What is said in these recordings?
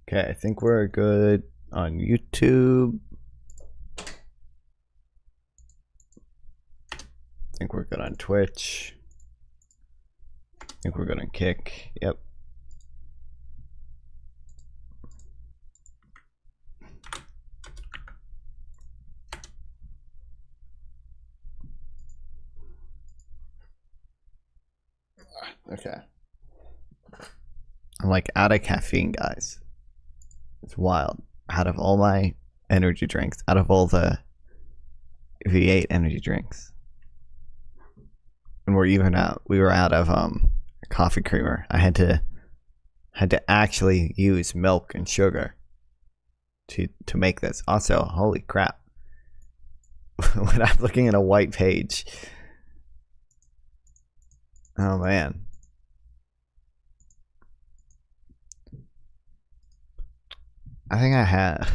Okay, I think we're good on YouTube. I think we're good on Twitch. I think we're good on Kick. Yep. Okay. I'm like out of caffeine, guys. It's wild. Out of all my energy drinks, out of all the V8 energy drinks, and we were out of coffee creamer. I had to actually use milk and sugar to make this. Also, holy crap. When I'm looking at a white page. Oh man. I think I have.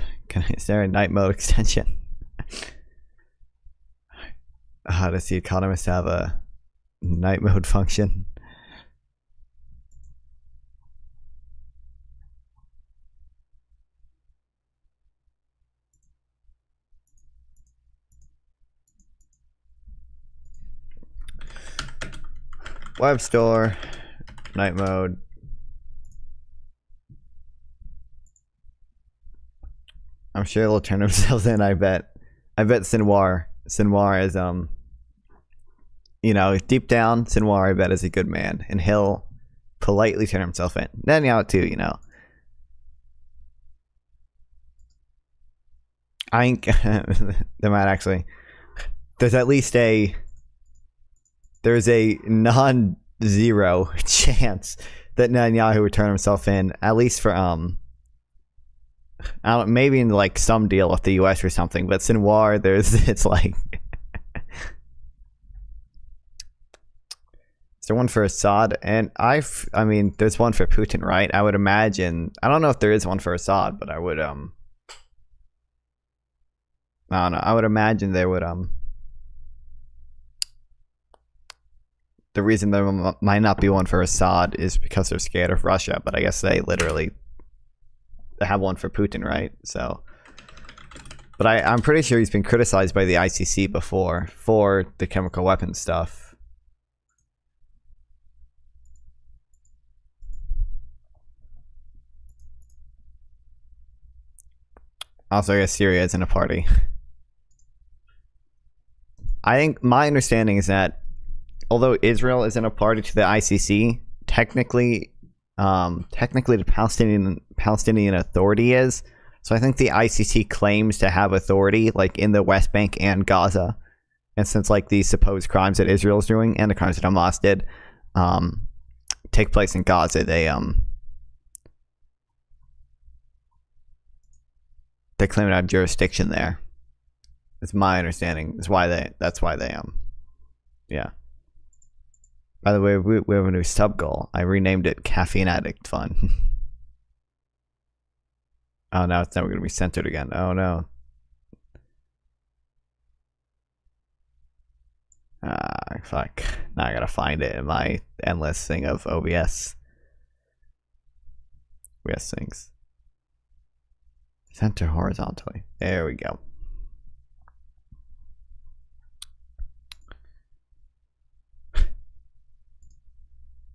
Is there a night mode extension? How does the economist have a night mode function? Web store, night mode. I'm sure they'll turn themselves in. I bet Sinwar is you know, deep down Sinwar I bet is a good man, and he'll politely turn himself in. Netanyahu too, you know. I think there might actually. There's a non-zero chance that Netanyahu would turn himself in, at least for I don't, maybe in like some deal with the U.S. or something. But Sinwar, it's like, is there one for Assad? And I mean, there's one for Putin, right? I would imagine. I don't know if there is one for Assad, but I would I don't know. I would imagine there would the reason there might not be one for Assad is because they're scared of Russia, but I guess they literally have one for Putin, right? So, but I'm pretty sure he's been criticized by the ICC before for the chemical weapons stuff. Also, I guess Syria isn't a party. I think my understanding is that although Israel isn't a party to the ICC, technically the Palestinian Authority is. So I think the ICC claims to have authority like in the West Bank and Gaza. And since like the supposed crimes that Israel is doing and the crimes that Hamas did take place in Gaza, they claim to have jurisdiction there. It's my understanding. That's why they yeah. By the way, we have a new sub goal. I renamed it Caffeine Addict Fun. Oh, now it's never going to be centered again. Oh, no. Fuck. Now I gotta find it in my endless thing of OBS. OBS things. Center horizontally. There we go.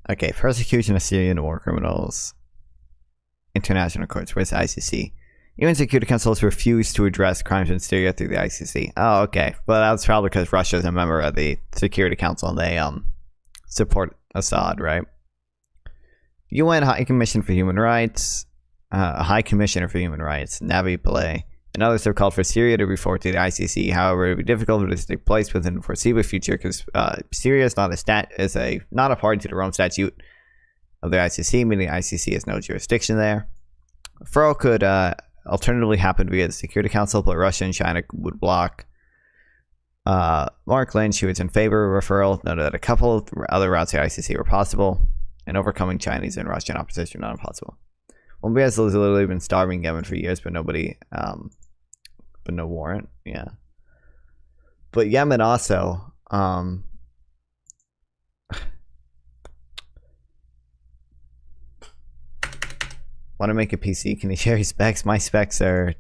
Okay, persecution of Syrian war criminals. International courts, where's the ICC? UN Security Council has refused to address crimes in Syria through the ICC. Oh, okay. Well, that's probably because Russia is a member of the Security Council and they support Assad, right? UN High Commission for Human Rights, High Commissioner for Human Rights, Navi Pillay, and others have called for Syria to report to the ICC. However, it would be difficult for this to take place within the foreseeable future because Syria is not a party to the Rome Statute of the ICC, meaning the ICC has no jurisdiction there. Referral could alternatively happen via the Security Council, but Russia and China would block. Mark Lynch, who is in favor of referral, noted that a couple of other routes to the ICC were possible, and overcoming Chinese and Russian opposition not impossible. Well, BS has literally been starving Yemen for years, but nobody, but no warrant. Yeah, but Yemen also, Want to make a PC? Can you share your specs? My specs are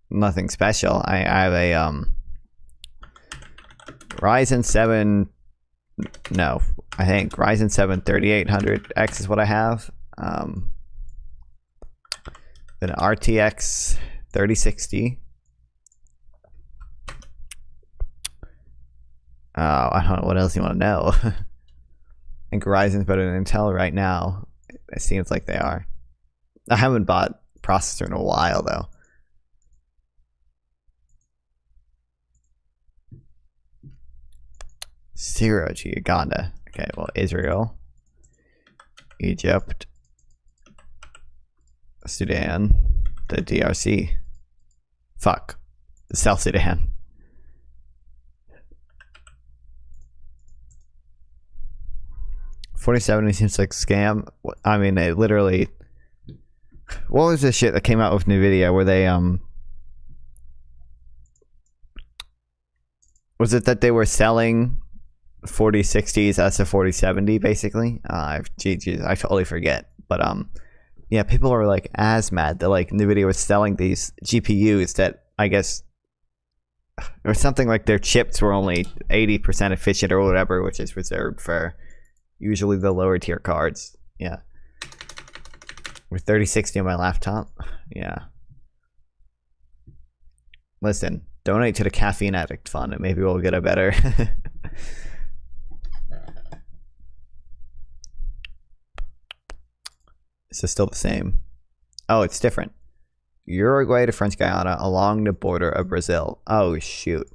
nothing special. I have a Ryzen 7. No, I think Ryzen 7 3800X is what I have. An RTX 3060. I don't know what else you want to know. I think Ryzen's better than Intel right now. It seems like they are. I haven't bought processor in a while though. Zero to Uganda. Okay, well, Israel, Egypt, Sudan, the DRC. Fuck. South Sudan. $40.70 seems like scam. I mean, it literally. What was this shit that came out with Nvidia where they was it that they were selling 4060s as a 4070 basically? Geez, I totally forget. But yeah, people were like as mad that like Nvidia was selling these GPUs that I guess or something like their chips were only 80% efficient or whatever, which is reserved for usually the lower tier cards. Yeah. With 3060 on my laptop. Yeah. Listen, donate to the Caffeine Addict Fund and maybe we'll get a better Is this still the same? Oh, it's different. Uruguay to French Guiana along the border of Brazil. Oh, shoot.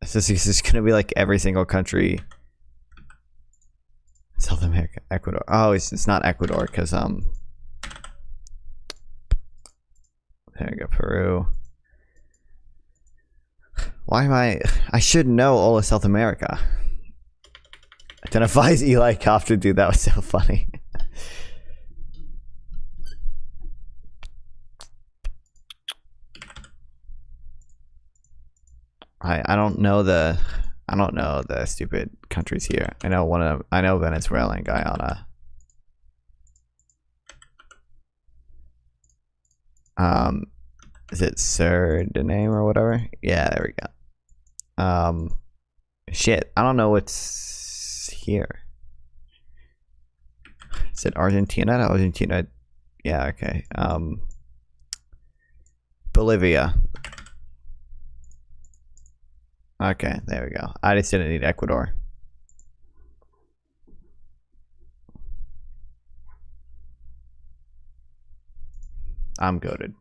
This is going to be like every single country. South America, Ecuador. Oh, it's not Ecuador because there we go, Peru. Why am I should know all of South America. Identifies Eli Copter, dude, that was so funny. I don't know the stupid countries here. I know Venezuela and Guyana. Is it Suriname or whatever? Yeah, there we go. Shit, I don't know what's here. Is it Argentina? No, Argentina. Yeah, okay. Bolivia. Okay, there we go. I just didn't need Ecuador. I'm goated.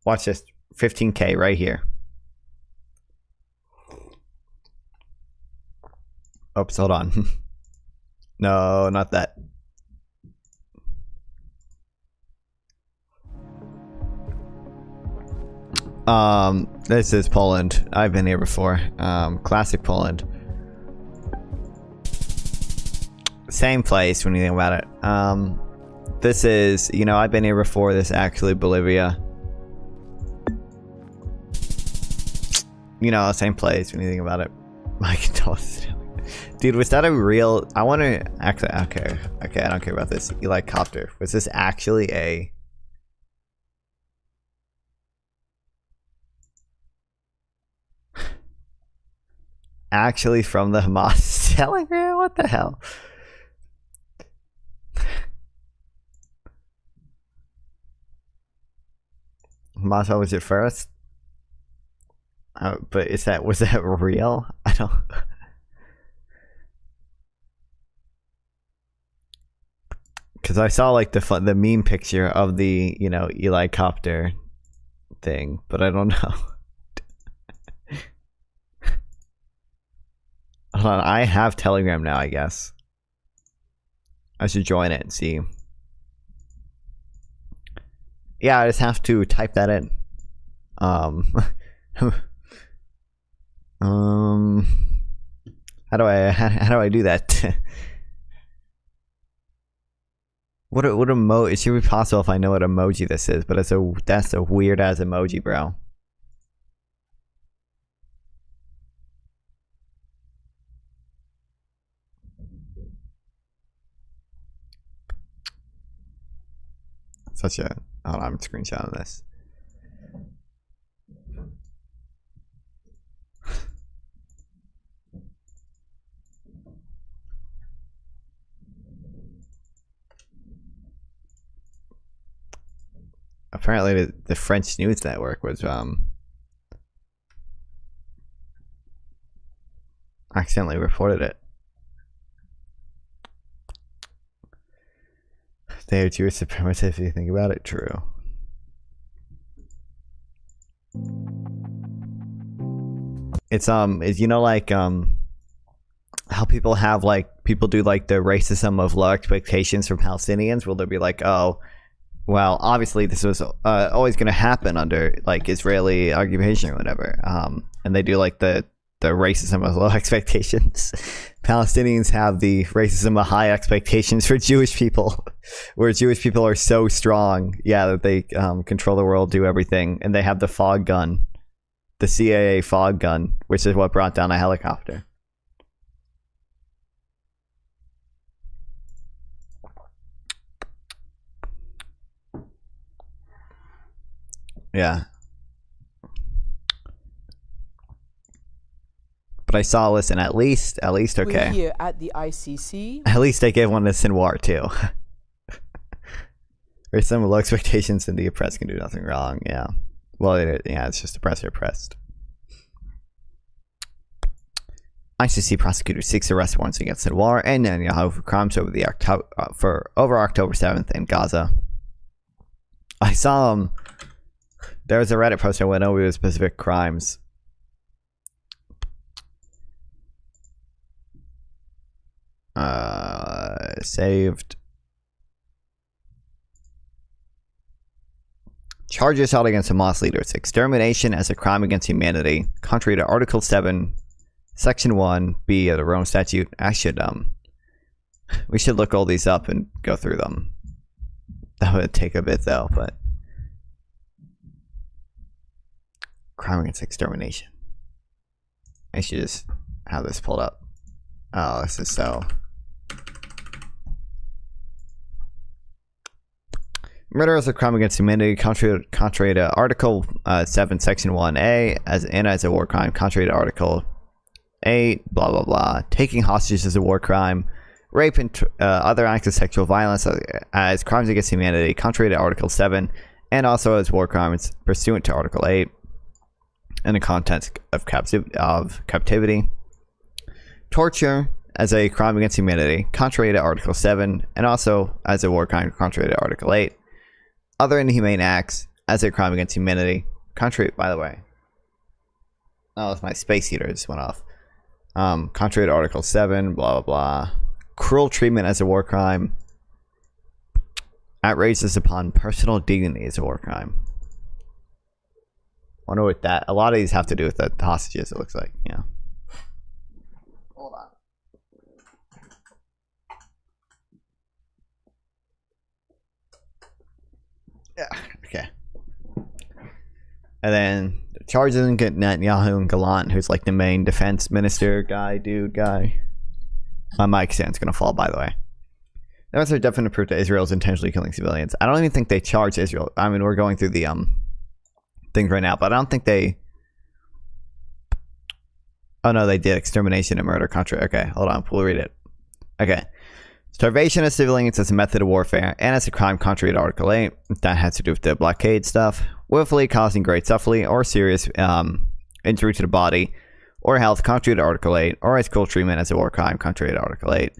Watch this. 15K right here. Oops, hold on. No, not that. This is Poland. I've been here before. Classic Poland. Same place when you think about it. This is, you know, I've been here before. This is actually Bolivia. You know, same place when you think about it. Mike Dawes. Dude, was that a real... I want to... Actually, okay, I don't care about this. Eli Copter. Was this actually a... actually from the Hamas Telegram? What the hell? Hamas was it first? But was that real? I don't... Because I saw like the meme picture of the, you know, Eli Copter thing, but I don't know. Hold on, I have Telegram now, I guess. I should join it and see. Yeah, I just have to type that in. How do I do that? What emoji? It should be possible if I know what emoji this is, but that's a weird ass emoji, bro. such a... Hold on, I'm screenshotting this. Apparently the French news network was accidentally reported it. They are Jewish supremacists if you think about it. True. It's you know, like how people have like people do like the racism of low expectations from Palestinians. Will there be like, oh, well, obviously this was always going to happen under like Israeli occupation or whatever. And they do like the racism of low expectations. Palestinians have the racism of high expectations for Jewish people, where Jewish people are so strong, yeah, that they control the world, do everything, and they have the fog gun, the CIA fog gun, which is what brought down a helicopter. Yeah. But I saw, listen, at least okay. We're here at the ICC. At least they gave one to Sinwar too. There's some low expectations and the oppressed can do nothing wrong. Yeah. Well, yeah, it's just oppressed or oppressed. ICC prosecutor seeks arrest warrants against Sinwar and Netanyahu for crimes over the over October 7th in Gaza. I saw there was a Reddit post that went over the specific crimes. Saved. Charges held against Hamas leaders. Extermination as a crime against humanity. Contrary to Article 7, Section 1B of the Rome Statute. We should look all these up and go through them. That would take a bit though, but... Crime against extermination. I should just have this pulled up. Oh, this is so... Murder is a crime against humanity, contrary to Article 7, Section 1A, as a war crime, contrary to Article 8, blah, blah, blah. Taking hostages is a war crime. Rape and other acts of sexual violence as crimes against humanity, contrary to Article 7, and also as war crimes pursuant to Article 8, in the context of captivity. Torture as a crime against humanity, contrary to Article 7, and also as a war crime, contrary to Article 8. Other inhumane acts as a crime against humanity, contrary, by the way. Oh, it's my space heater just went off. Contrary to Article 7, blah, blah, blah. Cruel treatment as a war crime. Outrages upon personal dignity as a war crime. I wonder what that... A lot of these have to do with the hostages, it looks like. Yeah. Hold on. Yeah, okay. And then the charges against Netanyahu and Gallant, who's like the main defense minister guy. My mic stand's gonna fall, by the way. Those are definite proof that Israel is intentionally killing civilians. I don't even think they charge Israel. I mean, we're going through the things right now, but I don't think they... Oh no, they did extermination and murder contrary. Okay, hold on, we'll read it. Okay. Starvation of civilians as a method of warfare and as a crime contrary to Article 8. That has to do with the blockade stuff. Willfully causing great suffering or serious injury to the body or health contrary to Article 8, or as cruel treatment as a war crime contrary to Article 8.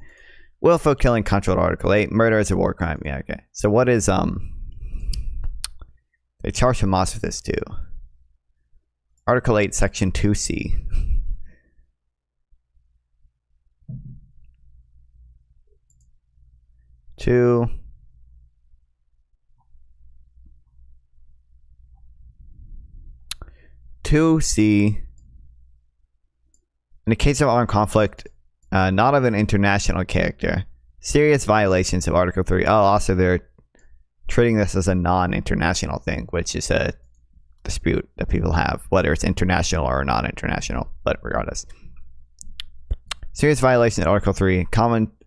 Willful killing contrary to Article 8. Murder as a war crime. Yeah, okay. So what is they charge Hamas with this too. Article 8, Section 2C. Two. C. In the case of armed conflict, not of an international character, serious violations of Article 3. Oh, also they're treating this as a non-international thing, which is a dispute that people have, whether it's international or not international, but regardless. Serious violation of Article 3,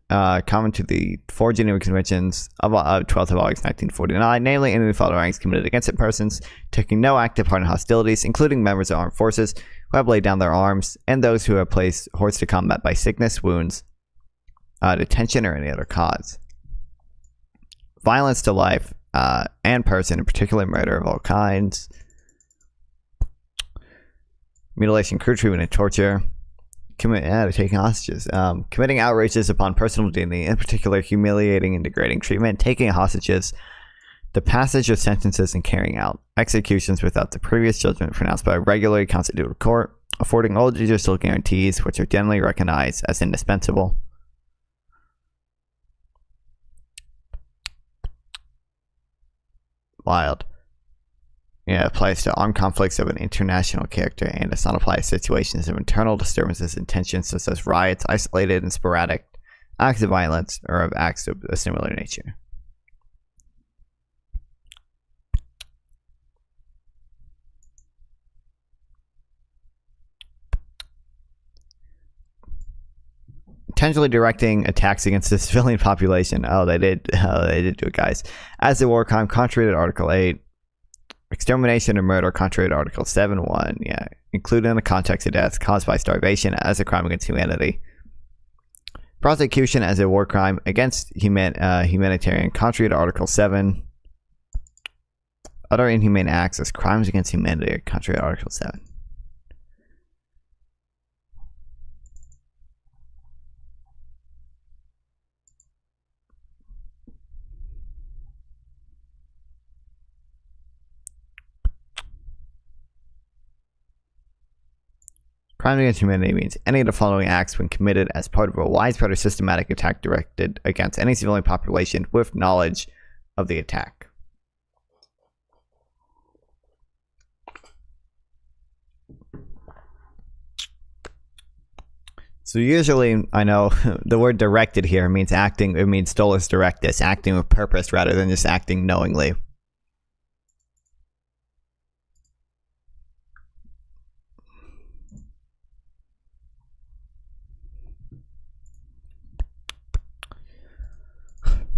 common to the four Geneva Conventions of 12th of August 1949, namely any of the following acts committed against it: persons taking no active part in hostilities, including members of armed forces who have laid down their arms, and those who have placed hors to combat by sickness, wounds, detention, or any other cause. Violence to life and person, in particular murder of all kinds, mutilation, cruel treatment, and torture, taking hostages, committing outrages upon personal dignity, in particular humiliating and degrading treatment, taking hostages, the passage of sentences and carrying out executions without the previous judgment pronounced by a regularly constituted court, affording all judicial guarantees which are generally recognized as indispensable. Wild. Yeah, it applies to armed conflicts of an international character and does not apply to situations of internal disturbances and tensions such as riots, isolated and sporadic acts of violence, or of acts of a similar nature. Intentionally directing attacks against the civilian population. Oh, they did do it, guys. As a war crime, contrary to Article 8. Extermination or murder, contrary to Article 7.1. Yeah, included in the context of death caused by starvation as a crime against humanity. Prosecution as a war crime against humanitarian, contrary to Article 7. Other inhumane acts as crimes against humanity, contrary to Article 7. Crime against humanity means any of the following acts when committed as part of a widespread or systematic attack directed against any civilian population with knowledge of the attack. So usually, I know the word directed here means acting, it means dolus directus, acting with purpose rather than just acting knowingly.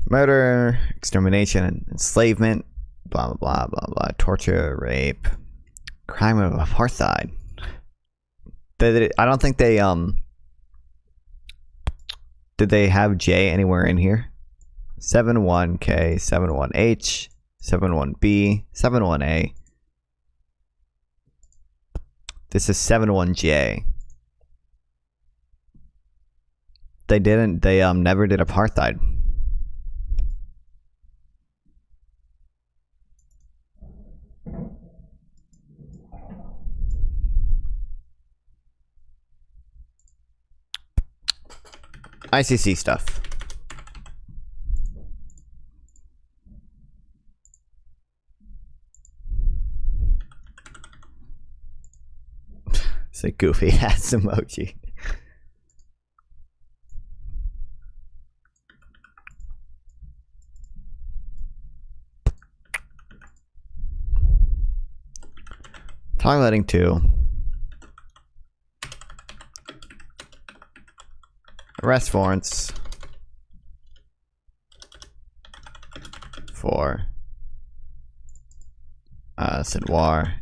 Murder, extermination, enslavement, blah, blah, blah, blah, blah, torture, rape, crime of apartheid. I don't think they, did they have J anywhere in here? 71K, 71H, 71B, 71A. This is 71J. They never did apartheid. ICC stuff. It's a goofy ass emoji. Toileting 2. Arrest warrants for Sidwar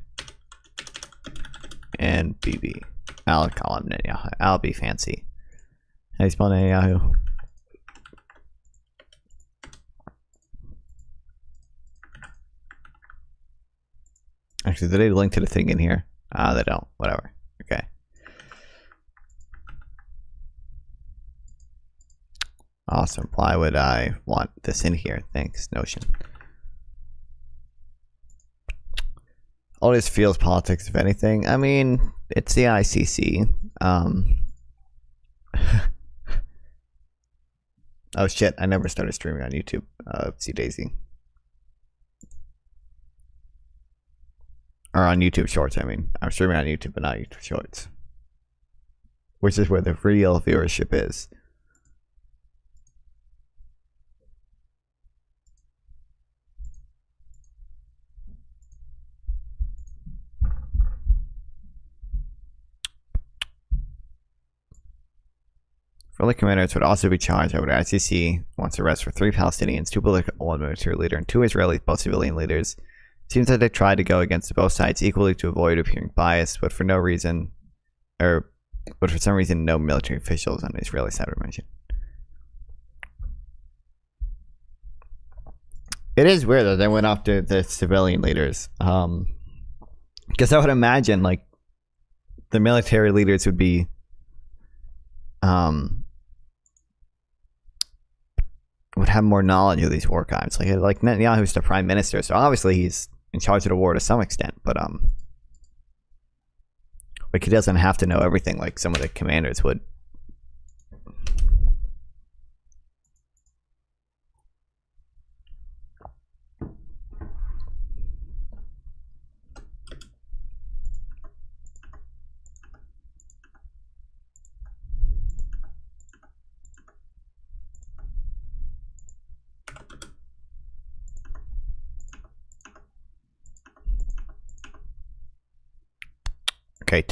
and BB. I'll call him Netanyahu. I'll be fancy. How do you spell Netanyahu? Actually, did they link to the thing in here? They don't. Whatever. Okay. Awesome. Why would I want this in here? Thanks, Notion. All this feels politics, if anything. I mean, it's the ICC. Oh shit, I never started streaming on YouTube. Oopsie daisy. Or on YouTube Shorts, I mean. I'm streaming on YouTube, but not YouTube Shorts. Which is where the real viewership is. Israeli commanders would also be charged over the ICC wants to arrest for 3 Palestinians, 2 political, 1 military leader, and 2 Israelis, both civilian leaders. Seems that they tried to go against both sides equally to avoid appearing biased, but for some reason, no military officials on the Israeli side were mentioned. It is weird that they went after the civilian leaders, because I would imagine like the military leaders would be, would have more knowledge of these war crimes. Like Netanyahu's the prime minister, so obviously he's in charge of the war to some extent, but like he doesn't have to know everything like some of the commanders would. Okay,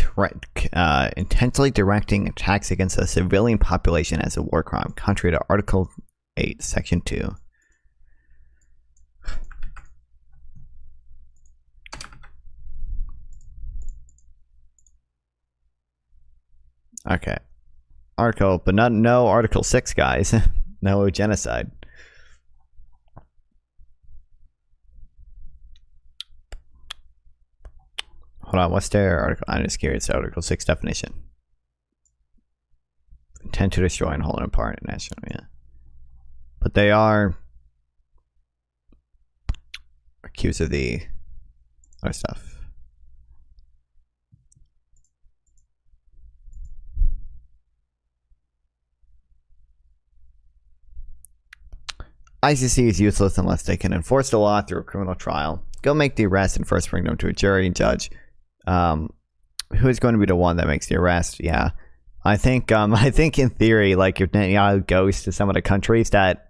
intentionally directing attacks against a civilian population as a war crime, contrary to Article 8, Section 2. Okay. But no Article 6, guys. No genocide. Hold on, what's their article? I'm just curious. Article 6 definition. Intent to destroy and hold apart national, yeah. But they are accused of the other stuff. ICC is useless unless they can enforce the law through a criminal trial. Go make the arrest and first bring them to a jury and judge. Who is going to be the one that makes the arrest? Yeah, I think in theory, like if Netanyahu goes to some of the countries that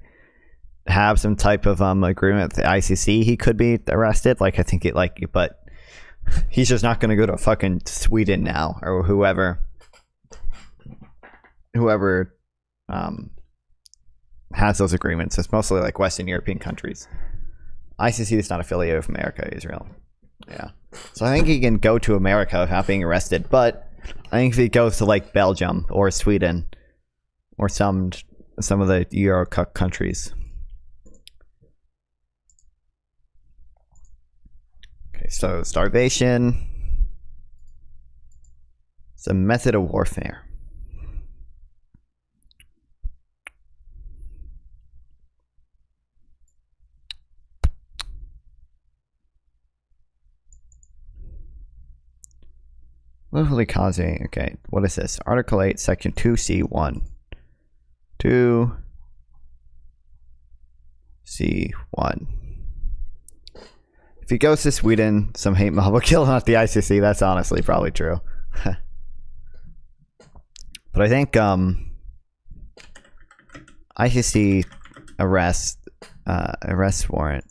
have some type of agreement with the ICC, he could be arrested. Like I think it but he's just not going to go to fucking Sweden now or whoever has those agreements. It's mostly like Western European countries. ICC is not affiliated with America, Israel. Yeah. So I think he can go to America without being arrested, but I think if he goes to like Belgium or Sweden or some of the Euro countries. Okay, so starvation. It's a method of warfare. Willfully causing, okay, what is this? Article 8, Section 2C1. 2C1. If he goes to Sweden, some hate mob will kill him at the ICC. That's honestly probably true. But I think ICC arrest warrant.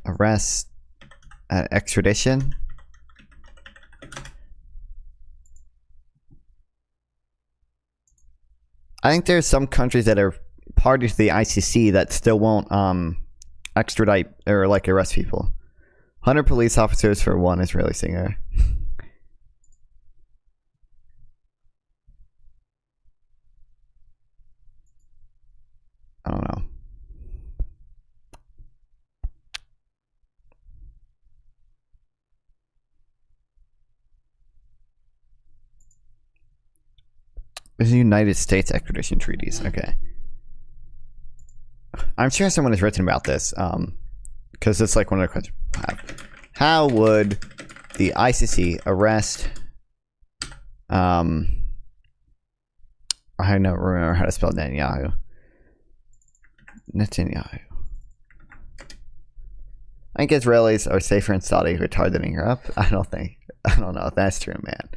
Arrest extradition. I think there's some countries that are party to the ICC that still won't extradite or like arrest people. 100 police officers for 1 Israeli singer. I don't know. There's the United States extradition treaties. Okay. I'm sure someone has written about this. Because it's like one of the questions I have. How would the ICC arrest I don't remember how to spell Netanyahu. I think Israelis are safer in Saudi who are targeting Europe. I don't know if that's true, man.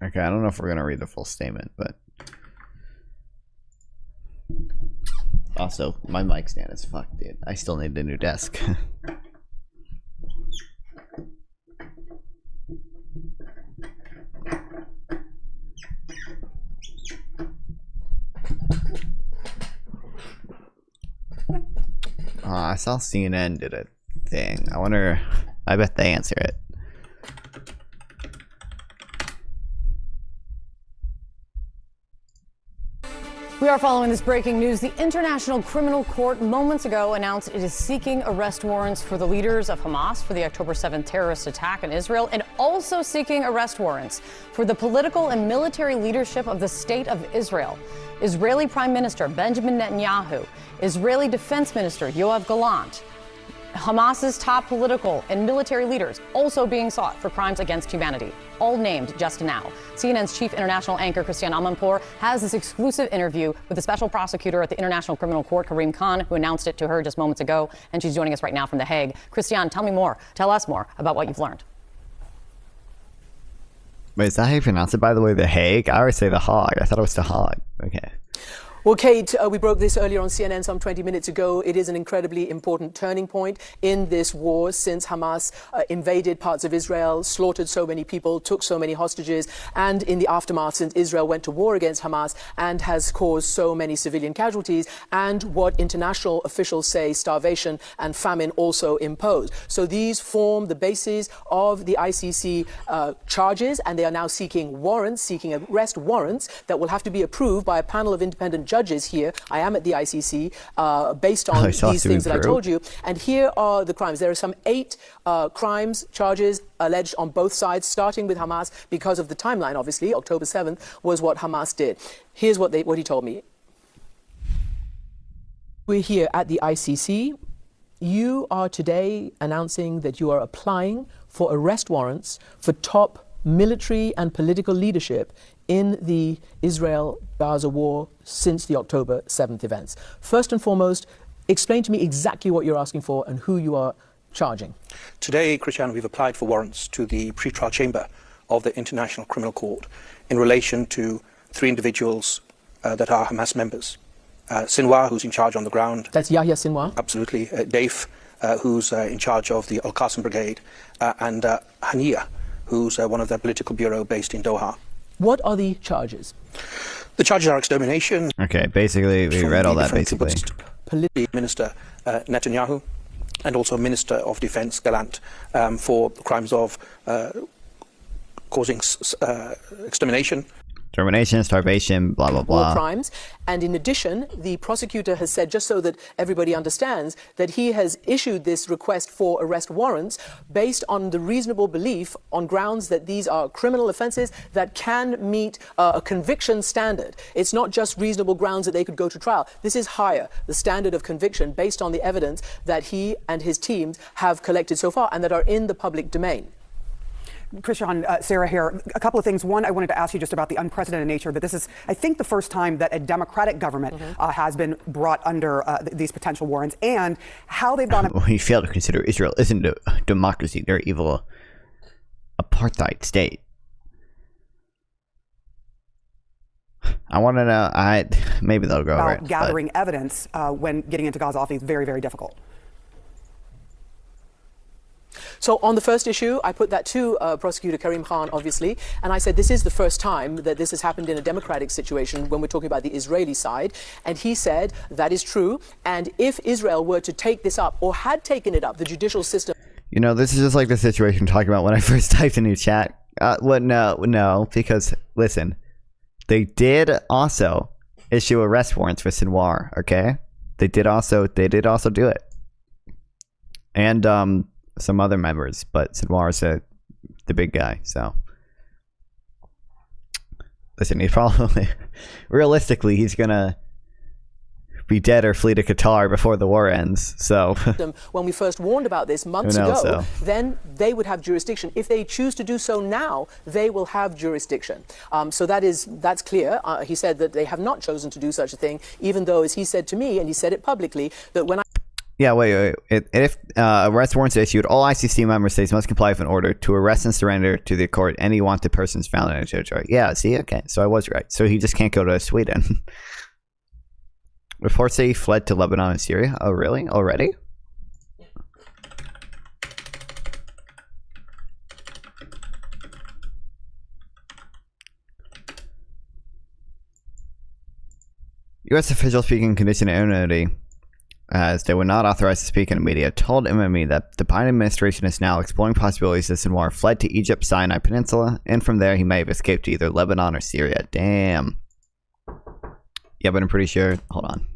Okay, I don't know if we're gonna read the full statement, but also my mic stand is fucked, dude. I still need a new desk. I saw CNN did a thing. I wonder. I bet they answer it. We are following this breaking news. The International Criminal Court moments ago announced it is seeking arrest warrants for the leaders of Hamas for the October 7th terrorist attack in Israel, and also seeking arrest warrants for the political and military leadership of the State of Israel. Israeli Prime Minister Benjamin Netanyahu, Israeli Defense Minister Yoav Gallant, Hamas's top political and military leaders also being sought for crimes against humanity, all named just now. CNN's chief international anchor, Christiane Amanpour, has this exclusive interview with the special prosecutor at the International Criminal Court, Karim Khan, who announced it to her just moments ago, and she's joining us right now from The Hague. Christiane, tell us more about what you've learned. Wait, is that how you pronounce it, by the way? The Hague? I always say the Hog. I thought it was the Hog. Okay. Well, Kate, we broke this earlier on CNN some 20 minutes ago. It is an incredibly important turning point in this war since Hamas invaded parts of Israel, slaughtered so many people, took so many hostages, and in the aftermath since Israel went to war against Hamas and has caused so many civilian casualties, and what international officials say starvation and famine also imposed. So these form the basis of the ICC charges, and they are now seeking warrants, seeking arrest warrants that will have to be approved by a panel of independent judges here. I am at the ICC based on these things that I told you. And here are the crimes. There are some 8 crimes, charges alleged on both sides, starting with Hamas because of the timeline, obviously. October 7th was what Hamas did. Here's what he told me. We're here at the ICC. You are today announcing that you are applying for arrest warrants for top military and political leadership in the Israel-Gaza war since the October 7th events. First and foremost, explain to me exactly what you're asking for and who you are charging. Today, Christiane, we've applied for warrants to the pretrial chamber of the International Criminal Court in relation to 3 individuals that are Hamas members. Sinwar, who's in charge on the ground. That's Yahya Sinwar? Absolutely. Daif, who's in charge of the Al-Qasim Brigade, and Hania, who's one of their political bureau based in Doha. What are the charges? The charges are extermination. Okay, basically, we read all that, basically. Minister Netanyahu and also Minister of Defense Gallant for crimes of causing extermination. Termination, starvation, blah, blah, blah. War crimes. And in addition, the prosecutor has said, just so that everybody understands, that he has issued this request for arrest warrants based on the reasonable belief on grounds that these are criminal offenses that can meet a conviction standard. It's not just reasonable grounds that they could go to trial. This is higher, the standard of conviction based on the evidence that he and his teams have collected so far and that are in the public domain. Christiane, Sarah here. A couple of things. One, I wanted to ask you just about the unprecedented nature that this is, I think, the first time that a democratic government has been brought under these potential warrants, and how they've gone. We fail to consider Israel isn't a democracy; they're evil, apartheid state. I want to know. Maybe they'll go over it. Gathering evidence when getting into Gaza, I think, is very, very difficult. So on the first issue, I put that to Prosecutor Karim Khan, obviously, and I said this is the first time that this has happened in a democratic situation when we're talking about the Israeli side. And he said that is true. And if Israel were to take this up or had taken it up, the judicial system. You know, this is just like the situation I'm talking about when I first typed in your chat. No, because listen, they did also issue arrest warrants for Sinwar. Okay, they did also do it, and some other members, but Sinwar is the big guy. So listen, he's probably realistically he's gonna be dead or flee to Qatar before the war ends. So when we first warned about this months ago, then they would have jurisdiction. If they choose to do so now, they will have jurisdiction. So that's clear. He said that they have not chosen to do such a thing, even though, as he said to me, and he said it publicly, that when Yeah, wait. If arrest warrants are issued, all ICC member states must comply with an order to arrest and surrender to the court any wanted persons found in their territory. Yeah, see? Okay, so I was right. So he just can't go to Sweden. Reports say he fled to Lebanon and Syria. Oh, really? Already? U.S. officials speaking condition of anonymity, as they were not authorized to speak in the media, told MME that the Biden administration is now exploring possibilities that Sinwar fled to Egypt, Sinai Peninsula, and from there he may have escaped to either Lebanon or Syria. Damn. Yeah, but I'm pretty sure. Hold on.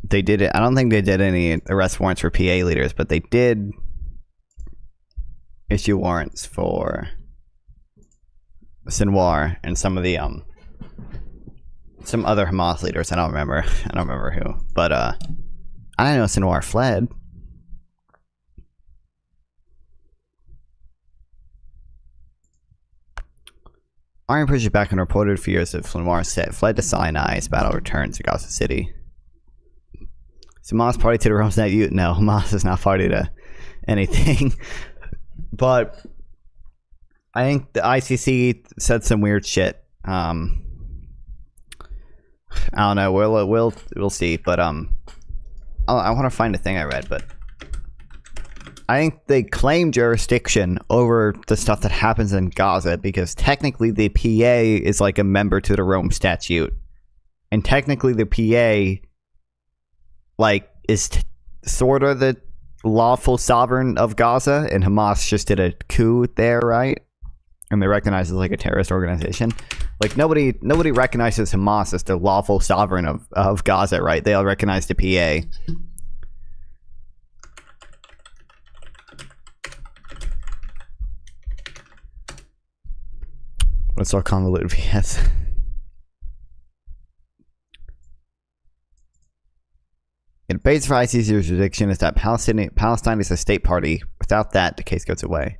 they did it. I don't think they did any arrest warrants for PA leaders, but they did issue warrants for Sinwar and some of the some other Hamas leaders. I don't remember who, but I know Sinwar fled. Army pushes back on reported fears of Sinwar fled to Sinai as battle returns to Gaza City. Is Hamas party to the Rose Night Youth? No, Hamas is not party to anything. But I think the ICC said some weird shit. I don't know. We'll see. But I want to find a thing I read. But I think they claim jurisdiction over the stuff that happens in Gaza because technically the PA is like a member to the Rome Statute, and technically the PA like is sort of the lawful sovereign of Gaza, and Hamas just did a coup there, right? And they recognize it as like a terrorist organization. Like nobody recognizes Hamas as the lawful sovereign of Gaza, right? They all recognize the PA. What's all convoluted VS? In base for ICC jurisdiction is that Palestine is a state party. Without that, the case goes away.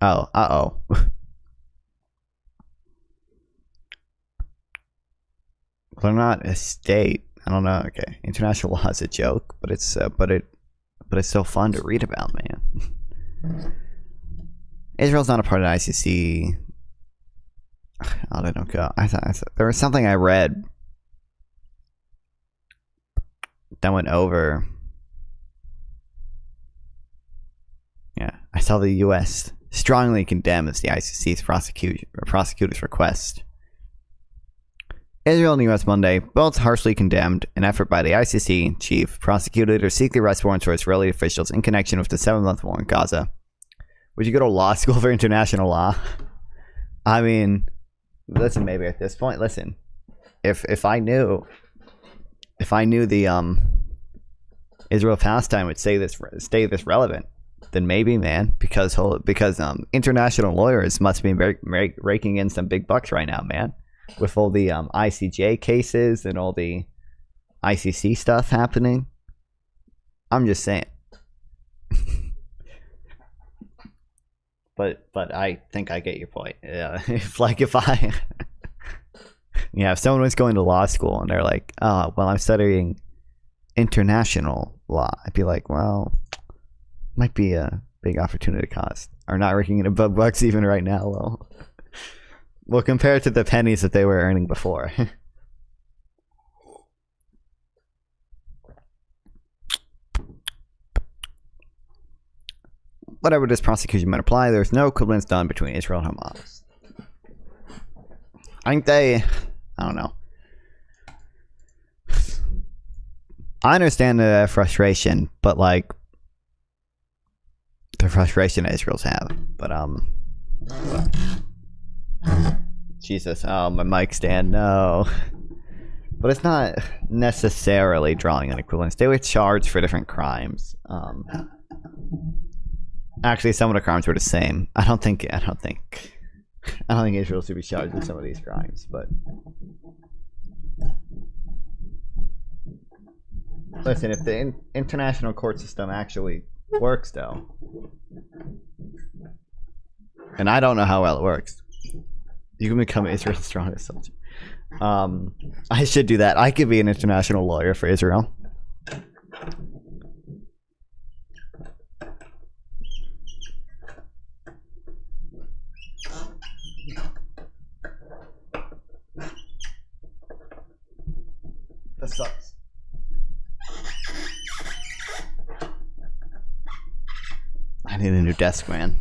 Oh, They're not a state. I don't know. Okay, international law is a joke, but it's so fun to read about, man. Israel's not a part of the ICC. I don't know. I thought there was something I read that went over. Yeah, I saw the U.S. strongly condemns the ICC's prosecutor's request. Israel and the U.S. Monday both harshly condemned an effort by the ICC chief prosecutor to seek the arrest warrants for Israeli officials in connection with the 7-month war in Gaza. Would you go to law school for international law? I mean, listen, maybe at this point, listen. If I knew the Israel-Palestine would stay this relevant, then maybe, man, because international lawyers must be raking in some big bucks right now, man, with all the ICJ cases and all the ICC stuff happening. I'm just saying. But I think I get your point. Yeah, if someone was going to law school and they're like, oh, well, I'm studying international law, I'd be like, well, might be a big opportunity cost. Are not raking in a bucks even right now. Well, compared to the pennies that they were earning before. Whatever this prosecution might apply, there's no equivalence done between Israel and Hamas. I think I don't know. I understand the frustration, but like the frustration that Israel's have. But Jesus, oh, my mic stand, no. But it's not necessarily drawing an equivalence. They were charged for different crimes. Actually, some of the crimes were the same. I don't think Israel should be charged with some of these crimes, but listen, if the international court system actually works, though, and I don't know how well it works, you can become Israel's strongest soldier. I should do that. I could be an international lawyer for Israel. That sucks. I need a new desk, man.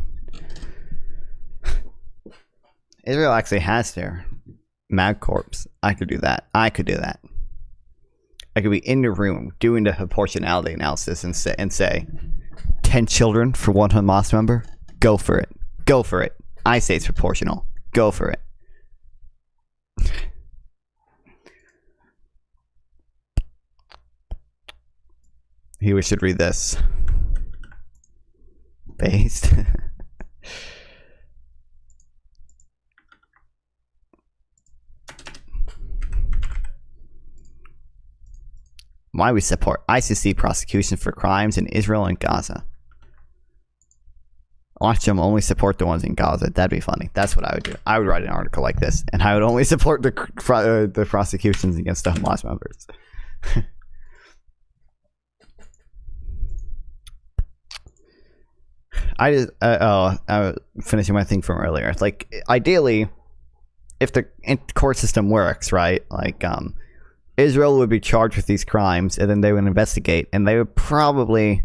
Israel actually has their Mag Corps. I could do that. I could be in the room doing the proportionality analysis and say 10 children for one Hamas member? Go for it. Go for it. I say it's proportional. Go for it. We should read this. Based. Why we support ICC prosecution for crimes in Israel and Gaza. Watch them only support the ones in Gaza. That'd be funny. That's what I would do. I would write an article like this, and I would only support the prosecutions against the Hamas members. I was finishing my thing from earlier. Like, ideally, if the court system works, right? Like, Israel would be charged with these crimes, and then they would investigate, and they would probably,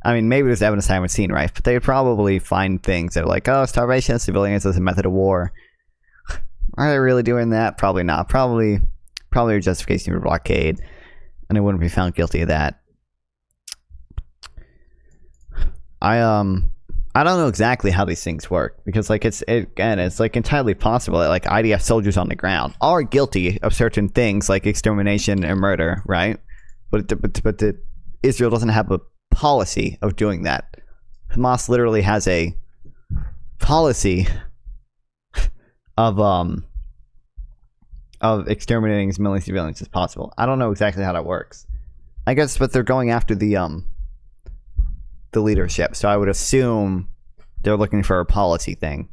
I mean, maybe there's evidence I haven't seen, right? But they would probably find things that are like, oh, starvation of civilians as a method of war. Are they really doing that? Probably not. Probably a justification for blockade, and they wouldn't be found guilty of that. I don't know exactly how these things work, because like it's like entirely possible that like IDF soldiers on the ground are guilty of certain things like extermination and murder, right? But Israel doesn't have a policy of doing that. Hamas literally has a policy of exterminating as many civilians as possible. I don't know exactly how that works. I guess, but they're going after the leadership, so I would assume they're looking for a policy thing,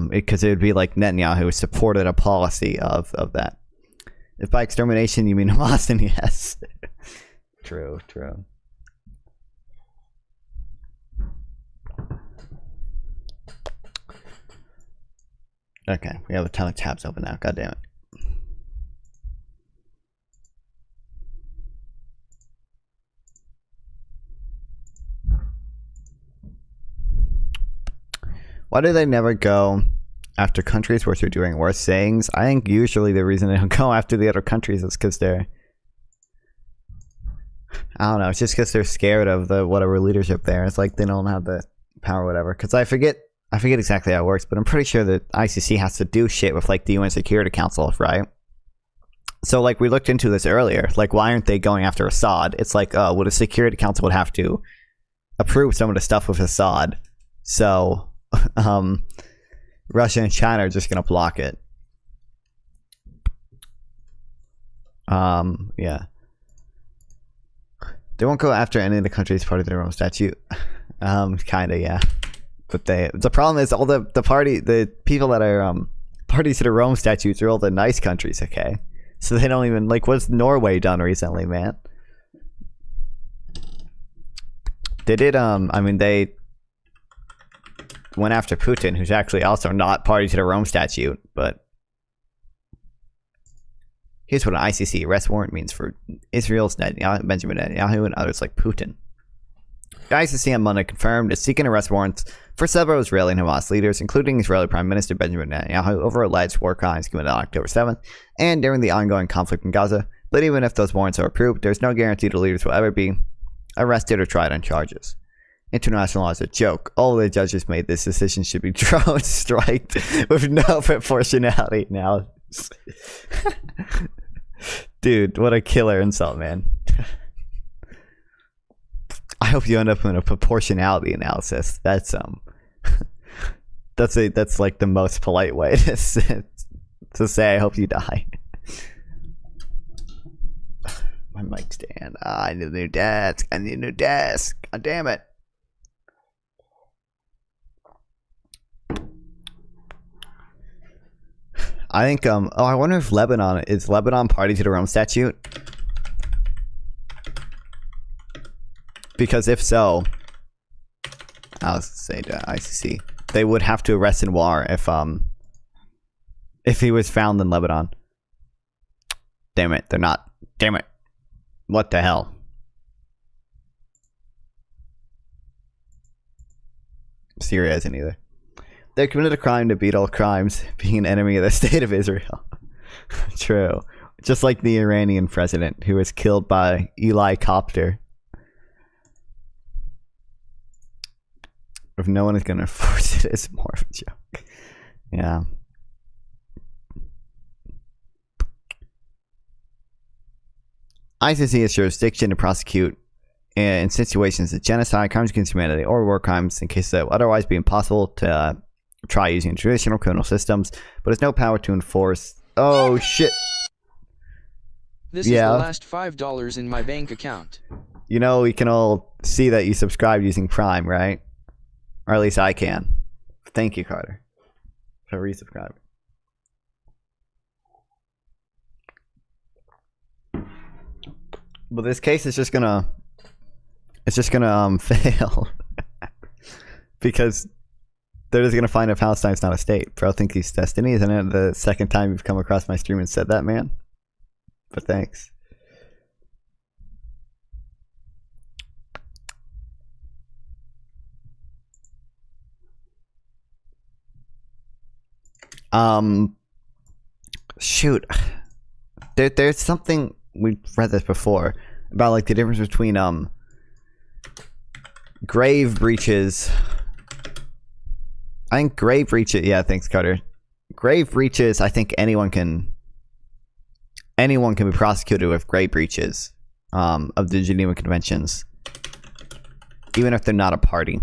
because it would be like Netanyahu who supported a policy of that. If by extermination you mean Hamas, then yes. True. Okay, we have a ton of tabs open now. God damn it. Why do they never go after countries which are doing worse things? I think usually the reason they don't go after the other countries is because they're, I don't know, it's just because they're scared of the whatever leadership there. It's like they don't have the power or whatever. Because I forget exactly how it works, but I'm pretty sure that ICC has to do shit with like the UN Security Council, right? So like we looked into this earlier, like why aren't they going after Assad? It's like, well, the Security Council would have to approve some of the stuff with Assad. So Russia and China are just gonna block it. Yeah. They won't go after any of the countries part of their own statute. Kinda, yeah. But the problem is all the people that are parties to the Rome statutes are all the nice countries, okay? So they don't even, like, what's Norway done recently, man? They did, I mean, they went after Putin, who's actually also not party to the Rome statute, but here's what an ICC arrest warrant means for Israel's Benjamin Netanyahu and others like Putin. The ICC on Monday confirmed it's seeking arrest warrants for several Israeli and Hamas leaders, including Israeli Prime Minister Benjamin Netanyahu, over alleged war crimes committed on October 7th and during the ongoing conflict in Gaza. But even if those warrants are approved, there's no guarantee the leaders will ever be arrested or tried on charges. International law is a joke. All the judges made this decision should be drone striked with no proportionality analysis. Dude, what a killer insult, man. I hope you end up in a proportionality analysis. That's that's like the most polite way to say I hope you die. My mic stand. I need a new desk. God damn it. I think I wonder if Lebanon is party to the Rome statute? Because if so, I'll say to ICC, they would have to arrest Sinwar if he was found in Lebanon. Damn it, they're not. Damn it. What the hell? Syria isn't either. They committed a crime to beat all crimes, being an enemy of the state of Israel. True. Just like the Iranian president who was killed by Eli Copter. If no one is going to enforce it, it's more of a joke. Yeah. ICC has jurisdiction to prosecute in situations of genocide, crimes against humanity, or war crimes in cases that would otherwise be impossible to try using traditional criminal systems, but has no power to enforce. Oh shit. This is the last $5 in my bank account. You know, we can all see that you subscribed using Prime, right? Or at least I can. Thank you, Carter, for resubscribing. But this case is just gonna, fail because they're just gonna find out Palestine's not a state. Bro, think he's destiny, isn't it? The second time you've come across my stream and said that, man. But thanks. Shoot. There's something, we've read this before, about like the difference between grave breaches. I think grave breaches, yeah, thanks Carter. Grave breaches, I think anyone can be prosecuted with grave breaches of the Geneva Conventions, even if they're not a party.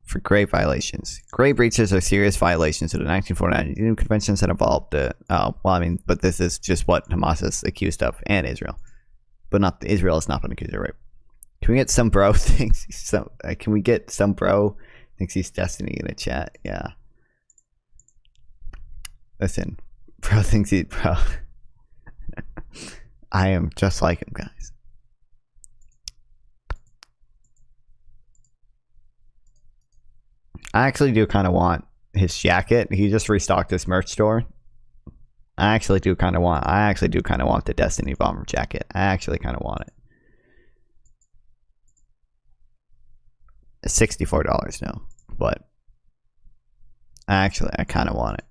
For grave violations. Grave breaches are serious violations of the 1949 Geneva Conventions that involved but this is just what Hamas is accused of, and Israel. But not Israel has not been accused of rape. Can we get some bro thinks can we get some bro thinks he's destiny in the chat? Yeah. Listen, bro thinks he's bro. I am just like him, guys. I actually do kind of want his jacket. He just restocked his merch store. I actually do kind of want the Destiny Bomber jacket. I actually kind of want it. It's $64 now, but I kind of want it.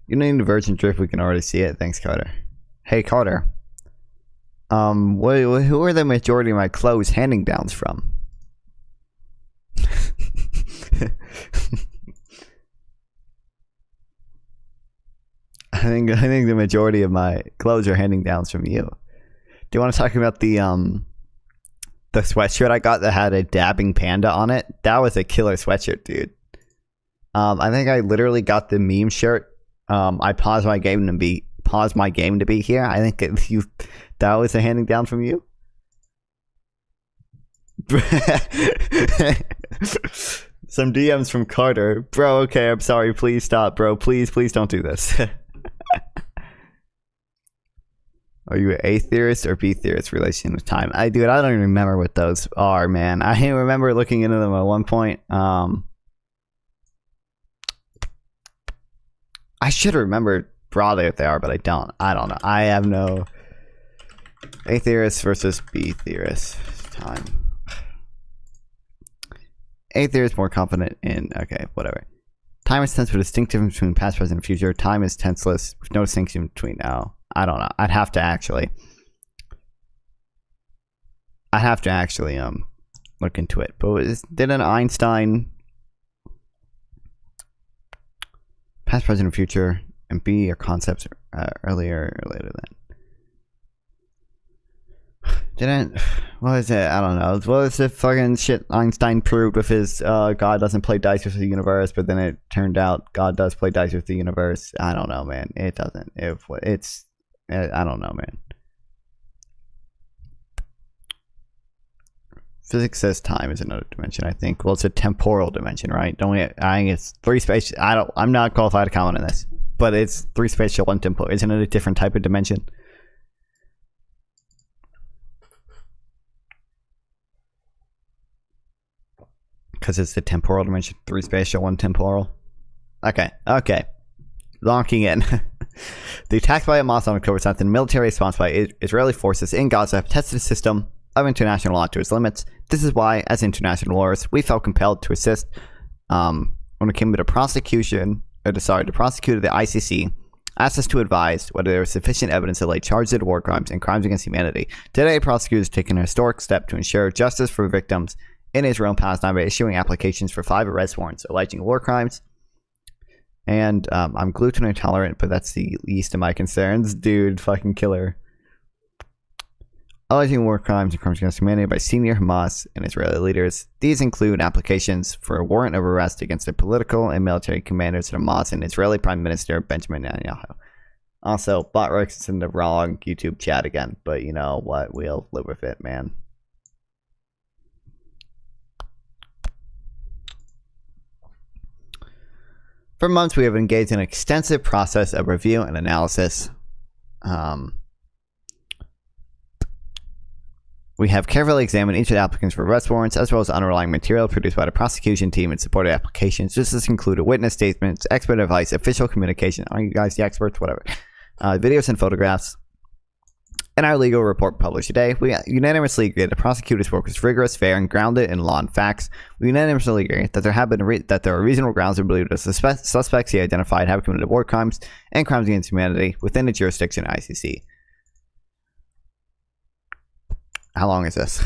You need a Virgin Drift, we can already see it. Thanks, Carter. Hey, Carter. Who are the majority of my clothes handing downs from? I think the majority of my clothes are handing downs from you. Do you want to talk about the sweatshirt I got that had a dabbing panda on it? That was a killer sweatshirt, dude. I think I literally got the meme shirt. I paused my game to be here. I think that was a handing down from you. Some DMs from Carter. Bro, okay, I'm sorry. Please stop, bro. Please don't do this. Are you an A theorist or B theorist relation with time? I don't even remember what those are, man. I remember looking into them at one point. I should remember broadly what they are, but I don't. I don't know. I have no A theorist versus B theorist time. A theorist more confident in whatever. Time is tense with a distinct difference between past, present, and future. Time is tenseless with no distinction between now. I don't know. I'd have to actually look into it. But didn't Einstein past, present, and future, and B are concepts earlier or later than? What is it? I don't know. What was the fucking shit Einstein proved with his God doesn't play dice with the universe, but then it turned out God does play dice with the universe. I don't know, man. It doesn't. I don't know, man. Physics says time is another dimension, I think. Well, it's a temporal dimension, right? Don't we? I think it's three spatial. I'm not qualified to comment on this, but it's three spatial, one temporal. Isn't it a different type of dimension? Because it's the temporal dimension, three spatial, one temporal. Okay. Locking in. The attack by Hamas on October 7th and military response by Israeli forces in Gaza have tested a system of international law to its limits. This is why, as international lawyers, we felt compelled to assist when it came to the prosecution of the ICC asked us to advise whether there was sufficient evidence to lay charges of war crimes and crimes against humanity. Today, prosecutors have taken a historic step to ensure justice for victims in Israel and Palestine by issuing applications for 5 arrest warrants alleging war crimes. And I'm gluten intolerant, but that's the least of my concerns. Dude, fucking killer. Alleging war crimes and crimes against humanity by senior Hamas and Israeli leaders. These include applications for a warrant of arrest against the political and military commanders of Hamas and Israeli Prime Minister Benjamin Netanyahu. Also, Botrex in the wrong YouTube chat again, but you know what? We'll live with it, man. For months, we have engaged in an extensive process of review and analysis. We have carefully examined each of the applicants for arrest warrants, as well as underlying material produced by the prosecution team in support of applications. This has included witness statements, expert advice, official communication. Are you guys the experts? Whatever. Videos and photographs. In our legal report published today, we unanimously agree that the prosecutor's work was rigorous, fair, and grounded in law and facts. We unanimously agree that there are reasonable grounds to believe that the suspects he identified have committed war crimes and crimes against humanity within the jurisdiction of ICC. How long is this?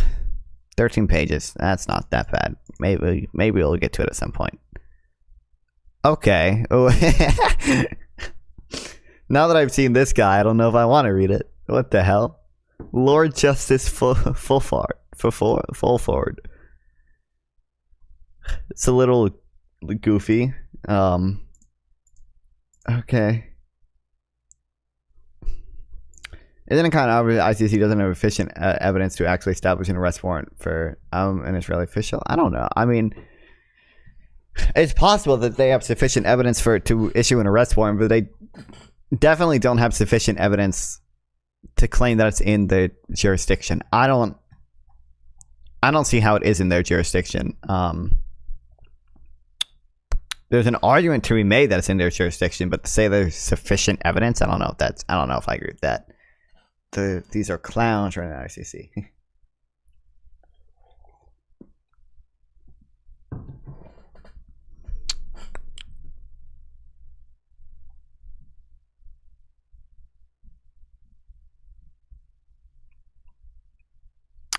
13 pages. That's not that bad. Maybe we'll get to it at some point. Okay. Oh. Now that I've seen this guy, I don't know if I want to read it. What the hell? Lord Justice Fulford. It's a little goofy. Okay. Isn't it kind of obvious ICC doesn't have efficient evidence to actually establish an arrest warrant for an Israeli official? I don't know. I mean, it's possible that they have sufficient evidence to issue an arrest warrant, but they definitely don't have sufficient evidence to claim that it's in the jurisdiction. I don't see how it is in their jurisdiction. There's an argument to be made that it's in their jurisdiction, but to say there's sufficient evidence, I don't know if I agree with that. These are clowns running the ICC.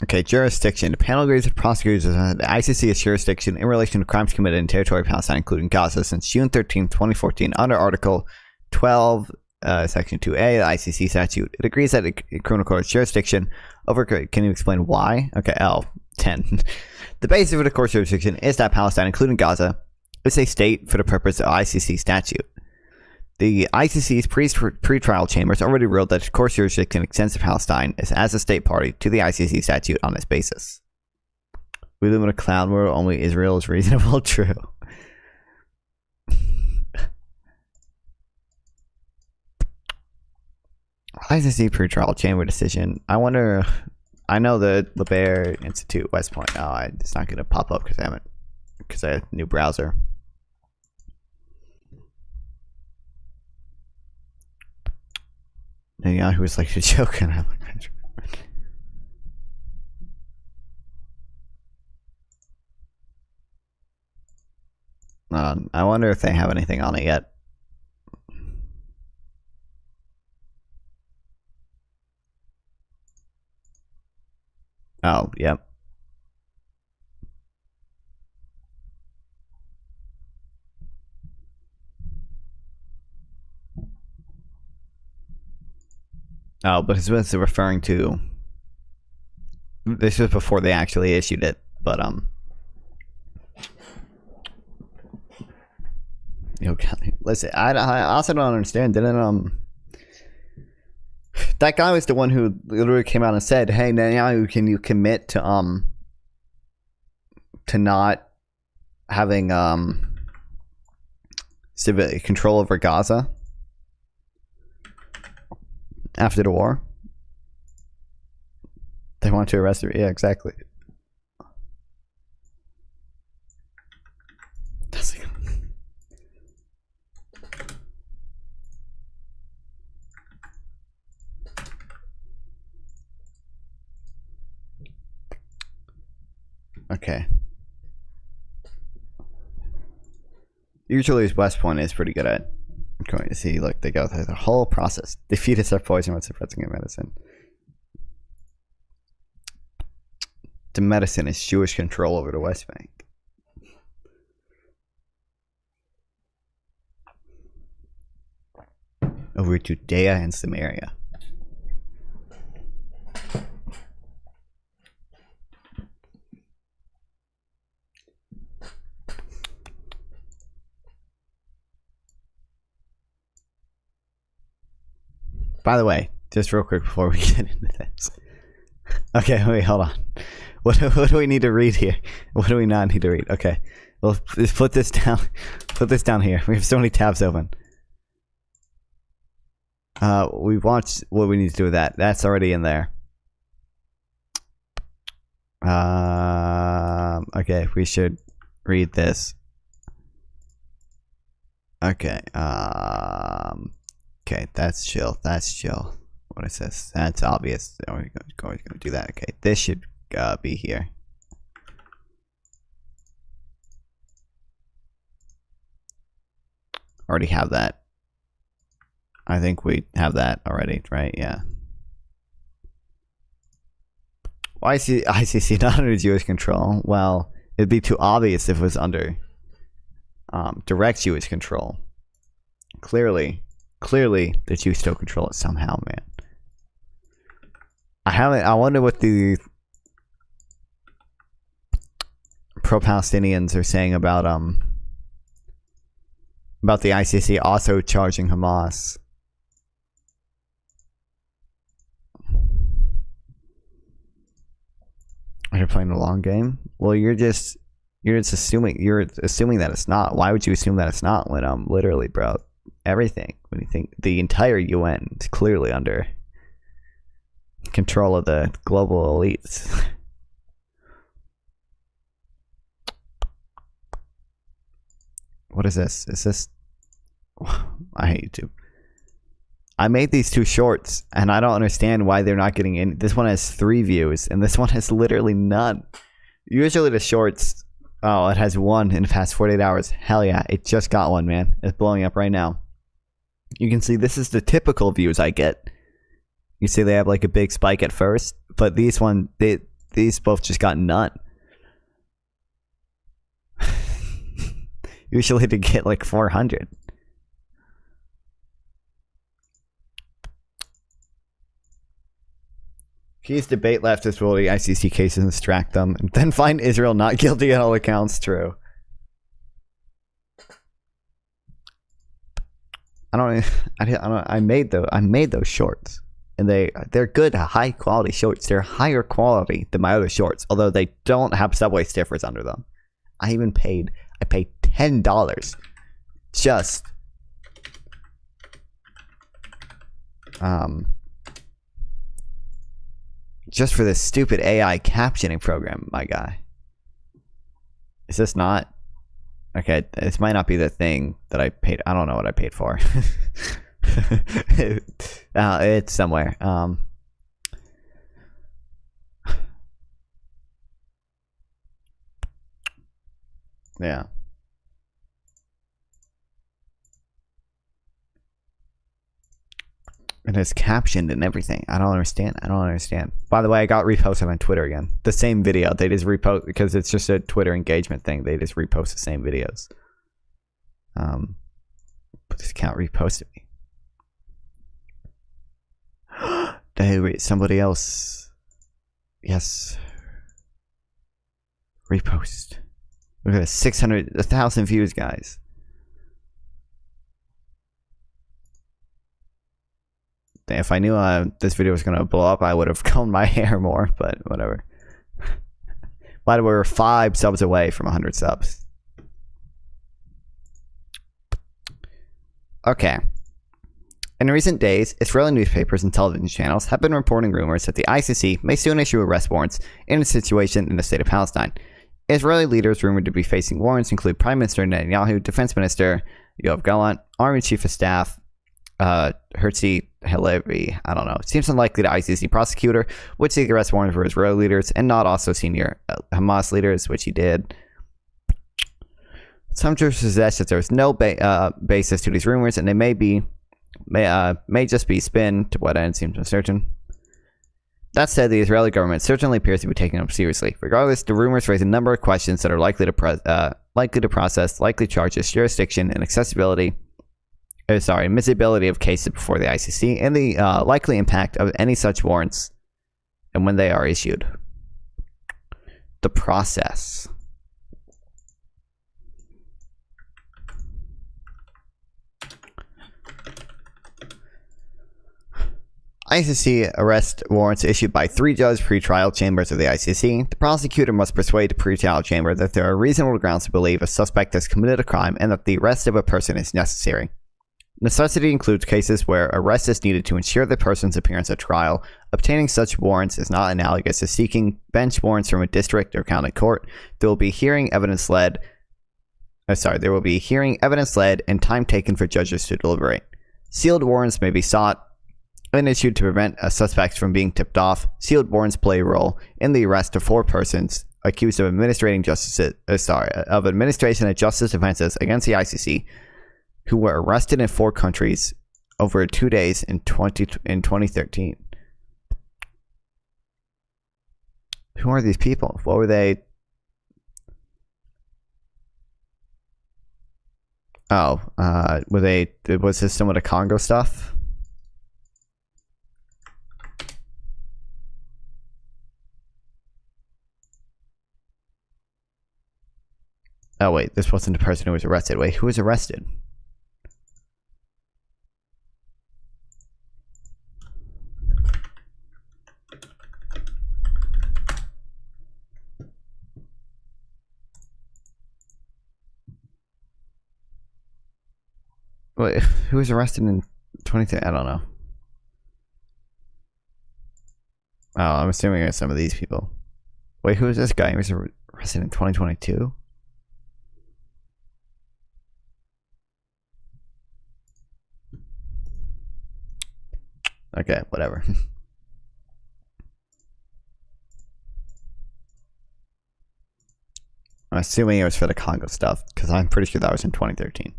Okay, jurisdiction. The panel agrees with prosecutors that the ICC is jurisdiction in relation to crimes committed in territory of Palestine, including Gaza, since June 13, 2014, under Article 12, Section 2A, the ICC statute. It agrees that the criminal court's jurisdiction over... Can you explain why? Okay, 10. The basis of the court's jurisdiction is that Palestine, including Gaza, is a state for the purpose of ICC statute. The ICC's pre-trial chambers already ruled that the court's jurisdiction extends to Palestine as a state party to the ICC statute on this basis. We live in a cloud world, only Israel is reasonable. True. ICC pre-trial chamber decision. I wonder... I know the LeBaire Institute, West Point. Oh, it's not going to pop up because I have a new browser. And Yahoo was like a joke, and I'm like, I wonder if they have anything on it yet. Oh, yep. Oh, but this was referring to... This was before they actually issued it, but, Okay, listen, I also don't understand, didn't, that guy was the one who literally came out and said, hey, Netanyahu, can you commit to not having, civil control over Gaza? After the war, they want to arrest her. Yeah, exactly. Okay. Usually, West Point is pretty good at going to see, look, they go through the whole process. The fetus are poisoned when suppressing medicine. The medicine is Jewish control over the West Bank. Over Judea and Samaria. By the way, just real quick before we get into this. Okay, wait, hold on. What do we need to read here? What do we not need to read? Okay, well, just put this down. Put this down here. We have so many tabs open. We watched what we need to do with that. That's already in there. Okay, we should read this. Okay, okay, that's chill. That's chill. What is this? That's obvious. We're going to do that. Okay, this should be here. Already have that. I think we have that already, right? Yeah. Why is ICC not under Jewish control? Well, it'd be too obvious if it was under direct Jewish control. Clearly, the Jews still control it somehow, man. I wonder what the pro-Palestinians are saying about the ICC also charging Hamas. Are you playing the long game? Well, you're just assuming that it's not. Why would you assume that it's not when literally, bro, everything, when you think the entire UN is clearly under control of the global elites. What is this? Is this? I hate YouTube. I made these two shorts, and I don't understand why they're not getting in. This one has 3 views, and this one has literally none. Usually the shorts, oh, it has 1 in the past 48 hours. Hell yeah, it just got 1, man. It's blowing up right now. You can see this is the typical views I get. You see they have like a big spike at first, but these both just got none. Usually to get like 400. Keys debate leftist will the ICC cases and distract them, and then find Israel not guilty on all accounts. True. I made those shorts, and they're good, high quality shorts. They're higher quality than my other shorts, although they don't have Subway stickers under them. I paid $10 just for this stupid AI captioning program, my guy. Is this not? Okay, this might not be the thing that I paid. I don't know what I paid for. It's somewhere. Yeah. And it's captioned and everything. I don't understand. By the way, I got reposted on Twitter again. The same video. They just repost because it's just a Twitter engagement thing. They just repost the same videos. But this account reposted me. Somebody else. Yes. Repost. Look at 1,000 views, guys. If I knew this video was going to blow up, I would have combed my hair more, but whatever. But we're 5 subs away from 100 subs. Okay. In recent days, Israeli newspapers and television channels have been reporting rumors that the ICC may soon issue arrest warrants in a situation in the state of Palestine. Israeli leaders rumored to be facing warrants include Prime Minister Netanyahu, Defense Minister Yoav Gallant, Army Chief of Staff Herzi Halevi. I don't know. It seems unlikely the ICC prosecutor would seek arrest warrants for Israeli leaders and not also senior Hamas leaders, which he did. Some jurors suggest that there is no basis to these rumors, and they may just be spin. To what end seems uncertain. That said, the Israeli government certainly appears to be taking them seriously. Regardless, the rumors raise a number of questions that are likely to process likely charges, jurisdiction, and admissibility of cases before the ICC, and the likely impact of any such warrants and when they are issued. The process. ICC arrest warrants issued by 3-judge pretrial chambers of the ICC. The prosecutor must persuade the pretrial chamber that there are reasonable grounds to believe a suspect has committed a crime and that the arrest of a person is necessary. Necessity includes cases where arrest is needed to ensure the person's appearance at trial. Obtaining such warrants is not analogous to seeking bench warrants from a district or county court. There will be hearing evidence-led and time taken for judges to deliberate. Sealed warrants may be sought and issued to prevent a suspect from being tipped off. Sealed warrants play a role in the arrest of 4 persons accused of administration of justice offenses against the ICC, who were arrested in 4 countries over 2 days in 2013. Who are these people? What were they? Was this some of the Congo stuff? Oh wait, this wasn't the person who was arrested. Wait, who was arrested? Wait, who was arrested in 2013? I don't know. Oh, I'm assuming it's some of these people. Wait, who is this guy? He was arrested in 2022? Okay, whatever. I'm assuming it was for the Congo stuff, because I'm pretty sure that was in 2013.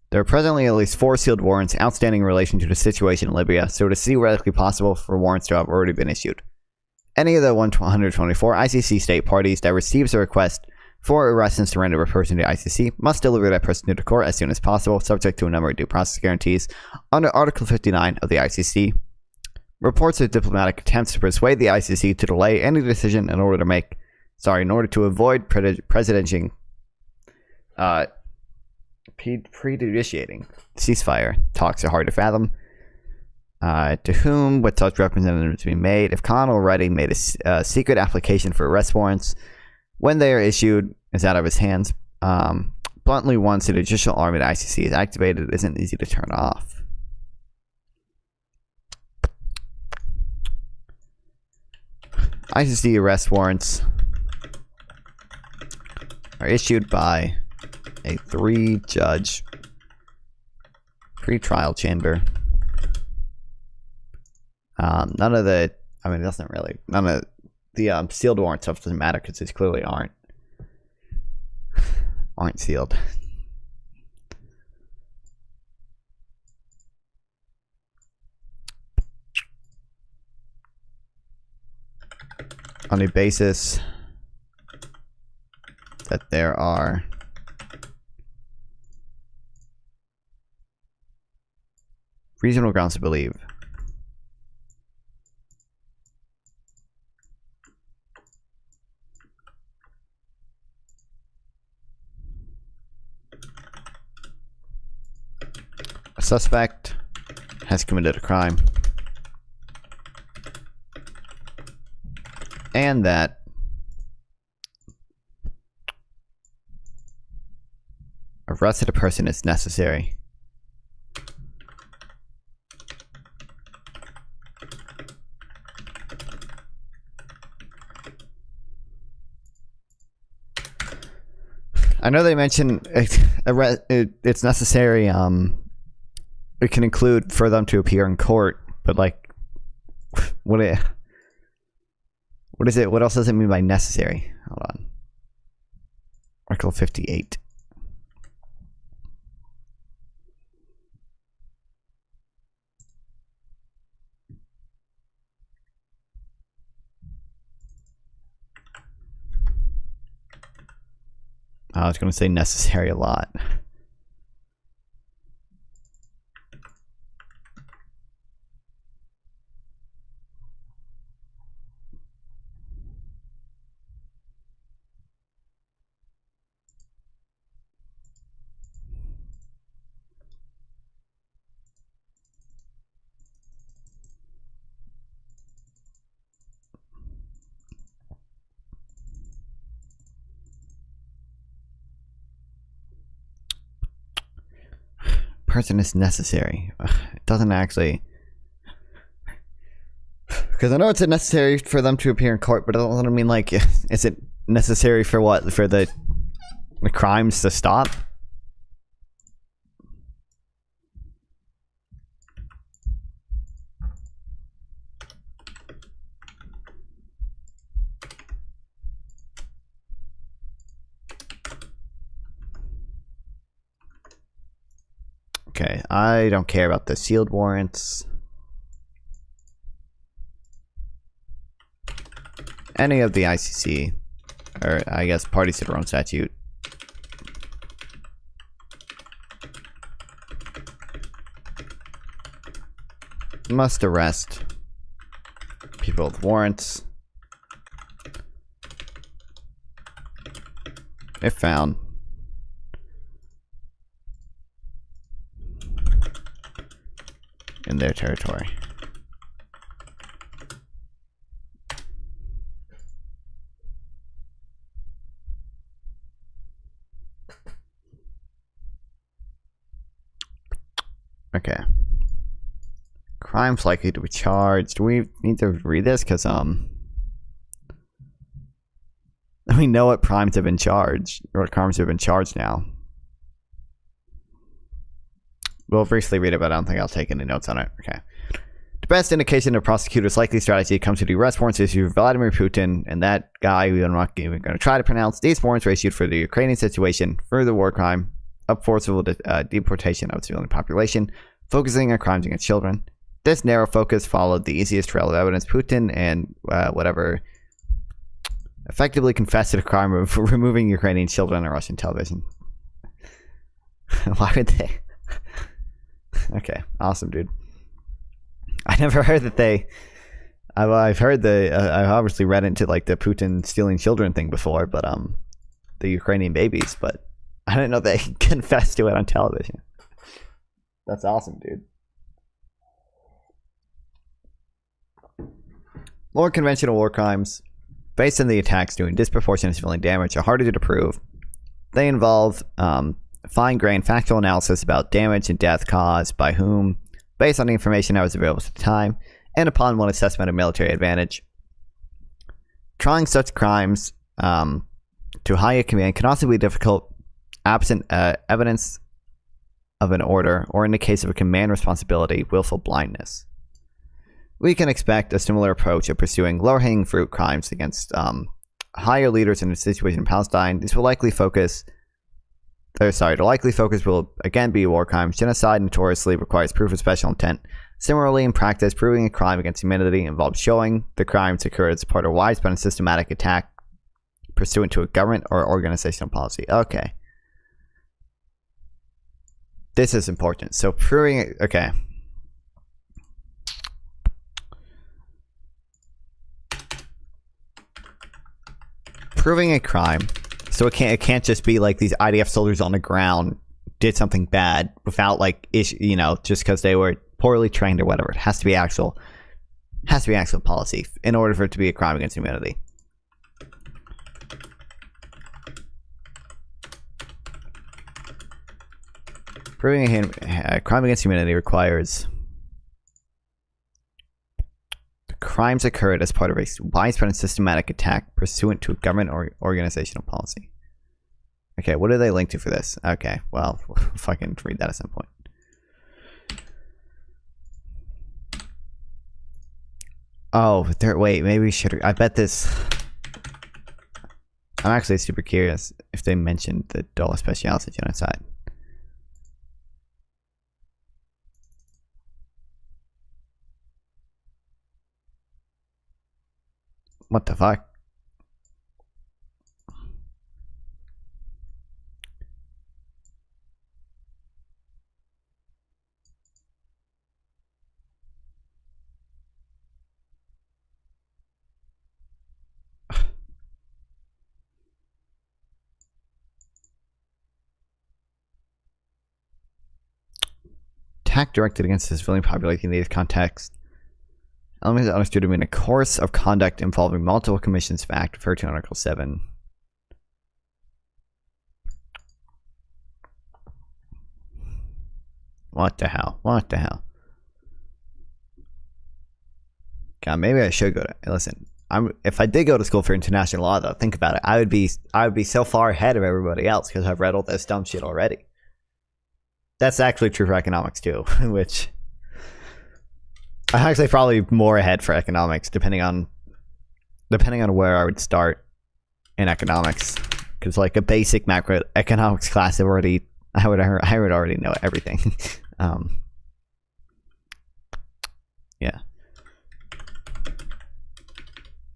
There are presently at least 4 sealed warrants outstanding in relation to the situation in Libya, so it is theoretically possible for warrants to have already been issued. Any of the 124 ICC state parties that receives a request for arrest and surrender of a person to ICC must deliver that person to the court as soon as possible, subject to a number of due process guarantees. Under Article 59 of the ICC, reports of diplomatic attempts to persuade the ICC to delay any decision in order to avoid prejudicing ceasefire talks are hard to fathom. To whom would such representatives be made? If Khan already made a secret application for arrest warrants, when they are issued, is out of his hands. Bluntly, once the judicial arm at ICC is activated, it isn't easy to turn off. ICC arrest warrants are issued by a 3-judge pre-trial chamber. None of the sealed warrant stuff doesn't matter because these clearly aren't sealed. On the basis that there are reasonable grounds to believe a suspect has committed a crime and that arrest of a person is necessary. I know they mentioned it's necessary. It can include for them to appear in court, but like, What is it? What else does it mean by necessary? Hold on. Article 58. I was going to say necessary a lot. Person is necessary. It doesn't actually, because I know it's necessary for them to appear in court, but it doesn't mean like, is it necessary for what? For the crimes to stop? Okay, I don't care about the sealed warrants. Any of the ICC, or I guess parties to their own statute. Must arrest people with warrants if found in their territory. Okay. Crimes likely to be charged. Do we need to read this? Because, we know what crimes have been charged, or what crimes have been charged now. We'll briefly read it, but I don't think I'll take any notes on it. Okay. The best indication of prosecutor's likely strategy comes to the arrest warrants issued for Vladimir Putin and that guy we are not even going to try to pronounce. These warrants were issued for the Ukrainian situation, for the war crime, of forcible deportation of civilian population, focusing on crimes against children. This narrow focus followed the easiest trail of evidence. Putin and whatever effectively confessed to the crime of removing Ukrainian children on Russian television. Why would they? Okay, awesome, dude. I never heard that they. I've heard I've obviously read into like the Putin stealing children thing before, but the Ukrainian babies, but I didn't know they confessed to it on television. That's awesome, dude. More conventional war crimes, based on the attacks doing disproportionate civilian damage, are harder to prove. They involve fine-grained factual analysis about damage and death caused by whom, based on the information that was available at the time, and upon one assessment of military advantage. Trying such crimes to higher command can also be difficult, absent evidence of an order, or in the case of a command responsibility, willful blindness. We can expect a similar approach of pursuing lower-hanging fruit crimes against higher leaders in the situation in Palestine. This will likely focus. The likely focus will again be war crimes. Genocide notoriously requires proof of special intent. Similarly, in practice, proving a crime against humanity involves showing the crimes occurred as part of a widespread and systematic attack pursuant to a government or organizational policy. Okay. This is important. So proving it, okay. Proving a crime. So it can't just be like these IDF soldiers on the ground did something bad without like just because they were poorly trained or whatever. It has to be actual policy in order for it to be a crime against humanity. Proving a crime against humanity requires the crimes occurred as part of a widespread and systematic attack pursuant to a government or organizational policy. Okay, what do they link to for this? Okay, well, if I can read that at some point. Oh, there. Wait, maybe we should. I bet this. I'm actually super curious if they mentioned the Dole Speciality genocide. What the fuck? Attack directed against the civilian population in these contexts. Elements understood to mean a course of conduct involving multiple commissions of act referred to in Article 7. What the hell? What the hell? God, maybe I should go to. Listen, if I did go to school for international law, though, think about it. I would be so far ahead of everybody else because I've read all this dumb shit already. That's actually true for economics too, which I'm actually probably more ahead for economics, depending on where I would start in economics. Because like a basic macroeconomics class, I would already know everything. Yeah.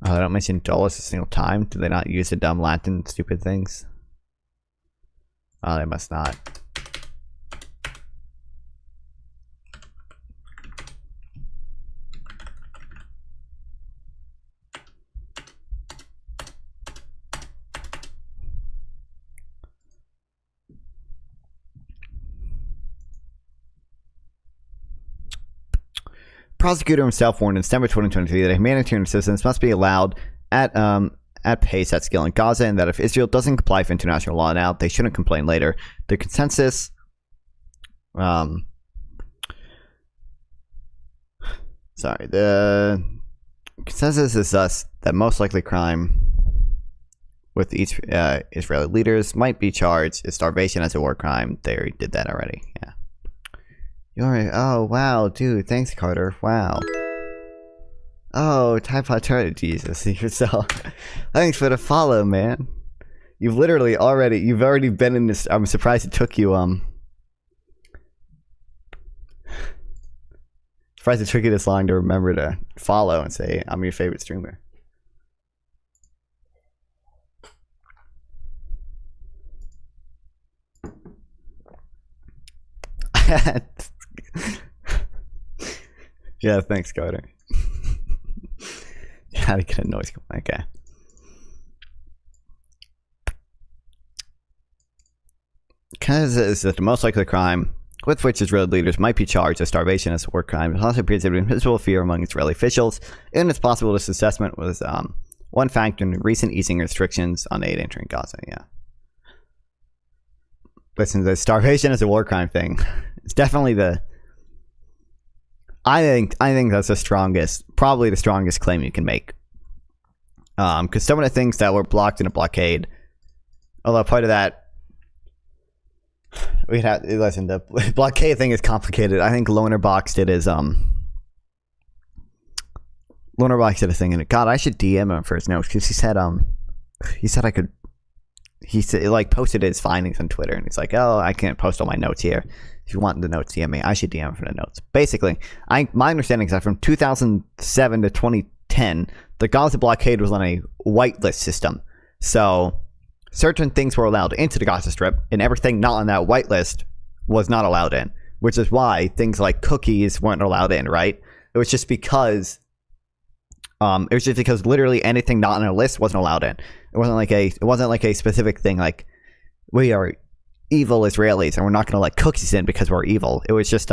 Oh, they don't mention Dulles a single time. Do they not use the dumb Latin stupid things? Oh, they must not. Prosecutor himself warned in December 2023 that humanitarian assistance must be allowed at pace, at scale in Gaza, and that if Israel doesn't comply with international law now, they shouldn't complain later. The consensus, the consensus is thus that most likely crime with each Israeli leaders might be charged is starvation as a war crime. They did that already. Yeah. Oh wow, dude, thanks Carter. Wow. Oh, Type Turret, Jesus, yourself. Thanks for the follow, man. You've already been in this. I'm surprised it took you this long to remember to follow and say I'm your favorite streamer. Yeah, thanks, Carter. How to get a noise complaint? Okay. Because is that the most likely crime with which Israeli leaders might be charged as starvation as a war crime. It also appears to be visible fear among Israeli officials, and it's possible this assessment was one factor in recent easing restrictions on aid entering Gaza. Yeah. Listen, the starvation as a war crime thing. It's definitely I think that's probably the strongest claim you can make. Because some of the things that were blocked in a blockade, although part of that, listen, the blockade thing is complicated. I think Loner Box did a thing in it. God, I should DM him for his notes because he said I could. He said, like, posted his findings on Twitter, and he's like, "Oh, I can't post all my notes here. If you want the notes, DM me. I should DM for the notes." Basically, my understanding is that from 2007 to 2010, the Gaza blockade was on a whitelist system. So certain things were allowed into the Gaza Strip, and everything not on that whitelist was not allowed in. Which is why things like cookies weren't allowed in. Right? It was just because literally anything not on a list wasn't allowed in. It wasn't like a specific thing like we are evil Israelis and we're not going to let cookies in because we're evil. It was just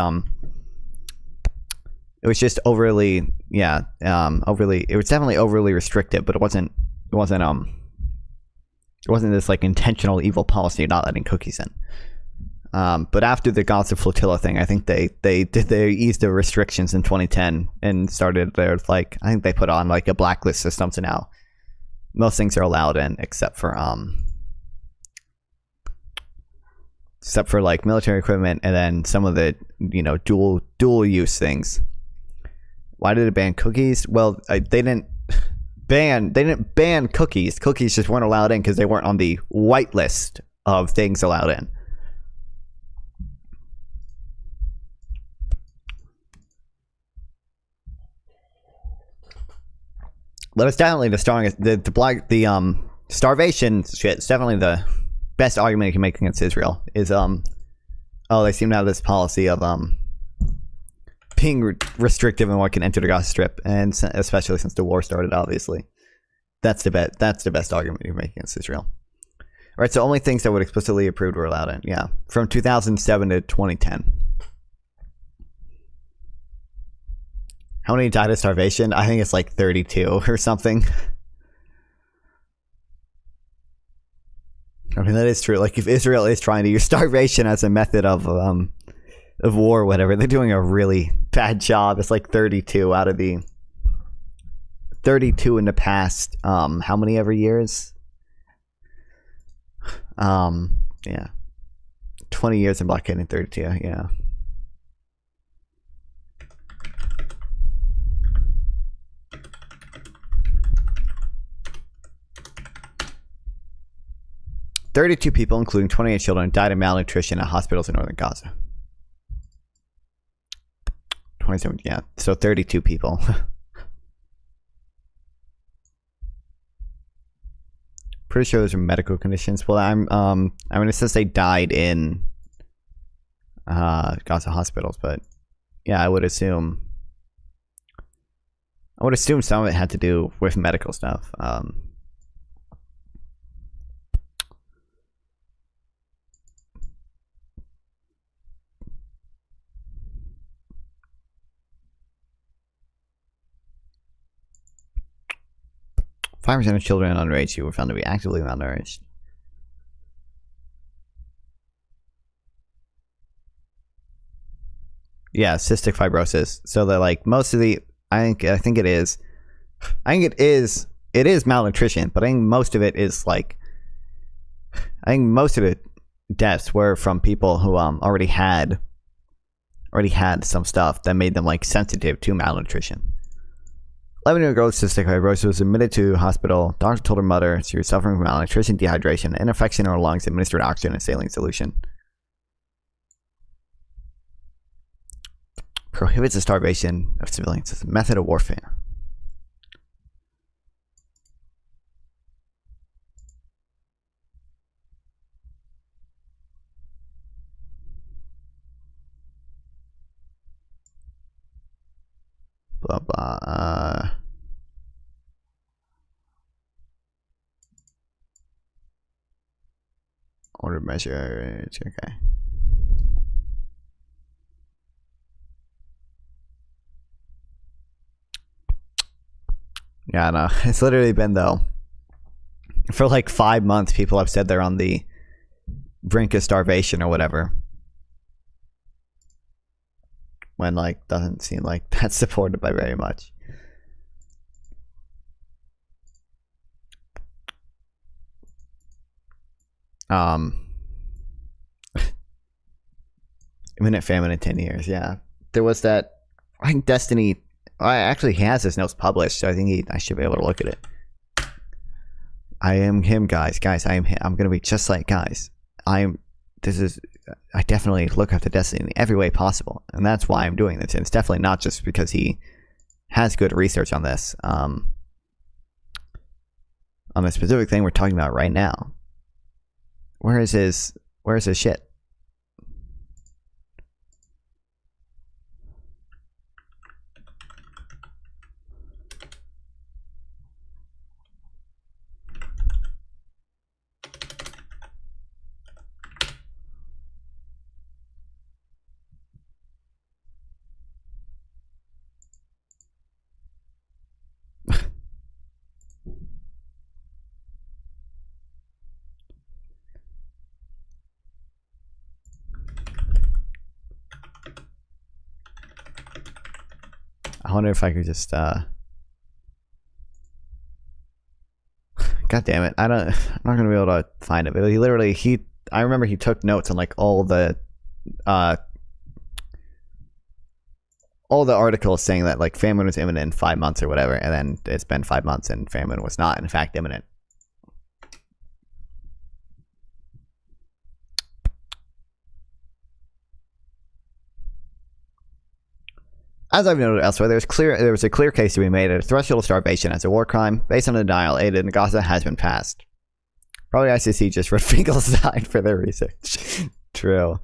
overly it was definitely overly restrictive, but it wasn't this like intentional evil policy of not letting cookies in. But after the Gaza flotilla thing, I think they eased the restrictions in 2010 and started I think they put on like a blacklist system, so now most things are allowed in except for like military equipment and then some of the dual use things. Why did it ban cookies? Well, they didn't ban cookies. Cookies just weren't allowed in because they weren't on the white list of things allowed in. But it's definitely the strongest. The starvation shit is definitely the best argument you can make against Israel. Is oh, they seem to have this policy of being restrictive in what can enter the Gaza Strip, and especially since the war started, obviously, that's the best argument you can make against Israel. All right, so only things that would explicitly approved were allowed in. Yeah, from 2007 to 2010. How many died of starvation? I think it's like 32 or something. I mean, that is true. Like, if Israel is trying to use starvation as a method of war or whatever, they're doing a really bad job. It's like 32 out of the 32 in the past, how many ever years? Yeah. 20 years in blockading, 32, yeah. "32 people, including 28 children, died of malnutrition at hospitals in northern Gaza." 27, yeah. So 32 people. Pretty sure those are medical conditions. Well, I mean, it says they died in Gaza hospitals, but yeah, I would assume some of it had to do with medical stuff. Five percent of children underage who were found to be actively malnourished. Yeah, cystic fibrosis. So that, like, most of the, I think it is malnutrition, but I think most of it is like, deaths were from people who already had some stuff that made them like sensitive to malnutrition. 11-year-old girl with cystic fibrosis was admitted to hospital. Doctor told her mother she was suffering from malnutrition, dehydration, and infection in her lungs, administered oxygen and saline solution. Prohibits the starvation of civilians as a method of warfare. Blah blah. Order measures. Okay. Yeah, no. It's literally been, though, for like 5 months, people have said they're on the brink of starvation or whatever. When, like, doesn't seem like that's supported by very much. Imminent famine in 10 years, yeah. There was that, I think Destiny, actually he has his notes published, so I think I should be able to look at it. I am him, guys. Guys, I am him. I'm gonna be just like, guys. I definitely look up to Destiny in every way possible, and that's why I'm doing this. And it's definitely not just because he has good research on this, on the specific thing we're talking about right now. Where is his shit? I wonder if I could just God damn it. I'm not gonna be able to find it. But I remember he took notes on like all the all the articles saying that like famine was imminent in 5 months or whatever, and then it's been 5 months and famine was not in fact imminent. As I've noted elsewhere, there was a clear case to be made that a threshold of starvation as a war crime based on the denial aided in Gaza has been passed. Probably ICC just wrote Finkelstein for their research. True.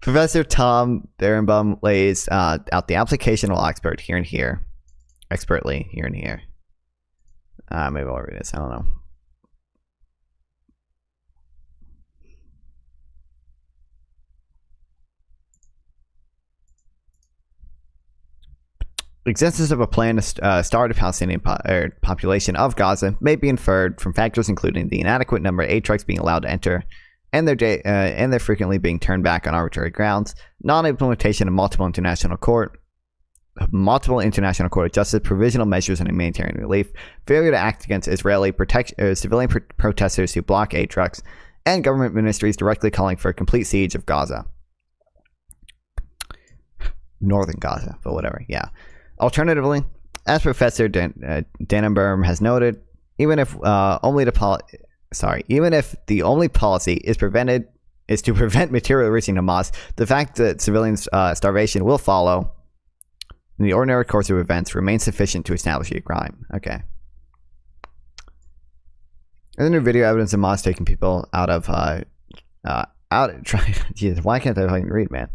Professor Tom Berenbaum lays out the applicational expert here and here. Expertly here and here. Maybe I'll read this. I don't know. Existence of a plan to starve the Palestinian population of Gaza may be inferred from factors including the inadequate number of aid trucks being allowed to enter, and their frequently being turned back on arbitrary grounds, non-implementation of multiple international court of justice, provisional measures and humanitarian relief, failure to act against Israeli civilian protesters who block aid trucks, and government ministries directly calling for a complete siege of Gaza. Northern Gaza, but whatever, yeah. Alternatively, as Professor Dannenberg has noted, even if the only policy is to prevent material reaching Hamas, the fact that civilians' starvation will follow in the ordinary course of events remains sufficient to establish a crime. Okay. Isn't there video evidence of Hamas taking people out of Jesus, why can't I fucking read, man?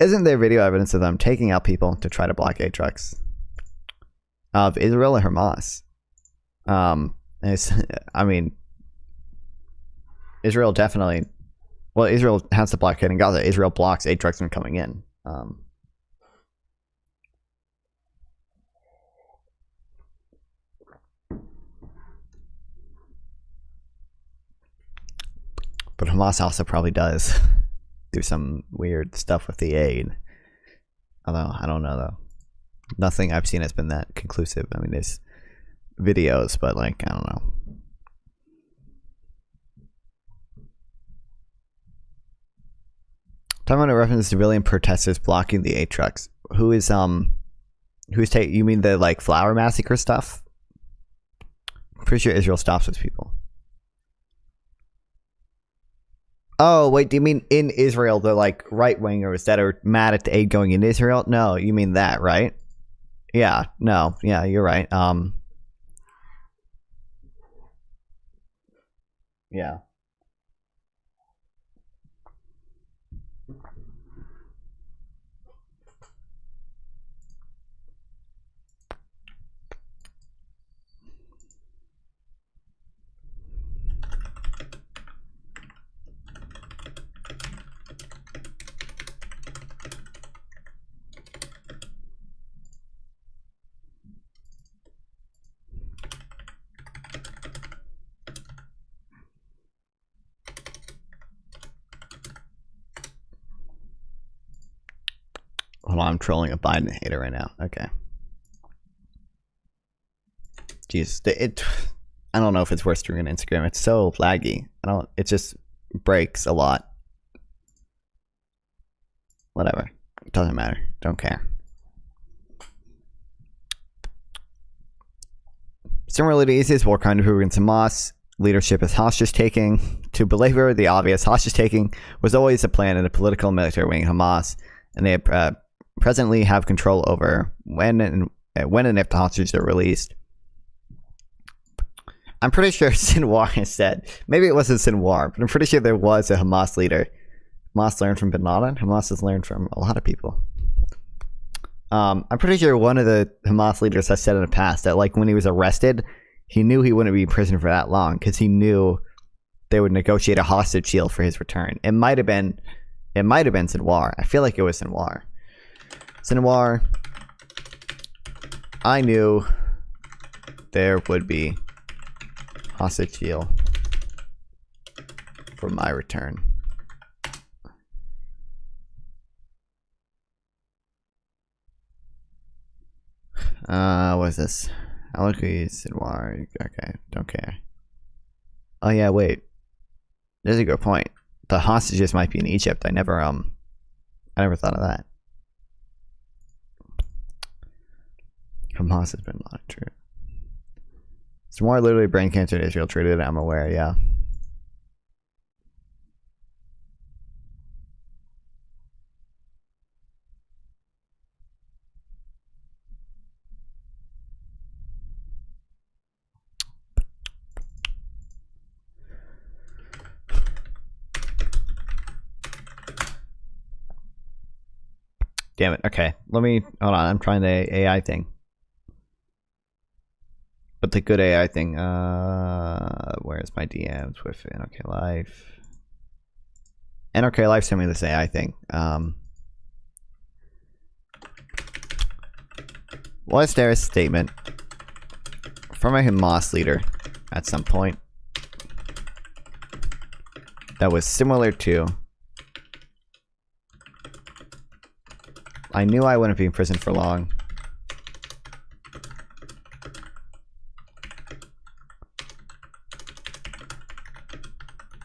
Isn't there video evidence of them taking out people to try to blockade trucks of Israel or Hamas? I mean, Israel definitely. Well, Israel has to blockade in Gaza. Israel blocks aid trucks from coming in. But Hamas also probably does do some weird stuff with the aid. Although, I don't know, though. Nothing I've seen has been that conclusive. I mean, there's videos, but, like, I don't know. Talking about a reference to civilian protesters blocking the aid trucks. Who's taking, you mean the, like, flower massacre stuff? I'm pretty sure Israel stops those people. Oh, wait, do you mean in Israel, the, like, right-wingers that are mad at the aid going in Israel? No, you mean that, right? Yeah, no, yeah, you're right. Yeah. Hold on, I'm trolling a Biden hater right now. Okay. Jeez, I don't know if it's worth streaming on Instagram. It's so laggy. It just breaks a lot. Whatever. It doesn't matter. Don't care. Similarly to ISIS, war crime against Hamas, leadership is hostage taking. To belabor the obvious, hostage taking was always a plan in the political and military wing of Hamas, and they presently have control over when and if the hostages are released. I'm pretty sure Sinwar has said, maybe it wasn't Sinwar, but I'm pretty sure there was a Hamas leader. Hamas learned from Bin Laden. Hamas has learned from a lot of people. I'm pretty sure one of the Hamas leaders has said in the past that, like, when he was arrested, he knew he wouldn't be in prison for that long because he knew they would negotiate a hostage deal for his return. It might have been Sinwar. I feel like it was Sinwar. Sinwar, I knew there would be hostage deal for my return. What is this? Eloquence and war. Okay, don't care. Oh yeah, wait. There's a good point. The hostages might be in Egypt. I never thought of that. Hamas has been monitored. It's more literally brain cancer in Israel treated, I'm aware, yeah. Damn it. Okay. Let me hold on. I'm trying the AI thing. But the good AI thing, where's my DMs with NRK Life? NRK Life sent me this AI thing. Was there a statement from a Hamas leader at some point that was similar to, I knew I wouldn't be in prison for long.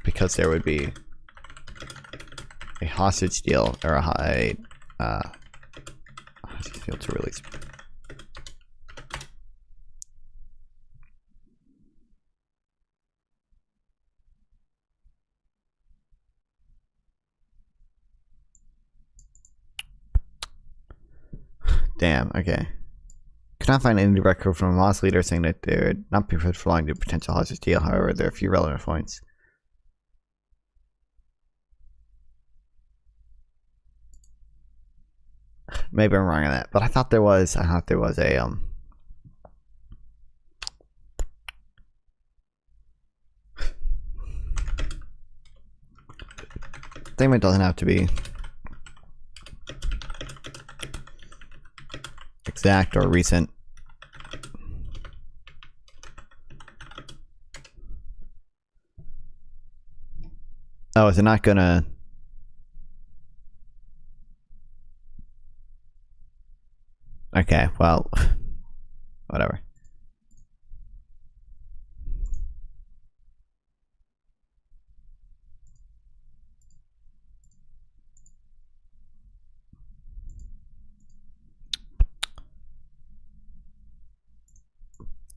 Because there would be a hostage deal or a hostage deal to release. Damn, okay. Could not find any record from a Hamas leader saying that they would not be put for long to a potential hostage deal. However, there are a few relevant points. Maybe I'm wrong on that, but I thought there was a statement doesn't have to be exact or recent. Oh, is it not gonna? Okay, well, whatever.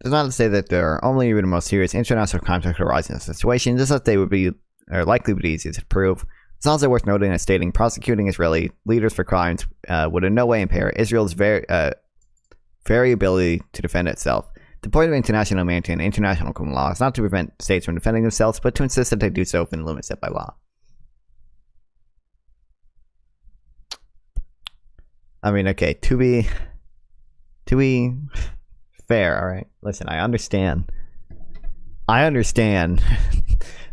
It's not to say that there are only even the most serious international crimes that could arise in this situation, just that they would be, or likely would be easy to prove. It's also worth noting that stating prosecuting Israeli leaders for crimes would in no way impair Israel's very ability to defend itself. The point of international humanitarian and international criminal law is not to prevent states from defending themselves, but to insist that they do so within limits set by law. I mean, okay, to be fair, all right. Listen, I understand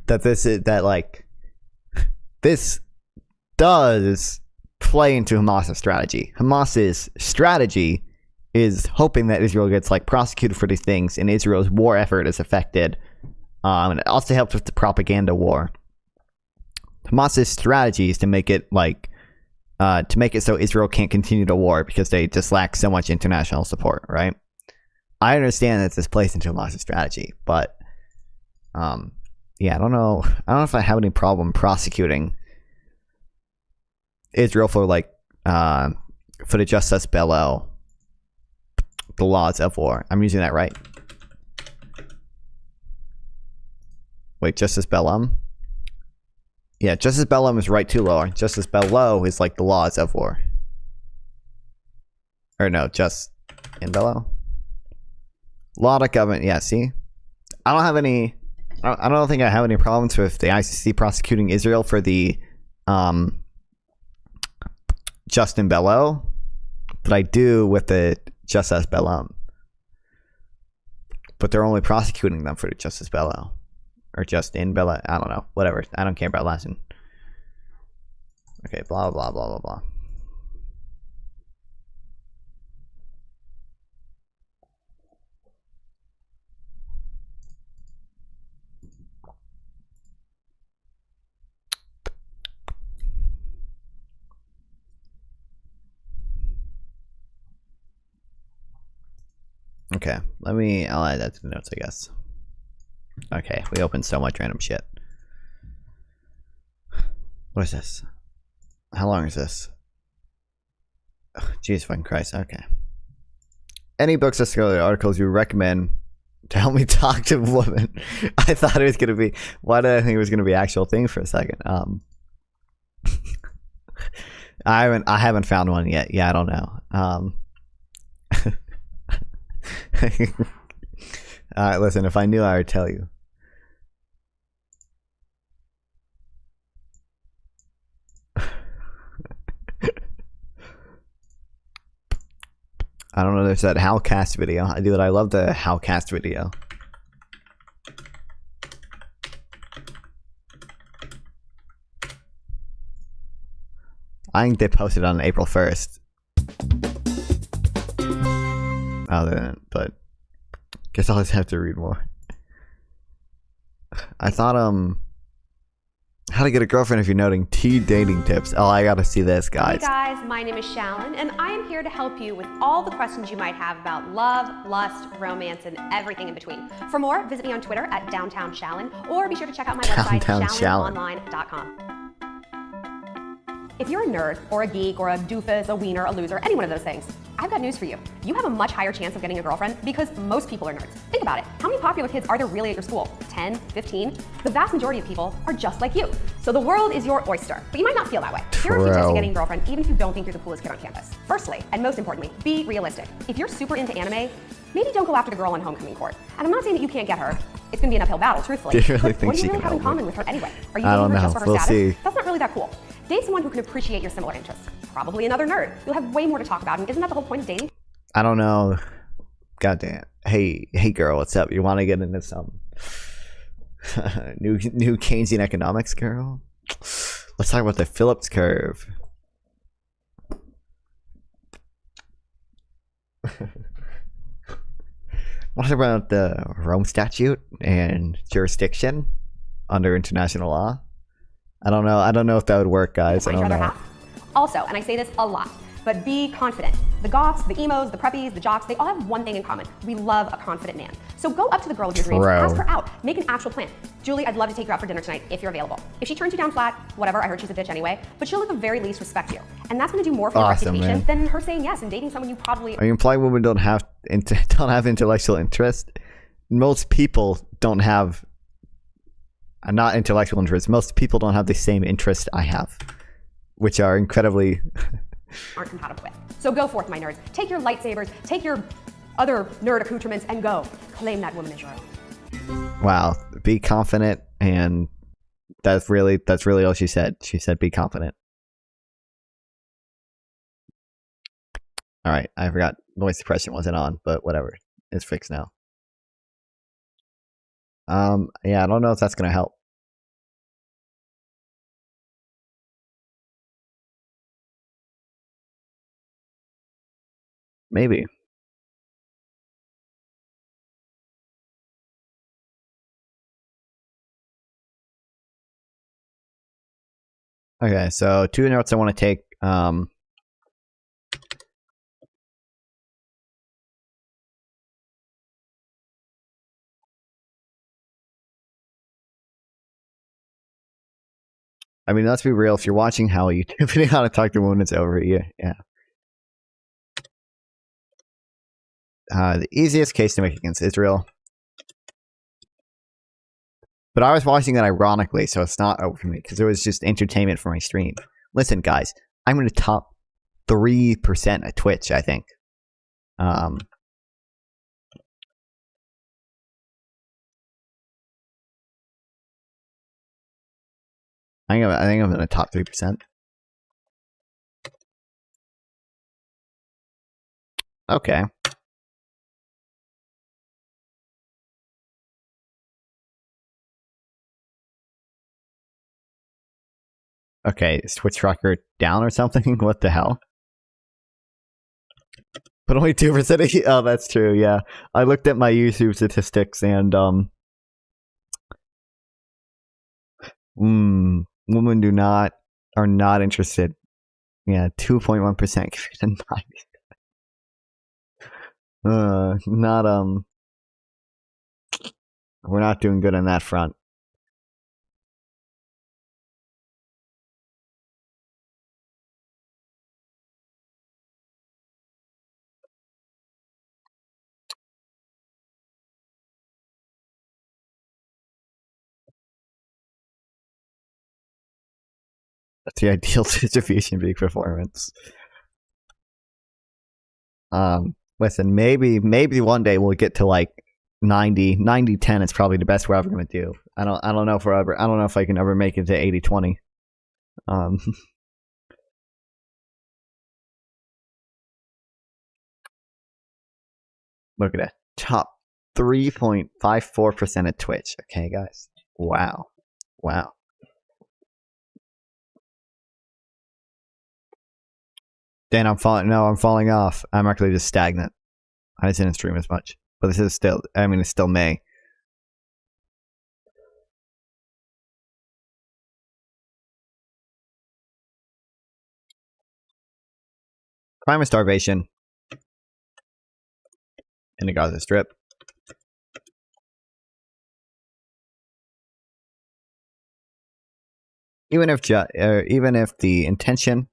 that this does play into Hamas's strategy. Hamas's strategy is hoping that Israel gets prosecuted for these things and Israel's war effort is affected. And it also helps with the propaganda war. Hamas's strategy is to make it so Israel can't continue the war because they just lack so much international support, right? I understand that this plays into Hamas's strategy, but yeah, I don't know if I have any problem prosecuting Israel for the Justice Bello, the laws of war. I'm using that right. Wait, Justice Bellum? Yeah, Justice Bellum is right too low. Justice Bello is the laws of war. Or no, just in Bello? Law of government, yeah, see? I don't think I have any problems with the ICC prosecuting Israel for the Justin Bello, but I do with the Justice Bellum. But they're only prosecuting them for the Justice Bello. Or Justin Bello, I don't know, whatever. I don't care about Latin. Okay, blah, blah, blah, blah, blah. Okay, I'll add that to the notes, I guess. Okay, we opened so much random shit. What is this? How long is this? Ugh, Jesus fucking Christ, okay. any books or scholarly articles you recommend to help me talk to women. I thought it was gonna be. Why did I think it was gonna be an actual thing for a second? I haven't found one yet. Yeah, I don't know. Alright, listen, if I knew, I would tell you. I don't know, there's that Howcast video. I love the Howcast video. I think they posted on April 1st. Oh, they didn't, but guess I'll just have to read more. I thought, how to get a girlfriend if you're noting T dating tips. Oh, I gotta see this, guys. Hey guys, my name is Shallon, and I am here to help you with all the questions you might have about love, lust, romance, and everything in between. For more, visit me on Twitter at Downtown Shallon, or be sure to check out my website, shallononline.com. If you're a nerd, or a geek, or a doofus, a wiener, a loser, any one of those things, I've got news for you. You have a much higher chance of getting a girlfriend because most people are nerds. Think about it. How many popular kids are there really at your school? 10, 15? The vast majority of people are just like you. So the world is your oyster, but you might not feel that way. Here are a few tips to getting a girlfriend, even if you don't think you're the coolest kid on campus. Firstly, and most importantly, be realistic. If you're super into anime, maybe don't go after the girl on homecoming court. And I'm not saying that you can't get her. It's gonna be an uphill battle, truthfully. Do you really but think what do she you really can have in help common me? with her anyway? Are you I don't dating her know. just for her We'll status? see. That's not really that cool. Date someone who can appreciate your similar interests. Probably another nerd. You'll have way more to talk about, and isn't that the whole point of dating? I don't know. Goddamn. Hey girl, what's up? You want to get into some new Keynesian economics, girl? Let's talk about the Phillips curve. What about the Rome Statute and jurisdiction under international law? I don't know. I don't know if that would work, guys. I Find don't your other know. half. Also, and I say this a lot, but be confident. The goths, the emos, the preppies, the jocks, they all have one thing in common. We love a confident man. So go up to the girl of your dreams, Bro. ask her out, make an actual plan. Julie, I'd love to take you out for dinner tonight if you're available. If she turns you down flat, whatever, I heard she's a bitch anyway, but she'll at the very least respect you. And that's gonna do more for your Awesome, reputation man. than her saying yes and dating someone you probably Are you implying women don't have intellectual interest? Most people don't have not intellectual interest. Most people don't have the same interest I have, which are incredibly aren't compatible with. So go forth, my nerds. Take your lightsabers, take your other nerd accoutrements, and go. Claim that woman as your own. wow. Be confident, and that's really all she said. She said, "Be confident." All right, I forgot noise suppression wasn't on, but whatever, it's fixed now. Yeah, I don't know if that's gonna help. Maybe. Okay, so two notes I want to take. I mean, let's be real. If you're watching how YouTube video how to talk to women, it's over here. Yeah. The easiest case to make against Israel. But I was watching it ironically, so it's not over for me because it was just entertainment for my stream. Listen, guys, I'm in the top 3% at Twitch, I think. I think I'm in the top 3%. Okay. Okay, is Twitch rocker down or something? What the hell? But only 2%. Oh, that's true. Yeah, I looked at my YouTube statistics, and women are not interested. Yeah, 2.1% compared to 9. Not we're not doing good on that front. That's the ideal distribution peak performance. Listen, maybe one day we'll get to like 90-10 is probably the best we're ever gonna do. I don't know if I can ever make it to 80-20. Look at that. Top 3.54% at Twitch. Okay, guys. Wow. Dan, I'm falling off. I'm actually just stagnant. I just didn't stream as much. But this is still, it's still May. Crime and starvation in the Gaza Strip. Even if the intention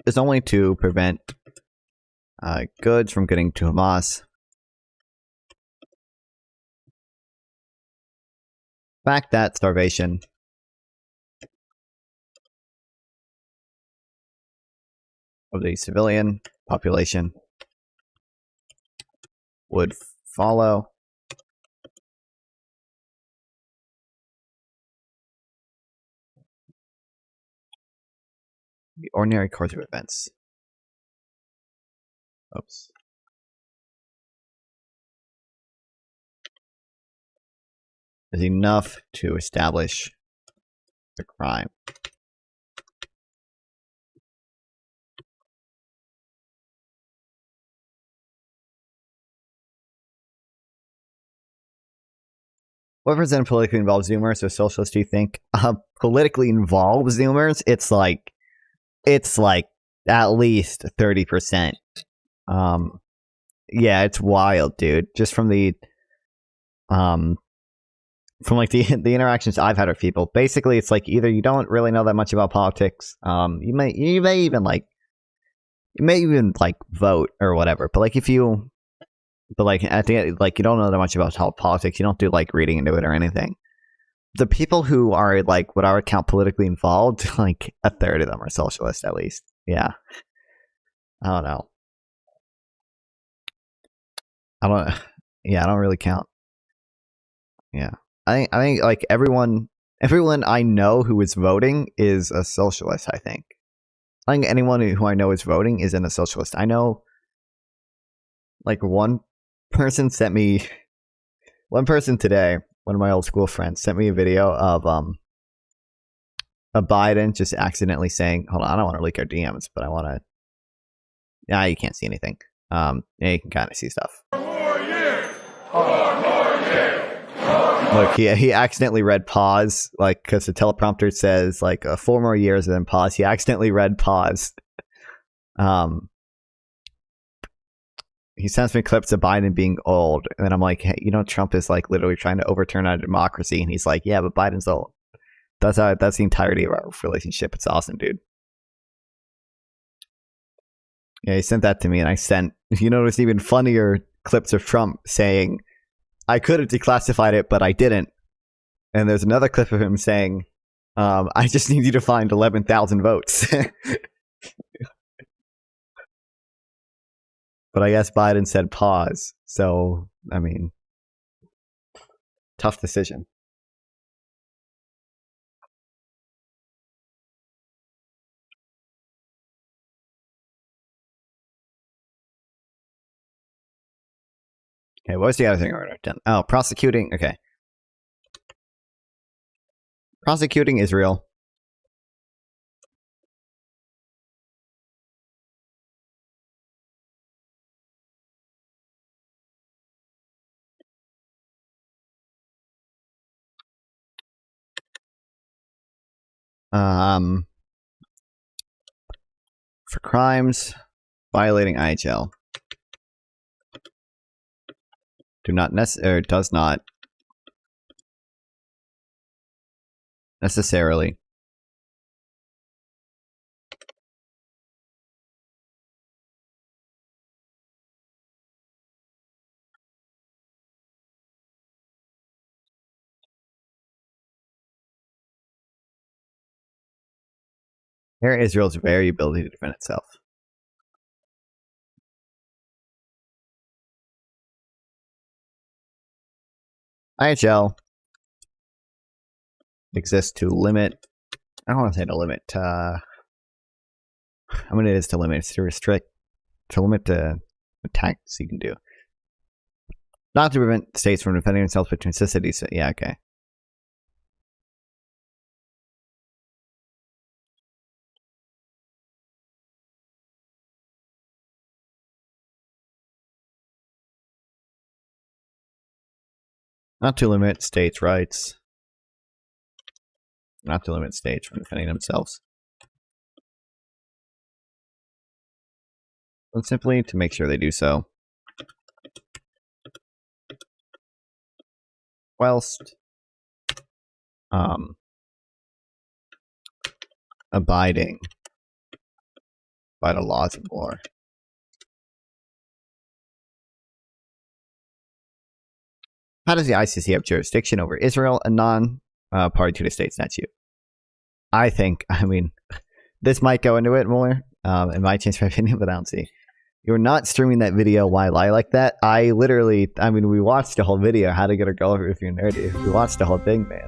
is only to prevent goods from getting to Hamas, the fact that starvation of the civilian population would follow the ordinary course of events. Oops. Is enough to establish the crime. What percent politically involved Zoomers or socialists do you think? Politically involved Zoomers, it's like at least 30%. Yeah, it's wild, dude. Just from the the interactions I've had with people, basically it's like either you don't really know that much about politics, you may even vote or whatever, but like at the end, like you don't know that much about politics, you don't do like reading into it or anything. The people who are like what I would count politically involved, like a third of them are socialists at least. Yeah, I don't know. Yeah, I don't really count. Yeah, I think like everyone I know who is voting is a socialist. I think anyone who I know is voting isn't a socialist. I know like one person today, one of my old school friends sent me a video of a Biden just accidentally saying, hold on, I don't want to leak our DMs, but I want to. Yeah, you can't see anything. Yeah, you can kind of see stuff. 4 more years. 4 more years. Look, he accidentally read pause, like, because the teleprompter says like 4 more years and then pause. He accidentally read pause. He sends me clips of Biden being old, and then I'm like, hey, Trump is like literally trying to overturn our democracy, and he's like, yeah, but Biden's old. That's the entirety of our relationship. It's awesome, dude. Yeah, he sent that to me, and I sent, it's even funnier clips of Trump saying, I could have declassified it, but I didn't. And there's another clip of him saying, I just need you to find 11,000 votes. But I guess Biden said pause. So, tough decision. Okay, what was the other thing I wrote down? Oh, prosecuting. Okay. Prosecuting Israel. For crimes violating IHL. Does not necessarily Here, Israel's very ability to defend itself. IHL exists to limit. I don't want to say to limit. I mean, it is to limit. It's to restrict, to limit the attacks you can do. Not to prevent states from defending themselves, but to insist that these. Yeah, okay. Not to limit states' rights. Not to limit states from defending themselves. But simply to make sure they do so. Whilst abiding by the laws of war. How does the ICC have jurisdiction over Israel, a non-party to the state statute? I mean, this might go into it more. It might change my opinion, but I don't see. You're not streaming that video while I like that. I mean, we watched the whole video, how to get a girl if you're nerdy. We watched the whole thing, man.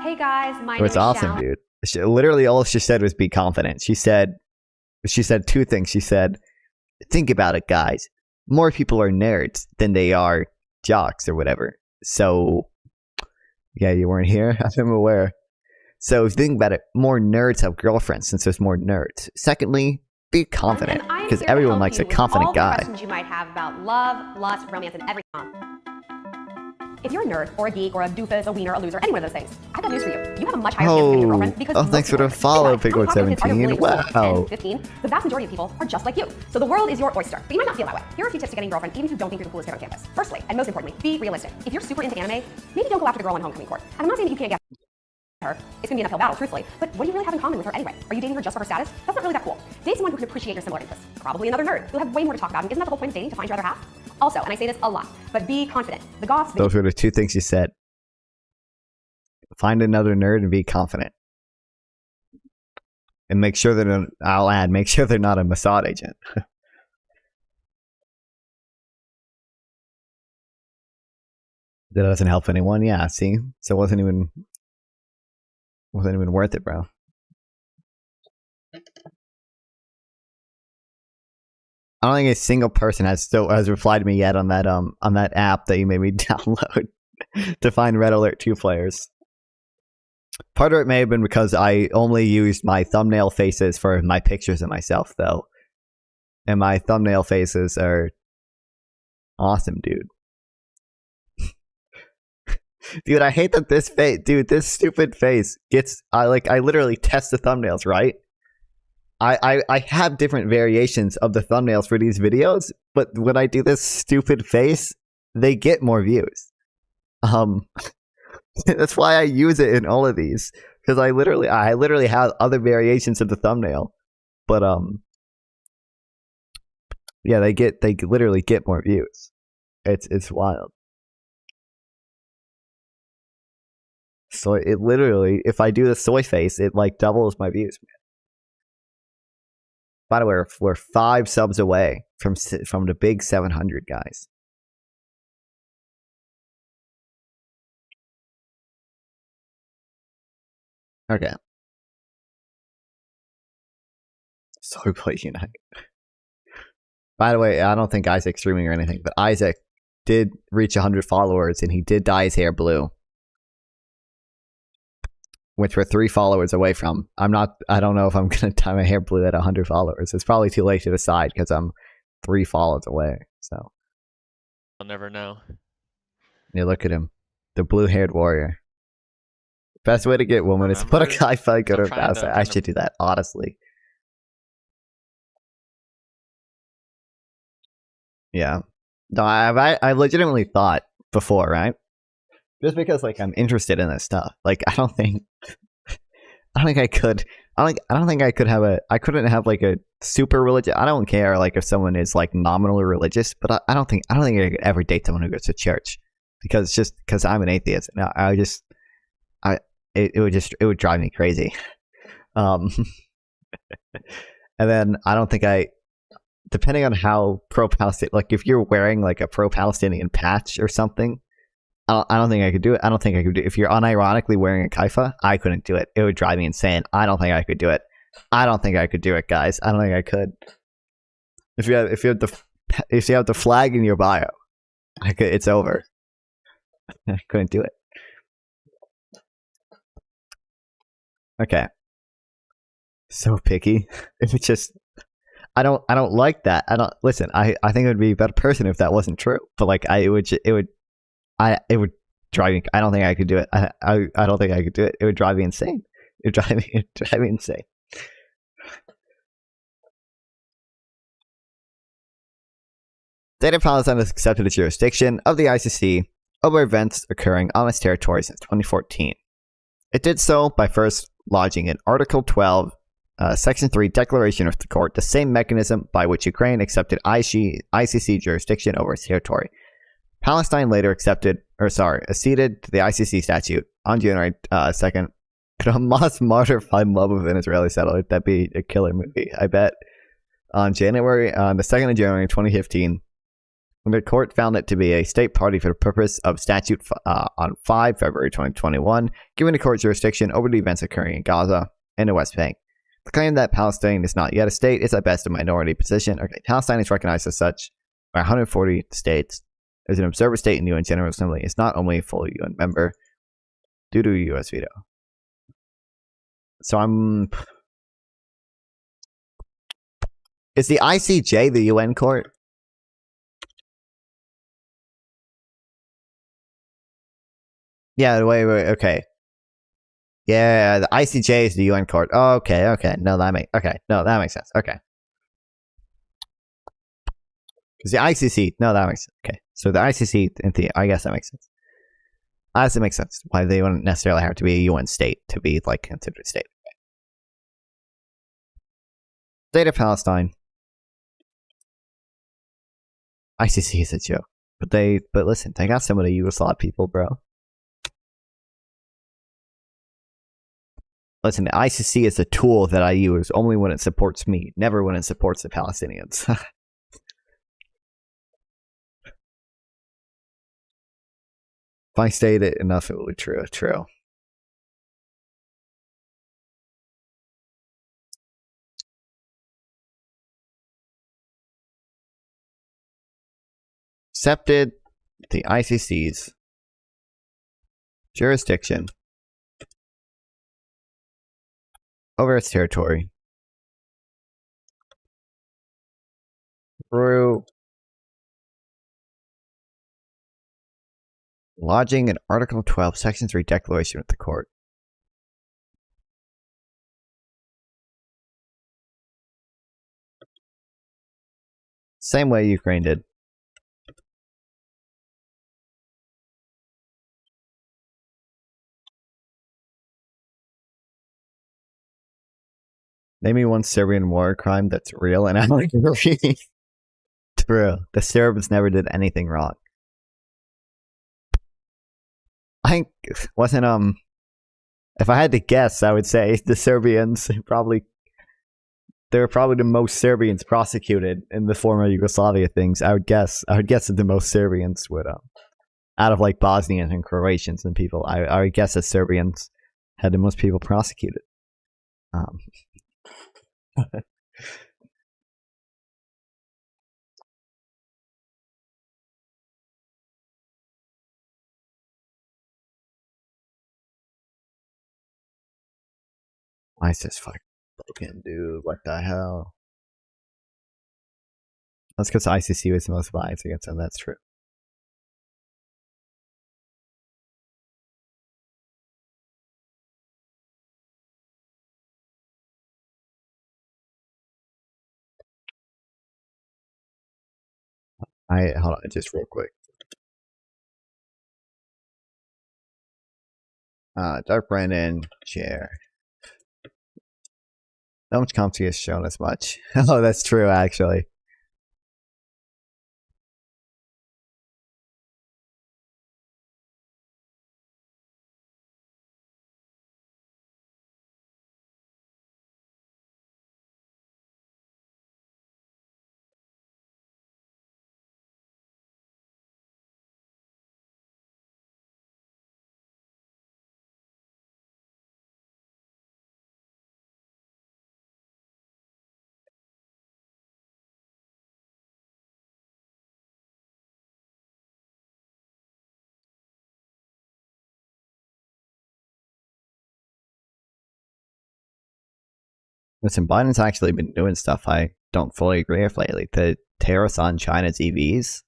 Hey guys, my It was awesome, dude. Literally all she said was be confident. She said two things. She said, think about it, guys. More people are nerds than they are jocks or whatever. So, yeah, you weren't here? I'm aware. So if you think about it, more nerds have girlfriends since there's more nerds. Secondly, be confident, because everyone likes a confident guy. Questions you might have about love, lust, romance, and everything. If you're a nerd, or a geek, or a doofus, a wiener, a loser, any one of those things, I've got news for you. You have a much higher chance of getting your girlfriend because thanks for the follow, Pigwood17. Wow. 10, 15, the vast majority of people are just like you. So the world is your oyster, but you might not feel that way. Here are a few tips to getting a girlfriend, even if you don't think you're the coolest kid on campus. Firstly, and most importantly, be realistic. If you're super into anime, maybe don't go after the girl on homecoming court. And I'm not saying that you can't get her. It's gonna be an uphill battle, truthfully. But what do you really have in common with her anyway? Are you dating her just for her status? That's not really that cool. Date someone who can appreciate your similar interests. Probably another nerd. You'll have way more to talk about. And isn't that the whole point of dating, to find your other half? Also, and I say this a lot, but be confident. The goths. Those were the two things you said. Find another nerd and be confident. And make sure make sure they're not a Mossad agent. That doesn't help anyone. Yeah, see? So it wasn't even worth it, bro. I don't think a single person has replied to me yet on that app that you made me download to find Red Alert 2 players. Part of it may have been because I only used my thumbnail faces for my pictures of myself, though. And my thumbnail faces are awesome, dude. Dude, I hate that this face, dude, this stupid face gets, I literally test the thumbnails, right? I have different variations of the thumbnails for these videos, but when I do this stupid face, they get more views. That's why I use it in all of these, because I literally have other variations of the thumbnail, but yeah, they literally get more views. It's wild. So it literally, if I do the soy face, it like doubles my views, man. By the way, we're 5 subs away from the big 700, guys. Okay. Soy Play Unite. By the way, I don't think Isaac's streaming or anything, but Isaac did reach 100 followers and he did dye his hair blue, which we're 3 followers away from. I don't know if I'm going to dye my hair blue at 100 followers. It's probably too late to decide because I'm 3 followers away. So I'll never know. Yeah, look at him. The blue-haired warrior. Best way to get women is to put a guy fight good or fast. I should do that, honestly. Yeah. No, I've legitimately thought before, right? Just because like I'm interested in this stuff. Like I don't think I could have like a super religious. I don't care like if someone is like nominally religious, but I don't think I could ever date someone who goes to church because I'm an atheist. No, it would drive me crazy. And then I don't think depending on how pro-Palestinian, like if you're wearing like a pro-Palestinian patch or something, I don't think I could do it. I don't think I could do it. If you're unironically wearing a kaifa, I couldn't do it. It would drive me insane. I don't think I could do it. I don't think I could do it, guys. I don't think I could. If you have the flag in your bio, it's over. I couldn't do it. Okay. So picky. If it's just I don't like that. I don't listen, I think it would be a better person if that wasn't true. But like it would drive me. I don't think I could do it. I don't think I could do it. It would drive me insane. It'd drive me insane. State of Palestine has accepted the jurisdiction of the ICC over events occurring on its territory since 2014. It did so by first lodging an Article 12, Section 3 declaration of the court, the same mechanism by which Ukraine accepted ICC jurisdiction over its territory. Palestine later acceded to the ICC statute on January 2nd. Could Hamas martyr find love of an Israeli settler? That'd be a killer movie, I bet. On the 2nd of January 2015, the court found it to be a state party for the purpose of statute on 5 February 2021, giving the court jurisdiction over the events occurring in Gaza and the West Bank. The claim that Palestine is not yet a state is at best a minority position. Okay, Palestine is recognized as such by 140 states. As an observer state in the UN General Assembly, it's not only a full UN member due to a US veto. So is the ICJ the UN court? Yeah, wait, okay. Yeah, the ICJ is the UN court. Oh, okay. No, that makes sense. Okay. Because the ICC, no, that makes sense. Okay. So the ICC, I guess that makes sense. I guess it makes sense why they wouldn't necessarily have to be a UN state to be like considered a state. Okay. State of Palestine. ICC is a joke. But listen, they got some of the Yugoslav people, bro. Listen, the ICC is a tool that I use only when it supports me, never when it supports the Palestinians. If I state it enough, it will be true. True. Accepted the ICC's jurisdiction over its territory through lodging an Article 12, Section 3 declaration with the court. Same way Ukraine did. Name me one Serbian war crime that's real and I'm like, really? True. The Serbs never did anything wrong. I think wasn't if I had to guess, I would say the Serbians they were probably the most Serbians prosecuted in the former Yugoslavia things. I would guess that the most Serbians would out of like Bosnians and Croatians and people, I would guess that Serbians had the most people prosecuted. Why is this fucking broken, dude? What the hell? That's because ICC was the most biased against them. That's true. Hold on, just real quick. Dark Brandon, share. Not much Comfy has shown as much. Oh, that's true, actually. Listen, Biden's actually been doing stuff I don't fully agree with lately. The tariffs on China's EVs.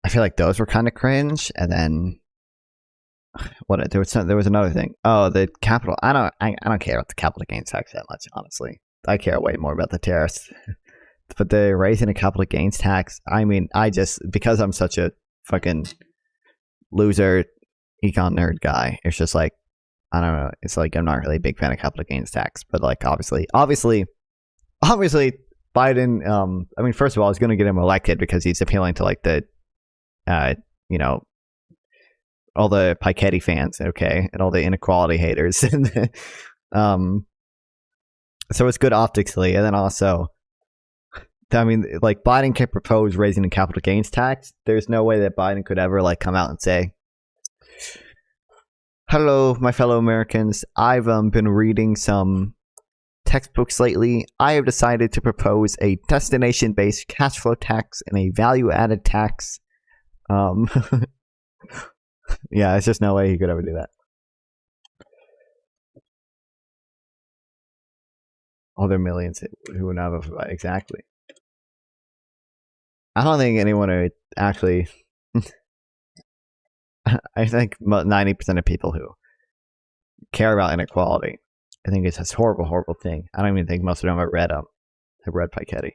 I feel like those were kind of cringe, and then there was another thing. Oh, the capital. I don't care about the capital gains tax that much, honestly. I care way more about the tariffs. But the raising the capital gains tax, I mean, because I'm such a fucking loser econ nerd guy, it's just like, I don't know. It's like I'm not really a big fan of capital gains tax, but like obviously, Biden. I mean, first of all, I was going to get him elected because he's appealing to like the, all the Piketty fans, okay, and all the inequality haters. So it's good optically, and then also, I mean, like Biden can propose raising the capital gains tax. There's no way that Biden could ever like come out and say, "Hello, my fellow Americans. I've been reading some textbooks lately. I have decided to propose a destination-based cash flow tax and a value-added tax." Yeah, it's just no way he could ever do that. All their millions who would not have exactly. I don't think anyone would actually. I think 90% of people who care about inequality, I think it's this horrible, horrible thing. I don't even think most of them have read Piketty.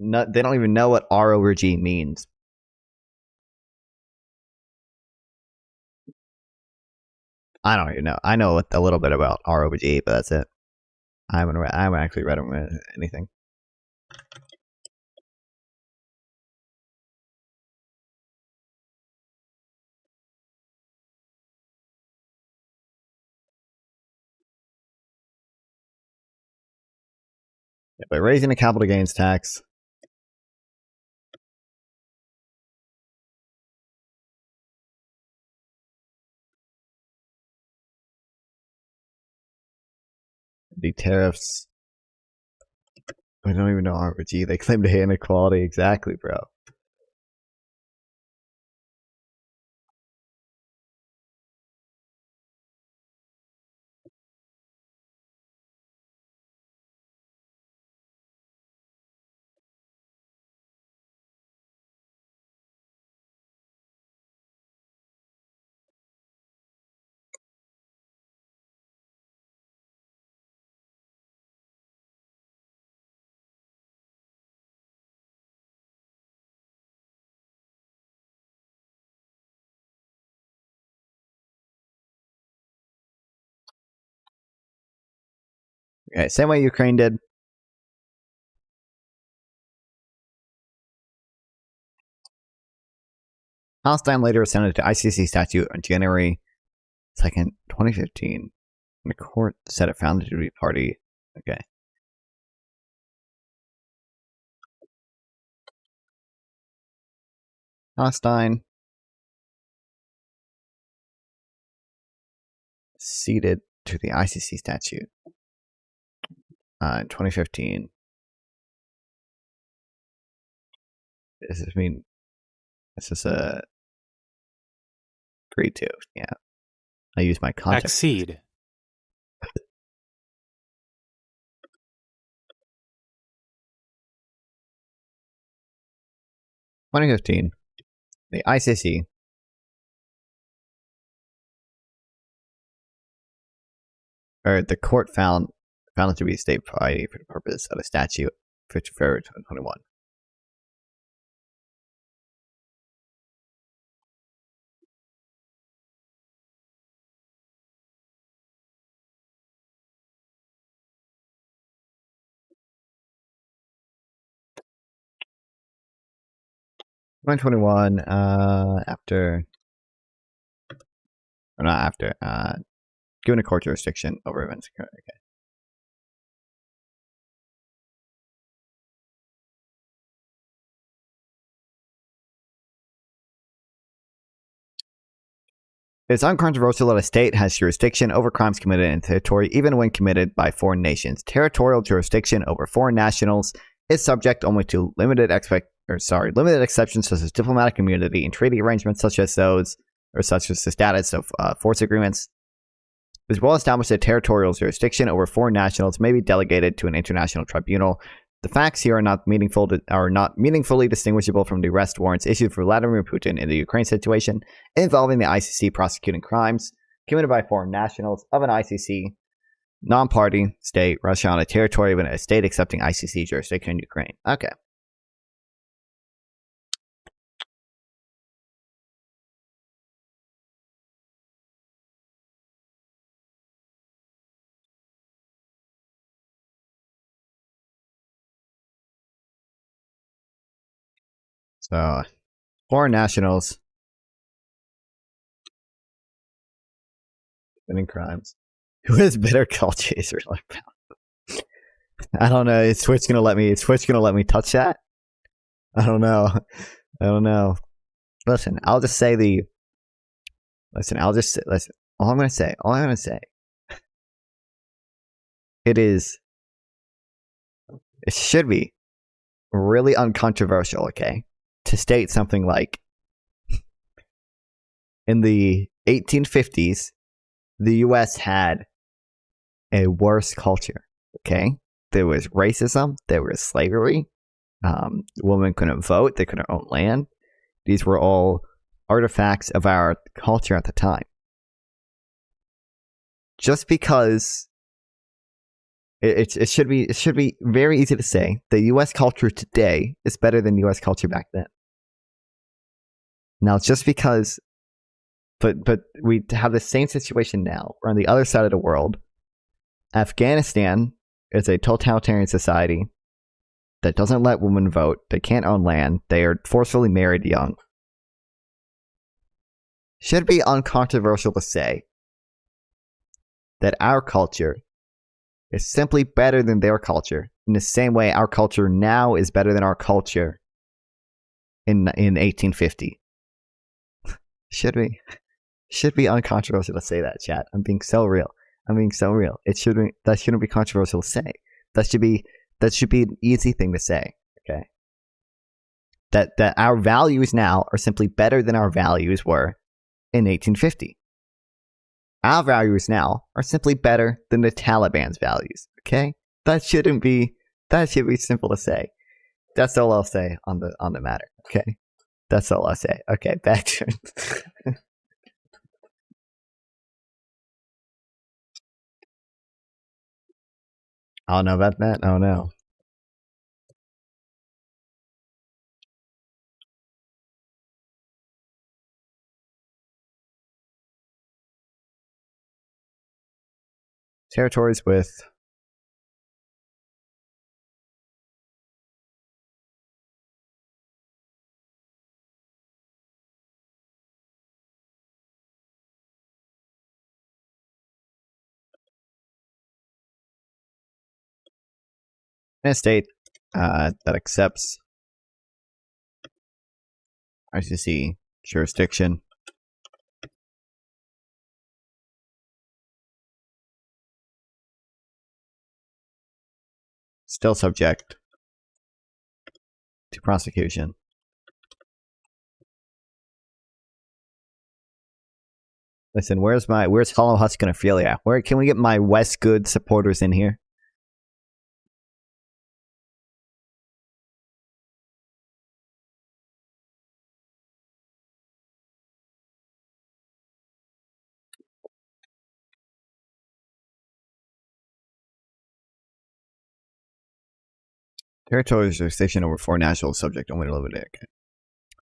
No, they don't even know what R over G means. I don't even know. I know a little bit about R over G, but that's it. I haven't actually read anything. Yeah, but raising the capital gains tax. The tariffs. I don't even know RBG. They claim to hate inequality. Exactly, bro. Okay, same way Ukraine did. Palestine later ascended to ICC statute on January 2nd, 2015. And the court said it found it to be party. Okay. Palestine ceded to the ICC statute in 2015. This is a agreed to. Yeah, I use my context. Accede. In 2015, the ICC or the court found it to be state property for the purpose of the statute, 5th February 2021. Given a court jurisdiction over events. Okay. It's uncontroversial that a state has jurisdiction over crimes committed in territory, even when committed by foreign nations. Territorial jurisdiction over foreign nationals is subject only to limited exceptions such as diplomatic immunity and treaty arrangements such as the status of force agreements. as well established that territorial jurisdiction over foreign nationals may be delegated to an international tribunal. The facts here are not meaningfully distinguishable from the arrest warrants issued for Vladimir Putin in the Ukraine situation involving the ICC prosecuting crimes committed by foreign nationals of an ICC non-party state, Russia, on a territory of a state accepting ICC jurisdiction in Ukraine. Okay. So, foreign nationals committing crimes. Who has better culture, Israel? I don't know. Is Twitch gonna let me touch that? I don't know. Listen, I'll just say listen. All I'm gonna say. It should be really uncontroversial, okay, to state something like, in the 1850s, the U.S. had a worse culture, okay? There was racism, there was slavery, women couldn't vote, they couldn't own land. These were all artifacts of our culture at the time. Just because it should be very easy to say the U.S. culture today is better than U.S. culture back then. Now, just because, but we have the same situation now. We're on the other side of the world. Afghanistan is a totalitarian society that doesn't let women vote. They can't own land. They are forcefully married young. Should be uncontroversial to say that our culture is simply better than their culture. In the same way, our culture now is better than our culture in 1850. Should be uncontroversial to say that, chat. I'm being so real. That shouldn't be controversial to say. That should be an easy thing to say. Okay. That our values now are simply better than our values were in 1850. Our values now are simply better than the Taliban's values. Okay? That should be simple to say. That's all I'll say on the matter. Okay? That's all I'll say. Okay, back to I don't know about that. Oh no. Territories with in a state that accepts ICC jurisdiction. Still subject to prosecution. Listen, where's Hollow Husk and Ophelia? Where can we get my Westgood supporters in here? Territorial jurisdiction over foreign nationals subject only to limited. Okay.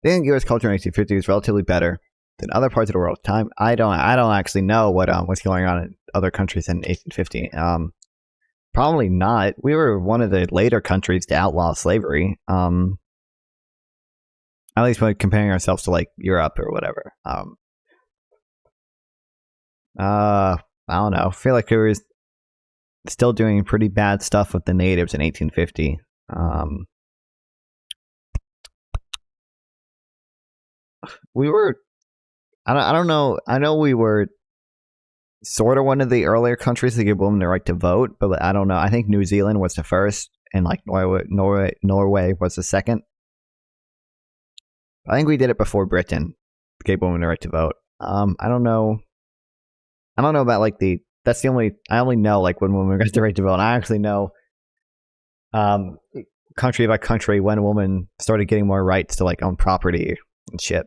I think U.S. culture in 1850 is relatively better than other parts of the world. I don't actually know what's going on in other countries in 1850. Probably not. We were one of the later countries to outlaw slavery. At least when comparing ourselves to like Europe or whatever. I don't know. I feel like we were still doing pretty bad stuff with the natives in 1850. We were, I don't know. I know we were sort of one of the earlier countries to give women the right to vote, but I don't know. I think New Zealand was the first, and like Norway was the second. I think we did it before Britain gave women the right to vote. I don't know about like the that's the only I only know like when women got the right to vote. I actually know country by country when a woman started getting more rights to like own property and shit.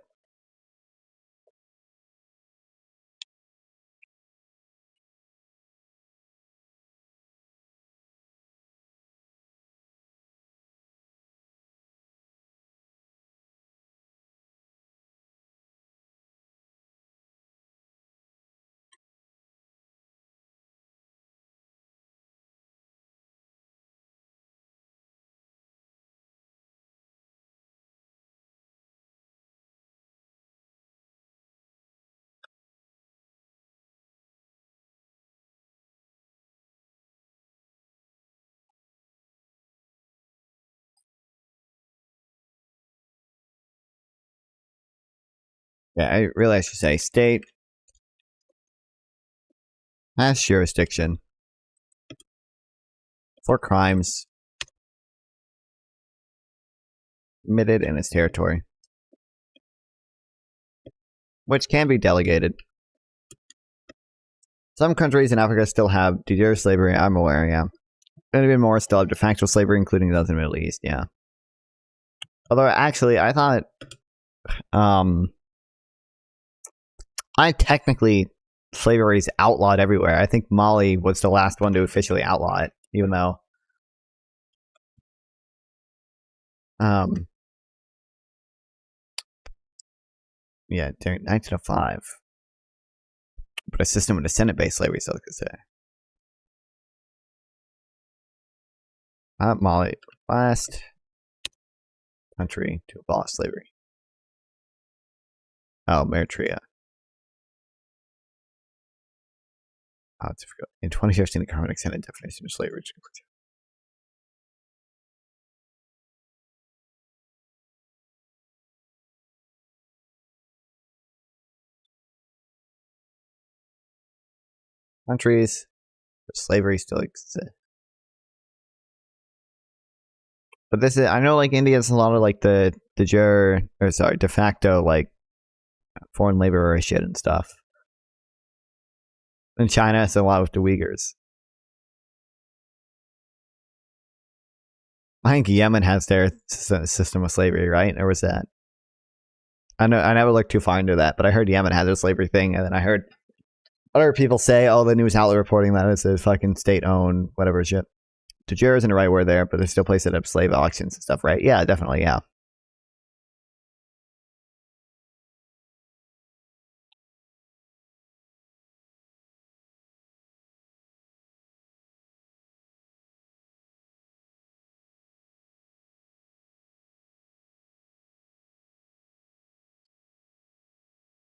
Yeah, I really should say state has jurisdiction for crimes committed in its territory, which can be delegated. Some countries in Africa still have de jure slavery, I'm aware, yeah. And even more still have de facto slavery, including those in the Middle East, yeah. Although, actually, I thought, I technically, slavery is outlawed everywhere. I think Mali was the last one to officially outlaw it, even though, yeah, during 1905. But a system with descendant-based slavery, so I could say. Mali, last country to abolish slavery. Oh, Eritrea. Oh, it's in 2015, the government extended definition of slavery. Countries where slavery still exists. But this is, I know like India has a lot of like the de facto like foreign labor shit and stuff. In China, it's a lot with the Uyghurs. I think Yemen has their system of slavery, right? Or was that? I know I never looked too far into that, but I heard Yemen had their slavery thing, and then I heard other people say, "Oh, the news outlet reporting that it's a fucking state-owned whatever shit." De jure isn't the right word there, but there's still places that have slave auctions and stuff, right? Yeah, definitely, yeah.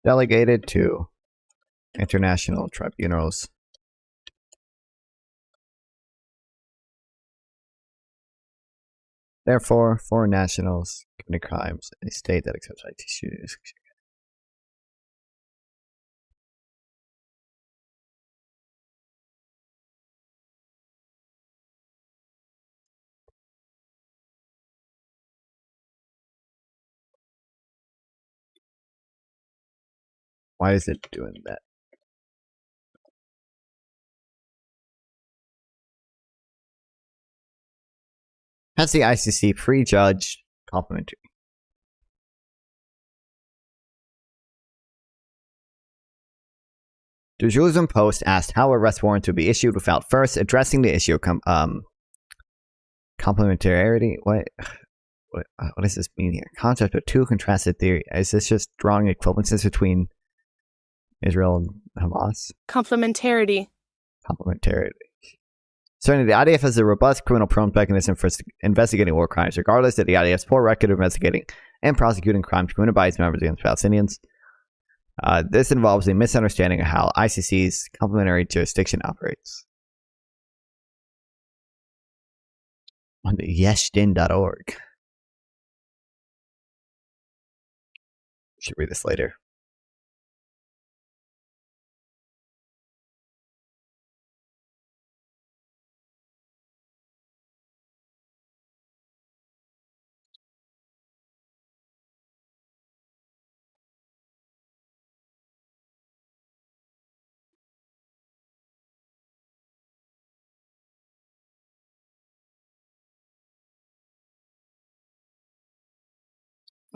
Delegated to international tribunals. Therefore, foreign nationals committing crimes in a state that accepts IT students. Why is it doing that? Has the ICC prejudged complimentary? The Jerusalem Post asked how arrest warrants would be issued without first addressing the issue of complementarity. What does this mean here? Concept of two contrasted theory. Is this just drawing equivalences between Israel and Hamas? Complementarity. Complementarity. Certainly, the IDF has a robust criminal prone mechanism for investigating war crimes, regardless of the IDF's poor record of investigating and prosecuting crimes committed by its members against Palestinians. This involves a misunderstanding of how ICC's complementary jurisdiction operates. On the yeshdin.org. Should read this later.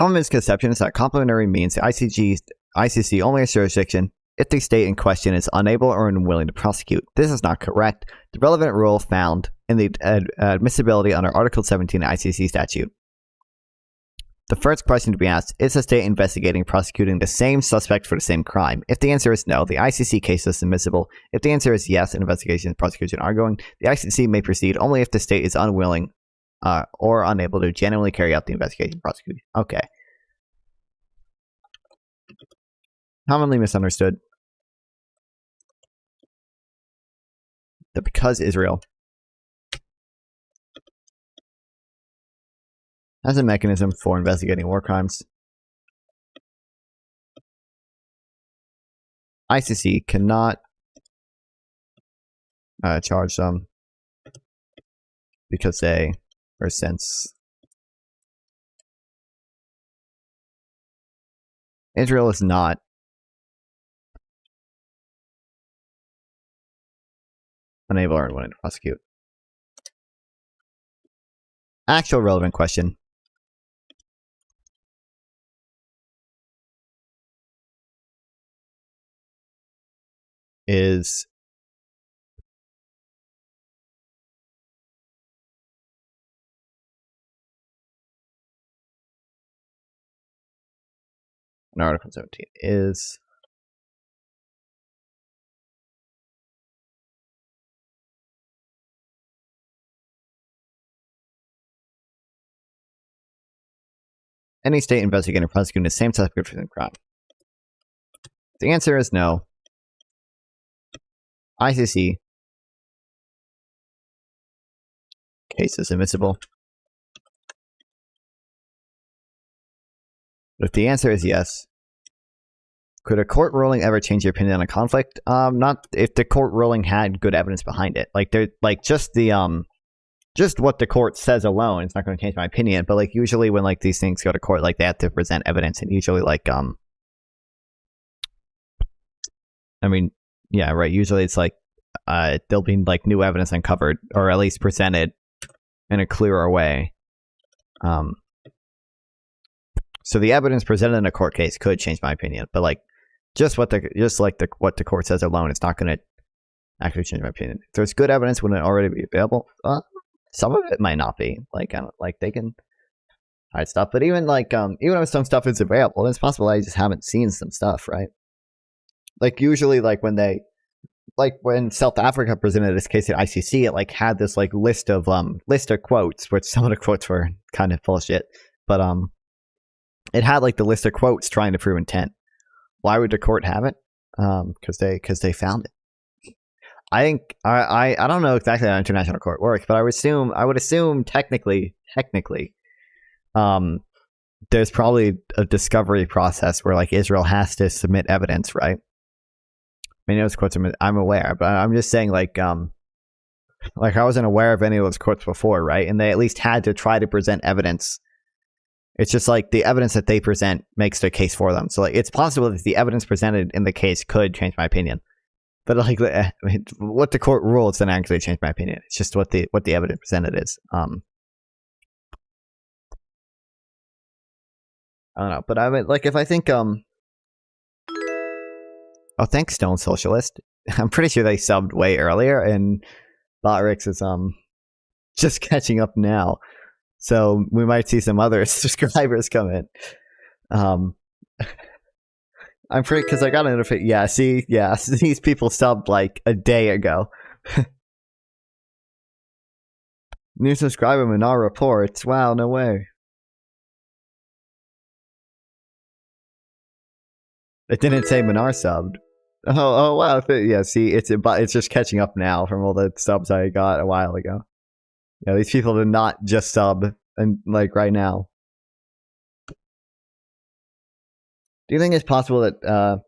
common misconception is that complementary means the ICC only has jurisdiction if the state in question is unable or unwilling to prosecute. This is not correct. The relevant rule found in the admissibility under Article 17 ICC statute. The first question to be asked, is the state investigating prosecuting the same suspect for the same crime? If the answer is no, the ICC case is admissible. If the answer is yes, an investigation and prosecution are ongoing, the ICC may proceed only if the state is unwilling or unable to genuinely carry out the investigation and prosecution. Okay. Commonly misunderstood that because Israel has a mechanism for investigating war crimes, ICC cannot charge them because they, or since Israel is not unable or unwilling to prosecute. Actual relevant question. Is in Article 17 is any state investigating or prosecuting the same suspect for the crime. The answer is no. ICC case is admissible. If the answer is yes, could a court ruling ever change your opinion on a conflict? Not if the court ruling had good evidence behind it. Like just what the court says alone, it's not going to change my opinion. But like usually when like these things go to court, like they have to present evidence, and usually like I mean, yeah, right. Usually it's like there'll be like new evidence uncovered, or at least presented in a clearer way. So the evidence presented in a court case could change my opinion, but like what the court says alone, it's not going to actually change my opinion. If there's good evidence, wouldn't it already be available? Some of it might not be. Like they can hide stuff, but even if some stuff is available, it's possible I just haven't seen some stuff, right? Like usually, like when South Africa presented this case at ICC, it like had this like list of quotes, which some of the quotes were kind of bullshit, but it had like the list of quotes trying to prove intent. Why would the court have it? Because they found it. I think I don't know exactly how international court works, but I would assume technically, there's probably a discovery process where like Israel has to submit evidence, right? I mean, those quotes I'm aware, but I'm just saying like I wasn't aware of any of those quotes before, right? And they at least had to try to present evidence. It's just like the evidence that they present makes the case for them. So like it's possible that the evidence presented in the case could change my opinion. But like I mean, what the court rules doesn't actually change my opinion. It's just what the evidence presented is. I don't know, but I mean, like if I think oh, thanks, Stone Socialist. I'm pretty sure they subbed way earlier, and Botrix is just catching up now. So we might see some other subscribers come in. I'm pretty, because I got a notification. Yeah, these people subbed like a day ago. New subscriber Minar reports. Wow, no way. It didn't say Minar subbed. Oh wow. Yeah, see, it's just catching up now from all the subs I got a while ago. Yeah, these people did not just sub and like right now. Do you think it's possible that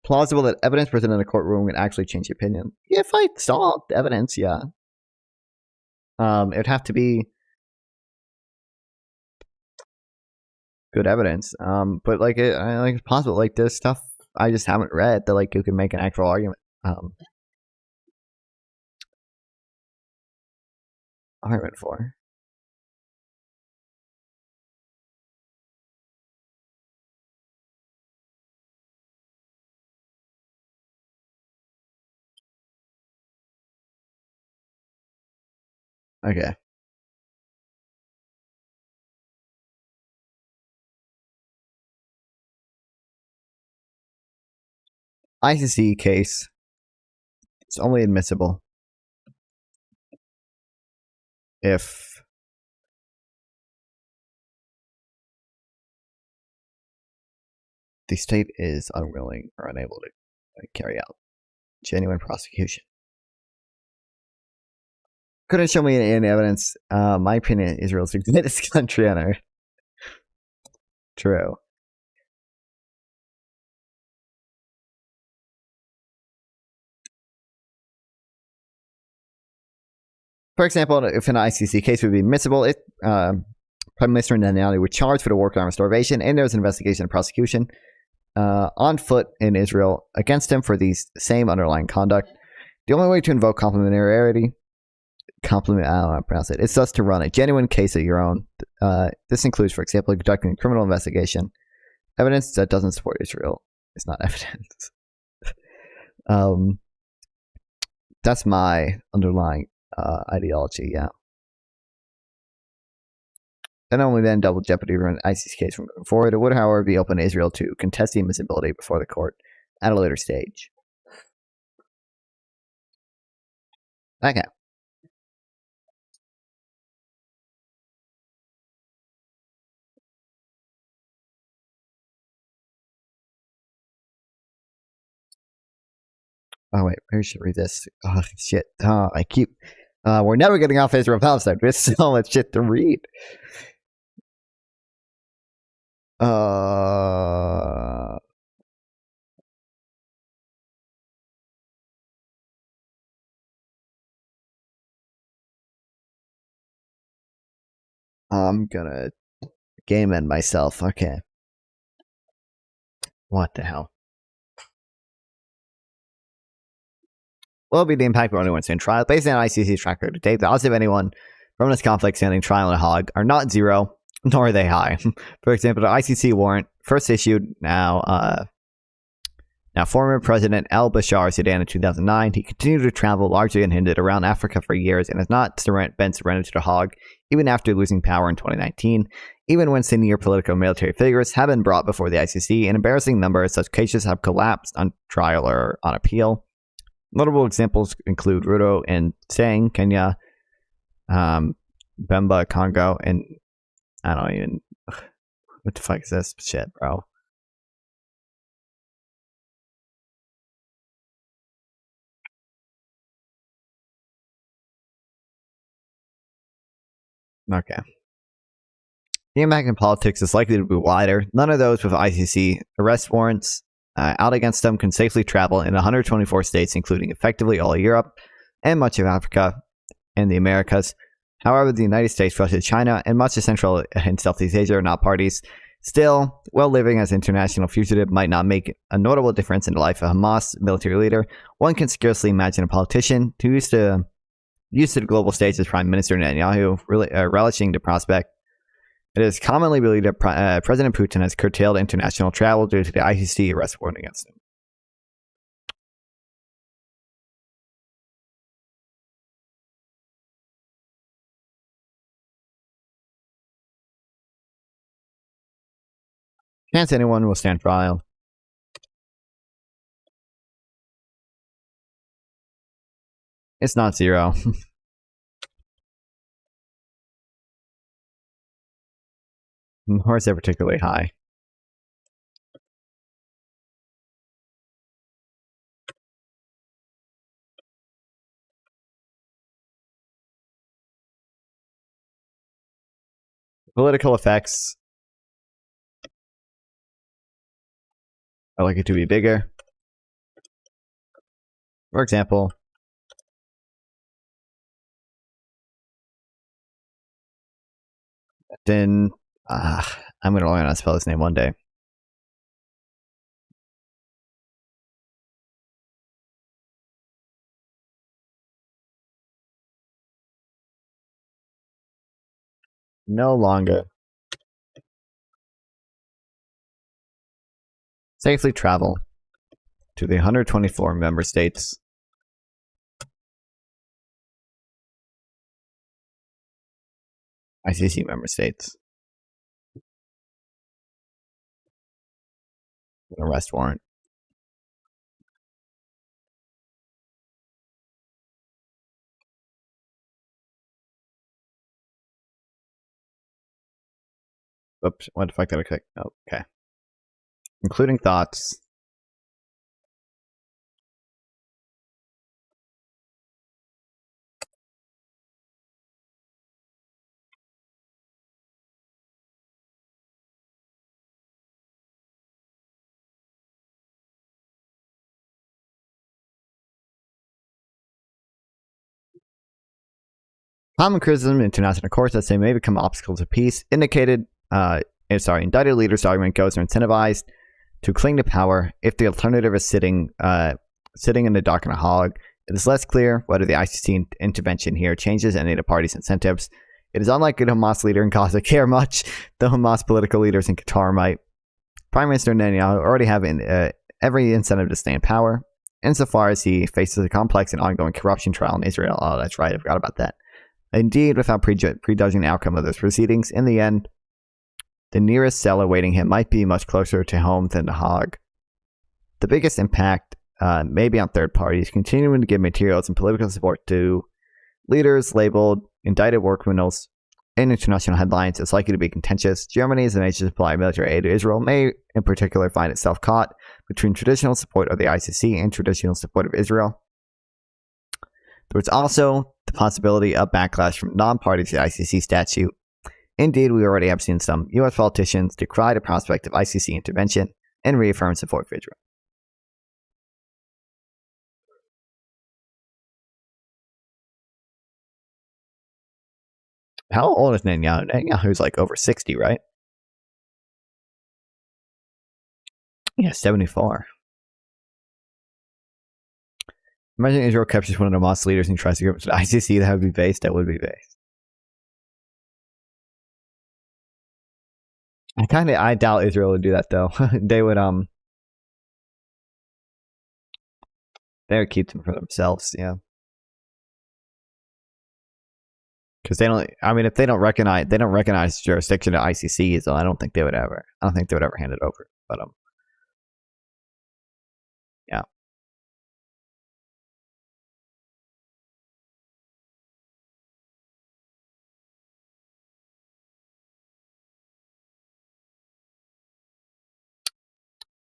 plausible that evidence presented in a courtroom would actually change your opinion? Yeah, if I saw the evidence, yeah. It'd have to be good evidence. But like it's possible. Like there's stuff I just haven't read that like you can make an actual argument. Argument for. Okay. ICC case is only admissible if the state is unwilling or unable to carry out genuine prosecution. Couldn't show me any evidence. My opinion, Israel's the greatest country on earth. True. For example, if an ICC case would be admissible, if Prime Minister Netanyahu were charged for the war crime of starvation, and there was an investigation and prosecution on foot in Israel against him for the same underlying conduct, the only way to invoke complementarity, I don't know how to pronounce it, it's thus to run a genuine case of your own. This includes, for example, conducting a criminal investigation. Evidence that doesn't support Israel is not evidence. That's my underlying ideology, yeah. And only then double jeopardy run an ICC case from moving forward. It would, however, be open to Israel to contest the admissibility before the court at a later stage. Okay. Oh wait, maybe I should read this. Oh shit! I keep. We're never getting off Israel Palestine. There's so much shit to read. I'm gonna game end myself. Okay. What the hell? What will be the impact of anyone standing trial? Based on ICC's track record to date, the odds of anyone from this conflict standing trial in a hog are not zero, nor are they high. For example, the ICC warrant first issued now former President al-Bashar Sudan in 2009. He continued to travel largely unhindered around Africa for years and has not been surrendered to the hog, even after losing power in 2019. Even when senior political and military figures have been brought before the ICC, an embarrassing number of such cases have collapsed on trial or on appeal. Notable examples include Ruto in Tsang, Kenya, Bemba, Congo, and I don't even... What the fuck is this shit, bro? Okay. The impact in politics is likely to be wider. None of those with ICC arrest warrants out against them can safely travel in 124 states, including effectively all of Europe and much of Africa and the Americas. However, the United States, Russia, China, and much of Central and Southeast Asia are not parties. Still, while living as an international fugitive might not make a notable difference in the life of Hamas military leader, one can scarcely imagine a politician who used to the global stage as Prime Minister Netanyahu relishing the prospect. It is commonly believed that President Putin has curtailed international travel due to the ICC arrest warrant against him. Chance anyone will stand trial. It's not zero. Nor is it particularly high. Political effects are likely to be bigger. For example, then I'm going to learn how to spell his name one day. No longer safely travel to the 124 member states ICC member states. An arrest warrant. Oops, what the fuck did I click? Oh, okay. Including thoughts. Common criticism in international courts that they may become obstacles to peace. Indicted leaders' argument goes are incentivized to cling to power if the alternative is sitting in the dock in a hog. It is less clear whether the ICC intervention here changes any of the parties' incentives. It is unlikely the Hamas leader in Gaza care much. The Hamas political leaders in Qatar might. Prime Minister Netanyahu already have every incentive to stay in power, insofar as he faces a complex and ongoing corruption trial in Israel. Oh, that's right, I forgot about that. Indeed, without prejudging the outcome of those proceedings, in the end, the nearest cell awaiting him might be much closer to home than the Hague. The biggest impact may be on third parties, continuing to give materials and political support to leaders labeled indicted war criminals in international headlines is likely to be contentious. Germany, as a nation to supply military aid to Israel, may in particular find itself caught between traditional support of the ICC and traditional support of Israel. There was also the possibility of backlash from non-parties to the ICC statute. Indeed, we already have seen some U.S. politicians decry the prospect of ICC intervention and reaffirm support for Israel. How old is Netanyahu? Netanyahu's like over 60, right? Yeah, 74. Imagine Israel captures one of the Hamas leaders and tries to go to the ICC. That would be based. That would be based. I doubt Israel would do that though. They would keep them for themselves. Yeah. Because they don't. I mean, if they don't recognize jurisdiction to ICC, so I don't think they would ever hand it over. But yeah.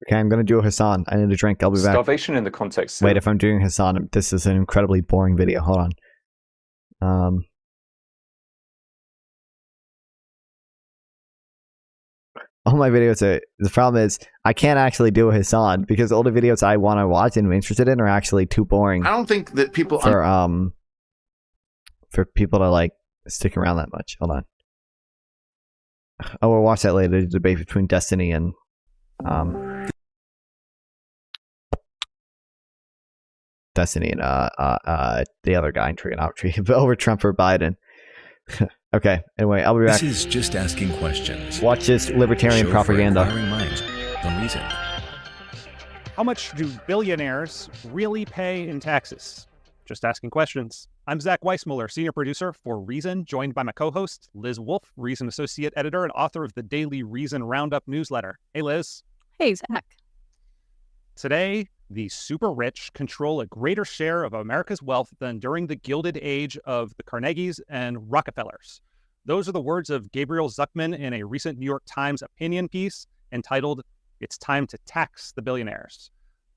Okay, I'm gonna do a Hassan. I need a drink. I'll be back. Starvation in the context. Wait, if I'm doing Hassan, this is an incredibly boring video. Hold on. All my videos the problem is I can't actually do a Hassan because all the videos I want to watch and I'm interested in are actually too boring. I don't think that people for people to like stick around that much. Hold on. Oh, we'll watch that later. The debate between Destiny and the other guy in trigonometry over Trump or Biden. Okay, anyway, I'll be back. This is Just Asking Questions. Watch this libertarian propaganda. On Reason. How much do billionaires really pay in taxes? Just Asking Questions. I'm Zach Weissmuller, senior producer for Reason, joined by my co-host, Liz Wolfe, Reason associate editor and author of the daily Reason Roundup newsletter. Hey, Liz. Hey, Zach. Today, the super rich control a greater share of America's wealth than during the Gilded Age of the Carnegies and Rockefellers. Those are the words of Gabriel Zucman in a recent New York Times opinion piece entitled, "It's Time to Tax the Billionaires."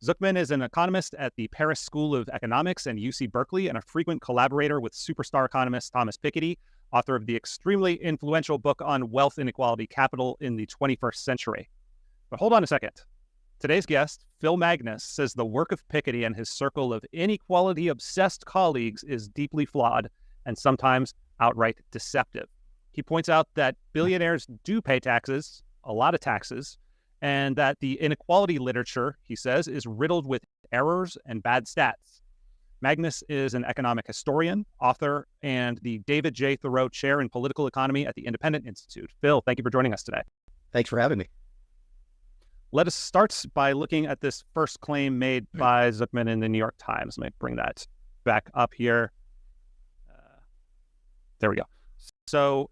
Zucman is an economist at the Paris School of Economics and UC Berkeley and a frequent collaborator with superstar economist Thomas Piketty, author of the extremely influential book on wealth inequality capital in the 21st century. But hold on a second. Today's guest, Phil Magnus, says the work of Piketty and his circle of inequality-obsessed colleagues is deeply flawed and sometimes outright deceptive. He points out that billionaires do pay taxes, a lot of taxes, and that the inequality literature, he says, is riddled with errors and bad stats. Magnus is an economic historian, author, and the David J. Thoreau Chair in Political Economy at the Independent Institute. Phil, thank you for joining us today. Thanks for having me. Let us start by looking at this first claim made by Zucman in the New York Times. Let me bring that back up here. There we go. So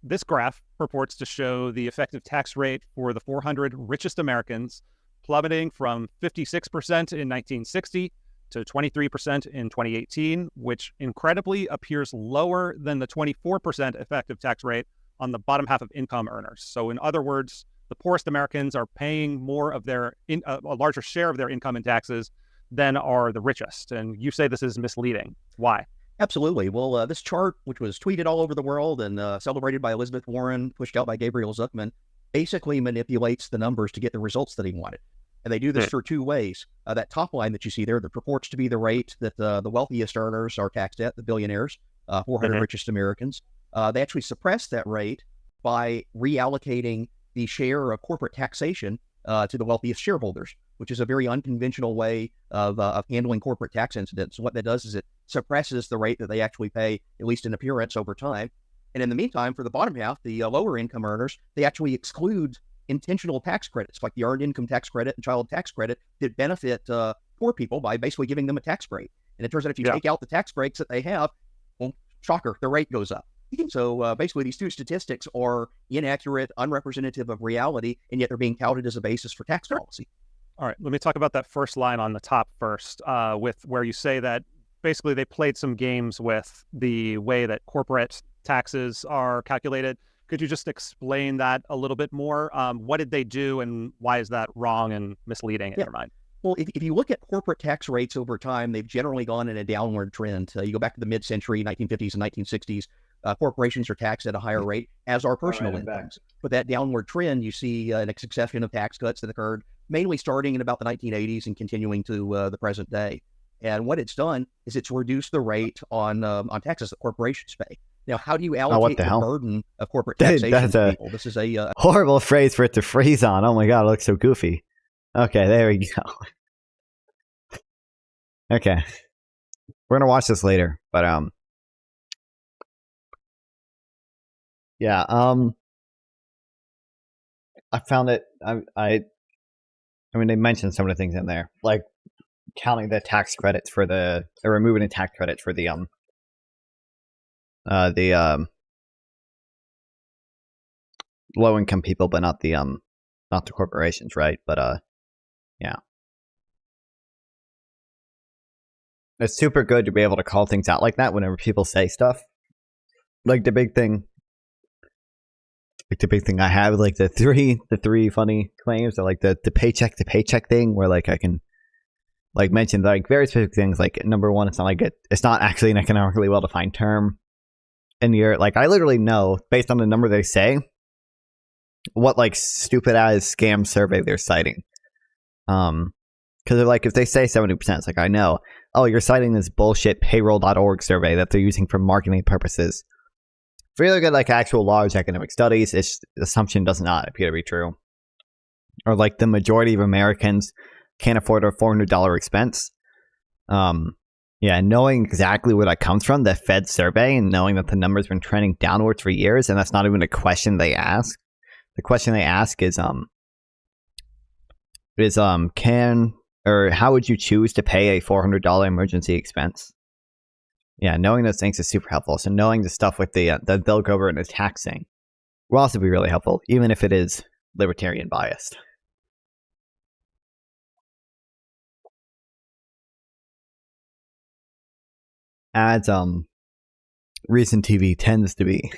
this graph purports to show the effective tax rate for the 400 richest Americans plummeting from 56% in 1960 to 23% in 2018, which incredibly appears lower than the 24% effective tax rate on the bottom half of income earners. So in other words, the poorest Americans are paying more of their a larger share of their income in taxes than are the richest. And you say this is misleading. Why? Absolutely. Well, this chart, which was tweeted all over the world and celebrated by Elizabeth Warren, pushed out by Gabriel Zuckman, basically manipulates the numbers to get the results that he wanted. And they do this through two ways. That top line that you see there that purports to be the rate that the wealthiest earners are taxed at, the billionaires, 400 richest Americans. They actually suppress that rate by reallocating the share of corporate taxation to the wealthiest shareholders, which is a very unconventional way of handling corporate tax incidents. What that does is it suppresses the rate that they actually pay, at least in appearance, over time. And in the meantime, for the bottom half, the lower income earners, they actually exclude intentional tax credits, like the earned income tax credit and child tax credit, that benefit poor people by basically giving them a tax break. And it turns out if you take out the tax breaks that they have, well, shocker, the rate goes up. So basically, these two statistics are inaccurate, unrepresentative of reality, and yet they're being touted as a basis for tax policy. All right, let me talk about that first line on the top first, with where you say that basically they played some games with the way that corporate taxes are calculated. Could you just explain that a little bit more? What did they do, and why is that wrong and misleading in your mind? Well, if you look at corporate tax rates over time, they've generally gone in a downward trend. You go back to the mid-century, 1950s and 1960s, corporations are taxed at a higher rate, as are personal incomes. But that downward trend, you see an succession of tax cuts that occurred mainly starting in about the 1980s and continuing to the present day. And what it's done is it's reduced the rate on taxes that corporations pay. Now, how do you allocate the burden of corporate taxation to people? This is a horrible phrase for it to freeze on. Oh my god, it looks so goofy. Okay, there we go. Okay. We're gonna watch this later, but yeah, I found it I mean they mentioned some of the things in there, like counting the tax credits for or removing the tax credits for the low income people, but not the corporations, right? But yeah. It's super good to be able to call things out like that whenever people say stuff. Like the big thing I have, like the three funny claims are like the paycheck to paycheck thing, where like I can like mention like very specific things. Like number one, it's not actually an economically well defined term. And you're like, I literally know based on the number they say what like stupid ass scam survey they're citing. Because they're like, if they say 70%, it's like, I know, oh, you're citing this bullshit payroll.org survey that they're using for marketing purposes. If you look at like actual large academic studies, its assumption does not appear to be true. Or like the majority of Americans can't afford a $400 expense. Yeah, knowing exactly where that comes from, the Fed survey, and knowing that the number's been trending downwards for years, and that's not even a question they ask. The question they ask is how would you choose to pay a $400 emergency expense? Yeah, knowing those things is super helpful. So knowing the stuff with that they'll go over in the taxing will also be really helpful, even if it is libertarian biased. As recent TV tends to be.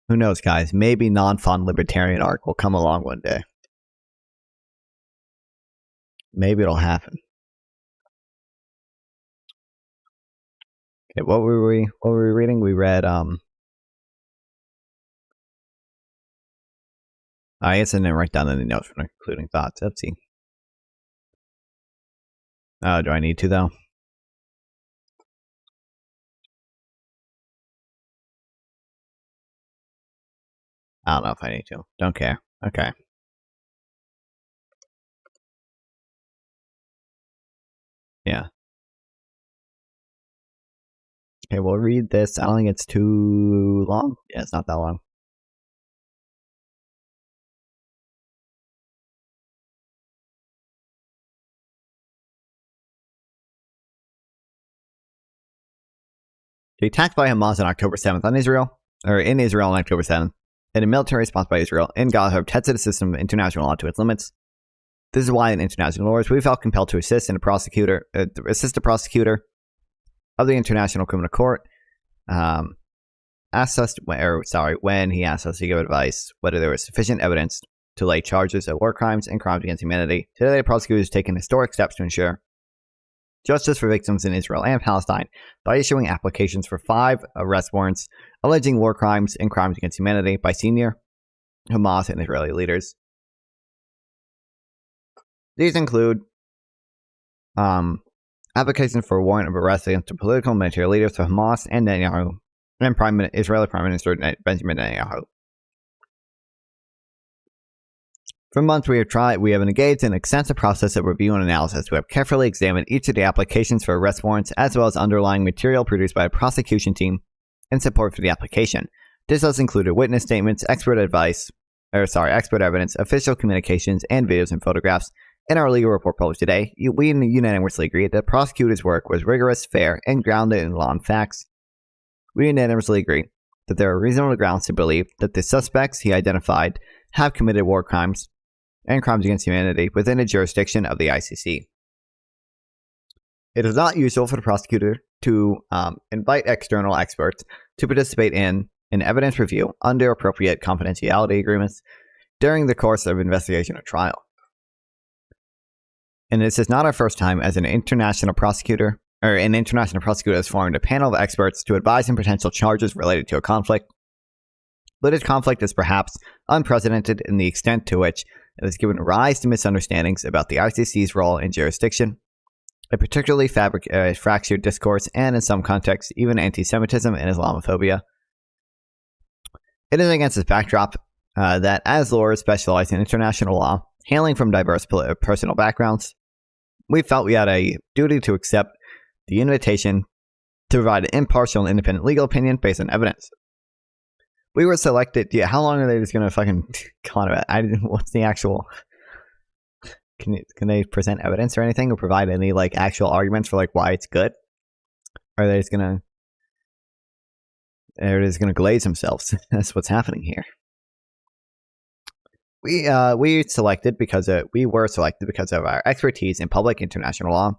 Who knows, guys? Maybe non-fun libertarian art will come along one day. Maybe it'll happen. Okay, what were we reading? We read I guess I didn't write down any notes for concluding thoughts. Let's see. Oh, do I need to though? I don't know if I need to. Don't care. Okay. Yeah. Okay, we'll read this. I don't think it's too long. Yeah, it's not that long. The attack by Hamas on October 7th on Israel, or in Israel on October 7th, and a military response by Israel in Gaza have tested the system of international law to its limits. This is why in international laws we felt compelled to assist the prosecutor of the International Criminal Court. When he asked us to give advice whether there was sufficient evidence to lay charges of war crimes and crimes against humanity. Today, the prosecutors have taken historic steps to ensure justice for victims in Israel and Palestine by issuing applications for 5 arrest warrants alleging war crimes and crimes against humanity by senior Hamas and Israeli leaders. These include applications for a warrant of arrest against the political and military leaders of Hamas and Netanyahu and Israeli Prime Minister Benjamin Netanyahu. For months, we have engaged in an extensive process of review and analysis. We have carefully examined each of the applications for arrest warrants, as well as underlying material produced by a prosecution team in support for the application. This has included witness statements, expert evidence, official communications, and videos and photographs. In our legal report published today, we unanimously agreed that the prosecutor's work was rigorous, fair, and grounded in law and facts. We unanimously agree that there are reasonable grounds to believe that the suspects he identified have committed war crimes and crimes against humanity within the jurisdiction of the ICC. It is not usual for the prosecutor to invite external experts to participate in an evidence review under appropriate confidentiality agreements during the course of investigation or trial. And this is not our first time as an international prosecutor has formed a panel of experts to advise on potential charges related to a conflict. But this conflict is perhaps unprecedented in the extent to which it has given rise to misunderstandings about the ICC's role and jurisdiction, a particularly fractured discourse, and in some contexts, even anti-Semitism and Islamophobia. It is against this backdrop that, as lawyers specialized in international law, hailing from diverse personal backgrounds, we felt we had a duty to accept the invitation to provide an impartial and independent legal opinion based on evidence. We were selected. Yeah, how long are they just gonna fucking call it? What's the actual? Can they present evidence or anything, or provide any like actual arguments for like why it's good? Or are they just gonna? They're just gonna glaze themselves. That's what's happening here. We were selected because of our expertise in public international law,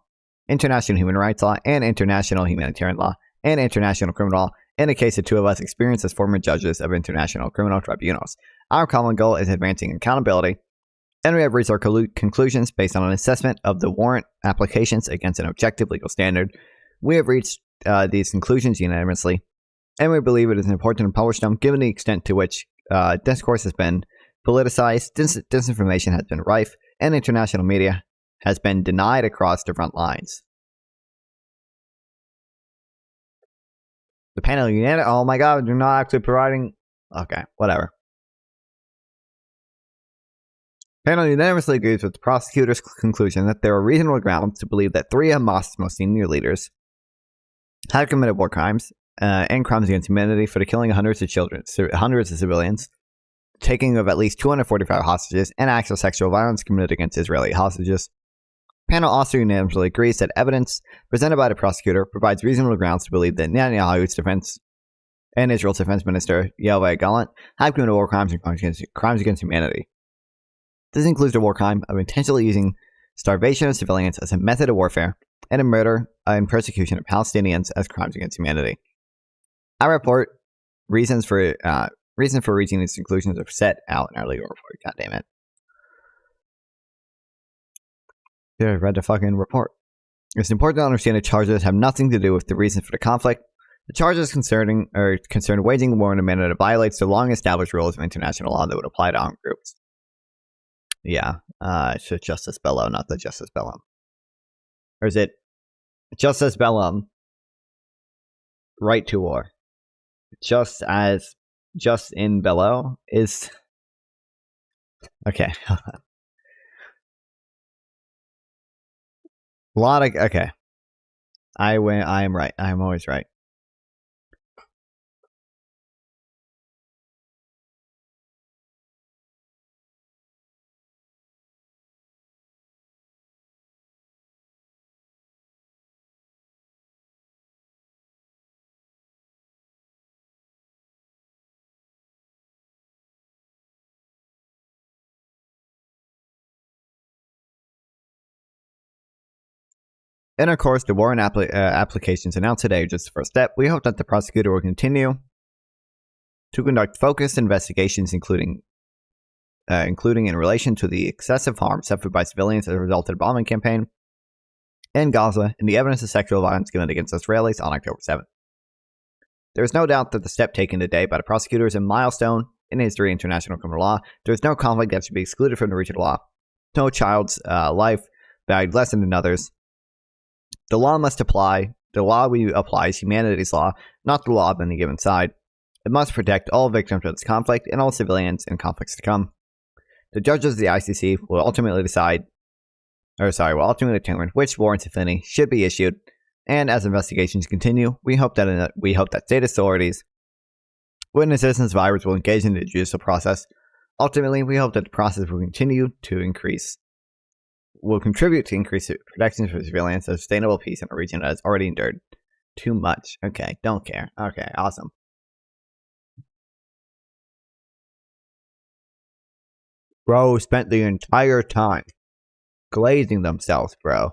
international human rights law, and international humanitarian law, and international criminal law. In the case of 2 of us experienced as former judges of international criminal tribunals. Our common goal is advancing accountability, and we have reached our conclusions based on an assessment of the warrant applications against an objective legal standard. We have reached these conclusions unanimously, and we believe it is important to publish them given the extent to which discourse has been politicized, disinformation has been rife, and international media has been denied across different lines. The panel oh my god, you're not actually providing. Okay, whatever. The panel unanimously agrees with the prosecutor's conclusion that there are reasonable grounds to believe that 3 of Hamas's most senior leaders have committed war crimes and crimes against humanity for the killing of hundreds of civilians, taking of at least 245 hostages, and acts of sexual violence committed against Israeli hostages. The panel also unanimously agrees that evidence presented by the prosecutor provides reasonable grounds to believe that Netanyahu's defense and Israel's defense minister, Yoav Gallant, have committed war crimes and crimes against humanity. This includes the war crime of intentionally using starvation of civilians as a method of warfare and a murder and persecution of Palestinians as crimes against humanity. Our report, reasons for reaching these conclusions are set out in our legal report. God damn it. I read the fucking report. It's important to understand that charges have nothing to do with the reason for the conflict. The charges concern waging war in a manner that violates the long-established rules of international law that would apply to armed groups. Yeah, it's Justice Bellow, not the Justice Bellum. Or is it Justice Bellum, right to war? Just in Bellow is... Okay, hold on. Okay. I am right. I am always right. And of course, the warrant applications announced today are just the first step. We hope that the prosecutor will continue to conduct focused investigations, including in relation to the excessive harm suffered by civilians as a result of the bombing campaign in Gaza and the evidence of sexual violence committed against Israelis on October 7th. There is no doubt that the step taken today by the prosecutor is a milestone in history of international criminal law. There is no conflict that should be excluded from the regional law. No child's life valued less than another's. The law must apply. The law we apply is humanity's law, not the law of any given side. It must protect all victims of this conflict and all civilians in conflicts to come. The judges of the ICC will ultimately determine which warrants, if any, should be issued. And as investigations continue, we hope that state authorities, witnesses, and survivors will engage in the judicial process. Ultimately, we hope that the process will contribute to increase protections for civilians, a sustainable peace in a region that has already endured too much. Okay, don't care. Okay, awesome. Bro spent the entire time glazing themselves, bro.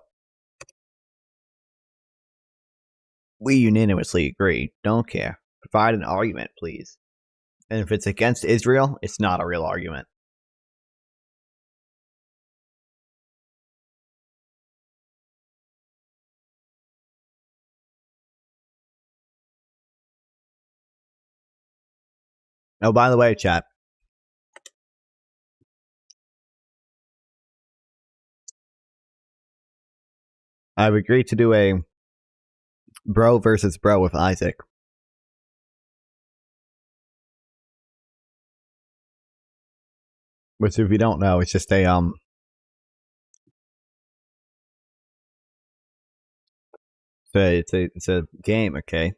We unanimously agree. Don't care. Provide an argument, please. And if it's against Israel, it's not a real argument. Oh, by the way, chat. I've agreed to do a bro versus bro with Isaac. Which, if you don't know, it's just a it's a game, okay?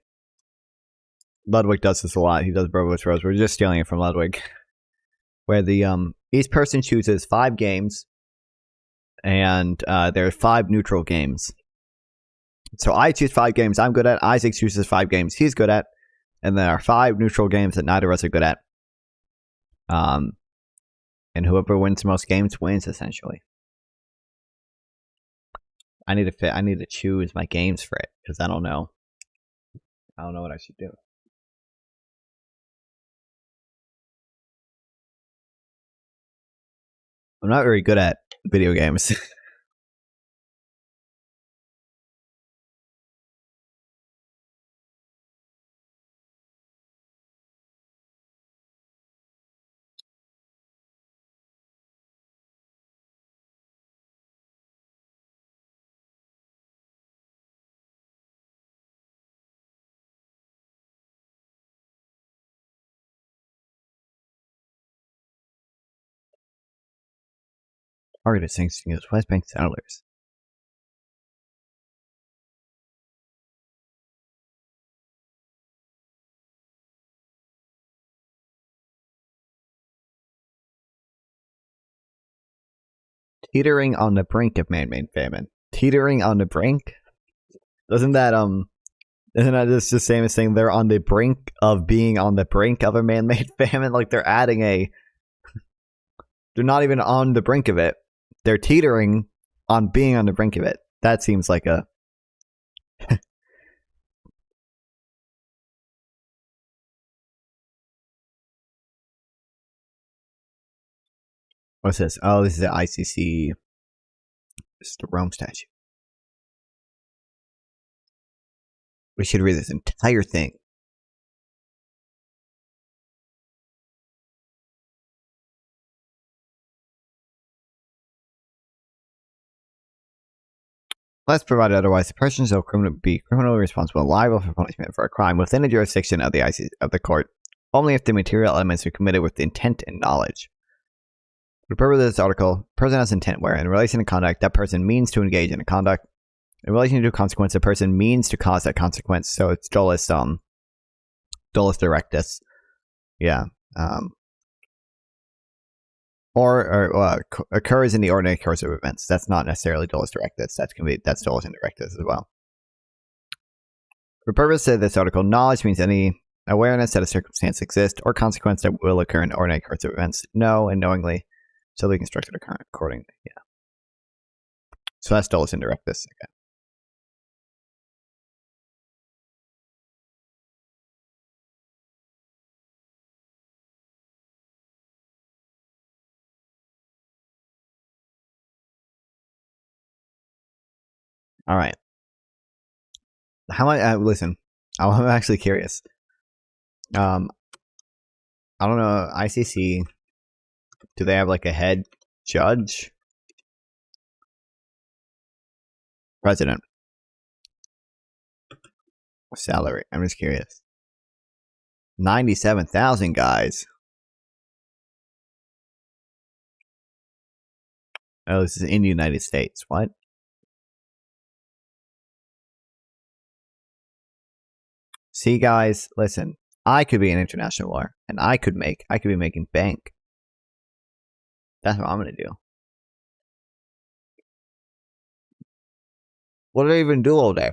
Ludwig does this a lot. He does bro versus bros. We're just stealing it from Ludwig. Where the each person chooses 5 games, and there are 5 neutral games. So I choose 5 games I'm good at. Isaac chooses 5 games he's good at, and there are 5 neutral games that neither of us are good at. And whoever wins the most games wins, essentially. I need to choose my games for it because I don't know. I don't know what I should do. I'm not very good at video games. Targeted sanctions against West Bank settlers. Teetering on the brink of man-made famine. Teetering on the brink? Isn't that just the same as saying they're on the brink of being on the brink of a man-made famine? Like they're adding a... They're not even on the brink of it. They're teetering on being on the brink of it. That seems like a... What's this? Oh, this is the ICC. This is the Rome statute. We should read this entire thing. Unless provided otherwise, the person shall be criminally responsible and liable for punishment for a crime within the jurisdiction of the ICC of the court, only if the material elements are committed with intent and knowledge. For the purpose of this article, person has intent where, in relation to conduct, that person means to engage in a conduct. In relation to a consequence, the person means to cause that consequence. So it's dolus directus. Yeah. Or occurs in the ordinary course of events. That's not necessarily dolus directus. That's dolus indirectus as well. For the purpose of this article, knowledge means any awareness that a circumstance exists or consequence that will occur in the ordinary course of events. Know and knowingly, so they constructed accordingly. Yeah. So that's dolus indirectus. Okay. All right. How much? Listen, I'm actually curious. I don't know. ICC. Do they have like a head judge? President. Salary. I'm just curious. 97,000 guys. Oh, this is in the United States. What? See, guys, listen. I could be an international lawyer, and I could be making bank. That's what I'm gonna do. What do they even do all day?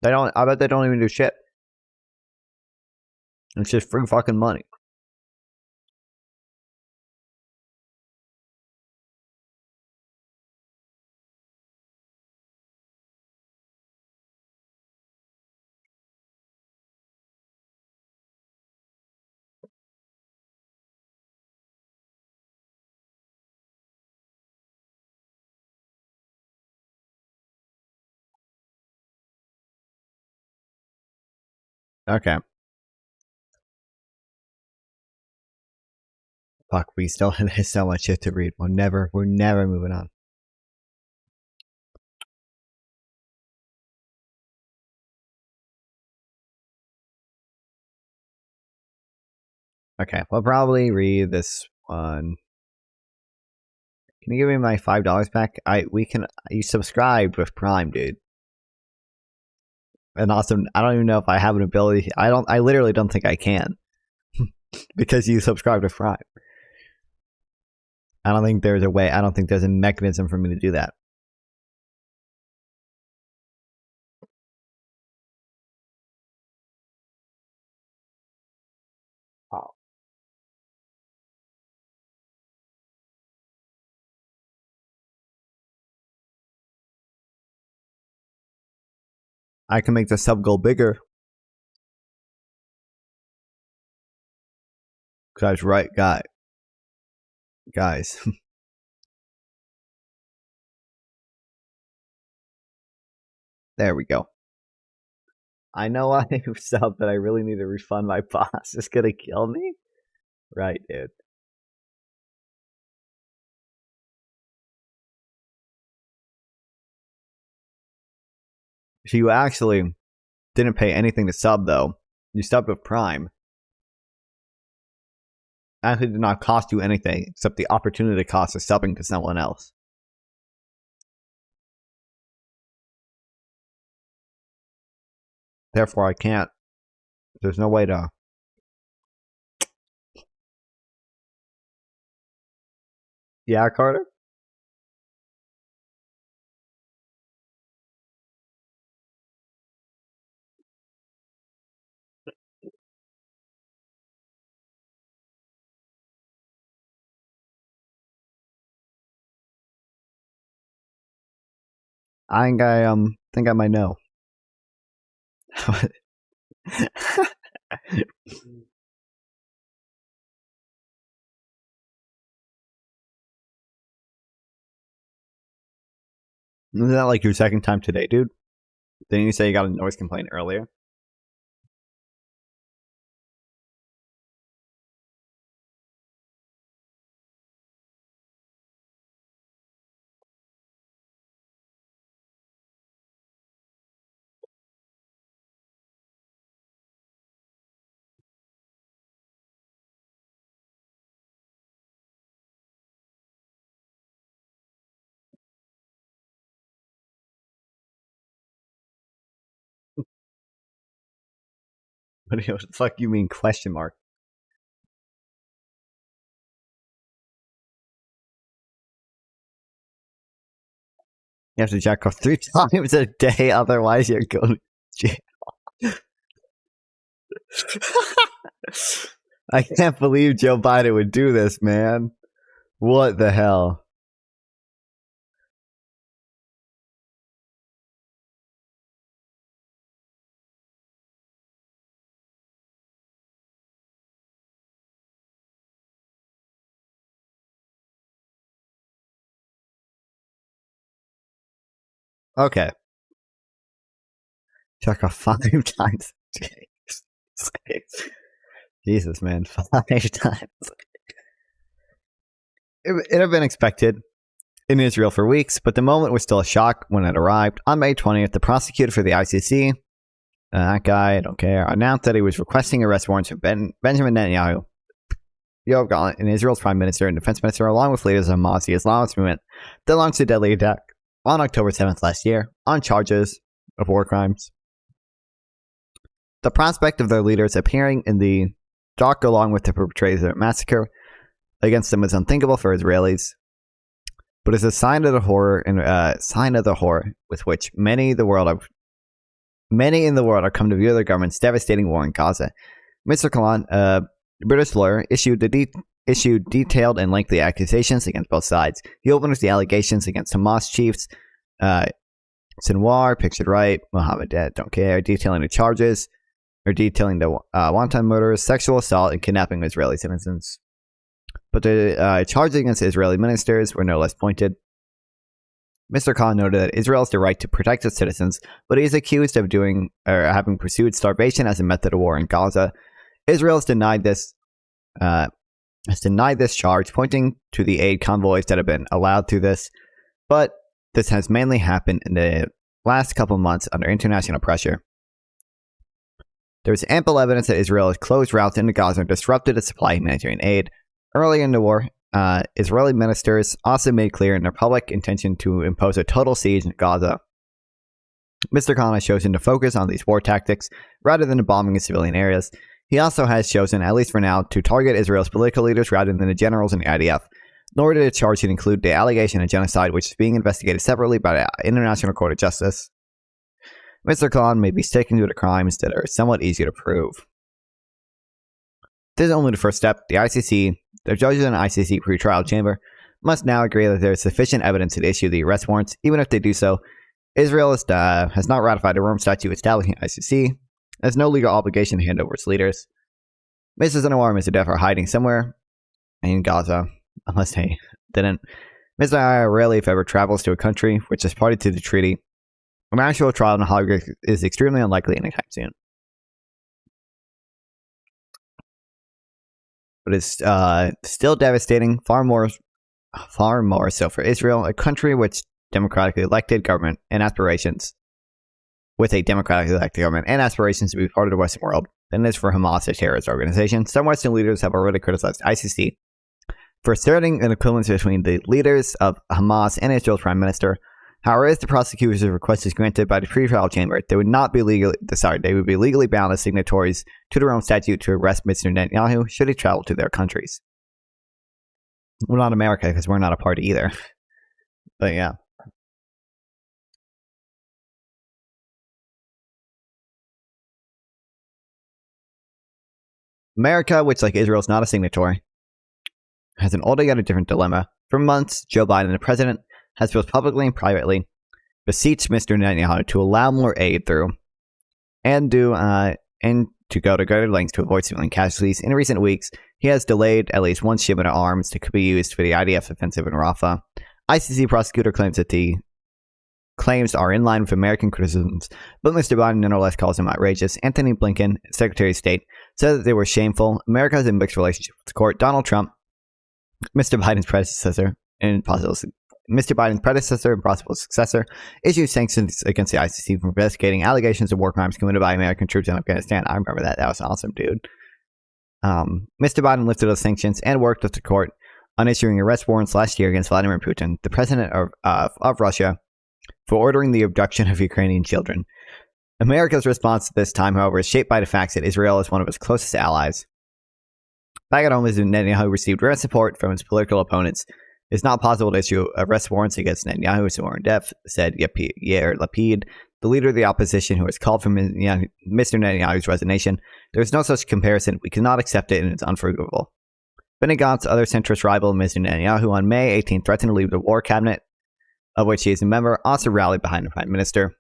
They don't. I bet they don't even do shit. It's just free fucking money. Okay. Fuck, we still have so much shit to read. We're never moving on. Okay, we'll probably read this one. Can you give me my $5 back? You subscribed with Prime, dude. And also, I don't even know if I have an ability. I literally don't think I can. Because you subscribed with Prime. I don't think there's a way. I don't think there's a mechanism for me to do that. Oh. I can make the sub goal bigger. Guys, right, guys. There we go. I know I sub, but I really need to refund my boss. It's gonna kill me? Right, dude. So you actually didn't pay anything to sub, though. You subbed with Prime. Actually did not cost you anything, except the opportunity cost of subbing to someone else. Therefore, I can't. There's no way to... Yeah, Carter? I think I might know. Isn't that like your second time today, dude? Didn't you say you got a noise complaint earlier? What the fuck you mean question mark? You have to jack off 3 times a day, otherwise you're going to jail. I can't believe Joe Biden would do this, man. What the hell? Okay. Chaka 5 times. Jesus, man. 5 times. It had been expected in Israel for weeks, but the moment was still a shock when it arrived. On May 20th, the prosecutor for the ICC, that guy, I don't care, announced that he was requesting arrest warrants for Benjamin Netanyahu, Yoav Gallant, and Israel's prime minister and defense minister, along with leaders of Hamas, the Islamist movement, that launched a deadly attack on October 7th last year on charges of war crimes. The prospect of their leaders appearing in the dock along with the perpetrators of the massacre against them was unthinkable for Israelis, but is a sign of the horror with which many in the world have come to view their government's devastating war in Gaza. Mr. Kalan, a British lawyer, issued detailed and lengthy accusations against both sides. He opened with the allegations against Hamas chiefs Sinwar, pictured right, Mohammed don't care, detailing the charges, or detailing the wanton murders, sexual assault, and kidnapping of Israeli citizens. But the charges against Israeli ministers were no less pointed. Mr. Khan noted that Israel has the right to protect its citizens, but he is accused of having pursued starvation as a method of war in Gaza. Israel has denied this charge, pointing to the aid convoys that have been allowed through this. But this has mainly happened in the last couple of months under international pressure. There is ample evidence that Israel has closed routes into Gaza and disrupted its supply of humanitarian aid. Early in the war, Israeli ministers also made clear in their public intention to impose a total siege in Gaza. Mr. Khan has chosen to focus on these war tactics rather than the bombing of civilian areas. He also has chosen, at least for now, to target Israel's political leaders rather than the generals in the IDF. Nor did the charge include the allegation of genocide, which is being investigated separately by the International Court of Justice. Mr. Khan may be sticking to the crimes that are somewhat easy to prove. This is only the first step. The ICC, the judges in the ICC pretrial chamber, must now agree that there is sufficient evidence to issue the arrest warrants. Even if they do so, Israel has not ratified the Rome Statute establishing ICC, and has no legal obligation to hand over its leaders. Mrs. Anwar and Mr. Def are hiding somewhere in Gaza, unless they didn't. Mr. Anwar rarely, if ever, travels to a country which is party to the treaty. An actual trial in Hague is extremely unlikely anytime soon. But it's still devastating, far more so for Israel, a country which democratically elected government and aspirations, with a democratically elected government and aspirations to be part of the Western world, than it is for Hamas, a terrorist organization. Some Western leaders have already criticized ICC for asserting an equivalence between the leaders of Hamas and Israel's prime minister. However, if the prosecutor's request is granted by the pretrial chamber, they would be legally bound as signatories to the Rome Statute to arrest Mr. Netanyahu should he travel to their countries. Well, not America, because we're not a party either. But yeah. America, which like Israel is not a signatory, has an altogether different dilemma. For months, Joe Biden, the president, has both publicly and privately beseeched Mr. Netanyahu to allow more aid through and to go to greater lengths to avoid civilian casualties. In recent weeks, he has delayed at least one shipment of arms that could be used for the IDF offensive in Rafah. ICC prosecutor claims that the claims are in line with American criticisms, but Mr. Biden nonetheless calls them outrageous. Anthony Blinken, Secretary of State, said that they were shameful. America has a mixed relationship with the court. Donald Trump, Mr. Biden's predecessor and possible successor, issued sanctions against the ICC for investigating allegations of war crimes committed by American troops in Afghanistan. I remember that. That was awesome, dude. Mr. Biden lifted those sanctions and worked with the court on issuing arrest warrants last year against Vladimir Putin, the president of Russia, for ordering the abduction of Ukrainian children. America's response to this time, however, is shaped by the fact that Israel is one of its closest allies. Back at home, as Netanyahu received rare support from his political opponents, it's not possible to issue arrest warrants against Netanyahu, so in depth, said Yair Lapid, the leader of the opposition, who has called for Mr. Netanyahu's resignation. There is no such comparison. We cannot accept it, and it's unforgivable. Benny Gantz's other centrist rival, Mr. Netanyahu, on May 18 threatened to leave the war cabinet, of which he is a member, also rallied behind the prime minister.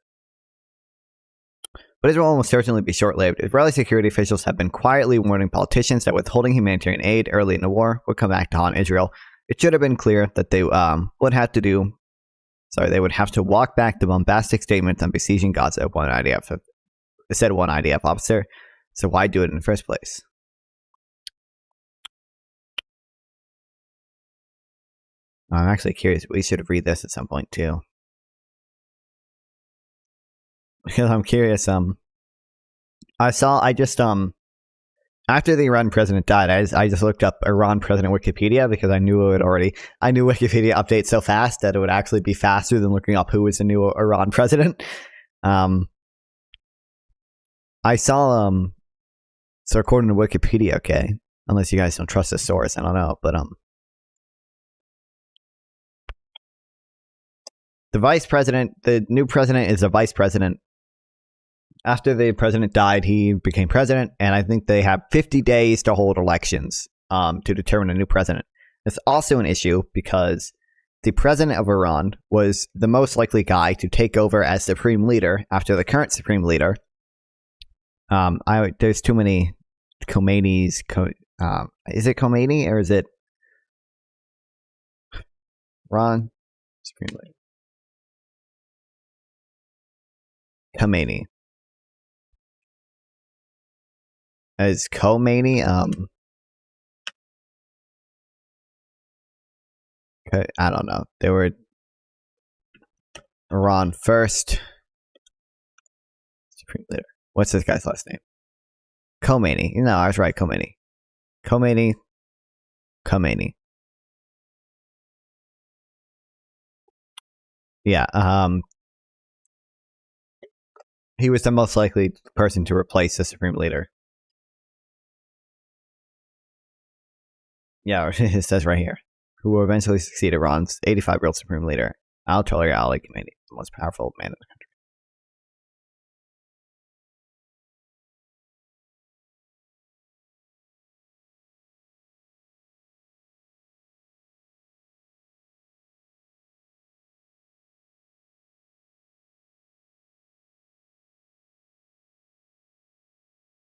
But Israel will almost certainly be short-lived. Israeli security officials have been quietly warning politicians that withholding humanitarian aid early in the war would come back to haunt Israel. It should have been clear that they would have to do Sorry, they would have to walk back the bombastic statement on besieging Gaza, said one IDF officer. So why do it in the first place? I'm actually curious. We should read this at some point too. Because I'm curious, after the Iran president died, I just looked up Iran president Wikipedia because I knew Wikipedia updates so fast that it would actually be faster than looking up who was the new Iran president. I saw, so according to Wikipedia, okay, unless you guys don't trust the source, I don't know, but, the new president is a vice president. After the president died, he became president, and I think they have 50 days to hold elections to determine a new president. It's also an issue because the president of Iran was the most likely guy to take over as supreme leader after the current supreme leader. There's too many Khomeinis. Is it Khomeini or is it Iran supreme leader? Khomeini. As Khomeini, I don't know. They were Iran first supreme leader. What's this guy's last name? Khomeini. No, I was right. Khomeini. Yeah. He was the most likely person to replace the supreme leader. Yeah, it says right here, who will eventually succeed Iran's 85-year-old supreme leader, Ayatollah Ali Khamenei, the most powerful man in the country.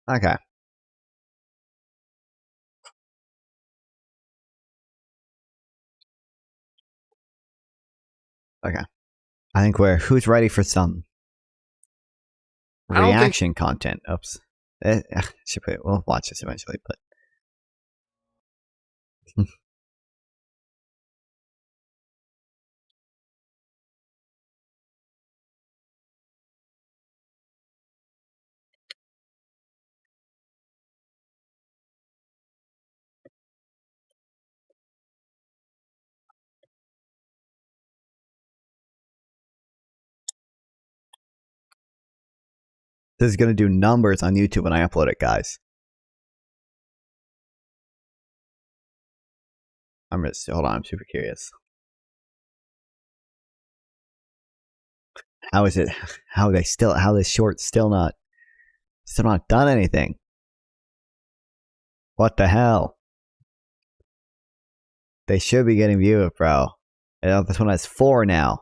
Okay. Okay. I think who's ready for some reaction content? Oops. We'll watch this eventually, but this is going to do numbers on YouTube when I upload it, guys. Hold on, I'm super curious. How is it? How this short's still not done anything? What the hell? They should be getting viewed, bro. And this one has 4 now,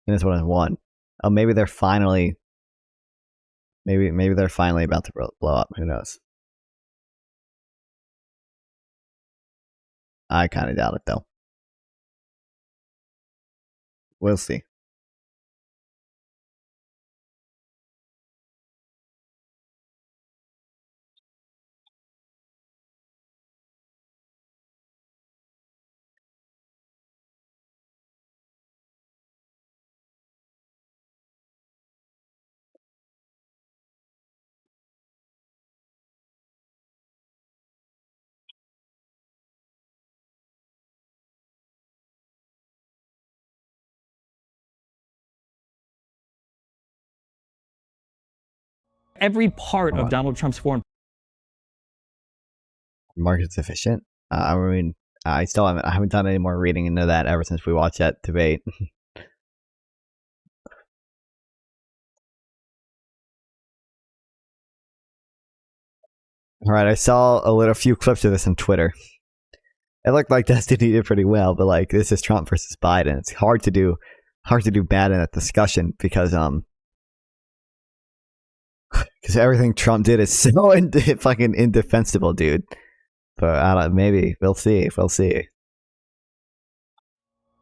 and this one has 1. Oh, maybe they're finally. Maybe they're finally about to blow up. Who knows? I kind of doubt it, though. We'll see. Every part of Donald Trump's foreign market's efficient. I mean, I haven't done any more reading into that ever since we watched that debate. All right, I saw a few clips of this on Twitter. It looked like Destiny did pretty well, but like this is Trump versus Biden. It's hard to do bad in that discussion because everything Trump did is so fucking indefensible, dude. But maybe we'll see.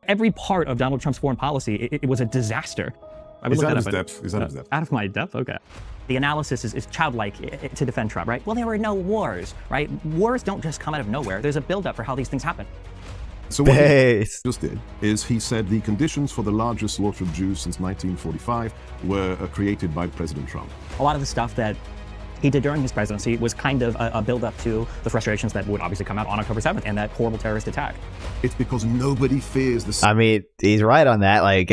Every part of Donald Trump's foreign policy, it was a disaster. Is that his depth? Is that his depth? Out of my depth? Okay. The analysis is childlike to defend Trump, right? Well, there were no wars, right? Wars don't just come out of nowhere. There's a buildup for how these things happen. So what he just did is he said the conditions for the largest slaughter of Jews since 1945 were created by President Trump. A lot of the stuff that he did during his presidency was kind of a build-up to the frustrations that would obviously come out on October 7th and that horrible terrorist attack. It's because nobody fears the... I mean, he's right on that. Like,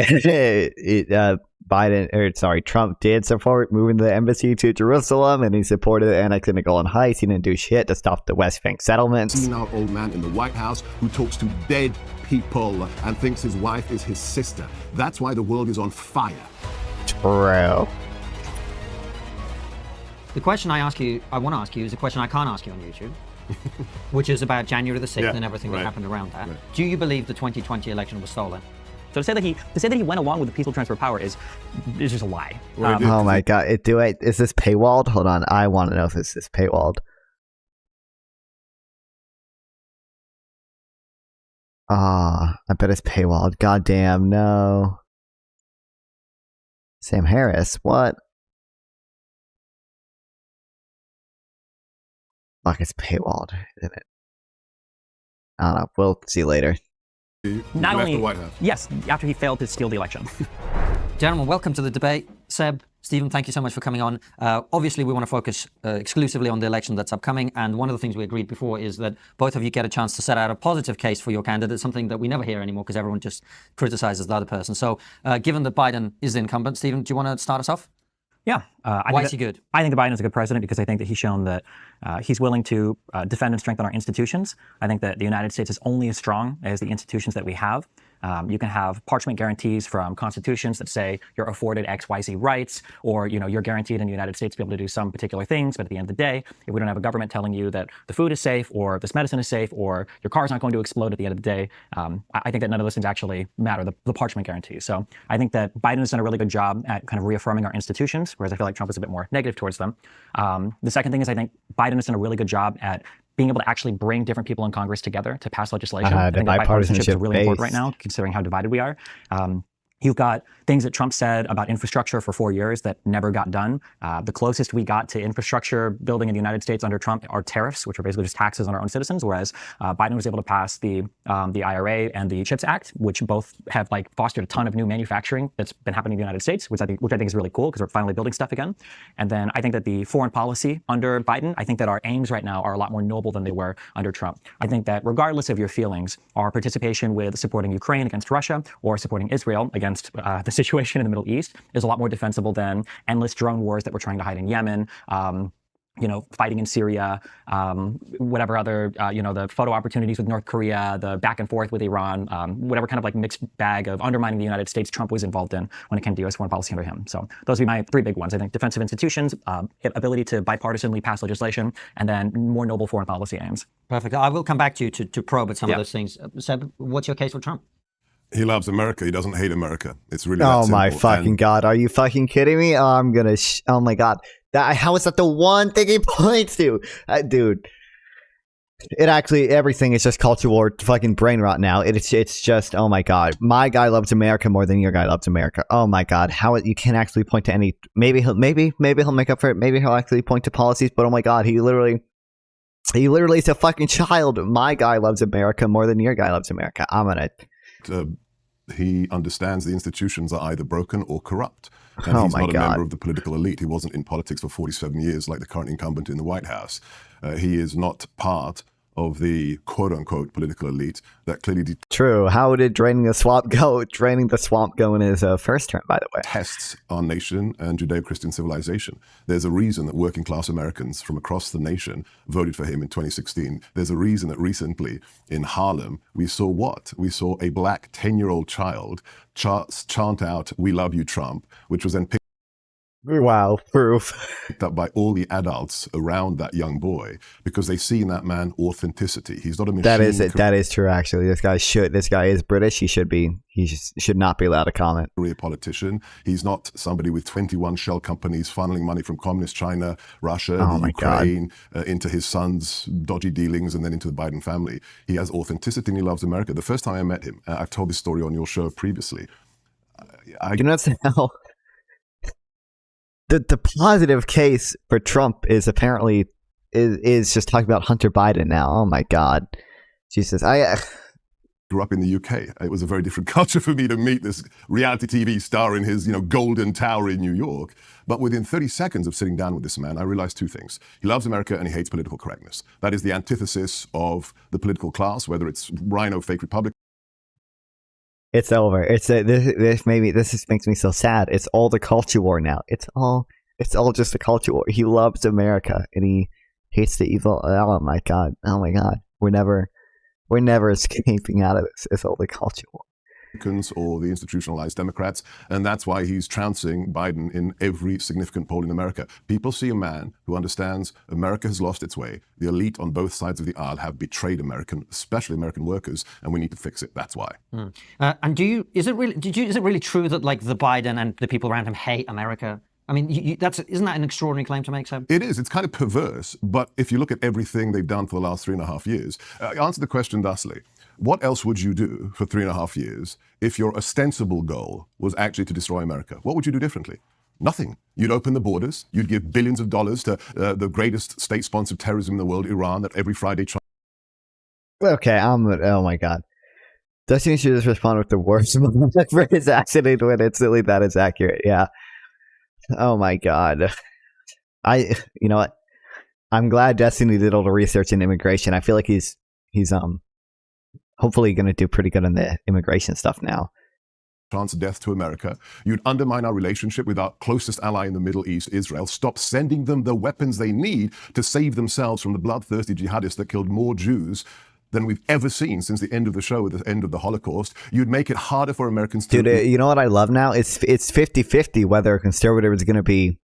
Trump did support moving the embassy to Jerusalem, and he supported annexing the Golan Heights. He didn't do shit to stop the West Bank settlements. Seen our old man in the White House who talks to dead people and thinks his wife is his sister. That's why the world is on fire. True. The question I want to ask you is a question I can't ask you on YouTube, which is about January the 6th and everything that happened around that. Do you believe the 2020 election was stolen? So to say that he went along with the peaceful transfer of power is just a lie. Oh my god! Is this paywalled? Hold on, I want to know if this is paywalled. I bet it's paywalled. Goddamn, no. Sam Harris, what? Fuck, it's paywalled, isn't it? I don't know. We'll see later. Not only the White House. Yes, after he failed to steal the election. Gentlemen, welcome to the debate. Seb, Stephen, thank you so much for coming on. Obviously, we want to focus exclusively on the election that's upcoming. And one of the things we agreed before is that both of you get a chance to set out a positive case for your candidate, something that we never hear anymore because everyone just criticizes the other person. So given that Biden is the incumbent, Stephen, do you want to start us off? Yeah. Why is he good? I think that Biden is a good president because I think that he's shown that he's willing to defend and strengthen our institutions. I think that the United States is only as strong as the institutions that we have. You can have parchment guarantees from constitutions that say you're afforded X, Y, Z rights, or you're guaranteed in the United States to be able to do some particular things. But at the end of the day, if we don't have a government telling you that the food is safe, or this medicine is safe, or your car's not going to explode at the end of the day, I think that none of those things actually matter. The parchment guarantees. So I think that Biden has done a really good job at kind of reaffirming our institutions, whereas I feel like Trump is a bit more negative towards them. The second thing is I think Biden has done a really good job at being able to actually bring different people in Congress together to pass legislation. I think that bipartisanship is really important right now, considering how divided we are. You've got things that Trump said about infrastructure for 4 years that never got done. The closest we got to infrastructure building in the United States under Trump are tariffs, which are basically just taxes on our own citizens, whereas Biden was able to pass the IRA and the CHIPS Act, which both have fostered a ton of new manufacturing that's been happening in the United States, which I think is really cool because we're finally building stuff again. And then I think that the foreign policy under Biden, I think that our aims right now are a lot more noble than they were under Trump. I think that regardless of your feelings, our participation with supporting Ukraine against Russia or supporting Israel against the situation in the Middle East is a lot more defensible than endless drone wars that we're trying to hide in Yemen, fighting in Syria, whatever other, the photo opportunities with North Korea, the back and forth with Iran, whatever kind of mixed bag of undermining the United States Trump was involved in when it came to U.S. foreign policy under him. So those would be my three big ones. I think defensive institutions, ability to bipartisanly pass legislation, and then more noble foreign policy aims. Perfect. I will come back to you to probe at some of those things. Seb, what's your case for Trump? He loves America. He doesn't hate America. It's really Oh that my simple. fucking god! Are you fucking kidding me? Oh, I'm gonna. Oh my god! How is that the one thing he points to, dude? It actually everything is just culture war, fucking brain rot now. It's just oh my god. My guy loves America more than your guy loves America. Oh my god! How you can't actually point to any? Maybe he'll make up for it. Maybe he'll actually point to policies. But oh my god, he literally is a fucking child. My guy loves America more than your guy loves America. I'm gonna. He understands the institutions are either broken or corrupt. And he's not a member of the political elite. He wasn't in politics for 47 years like the current incumbent in the White House. He is not part of the quote-unquote political elite that clearly... True. How did draining the swamp go in his first term, by the way? Tests our nation and Judeo-Christian civilization. There's a reason that working-class Americans from across the nation voted for him in 2016. There's a reason that recently in Harlem, we saw what? We saw a black 10-year-old child chant out, "We love you, Trump," which was then picked Wow, proof. Picked up by all the adults around that young boy because they see in that man authenticity. He's not a machine. That is it. That is true. Actually, this guy is British. He should not be allowed to comment. Career politician. He's not somebody with 21 shell companies funneling money from communist China, Russia, the Ukraine into his son's dodgy dealings and then into the Biden family. He has authenticity and he loves America. The first time I met him, I've told this story on your show previously. You know how the positive case for Trump is apparently is just talking about Hunter Biden now. Oh my God, Jesus! I grew up in the UK. It was a very different culture for me to meet this reality TV star in his, golden tower in New York. But within 30 seconds of sitting down with this man, I realized two things. He loves America and he hates political correctness. That is the antithesis of the political class, whether it's rhino, fake Republican. It's over. This makes me so sad. It's all the culture war now. It's all just a culture war. He loves America and he hates the evil. Oh my God. We're never escaping out of this. It's all the culture war. Or the institutionalized Democrats, and that's why he's trouncing Biden in every significant poll in America. People see a man who understands America has lost its way. The elite on both sides of the aisle have betrayed especially American workers, and we need to fix it. That's why. And is it really true that like the Biden and the people around him hate America? I mean, isn't that an extraordinary claim to make, Seb? It is. It's kind of perverse, but if you look at everything they've done for the last 3.5 years, answer the question thusly. What else would you do for 3.5 years if your ostensible goal was actually to destroy America? What would you do differently? Nothing. You'd open the borders. You'd give billions of dollars to the greatest state-sponsored terrorism in the world, Iran, that every Friday... Okay, oh my God. Destiny should just respond with the worst for his accident when it's silly that it's accurate. Yeah. Oh my God. You know what? I'm glad Destiny did all the research in immigration. I feel like he's hopefully going to do pretty good on the immigration stuff now. Chance of death to America. You'd undermine our relationship with our closest ally in the Middle East, Israel. Stop sending them the weapons they need to save themselves from the bloodthirsty jihadists that killed more Jews than we've ever seen since the end of the show, at the end of the Holocaust. You'd make it harder for Americans to... Dude, you know what I love now? It's 50-50 whether a conservative is going to be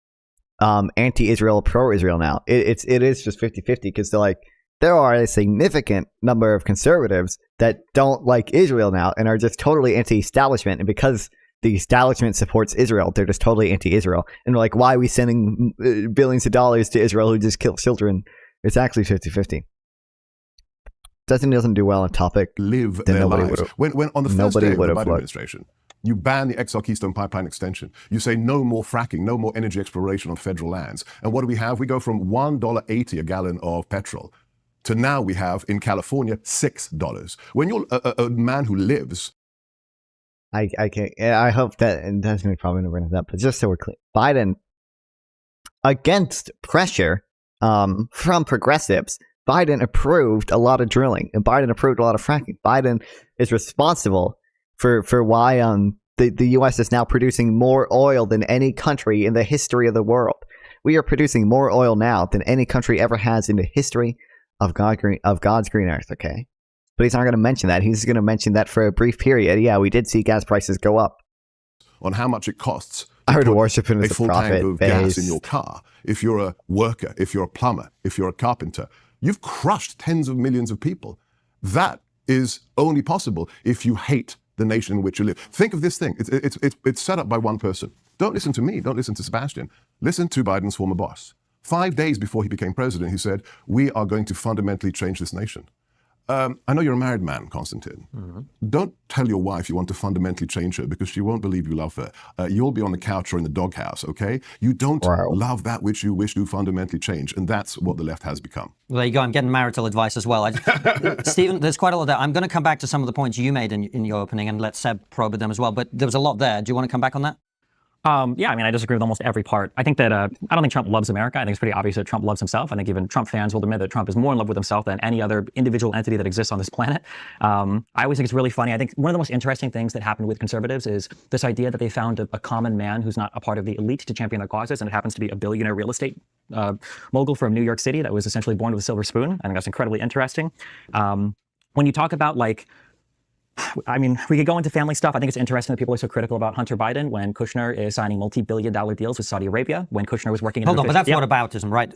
anti-Israel or pro-Israel now. It is just 50-50 because they're like, there are a significant number of conservatives that don't like Israel now and are just totally anti-establishment. And because the establishment supports Israel, they're just totally anti-Israel. And they're like, why are we sending billions of dollars to Israel who just kills children? It's actually 50-50. Doesn't do well on topic. Live their lives. When on the first day of the Biden administration, you ban the XL Keystone Pipeline extension. You say no more fracking, no more energy exploration on federal lands. And what do we have? We go from $1.80 a gallon of petrol to now we have in California $6. When you're a man who lives, I can't. I hope that, and that's going to probably never end up. But just so we're clear, Biden, against pressure from progressives, Biden approved a lot of drilling, and Biden approved a lot of fracking. Biden is responsible for why the U.S. is now producing more oil than any country in the history of the world. We are producing more oil now than any country ever has in the history of God's green earth, okay? But he's not going to mention that. He's going to mention that for a brief period. Yeah, we did see gas prices go up. On how much it costs I would worship him as a full tank of gas in your car. If you're a worker, if you're a plumber, if you're a carpenter, you've crushed tens of millions of people. That is only possible if you hate the nation in which you live. Think of this thing. It's set up by one person. Don't listen to me. Don't listen to Sebastian. Listen to Biden's former boss. 5 days before he became president, he said, we are going to fundamentally change this nation. I know you're a married man, Konstantin. Mm-hmm. Don't tell your wife you want to fundamentally change her because she won't believe you love her. You'll be on the couch or in the doghouse, okay? You don't love that which you wish to fundamentally change, and that's what the left has become. Well, there you go. I'm getting marital advice as well. Stephen, there's quite a lot there. I'm going to come back to some of the points you made in your opening and let Seb probe them as well, but there was a lot there. Do you want to come back on that? Yeah, I mean, I disagree with almost every part. I think that I don't think Trump loves America. I think it's pretty obvious that Trump loves himself. I think even Trump fans will admit that Trump is more in love with himself than any other individual entity that exists on this planet. I always think it's really funny. I think one of the most interesting things that happened with conservatives is this idea that they found a common man who's not a part of the elite to champion their causes, and it happens to be a billionaire real estate mogul from New York City that was essentially born with a silver spoon. I think that's incredibly interesting. When you talk about like I mean, we could go into family stuff. I think it's interesting that people are so critical about Hunter Biden when Kushner is signing multi-billion-dollar deals with Saudi Arabia, when Kushner was working in Hold on, but that's whataboutism, right?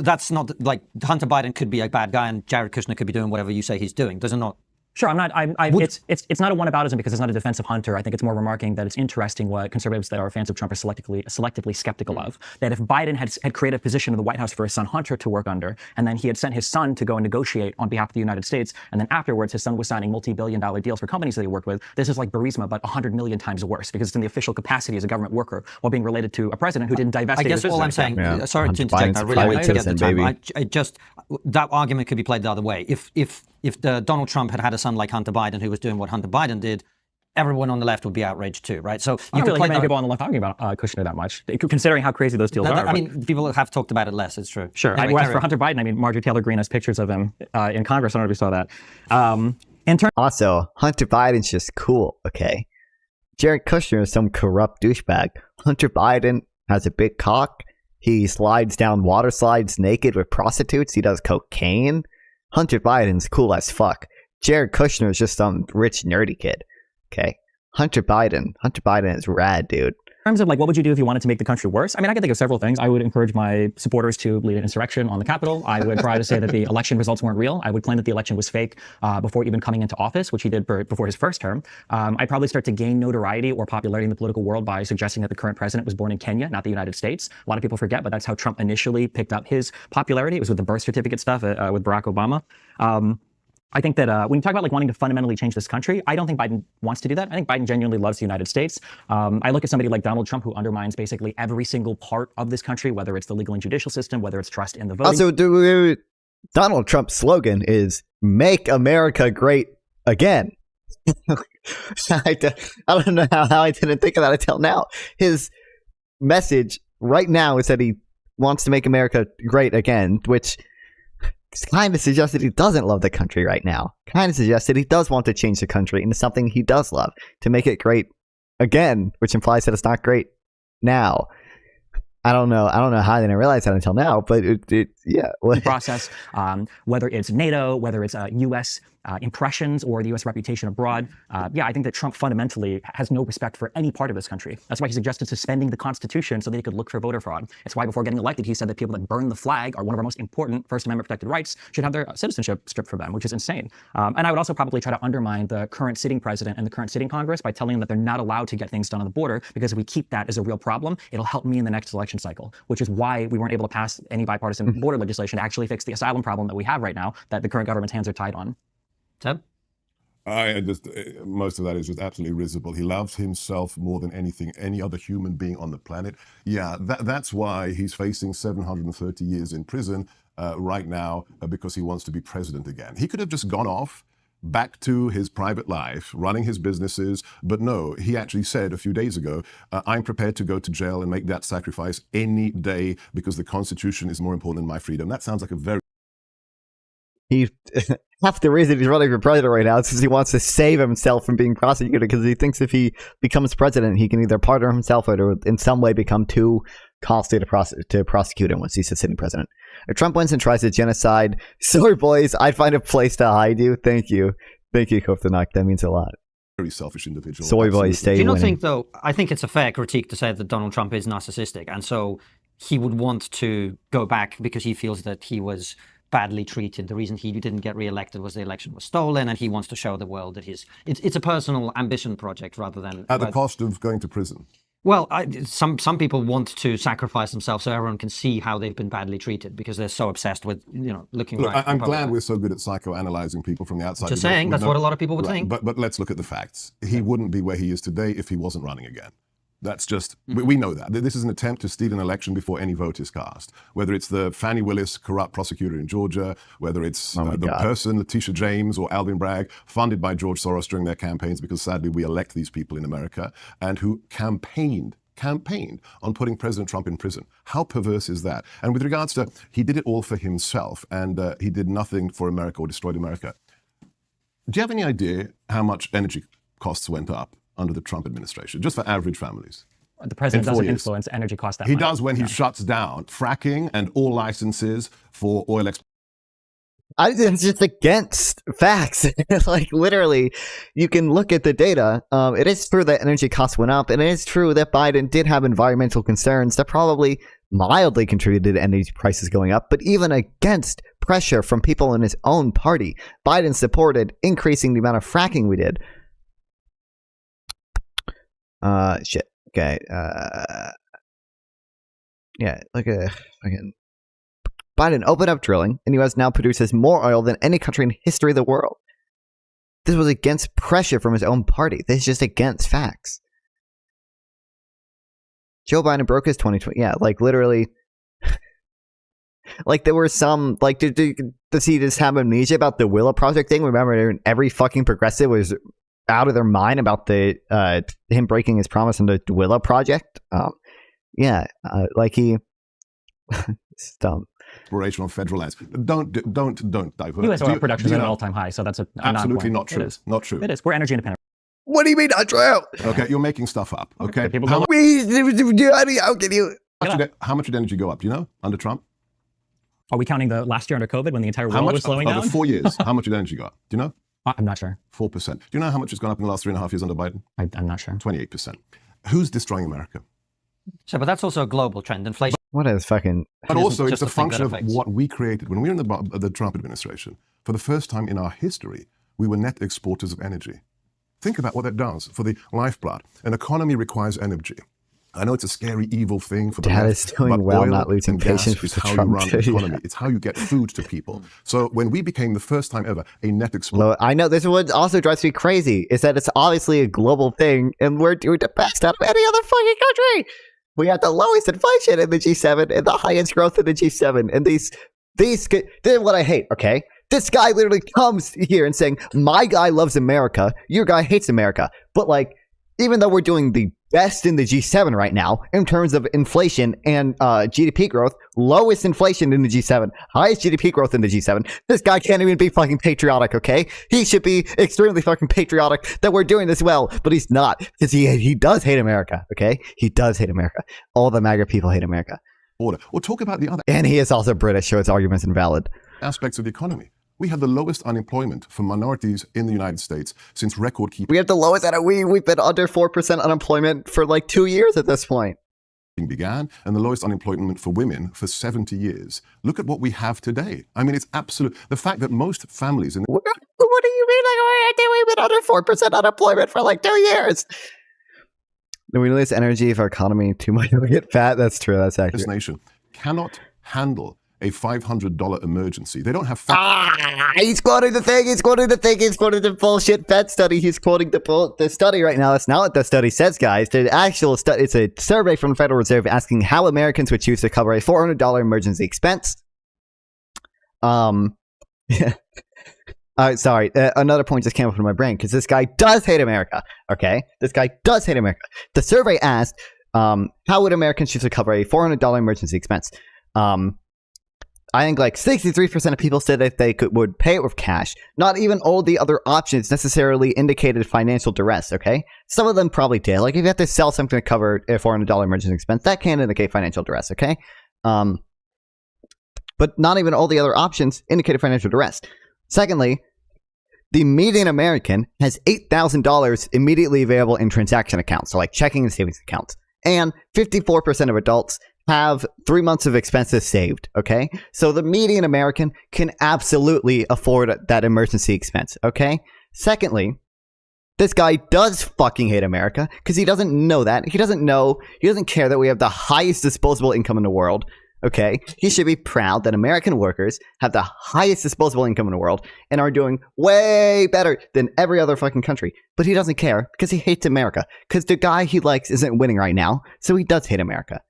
That's not like Hunter Biden could be a bad guy and Jared Kushner could be doing whatever you say he's doing. Does it not? Sure, I'm not. It's not a whataboutism because it's not a defense of Hunter. I think it's more remarking that it's interesting what conservatives that are fans of Trump are selectively skeptical of. That if Biden had created a position in the White House for his son Hunter to work under, and then he had sent his son to go and negotiate on behalf of the United States, and then afterwards his son was signing multi-billion-dollar deals for companies that he worked with, this is like Burisma, but 100 million times worse because it's in the official capacity as a government worker while being related to a president who didn't divest. I guess all I'm saying. Sorry to interject. I really get the time. That argument could be played the other way. If Donald Trump had had a son like Hunter Biden who was doing what Hunter Biden did, everyone on the left would be outraged too, right? So you can play many people on the left talking about Kushner that much, considering how crazy those deals are. I mean, people have talked about it less. It's true. Sure. Anyway, for Hunter Biden, I mean, Marjorie Taylor Greene has pictures of him in Congress. I don't know if you saw that. Also, Hunter Biden's just cool. Okay, Jared Kushner is some corrupt douchebag. Hunter Biden has a big cock. He slides down water slides naked with prostitutes. He does cocaine. Hunter Biden's cool as fuck. Jared Kushner is just some rich nerdy kid. Okay, Hunter Biden is rad, dude. In terms of like, what would you do if you wanted to make the country worse? I mean, I can think of several things. I would encourage my supporters to lead an insurrection on the Capitol. I would try to say that the election results weren't real. I would claim that the election was fake before even coming into office, which he did before his first term. I'd probably start to gain notoriety or popularity in the political world by suggesting that the current president was born in Kenya, not the United States. A lot of people forget, but that's how Trump initially picked up his popularity. It was with the birth certificate stuff with Barack Obama. I think that when you talk about like wanting to fundamentally change this country, I don't think Biden wants to do that. I think Biden genuinely loves the United States. I look at somebody like Donald Trump who undermines basically every single part of this country, whether it's the legal and judicial system, whether it's trust in the voting. Also, Donald Trump's slogan is "Make America Great Again." I don't know how I didn't think of that until now. His message right now is that he wants to make America great again, which kind of suggests that he doesn't love the country right now. Kind of suggests that he does want to change the country into something he does love, to make it great again, which implies that it's not great now. I don't know how I didn't realize that until now, but yeah. Process, whether it's NATO, whether it's U.S. Impressions or the U.S. reputation abroad. I think that Trump fundamentally has no respect for any part of this country. That's why he suggested suspending the Constitution so that he could look for voter fraud. It's why before getting elected, he said that people that burn the flag are one of our most important First Amendment protected rights, should have their citizenship stripped from them, which is insane. And I would also probably try to undermine the current sitting president and the current sitting Congress by telling them that they're not allowed to get things done on the border, because if we keep that as a real problem, it'll help me in the next election cycle, which is why we weren't able to pass any bipartisan border legislation to actually fix the asylum problem that we have right now that the current government's hands are tied on. Ted? Most of that is just absolutely risible. He loves himself more than anything, any other human being on the planet. Yeah, that's why he's facing 730 years in prison right now, because he wants to be president again. He could have just gone off back to his private life, running his businesses, but no, he actually said a few days ago, I'm prepared to go to jail and make that sacrifice any day because the Constitution is more important than my freedom. That sounds like a very half the reason he's running for president right now is because he wants to save himself from being prosecuted, because he thinks if he becomes president, he can either pardon himself or in some way become too costly to prosecute him once he's the sitting president. If Trump wins and tries to genocide, sorry boys, I'd find a place to hide you. Thank you, Koftanak. That means a lot. Very selfish individual. Soy boys stay winning. Do you not winning. think, though, I think it's a fair critique to say that Donald Trump is narcissistic, and so he would want to go back because he feels that he was badly treated. The reason he didn't get re-elected was the election was stolen, and he wants to show the world that it's a personal ambition project rather than at the cost of going to prison. Well, some people want to sacrifice themselves so everyone can see how they've been badly treated because they're so obsessed with looking Look, right. I'm glad we're so good at psychoanalyzing people from the outside. Just saying, that's what a lot of people would think. But let's look at the facts. He wouldn't be where he is today if he wasn't running again. That's just, we know that. This is an attempt to steal an election before any vote is cast. Whether it's the Fannie Willis corrupt prosecutor in Georgia, whether it's person, Letitia James or Alvin Bragg, funded by George Soros during their campaigns, because sadly we elect these people in America, and who campaigned on putting President Trump in prison. How perverse is that? And with regards to, he did it all for himself, and he did nothing for America or destroyed America. Do you have any idea how much energy costs went up under the Trump administration, just for average families? The president doesn't influence energy costs that much. He does when he shuts down fracking and all licenses for oil exploration. I'm just against facts. Like, literally, you can look at the data. It is true that energy costs went up, and it is true that Biden did have environmental concerns that probably mildly contributed to energy prices going up. But even against pressure from people in his own party, Biden supported increasing the amount of fracking we did. Shit. Okay. Yeah, like a fucking... Biden opened up drilling, and the U.S. now produces more oil than any country in the history of the world. This was against pressure from his own party. This is just against facts. Joe Biden broke his 2020... Yeah, like, literally... like, there were some... Like, does he just have amnesia about the Willow Project thing? Remember, every fucking progressive was out of their mind about the him breaking his promise on the Willow Project? Yeah, like he... it's dumb. Exploration on federal lands. Don't divert. U.S. oil production is at an all-time high, so that's absolutely not true. Not true. It is. We're energy independent. What do you mean not true? Okay, you're making stuff up. Okay. How much did energy go up? Do you know under Trump? Are we counting the last year under COVID when the entire world was slowing down? Over 4 years, how much did energy go up? Do you know? I'm not sure. 4%. Do you know how much it's gone up in the last 3.5 years under Biden? I'm not sure. 28%. Who's destroying America? So, but that's also a global trend. Inflation. What is fucking... But also, it's a function of what we created. When we were in the Trump administration, for the first time in our history, we were net exporters of energy. Think about what that does for the lifeblood. An economy requires energy. I know it's a scary, evil thing for the Dad left, is doing well, not losing patience with is how Trump. you run an economy. It's how you get food to people. So when we became the first time ever a net exporter... I know this is what also drives me crazy, is that it's obviously a global thing, and we're doing the best out of any other fucking country. We have the lowest inflation in the G7 and the highest growth in the G7. And this is what I hate, okay? This guy literally comes here and saying, my guy loves America, your guy hates America. But, like, even though we're doing the best in the G7 right now in terms of inflation and GDP growth, lowest inflation in the G7, highest GDP growth in the G7, this guy can't even be fucking patriotic, okay? He should be extremely fucking patriotic that we're doing this well, but he's not, because he does hate America, okay? He does hate America. All the MAGA people hate America. Or talk about the other... And he is also British, so his argument's invalid. ...aspects of the economy. We have the lowest unemployment for minorities in the United States since record keeping. We have the lowest, we've been under 4% unemployment for like 2 years at this point. Began, and the lowest unemployment for women for 70 years. Look at what we have today. I mean, it's absolute. The fact that most families in... What do you mean? Like, we've been under 4% unemployment for like 2 years. Do we lose energy if our economy too much will get fat? That's true. That's accurate. This nation cannot handle a $500 emergency. They don't have... He's quoting the thing. He's quoting the bullshit Fed study. He's quoting the study right now. That's not what the study says, guys. The actual study, it's a survey from the Federal Reserve asking how Americans would choose to cover a $400 emergency expense. Sorry. Another point just came up in my brain because this guy does hate America. Okay? This guy does hate America. The survey asked, how would Americans choose to cover a $400 emergency expense? I think like 63% of people said that they would pay it with cash. Not even all the other options necessarily indicated financial duress, okay? Some of them probably did. Like if you have to sell something to cover a $400 emergency expense, that can indicate financial duress, okay? But not even all the other options indicated financial duress. Secondly, the median American has $8,000 immediately available in transaction accounts, so like checking and savings accounts. And 54% of adults have 3 months of expenses saved, okay? So the median American can absolutely afford that emergency expense, okay? Secondly, this guy does fucking hate America because he doesn't know that. He doesn't care that we have the highest disposable income in the world, okay? He should be proud that American workers have the highest disposable income in the world and are doing way better than every other fucking country. But he doesn't care because he hates America because the guy he likes isn't winning right now, so he does hate America.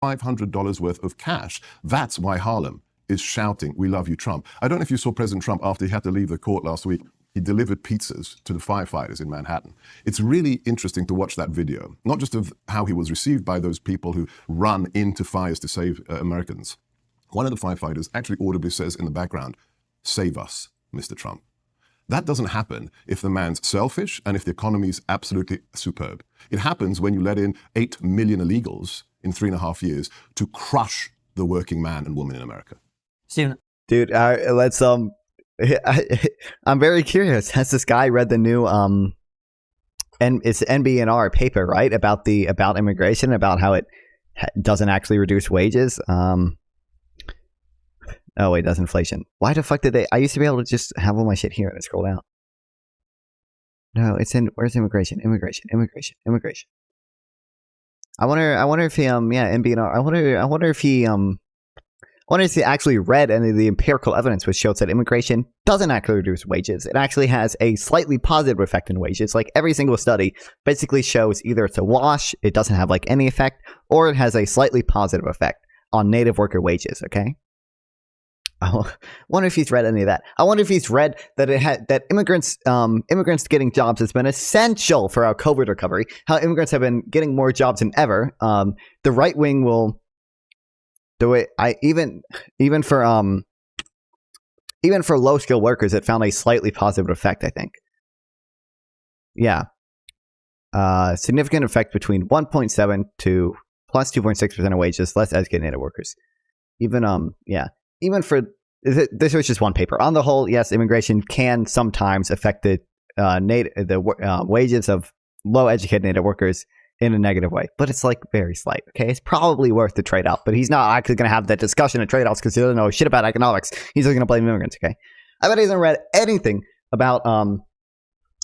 $500 worth of cash. That's why Harlem is shouting, "We love you, Trump." I don't know if you saw President Trump after he had to leave the court last week. He delivered pizzas to the firefighters in Manhattan. It's really interesting to watch that video, not just of how he was received by those people who run into fires to save Americans. One of the firefighters actually audibly says in the background, "Save us, Mr. Trump." That doesn't happen if the man's selfish and if the economy's absolutely superb. It happens when you let in 8 million illegals in 3.5 years to crush the working man and woman in America. Stephen. Dude, let's I'm very curious. Has this guy read the new and it's NBNR paper, right, about immigration, about how it doesn't actually reduce wages? Oh wait, that's inflation. Why the fuck did they? I used to be able to just have all my shit here and scroll down. No, it's in. Where's immigration? Immigration. I wonder if he NBNR. I wonder if he actually read any of the empirical evidence which shows that immigration doesn't actually reduce wages. It actually has a slightly positive effect on wages. Like every single study basically shows either it's a wash, it doesn't have like any effect, or it has a slightly positive effect on native worker wages. Okay. I wonder if he's read any of that. I wonder if he's read that that immigrants getting jobs has been essential for our COVID recovery. How immigrants have been getting more jobs than ever. The right wing will do it. Even for low skilled workers, it found a slightly positive effect. I think. Yeah. Significant effect between 1.7 to plus 2.6% of wages, less educated native workers. Even for this was just one paper. On the whole, yes, immigration can sometimes affect the wages of low-educated native workers in a negative way, but it's like very slight. Okay, it's probably worth the trade-off, but he's not actually going to have that discussion of trade-offs because he doesn't know shit about economics. He's just going to blame immigrants. Okay, I bet he hasn't read anything about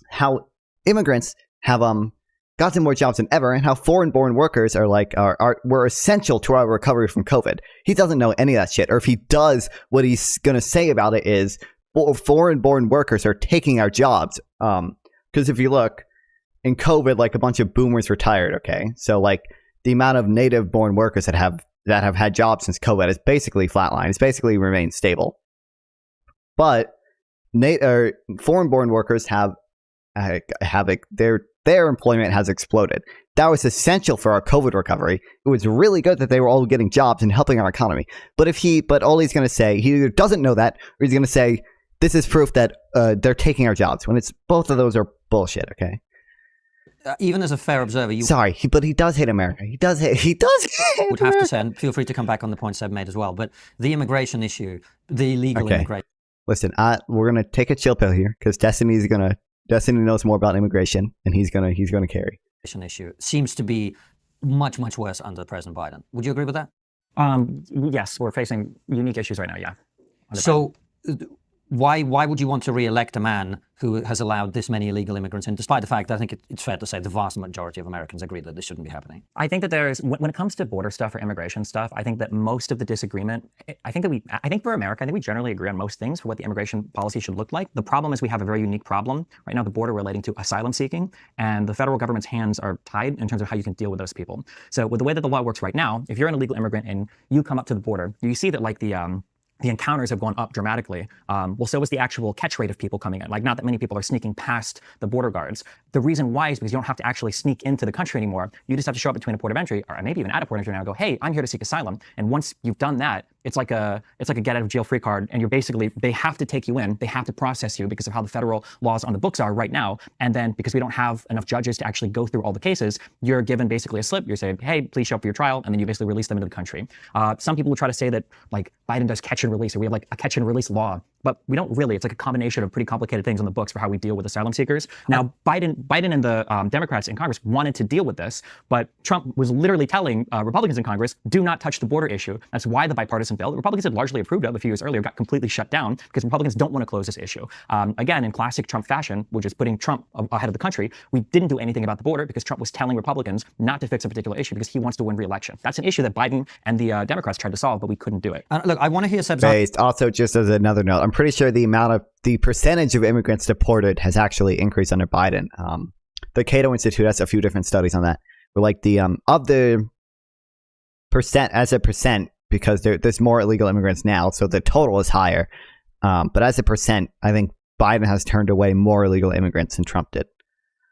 how immigrants have gotten more jobs than ever, and how foreign-born workers were essential to our recovery from COVID. He doesn't know any of that shit, or if he does, what he's gonna say about it is, well, foreign-born workers are taking our jobs. Because if you look in COVID, like a bunch of boomers retired. Okay, so like the amount of native-born workers that have had jobs since COVID is basically flatlined. It's basically remained stable. But foreign-born workers their employment has exploded. That was essential for our COVID recovery. It was really good that they were all getting jobs and helping our economy. But all he's going to say, he either doesn't know that, or he's going to say, this is proof that they're taking our jobs, when it's both of those are bullshit. Okay. Even as a fair observer, but he does hate America. He does hate would have to say, and feel free to come back on the points I've made as well. But the immigration issue, the illegal immigration. Listen, we're gonna take a chill pill here because Destiny knows more about immigration, and he's gonna carry. Issue seems to be much worse under President Biden. Would you agree with that? Yes, we're facing unique issues right now. Yeah. So, why would you want to re-elect a man who has allowed this many illegal immigrants in, despite the fact that I think it's fair to say the vast majority of Americans agree that this shouldn't be happening? I think that when it comes to border stuff or immigration stuff, I think that most of the disagreement, I think for America, I think we generally agree on most things for what the immigration policy should look like. The problem is we have a very unique problem right now, the border relating to asylum seeking, and the federal government's hands are tied in terms of how you can deal with those people. So with the way that the law works right now, if you're an illegal immigrant and you come up to the border, you see that like the encounters have gone up dramatically. Well, so is the actual catch rate of people coming in. Like, not that many people are sneaking past the border guards. The reason why is because you don't have to actually sneak into the country anymore. You just have to show up between a port of entry, or maybe even at a port of entry now, and go, hey, I'm here to seek asylum. And once you've done that, it's like a get out of jail free card, and they have to take you in, they have to process you because of how the federal laws on the books are right now. And then because we don't have enough judges to actually go through all the cases, you're given basically a slip. You're saying, hey, please show up for your trial, and then you basically release them into the country. Some people will try to say that like Biden does catch and release, or we have like a catch and release law, but we don't really. It's like a combination of pretty complicated things on the books for how we deal with asylum seekers. Now, Biden and the Democrats in Congress wanted to deal with this, but Trump was literally telling Republicans in Congress, do not touch the border issue. That's why the bipartisan bill that Republicans had largely approved of a few years earlier got completely shut down because Republicans don't want to close this issue. Again, in classic Trump fashion, which is putting Trump ahead of the country, we didn't do anything about the border because Trump was telling Republicans not to fix a particular issue because he wants to win re-election. That's an issue that Biden and the Democrats tried to solve, but we couldn't do it. Look, I want to hear Seb's also, just as another note, I'm pretty sure the percentage of immigrants deported has actually increased under Biden. The Cato Institute has a few different studies on that. Where like of the percent, because there's more illegal immigrants now, so the total is higher. But as a percent, I think Biden has turned away more illegal immigrants than Trump did.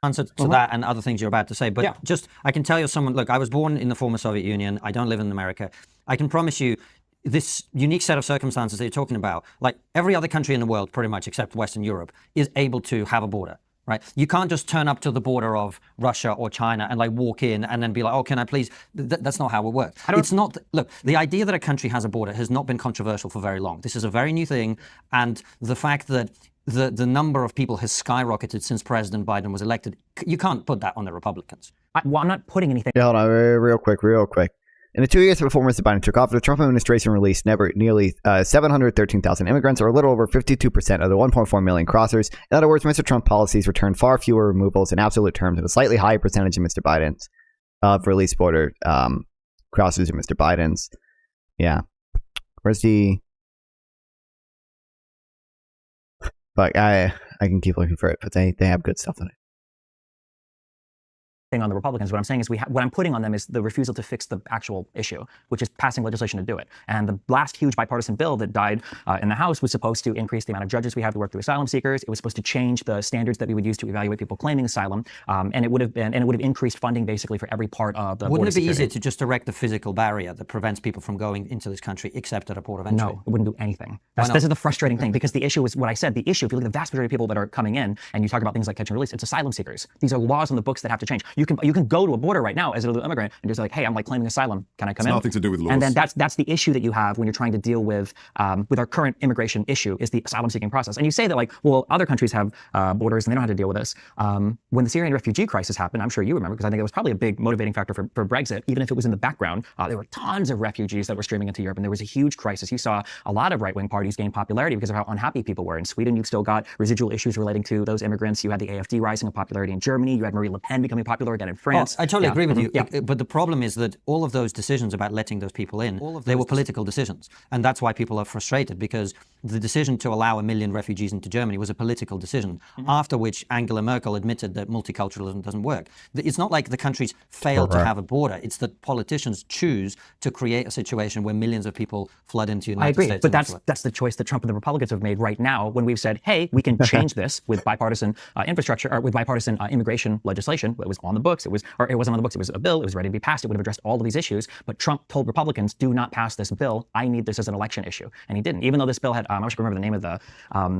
Answer to that and other things you're about to say, but just I can tell you look, I was born in the former Soviet Union. I don't live in America. I can promise you this unique set of circumstances that you're talking about, like every other country in the world, pretty much except Western Europe, is able to have a border. right? You can't just turn up to the border of Russia or China and like walk in and then be like, oh, can I please? That's not how it works. It's not, look, the idea that a country has a border has not been controversial for very long. This is a very new thing. And the fact that the number of people has skyrocketed since President Biden was elected, you can't put that on the Republicans. Well, I'm not putting anything. Yeah, hold on, real quick. In the 2 years before Mr. Biden took off, the Trump administration released nearly 713,000 immigrants, or a little over 52% of the 1.4 million crossers. In other words, Mr. Trump policies returned far fewer removals in absolute terms and a slightly higher percentage of Mr. Biden's released border crossers in Mr. Biden's. Yeah. Where's the... But I can keep looking for it, but they have good stuff in it. On the Republicans. What I'm saying is what I'm putting on them is the refusal to fix the actual issue, which is passing legislation to do it. And the last huge bipartisan bill that died in the House was supposed to increase the amount of judges we have to work through asylum seekers. It was supposed to change the standards that we would use to evaluate people claiming asylum, and it would have increased funding basically for every part of the. Wouldn't it be easier to just erect the physical barrier that prevents people from going into this country except at a port of entry? No, it wouldn't do anything. This is the frustrating thing, because the issue is what I said. The issue, if you look at the vast majority of people that are coming in, and you talk about things like catch and release, it's asylum seekers. These are laws on the books that have to change. You can go to a border right now as an illegal immigrant and just like, hey, I'm like claiming asylum. Can I come in? Nothing to do with laws. And then that's the issue that you have when you're trying to deal with our current immigration issue, is the asylum seeking process. And you say that like, well, other countries have borders and they don't have to deal with this. When the Syrian refugee crisis happened, I'm sure you remember, because I think it was probably a big motivating factor for Brexit, even if it was in the background. There were tons of refugees that were streaming into Europe, and there was a huge crisis. You saw a lot of right-wing parties gain popularity because of how unhappy people were. In Sweden, you've still got residual issues relating to those immigrants. You had the AfD rising in popularity in Germany. You had Marine Le Pen becoming popular again in France. I totally agree with you. Yeah. But the problem is that all of those decisions about letting those people in, they were political decisions. And that's why people are frustrated, because the decision to allow 1 million refugees into Germany was a political decision, after which Angela Merkel admitted that multiculturalism doesn't work. It's not like the countries failed to have a border. It's that politicians choose to create a situation where millions of people flood into the United States. But that's the choice that Trump and the Republicans have made right now, when we've said, hey, we can change this with bipartisan infrastructure, or with bipartisan immigration legislation. It was on the books. It wasn't on the books. It was a bill. It was ready to be passed. It would have addressed all of these issues. But Trump told Republicans, do not pass this bill. I need this as an election issue. And he didn't, even though this bill had, I wish I could remember the name of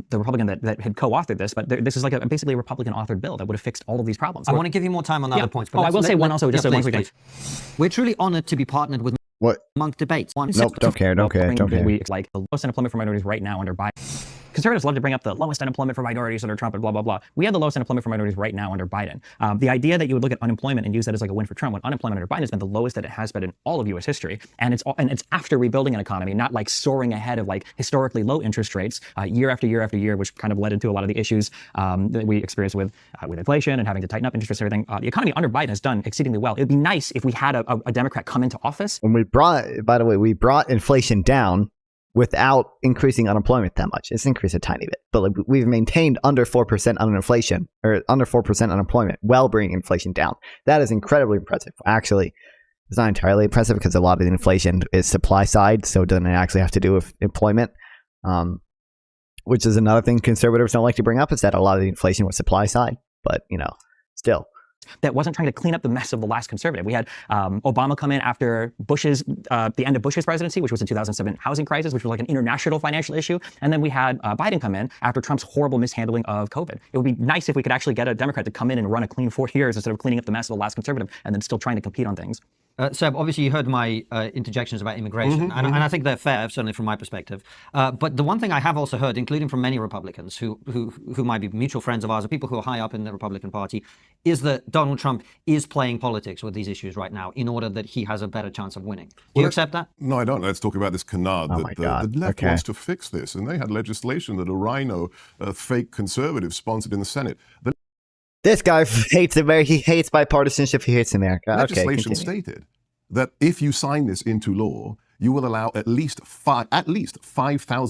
the Republican that had co-authored this, but this is like basically a Republican authored bill that would have fixed all of these problems. I want to give you more time on other points. But I will say one also, just so please. We're truly honored to be partnered with Monk Debates. Nope, don't care. It's like the lowest unemployment for minorities right now under Biden. Conservatives love to bring up the lowest unemployment for minorities under Trump and blah, blah, blah. We have the lowest unemployment for minorities right now under Biden. The idea that you would look at unemployment and use that as like a win for Trump, when unemployment under Biden has been the lowest that it has been in all of U.S. history. And it's after rebuilding an economy, not like soaring ahead of like historically low interest rates year after year after year, which kind of led into a lot of the issues that we experienced with inflation and having to tighten up interest rates and everything. The economy under Biden has done exceedingly well. It'd be nice if we had a Democrat come into office. And we brought inflation down without increasing unemployment that much. It's increased a tiny bit, but like, we've maintained under 4% on inflation, or under 4% unemployment, while bringing inflation down. That is incredibly impressive. Actually, it's not entirely impressive, because a lot of the inflation is supply side, so it doesn't actually have to do with employment. Which is another thing conservatives don't like to bring up, is that a lot of the inflation was supply side, but still. That wasn't trying to clean up the mess of the last conservative. We had Obama come in after the end of Bush's presidency, which was the 2007 housing crisis, which was like an international financial issue. And then we had Biden come in after Trump's horrible mishandling of COVID. It would be nice if we could actually get a Democrat to come in and run a clean 4 years instead of cleaning up the mess of the last conservative and then still trying to compete on things. Seb, obviously you heard my interjections about immigration, and I think they're fair, certainly from my perspective. But the one thing I have also heard, including from many Republicans who might be mutual friends of ours, or people who are high up in the Republican Party, is that Donald Trump is playing politics with these issues right now in order that he has a better chance of winning. Do you accept that? No, I don't. Let's talk about this canard. The left wants to fix this, and they had legislation that a rhino, fake conservative, sponsored in the Senate. This guy hates America. He hates bipartisanship. He hates America. Legislation stated that if you sign this into law, you will allow at least 5,000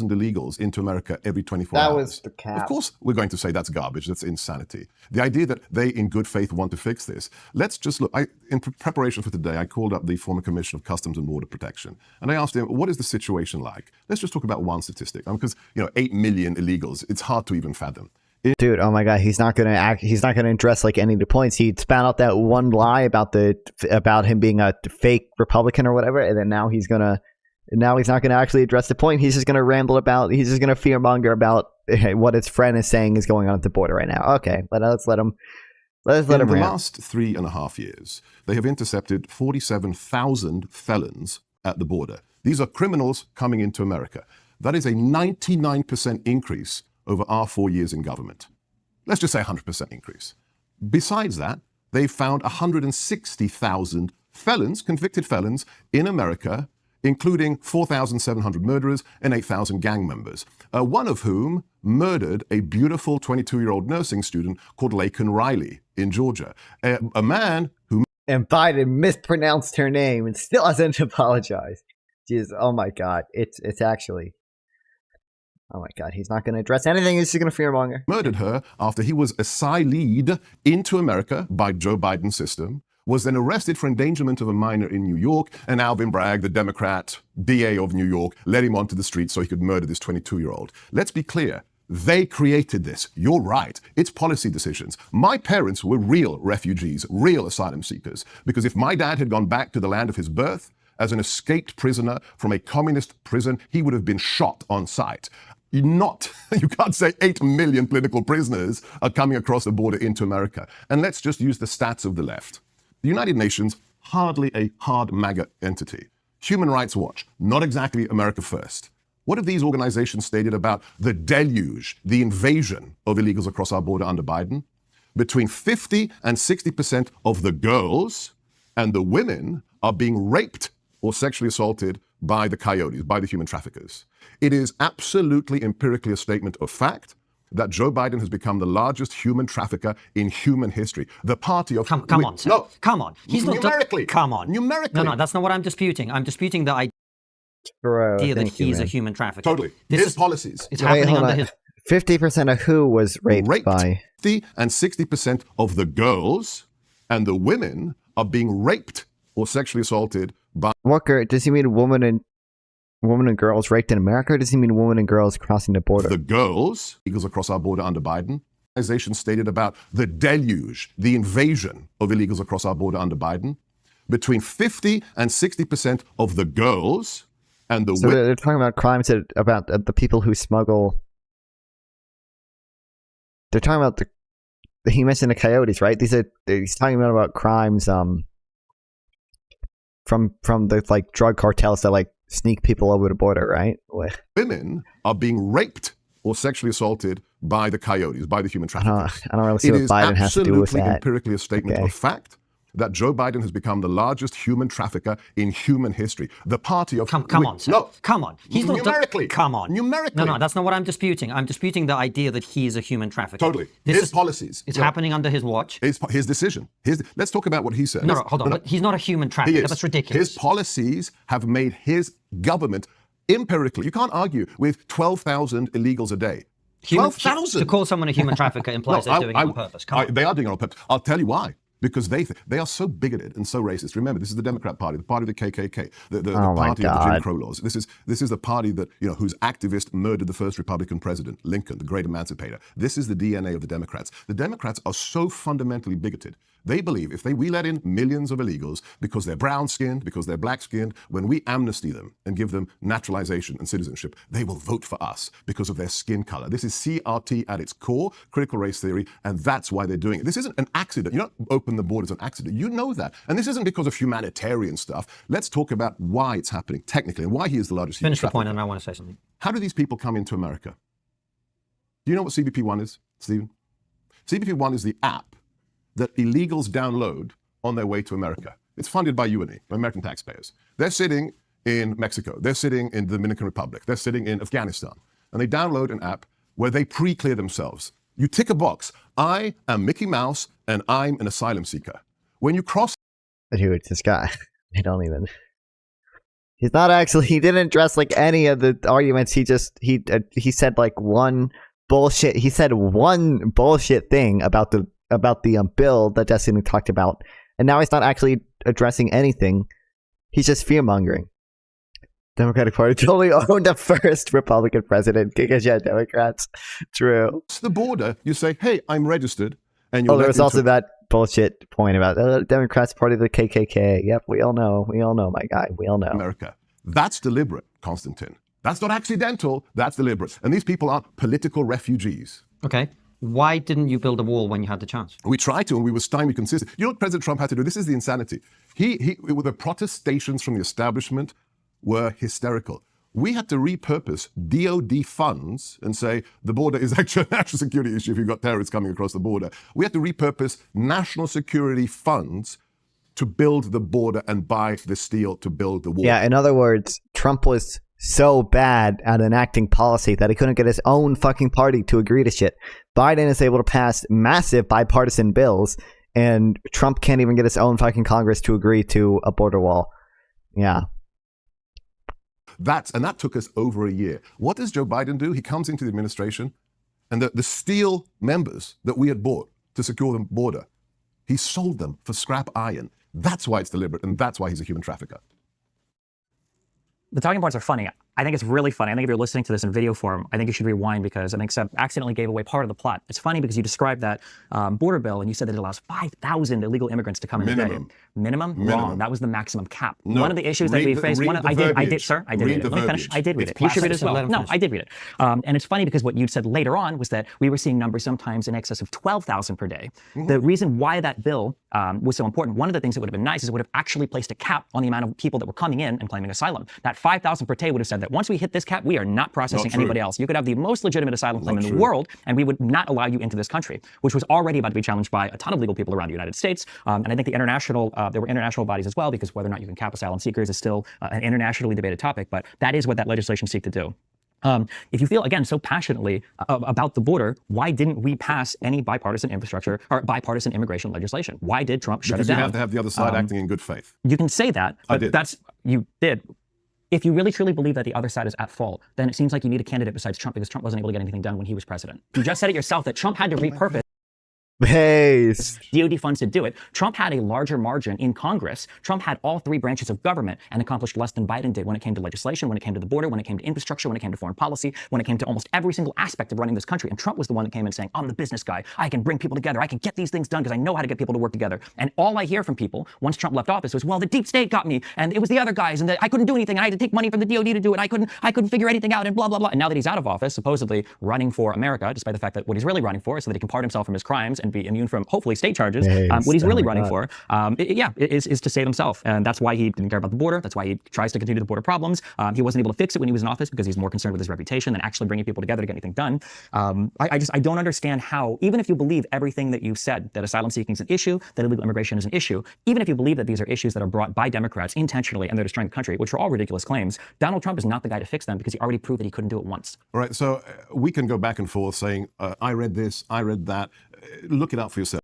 illegals into America every 24 hours. That was the cap. Of course, we're going to say that's garbage. That's insanity. The idea that they, in good faith, want to fix this. Let's just look. In preparation for today, I called up the former Commissioner of Customs and Border Protection, and I asked him, what is the situation like? Let's just talk about one statistic, because 8 million illegals. It's hard to even fathom. Dude, oh my God, he's not gonna address like any of the points. He spat out that one lie about him being a fake Republican or whatever, and then now he's gonna And now he's not going to actually address the point. He's just going to ramble about, he's just going to fearmonger about what his friend is saying is going on at the border right now. Okay, let's let him In the rant. last 3.5 years, they have intercepted 47,000 felons at the border. These are criminals coming into America. That is a 99% increase over our 4 years in government. Let's just say 100% increase. Besides that, they've found 160,000 felons, convicted felons, in America, including 4,700 murderers and 8,000 gang members, one of whom murdered a beautiful 22-year-old nursing student called Laken Riley in Georgia. A man who... And Biden mispronounced her name and still hasn't apologized. Jeez, oh my God. It's actually... Oh my God, he's not going to address anything. He's just going to fearmonger. Murdered her after he was asyleed into America by Joe Biden's system, was then arrested for endangerment of a minor in New York, and Alvin Bragg, the Democrat DA of New York, led him onto the street so he could murder this 22-year-old. Let's be clear. They created this. You're right. It's policy decisions. My parents were real refugees, real asylum seekers, because if my dad had gone back to the land of his birth as an escaped prisoner from a communist prison, he would have been shot on sight. You can't say 8 million political prisoners are coming across the border into America. And let's just use the stats of the left. The United Nations, hardly a hard MAGA entity. Human Rights Watch, not exactly America First. What have these organizations stated about the deluge, the invasion of illegals across our border under Biden? Between 50 and 60% of the girls and the women are being raped or sexually assaulted by the coyotes, by the human traffickers. It is absolutely empirically a statement of fact that Joe Biden has become the largest human trafficker in human history. The party of... Come on, sir. No. Come on. He's numerically. Come on. Numerically. No, that's not what I'm disputing. I'm disputing the idea that he's a human trafficker. Totally. His policies. It's happening under his... 50% of who was raped by... 50 and 60% of the girls and the women are being raped or sexually assaulted by... Walker, does he mean women and girls raped in America, or does he mean women and girls crossing the border? The girls, illegals across our border under Biden. Organization stated about the deluge, the invasion of illegals across our border under Biden. Between 50 and 60% of the girls and the women... they're talking about crimes about the people who smuggle... They're talking about he mentioned the coyotes, right? He's talking about crimes from the drug cartels that sneak people over the border, right? Women are being raped or sexually assaulted by the coyotes, by the human traffickers. I don't really see what Biden has to do with that. It is absolutely empirically a statement of fact that Joe Biden has become the largest human trafficker in human history. The party of... Come on, sir. No. Come on. He's numerically. Come on. Numerically. No, that's not what I'm disputing. I'm disputing the idea that he's a human trafficker. Totally. His policies. It's happening under his watch. His decision. Let's talk about what he says. No, hold on. But he's not a human trafficker. That's ridiculous. His policies have made his government empirically... You can't argue with 12,000 illegals a day. 12,000! To call someone a human trafficker implies they're doing it on purpose. They are doing it on purpose. I'll tell you why. Because they are so bigoted and so racist. Remember, this is the Democrat Party, the party of the KKK, the party of the Jim Crow laws. This is the party that whose activist murdered the first Republican president, Lincoln, the great emancipator. This is the DNA of the Democrats. The Democrats are so fundamentally bigoted. They believe if we let in millions of illegals because they're brown-skinned, because they're black-skinned, when we amnesty them and give them naturalization and citizenship, they will vote for us because of their skin color. This is CRT at its core, critical race theory, and that's why they're doing it. This isn't an accident. You don't open the borders on accident. You know that. And this isn't because of humanitarian stuff. Let's talk about why it's happening technically and why he is the largest human trafficker. Finish the point and I want to say something. How do these people come into America? Do you know what CBP-1 is, Stephen? CBP-1 is the app that illegals download on their way to America. It's funded by you and me, by American taxpayers. They're sitting in Mexico. They're sitting in the Dominican Republic. They're sitting in Afghanistan. And they download an app where they pre-clear themselves. You tick a box. I am Mickey Mouse and I'm an asylum seeker. When you cross... Dude, this guy, they don't even... He's not actually... He didn't address any of the arguments. He said one bullshit... He said one bullshit thing about the bill that Destiny talked about, and now he's not actually addressing anything. He's just fear-mongering. Democratic Party totally owned the first Republican president because Democrats. True. It's the border. You say, hey, I'm registered. And there was also that bullshit point about Democrats part of the KKK. Yep, we all know, my guy. We all know. America. That's deliberate, Konstantin. That's not accidental, that's deliberate. And these people are political refugees. Okay. Why didn't you build a wall when you had the chance? We tried to, and we were stymied consistently. You know what President Trump had to do? This is the insanity. The protestations from the establishment were hysterical. We had to repurpose DOD funds and say the border is actually a national security issue if you've got terrorists coming across the border. We had to repurpose national security funds to build the border and buy the steel to build the wall. Yeah, in other words, Trump was so bad at enacting policy that he couldn't get his own fucking party to agree to shit. Biden is able to pass massive bipartisan bills, and Trump can't even get his own fucking Congress to agree to a border wall. Yeah. And that took us over a year. What does Joe Biden do? He comes into the administration, and the steel members that we had bought to secure the border, he sold them for scrap iron. That's why it's deliberate, and that's why he's a human trafficker. The talking points are funny. I think it's really funny. I think if you're listening to this in video form, I think you should rewind because I think Seb accidentally gave away part of the plot. It's funny because you described that border bill and you said that it allows 5,000 illegal immigrants to come in a day. Minimum? Wrong. That was the maximum cap. No. One of the issues that we faced. I did read it. Let me finish. I did read it. You should read it as well. No, I did read it. And it's funny because what you said later on was that we were seeing numbers sometimes in excess of 12,000 per day. The reason why that bill was so important, one of the things that would have been nice is it would have actually placed a cap on the amount of people that were coming in and claiming asylum. That 5,000 per day would have said that once we hit this cap, we are not processing anybody else. You could have the most legitimate asylum claim in the world, and we would not allow you into this country, which was already about to be challenged by a ton of legal people around the United States. And I think there were international bodies as well, because whether or not you can cap asylum seekers is still an internationally debated topic, but that is what that legislation seeks to do. If you feel, again, so passionately about the border, why didn't we pass any bipartisan infrastructure or bipartisan immigration legislation? Why did Trump shut it down? Because you have to have the other side acting in good faith. You can say that, but you did. If you really truly believe that the other side is at fault, then it seems like you need a candidate besides Trump because Trump wasn't able to get anything done when he was president. You just said it yourself that Trump had to repurpose DOD funds to do it. Trump had a larger margin in Congress. Trump had all three branches of government and accomplished less than Biden did when it came to legislation, when it came to the border, when it came to infrastructure, when it came to foreign policy, when it came to almost every single aspect of running this country. And Trump was the one that came in saying, I'm the business guy. I can bring people together. I can get these things done because I know how to get people to work together. And all I hear from people once Trump left office was, well, the deep state got me and it was the other guys and I couldn't do anything and I had to take money from the DOD to do it. I couldn't figure anything out and blah, blah, blah. And now that he's out of office, supposedly running for America, despite the fact that what he's really running for is so that he can pardon himself from his crimes and be immune from hopefully state charges. What he's really running for is to save himself. And that's why he didn't care about the border. That's why he tries to continue the border problems. He wasn't able to fix it when he was in office because he's more concerned with his reputation than actually bringing people together to get anything done. I don't understand how, even if you believe everything that you said, that asylum seeking is an issue, that illegal immigration is an issue, even if you believe that these are issues that are brought by Democrats intentionally and they're destroying the country, which are all ridiculous claims, Donald Trump is not the guy to fix them because he already proved that he couldn't do it once. All right, so we can go back and forth saying, I read this, I read that. Look it up for yourself.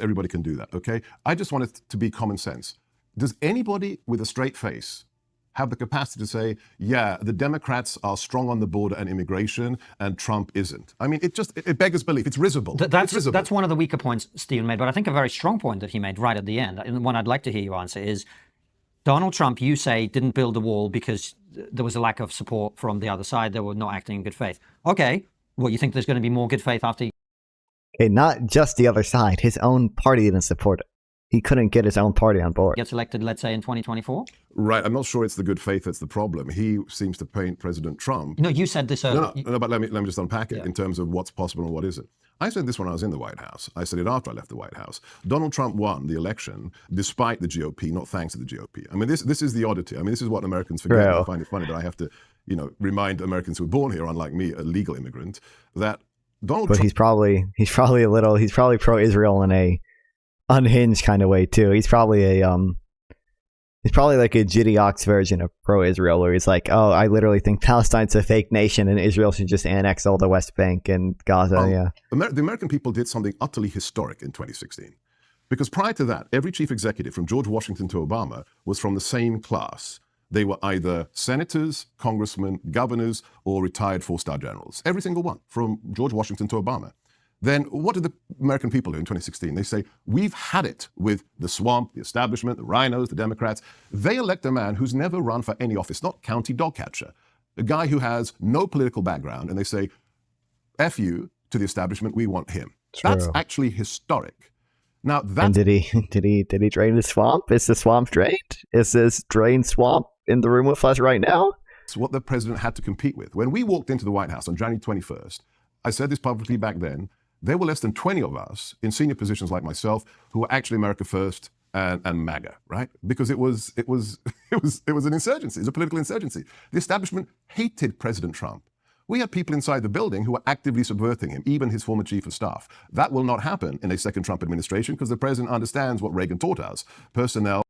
Everybody can do that, okay? I just want it to be common sense. Does anybody with a straight face have the capacity to say, yeah, the Democrats are strong on the border and immigration and Trump isn't? I mean, it beggars belief. It's risible. That's one of the weaker points Stephen made, but I think a very strong point that he made right at the end, and one I'd like to hear you answer, is Donald Trump, you say, didn't build the wall because there was a lack of support from the other side. They were not acting in good faith. Okay, well, you think there's going to be more good faith after... Okay, not just the other side. His own party didn't support it. He couldn't get his own party on board. Gets elected, let's say, in 2024? Right. I'm not sure it's the good faith that's the problem. He seems to paint President Trump... No, you said this earlier. No, but let me just unpack it in terms of what's possible and what isn't. I said this when I was in the White House. I said it after I left the White House. Donald Trump won the election despite the GOP, not thanks to the GOP. I mean, this is the oddity. I mean, this is what Americans forget. I find it funny that I have to, remind Americans who were born here, unlike me, a legal immigrant, that Donald Trump... But he's probably pro-Israel in a unhinged kind of way too. He's probably like a Jitty Ox version of pro-Israel, where he's like, oh, I literally think Palestine's a fake nation and Israel should just annex all the West Bank and Gaza. The American people did something utterly historic in 2016. Because prior to that, every chief executive, from George Washington to Obama, was from the same class. They were either senators, congressmen, governors, or retired four-star generals. Every single one, from George Washington to Obama. Then what did the American people do in 2016? They say, we've had it with the swamp, the establishment, the rhinos, the Democrats. They elect a man who's never run for any office, not county dog catcher, a guy who has no political background, and they say, F you to the establishment, we want him. True. That's actually historic. Now that and did he drain the swamp? Is the swamp drained? Is this drained swamp in the room with us right now? It's what the president had to compete with. When we walked into the White House on January 21st, I said this publicly back then, there were less than 20 of us in senior positions like myself who were actually America First and MAGA, right? Because it was an insurgency, it was a political insurgency. The establishment hated President Trump. We had people inside the building who were actively subverting him, even his former chief of staff. That will not happen in a second Trump administration because the president understands what Reagan taught us. Personnel.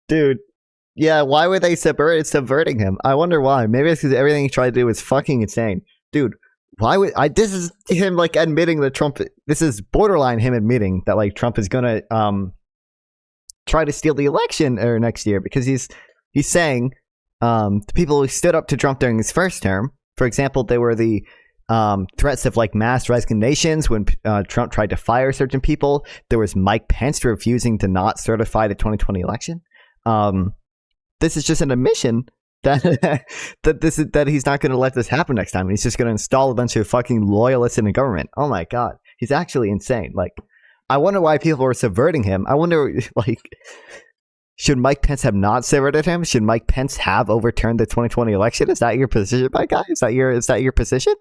Dude, yeah, why were they subverting him? I wonder why. Maybe it's because everything he tried to do was fucking insane. Dude, why would this is him like admitting that Trump, this is borderline him admitting that like Trump is gonna try to steal the election or next year, because he's saying the people who stood up to Trump during his first term, for example, they were the threats of like mass resignations when Trump tried to fire certain people. There was Mike Pence refusing to not certify the 2020 election. This is just an admission that that he's not going to let this happen next time. He's just going to install a bunch of fucking loyalists in the government. Oh my god, he's actually insane. Like, I wonder why people were subverting him. I wonder, like, should Mike Pence have not subverted him? Should Mike Pence have overturned the 2020 election? Is that your position, my guy? Is that your position?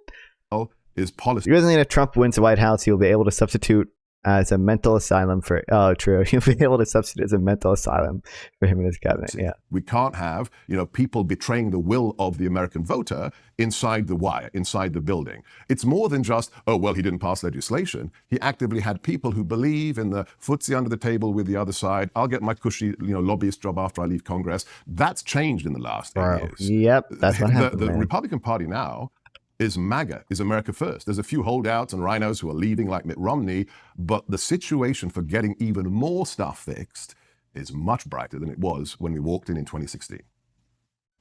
Is policy. You're saying if Trump wins the White House, he'll be able to substitute as a mental asylum for. Oh, true. He'll be able to substitute as a mental asylum for him and his cabinet. Yeah. We can't have, people betraying the will of the American voter inside the wire, inside the building. It's more than just, oh, well, he didn't pass legislation. He actively had people who believe in the footsie under the table with the other side. I'll get my cushy, lobbyist job after I leave Congress. That's changed in the last 8 years. Yep, that's what happened. The Republican Party now is MAGA, is America First. There's a few holdouts and rhinos who are leaving like Mitt Romney, but the situation for getting even more stuff fixed is much brighter than it was when we walked in 2016.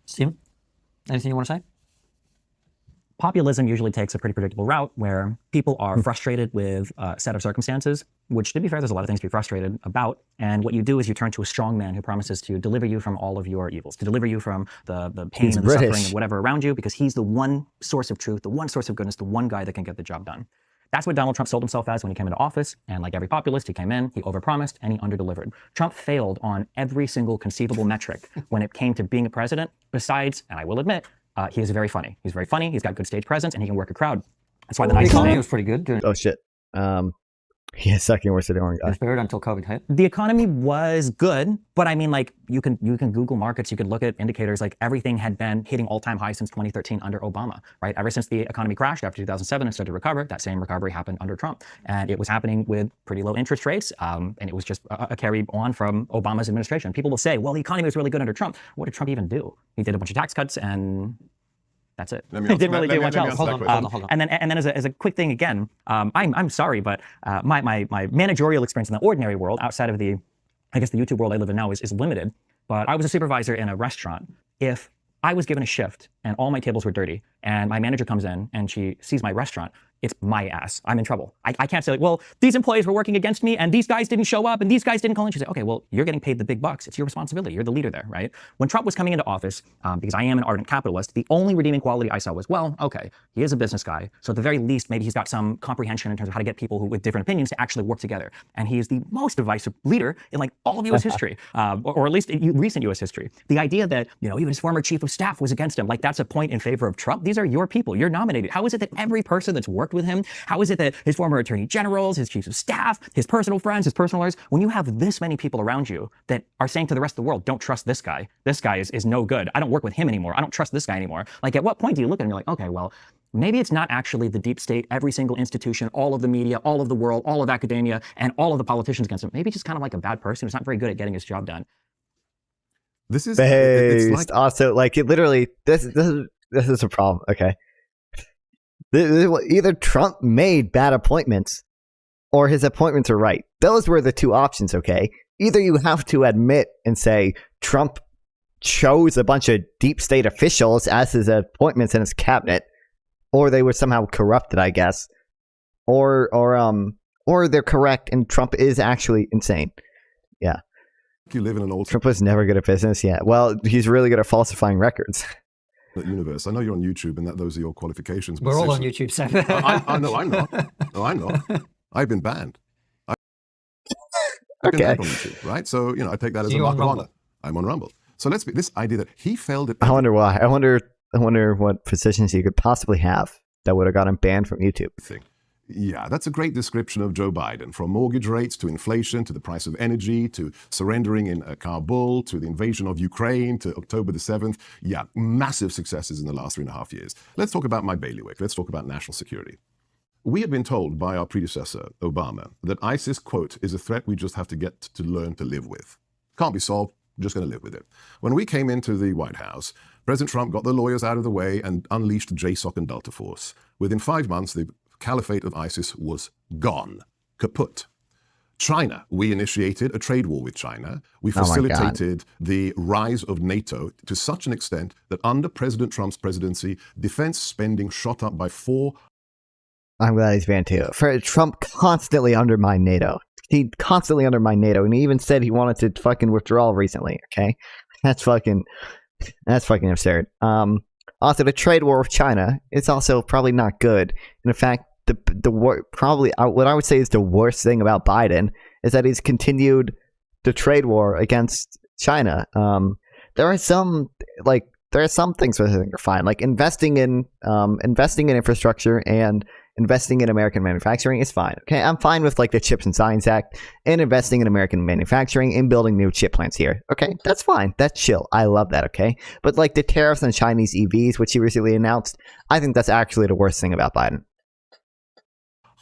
Stephen, anything you want to say? Populism usually takes a pretty predictable route where people are frustrated with a set of circumstances, which, to be fair, there's a lot of things to be frustrated about. And what you do is you turn to a strong man who promises to deliver you from all of your evils, to deliver you from the pain and the suffering and whatever around you, because he's the one source of truth, the one source of goodness, the one guy that can get the job done. That's what Donald Trump sold himself as when he came into office. And like every populist, he came in, he overpromised, and he underdelivered. Trump failed on every single conceivable metric when it came to being a president, besides, and I will admit, he is very funny. He's very funny. He's got good stage presence, and he can work a crowd. That's why the economy was pretty good. Oh shit. Yeah, second worst sitting guy. Third until COVID hit. The economy was good, but I mean, like, you can Google markets, you could look at indicators, like everything had been hitting all-time highs since 2013 under Obama, right? Ever since the economy crashed after 2007 and started to recover, that same recovery happened under Trump. And it was happening with pretty low interest rates, and it was just a carry on from Obama's administration. People will say, well, the economy was really good under Trump. What did Trump even do? He did a bunch of tax cuts, and that's it. He didn't really do much else. Hold on. And then as a quick thing again, I'm sorry, but my managerial experience in the ordinary world, outside of the YouTube world I live in now, is limited. But I was a supervisor in a restaurant. If I was given a shift and all my tables were dirty, and my manager comes in and she sees my restaurant, it's my ass. I'm in trouble. I can't say, like, well, these employees were working against me and these guys didn't show up and these guys didn't call in. She said, okay, well, you're getting paid the big bucks. It's your responsibility. You're the leader there, right? When Trump was coming into office, because I am an ardent capitalist, the only redeeming quality I saw was, well, okay, he is a business guy. So at the very least, maybe he's got some comprehension in terms of how to get people with different opinions to actually work together. And he is the most divisive leader in like all of U.S. history, or at least in recent U.S. history. The idea that, even his former chief of staff was against him, like that's a point in favor of Trump. These are your people. You're nominated. How is it that every person that's worked with him, how is it that his former attorney generals, his chiefs of staff, his personal friends, his personal lawyers, when you have this many people around you that are saying to the rest of the world, don't trust this guy is no good. I don't work with him anymore. I don't trust this guy anymore. Like, at what point do you look at him and you're like, okay, well, maybe it's not actually the deep state, every single institution, all of the media, all of the world, all of academia, and all of the politicians against him. Maybe just kind of like a bad person who's not very good at getting his job done. This is based. It's like, also, like, it literally, this is a problem. Okay. Either Trump made bad appointments or his appointments are right. Those were the two options, okay? Either you have to admit and say Trump chose a bunch of deep state officials as his appointments in his cabinet, or they were somehow corrupted, I guess. Or they're correct and Trump is actually insane. Yeah. You live in an old Trump was never good at business, yeah. Well, he's really good at falsifying records. Universe. I know you're on YouTube and that those are your qualifications. We're all on YouTube, Sam. I know, I'm not. No, I'm not. I've been banned. I can type on YouTube, right? So, I take that as a mark of honor. I'm on Rumble. So let's be this idea that he failed at. I wonder why. I wonder what positions he could possibly have that would have got him banned from YouTube. Yeah, that's a great description of Joe Biden. From mortgage rates to inflation to the price of energy to surrendering in Kabul to the invasion of Ukraine to October the 7th. Yeah, massive successes in the last 3.5 years. Let's talk about my bailiwick. Let's talk about national security. We had been told by our predecessor, Obama, that ISIS, quote, is a threat we just have to get to learn to live with. Can't be solved, just going to live with it. When we came into the White House, President Trump got the lawyers out of the way and unleashed JSOC and Delta Force. Within 5 months, the caliphate of ISIS was gone, kaput. China, we initiated a trade war with China. We facilitated the rise of NATO to such an extent that under President Trump's presidency, defense spending shot up by 4. I'm glad he's banned too. Trump constantly undermined NATO. He constantly undermined NATO, and he even said he wanted to fucking withdraw recently. Okay, that's fucking absurd. Also, the trade war with China is also probably not good. And in fact, what I would say is the worst thing about Biden is that he's continued the trade war against China. There are some things I think are fine, like investing in infrastructure and investing in American manufacturing is fine. Okay, I'm fine with like the Chips and Science Act and investing in American manufacturing and building new chip plants here. Okay, that's fine. That's chill. I love that. Okay, but like the tariffs on Chinese EVs, which he recently announced, I think that's actually the worst thing about Biden.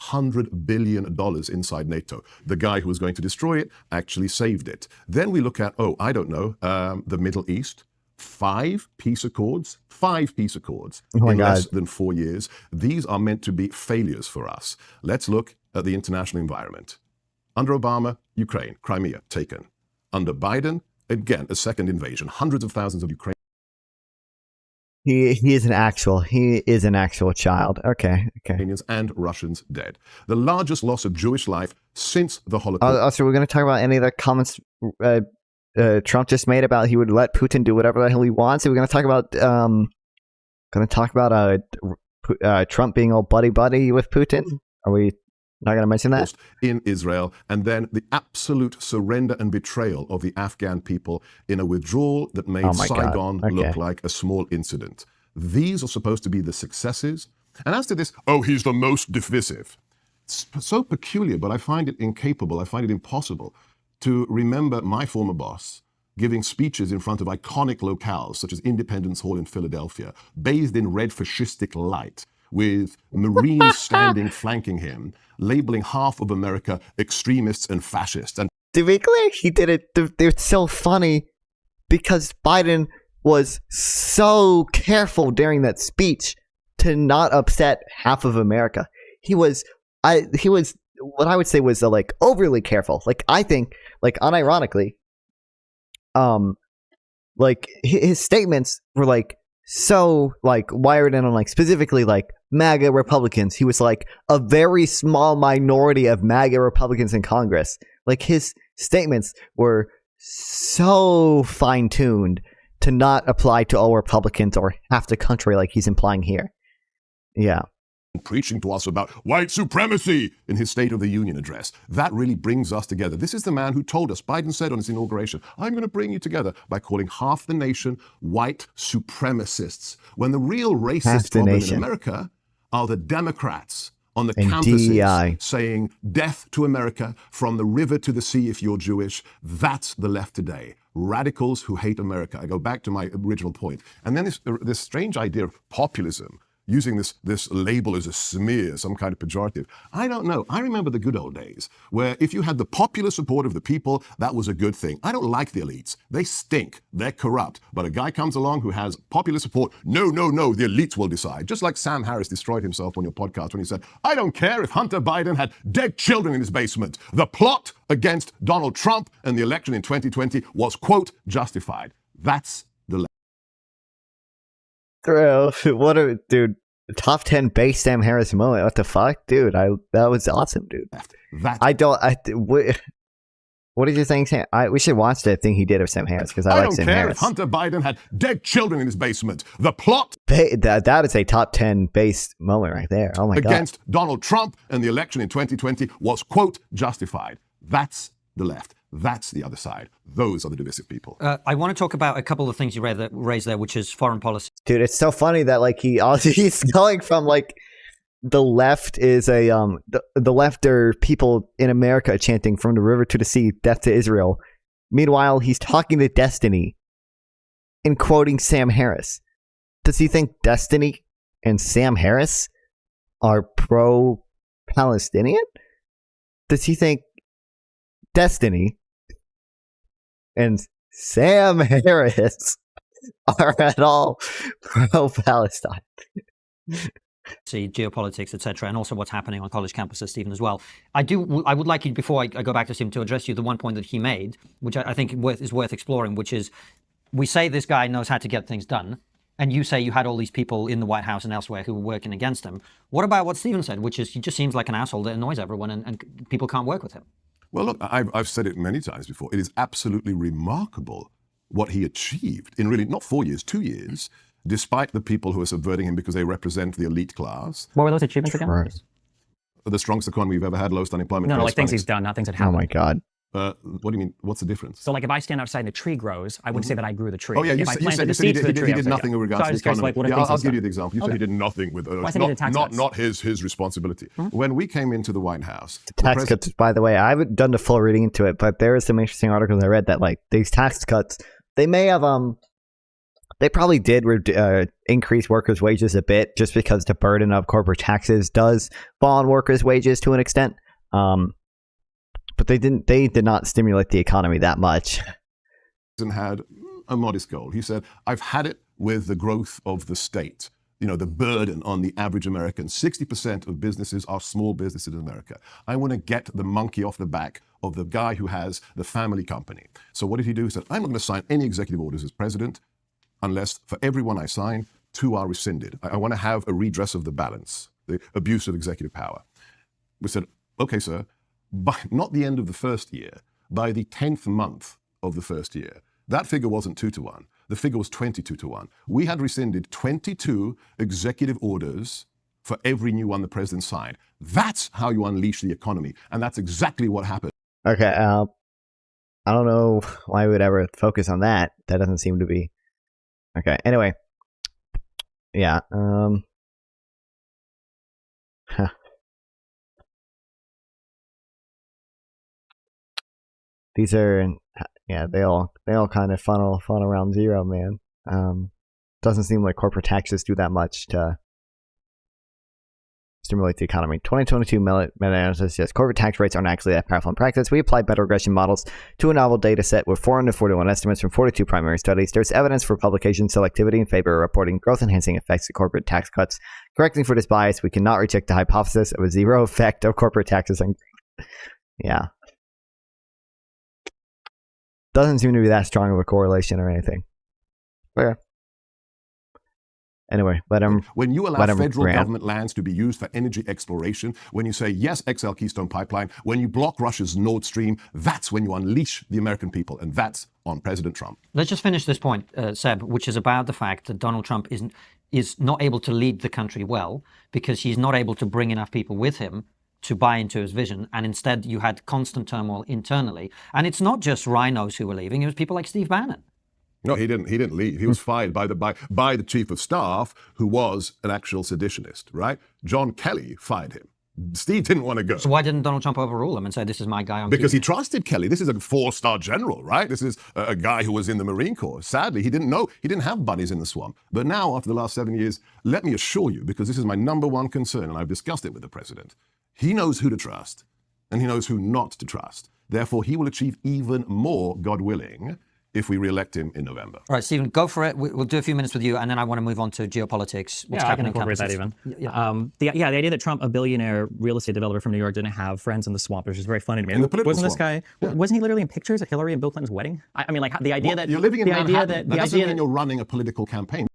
$100 billion inside NATO. The guy who was going to destroy it actually saved it. Then we look at, the Middle East. 5 peace accords in less than 4 years. These are meant to be failures for us. Let's look at the international environment. Under Obama, Ukraine, Crimea, taken. Under Biden, again, a second invasion. Hundreds of thousands of Ukrainians. He is an actual child. Okay. And Russians dead. The largest loss of Jewish life since the Holocaust. So we're going to talk about any of the comments Trump just made about he would let Putin do whatever the hell he wants. So we're going to talk about Trump being all buddy with Putin. Are we not going to mention that? In Israel, and then the absolute surrender and betrayal of the Afghan people in a withdrawal that made Saigon look like a small incident. These are supposed to be the successes. And as to this, he's the most divisive. It's so peculiar, but I find it incapable. I find it impossible to remember my former boss giving speeches in front of iconic locales such as Independence Hall in Philadelphia, bathed in red fascistic light, with Marines flanking him, labeling half of America extremists and fascists. And to be clear, he did it. It's so funny because Biden was so careful during that speech to not upset half of America. He was what I would say was like overly careful. Like I think, like unironically, like his statements were like so like wired in on like specifically like MAGA Republicans. He was like a very small minority of MAGA Republicans in Congress. Like his statements were so fine-tuned to not apply to all Republicans or half the country like he's implying here. Yeah. Preaching to us about white supremacy in his State of the Union address. That really brings us together. This is the man who told us, Biden said on his inauguration, I'm going to bring you together by calling half the nation white supremacists. When the real racist problem in America are the Democrats on the campuses DEI. Saying death to America, from the river to the sea if you're Jewish. That's the left today. Radicals who hate America. I go back to my original point. And then this strange idea of populism, using this label as a smear, some kind of pejorative. I don't know. I remember the good old days where if you had the popular support of the people, that was a good thing. I don't like the elites. They stink. They're corrupt. But a guy comes along who has popular support. No, the elites will decide. Just like Sam Harris destroyed himself on your podcast when he said, I don't care if Hunter Biden had dead children in his basement. The plot against Donald Trump and the election in 2020 was, quote, justified. That's the dude, top 10 base Sam Harris moment. What the fuck, dude? That was awesome, dude. What did you think? We should watch that thing he did of Sam Harris because I like Sam Harris. If Hunter Biden had dead children in his basement. The plot that is a top 10 base moment right there. Oh my god. Against Donald Trump and the election in 2020 was, quote, justified. That's the left. That's the other side. Those are the divisive people. I want to talk about a couple of things you raised there, which is foreign policy. Dude, it's so funny that like he's going from like the left is the left are people in America chanting from the river to the sea, death to Israel. Meanwhile, he's talking to Destiny and quoting Sam Harris. Does he think Destiny and Sam Harris are pro-Palestinian? Does he think Destiny and Sam Harris are at all pro-Palestine? See geopolitics, etc., and also what's happening on college campuses, Stephen, as well. I would like you, before I go back to Stephen, to address you the one point that he made, which I think is worth exploring, which is, we say this guy knows how to get things done, and you say you had all these people in the White House and elsewhere who were working against him. What about what Stephen said, which is he just seems like an asshole that annoys everyone, and people can't work with him? Well, look, I've said it many times before. It is absolutely remarkable what he achieved in really not 4 years, 2 years, despite the people who are subverting him because they represent the elite class. What were those achievements again? Right. The strongest economy we've ever had, lowest unemployment. No, like things he's done, not things that happened. Oh my God. What do you mean? What's the difference? So, like, if I stand outside and a tree grows, I wouldn't say that I grew the tree. Oh yeah, you said he did nothing in regards to the economy. Like, yeah, I'll give you the example. You said he did nothing with not his responsibility. When we came into the White House, the tax cuts. By the way, I haven't done the full reading into it, but there are some interesting articles I read that like these tax cuts, they may have they probably did increase workers' wages a bit, just because the burden of corporate taxes does fall on workers' wages to an extent. But they did not stimulate the economy that much. And had a modest goal. He said, I've had it with the growth of the state. You know, the burden on the average American. 60% of businesses are small businesses in America. I want to get the monkey off the back of the guy who has the family company. So what did he do? He said, I'm not going to sign any executive orders as president unless for every one I sign, 2 are rescinded. I want to have a redress of the balance, the abuse of executive power. We said, okay, sir, by not the end of the first year, by the 10th month of the first year, that figure wasn't 2 to 1. The figure was 22 to 1. We had rescinded 22 executive orders for every new one the president signed. That's how you unleash the economy. And that's exactly what happened. Okay, I don't know why we would ever focus on that. That doesn't seem to be... Okay, anyway. Yeah, These are, yeah, they all kind of funnel around zero, man. Doesn't seem like corporate taxes do that much to stimulate the economy. 2022 meta-analysis says corporate tax rates aren't actually that powerful in practice. We applied better regression models to a novel data set with 441 estimates from 42 primary studies. There's evidence for publication selectivity in favor of reporting growth-enhancing effects of corporate tax cuts. Correcting for this bias, we cannot reject the hypothesis of a zero effect of corporate taxes. Yeah. Doesn't seem to be that strong of a correlation or anything. Okay. Anyway, when you allow federal government lands to be used for energy exploration, when you say yes, XL Keystone Pipeline, when you block Russia's Nord Stream, that's when you unleash the American people, and that's on President Trump. Let's just finish this point, Seb, which is about the fact that Donald Trump is not able to lead the country well because he's not able to bring enough people with him to buy into his vision, and instead you had constant turmoil internally. And it's not just rhinos who were leaving; it was people like Steve Bannon. No, he didn't leave. He was fired by the chief of staff, who was an actual seditionist, right? John Kelly fired him. Steve didn't want to go. So why didn't Donald Trump overrule him and say, this is my guy? Because he trusted Kelly. This is a 4-star general, right? This is a guy who was in the Marine Corps. Sadly, he didn't have buddies in the swamp. But now, after the last 7 years, let me assure you, because this is my number one concern, and I've discussed it with the president, he knows who to trust, and he knows who not to trust. Therefore, he will achieve even more, God willing, if we re-elect him in November. All right, Stephen, go for it. We'll do a few minutes with you, and then I want to move on to geopolitics. What's happening I can incorporate that even. Yeah. The idea that Trump, a billionaire real estate developer from New York, didn't have friends in the swamp is just very funny to me. Wasn't this guy? Yeah. Wasn't he literally in pictures of Hillary and Bill Clinton's wedding? I mean, like the idea that you're living in Manhattan. That doesn't mean you're running a political campaign.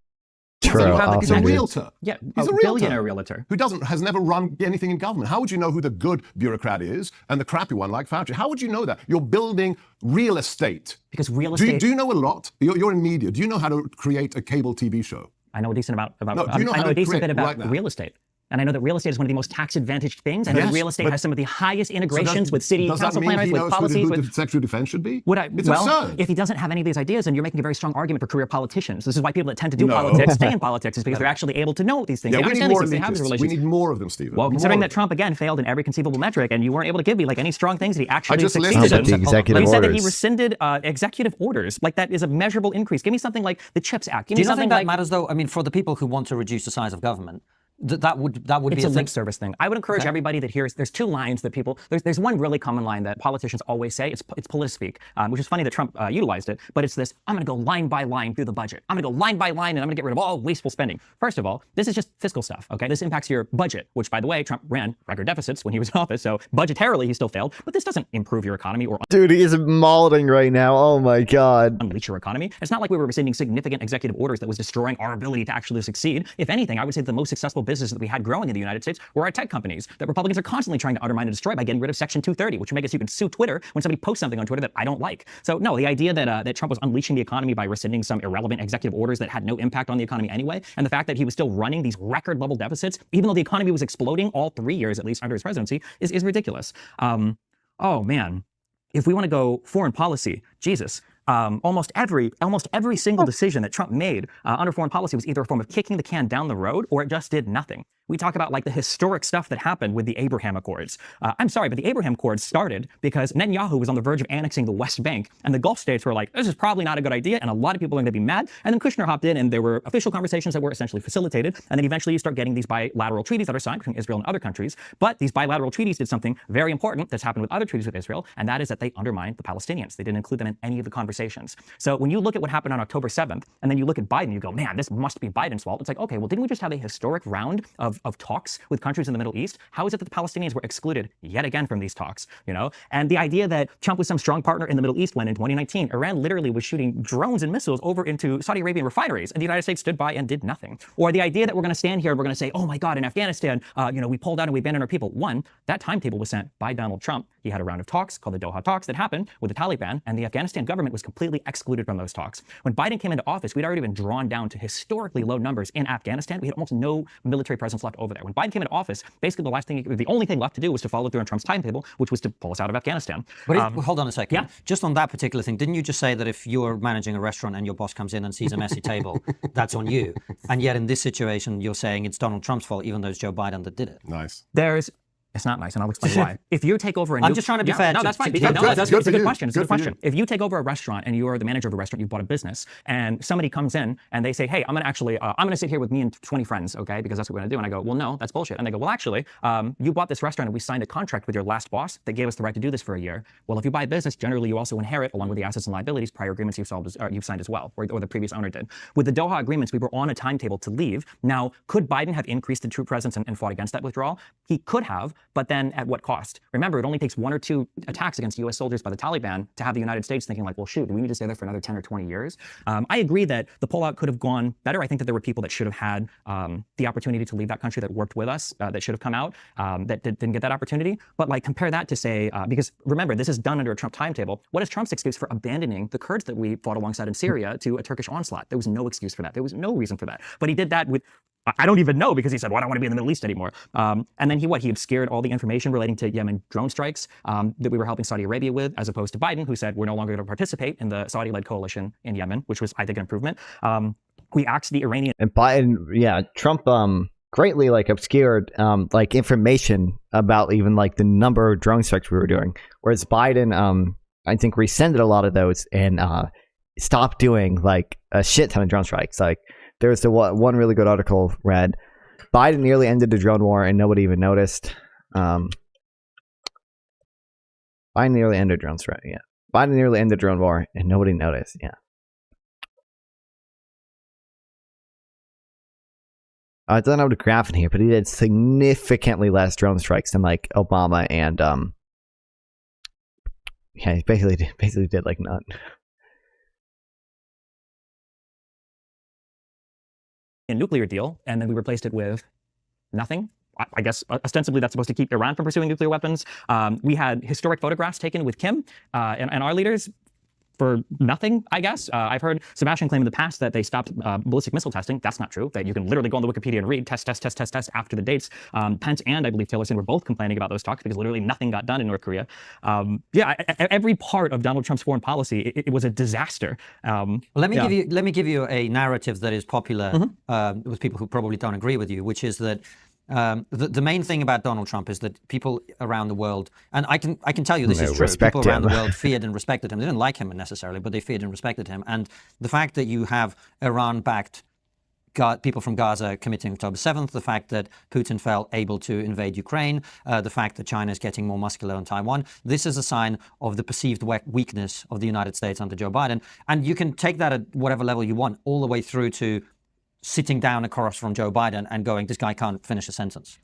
He's a realtor. Yeah, he's a billionaire realtor who has never run anything in government. How would you know who the good bureaucrat is and the crappy one like Fauci? How would you know that? You're building real estate. Because real estate. Do you know a lot? You're in media. Do you know how to create a cable TV show? I know a decent amount about. No, do you know I know a decent bit about right real estate. And I know that real estate is one of the most tax-advantaged things. I know that real estate has some of the highest integrations with city council planners, with policies. Who the Secretary of Defense should be? It's absurd. If he doesn't have any of these ideas, then you're making a very strong argument for career politicians. This is why people that tend to do politics stay in politics, is because they're actually able to know these things. Yeah, they understand these things. They have these relations. We need more of them, Stephen. Well, considering that Trump again failed in every conceivable metric, and you weren't able to give me like any strong things that he actually succeeded in. The executive He said that orders. he rescinded executive orders. Like that is a measurable increase. Give me something like the CHIPS Act. Give Do me you not something think that like matters though? I mean, for the people who want to reduce the size of government, that would be it's a a lip thing. service thing. I would encourage everybody that hears. There's two lines that people. There's one really common line that politicians always say. It's politispeak, which is funny that Trump utilized it. But it's this: I'm going to go line by line through the budget. I'm going to go line by line, and I'm going to get rid of all wasteful spending. First of all, this is just fiscal stuff. Okay, this impacts your budget, which, by the way, Trump ran record deficits when he was in office. So budgetarily, he still failed. But this doesn't improve your economy or Dude, he is mauling right now. Oh my God. unleash your economy. It's not like we were rescinding significant executive orders that was destroying our ability to actually succeed. If anything, I would say the most successful businesses that we had growing in the United States were our tech companies that Republicans are constantly trying to undermine and destroy by getting rid of Section 230, which would make it so you can sue Twitter when somebody posts something on Twitter that I don't like. So no, the idea that that Trump was unleashing the economy by rescinding some irrelevant executive orders that had no impact on the economy anyway, and the fact that he was still running these record level deficits, even though the economy was exploding all 3 years, at least under his presidency, is ridiculous. Oh man, if we want to go foreign policy, Jesus. Almost every single decision that Trump made under foreign policy was either a form of kicking the can down the road or it just did nothing. We talk about like the historic stuff that happened with the Abraham Accords. I'm sorry, but the Abraham Accords started because Netanyahu was on the verge of annexing the West Bank, and the Gulf states were like, this is probably not a good idea, and a lot of people are going to be mad. And then Kushner hopped in, and there were official conversations that were essentially facilitated, and then eventually you start getting these bilateral treaties that are signed between Israel and other countries. But these bilateral treaties did something very important that's happened with other treaties with Israel, and that is that they undermined the Palestinians. They didn't include them in any of the conversations. So when you look at what happened on October 7th, and then you look at Biden, you go, man, this must be Biden's fault. It's like, okay, well, didn't we just have a historic round of talks with countries in the Middle East? How is it that the Palestinians were excluded yet again from these talks? You know, and the idea that Trump was some strong partner in the Middle East when in 2019, Iran literally was shooting drones and missiles over into Saudi Arabian refineries, and the United States stood by and did nothing. Or the idea that we're going to stand here and we're going to say, oh my God, in Afghanistan, we pulled out and we abandoned our people. One, that timetable was sent by Donald Trump. He had a round of talks called the Doha talks that happened with the Taliban, and the Afghanistan government was completely excluded from those talks. When Biden came into office, we'd already been drawn down to historically low numbers in Afghanistan. We had almost no military presence left over there. When Biden came into office, basically the only thing left to do was to follow through on Trump's timetable, which was to pull us out of Afghanistan. But hold on a second. Yeah. Just on that particular thing, didn't you just say that if you're managing a restaurant and your boss comes in and sees a messy table, that's on you? And yet in this situation, you're saying it's Donald Trump's fault, even though it's Joe Biden that did it. Nice. It's not nice, and I'll explain why. If you take over I'm just trying to be fair. No, that's fine. It's a good question. It's a good question. If you take over a restaurant and you're the manager of a restaurant, you've bought a business, and somebody comes in and they say, hey, I'm going to sit here with me and 20 friends, okay, because that's what we're going to do. And I go, well, no, that's bullshit. And they go, well, actually, you bought this restaurant and we signed a contract with your last boss that gave us the right to do this for a year. Well, if you buy a business, generally you also inherit, along with the assets and liabilities, prior agreements you've signed as well, or the previous owner did. With the Doha agreements, we were on a timetable to leave. Now, could Biden have increased the troop presence and fought against that withdrawal? He could have, but then at what cost? Remember, it only takes 1 or 2 attacks against U.S. soldiers by the Taliban to have the United States thinking like, well, shoot, do we need to stay there for another 10 or 20 years? I agree that the pullout could have gone better. I think that there were people that should have had the opportunity to leave that country that worked with us, that should have come out, that didn't get that opportunity. But like compare that to say, because remember, this is done under a Trump timetable. What is Trump's excuse for abandoning the Kurds that we fought alongside in Syria to a Turkish onslaught? There was no excuse for that. There was no reason for that. But he did that with, I don't even know, because he said, well, I don't want to be in the Middle East anymore. And then he obscured all the information relating to Yemen drone strikes that we were helping Saudi Arabia with, as opposed to Biden, who said we're no longer going to participate in the Saudi-led coalition in Yemen, which was, I think, an improvement. We axed the Iranian. And Biden, Trump greatly obscured information about even the number of drone strikes we were doing. Whereas Biden, I think, rescinded a lot of those and stopped doing a shit ton of drone strikes. There was the one really good article read, Biden nearly ended the drone war and nobody even noticed. Biden nearly ended drone strike. Yeah, Biden nearly ended the drone war and nobody noticed. Yeah. I don't have the graph in here, but he did significantly less drone strikes than Obama and he basically did none. A nuclear deal, and then we replaced it with nothing. I guess ostensibly that's supposed to keep Iran from pursuing nuclear weapons. We had historic photographs taken with Kim and our leaders. for nothing, I guess. I've heard Sebastian claim in the past that they stopped ballistic missile testing. That's not true. That you can literally go on the Wikipedia and read test after the dates. Pence and I believe Tillerson were both complaining about those talks because literally nothing got done in North Korea. Every part of Donald Trump's foreign policy, it was a disaster. Well, let me give you a narrative that is popular with people who probably don't agree with you, which is that the main thing about Donald Trump is that people around the world, and I can tell you this is true, people around the world feared and respected him. They didn't like him necessarily, but they feared and respected him. And the fact that you have Iran-backed people from Gaza committing October 7th, the fact that Putin felt able to invade Ukraine, the fact that China is getting more muscular on Taiwan, this is a sign of the perceived weakness of the United States under Joe Biden. And you can take that at whatever level you want, all the way through to sitting down across from Joe Biden and going, this guy can't finish a sentence.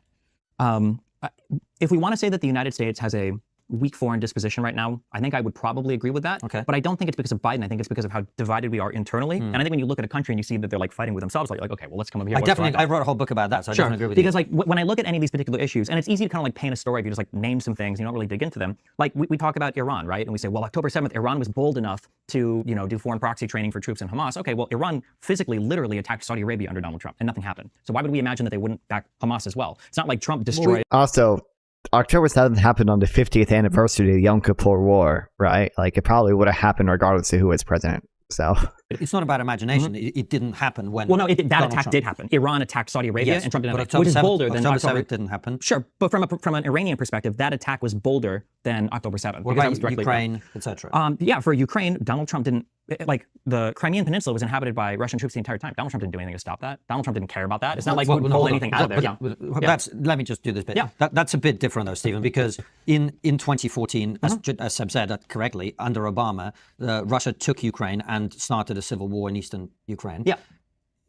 If we want to say that the United States has a weak foreign disposition right now, I think I would probably agree with that. Okay. But I don't think it's because of Biden. I think it's because of how divided we are internally. And I think when you look at a country and you see that they're like fighting with themselves, like okay, well, let's come over here. I wrote a whole book about that, so I definitely agree with you. Because like when I look at any of these particular issues, and it's easy to kind of like paint a story if you just like name some things, you don't really dig into them. Like we talk about Iran, right? And we say, well, October 7th, Iran was bold enough to, do foreign proxy training for troops in Hamas. Okay, well, Iran physically, literally attacked Saudi Arabia under Donald Trump, and nothing happened. So why would we imagine that they wouldn't back Hamas as well? It's not like Trump destroyed. Also, October 7th happened on the 50th anniversary of the Yom Kippur War, right? Like, it probably would have happened regardless of who was president. So it's not about imagination. It didn't happen when. Well, no, that attack did happen. Iran attacked Saudi Arabia, and Trump didn't. Which is bolder than October 7th didn't happen. Sure, but from an Iranian perspective, that attack was bolder than October 7th. What about Ukraine, etc.? Yeah, for Ukraine, Donald Trump didn't. Like the Crimean Peninsula was inhabited by Russian troops the entire time. Donald Trump didn't do anything to stop that. Donald Trunk didn't care about that. It's not like we would pull anything out of there. Let me just do this bit. Yeah. That's a bit different though, Stephen, because in 2014, as Seb said correctly, under Obama, Russia took Ukraine and started a civil war in eastern Ukraine. Yeah.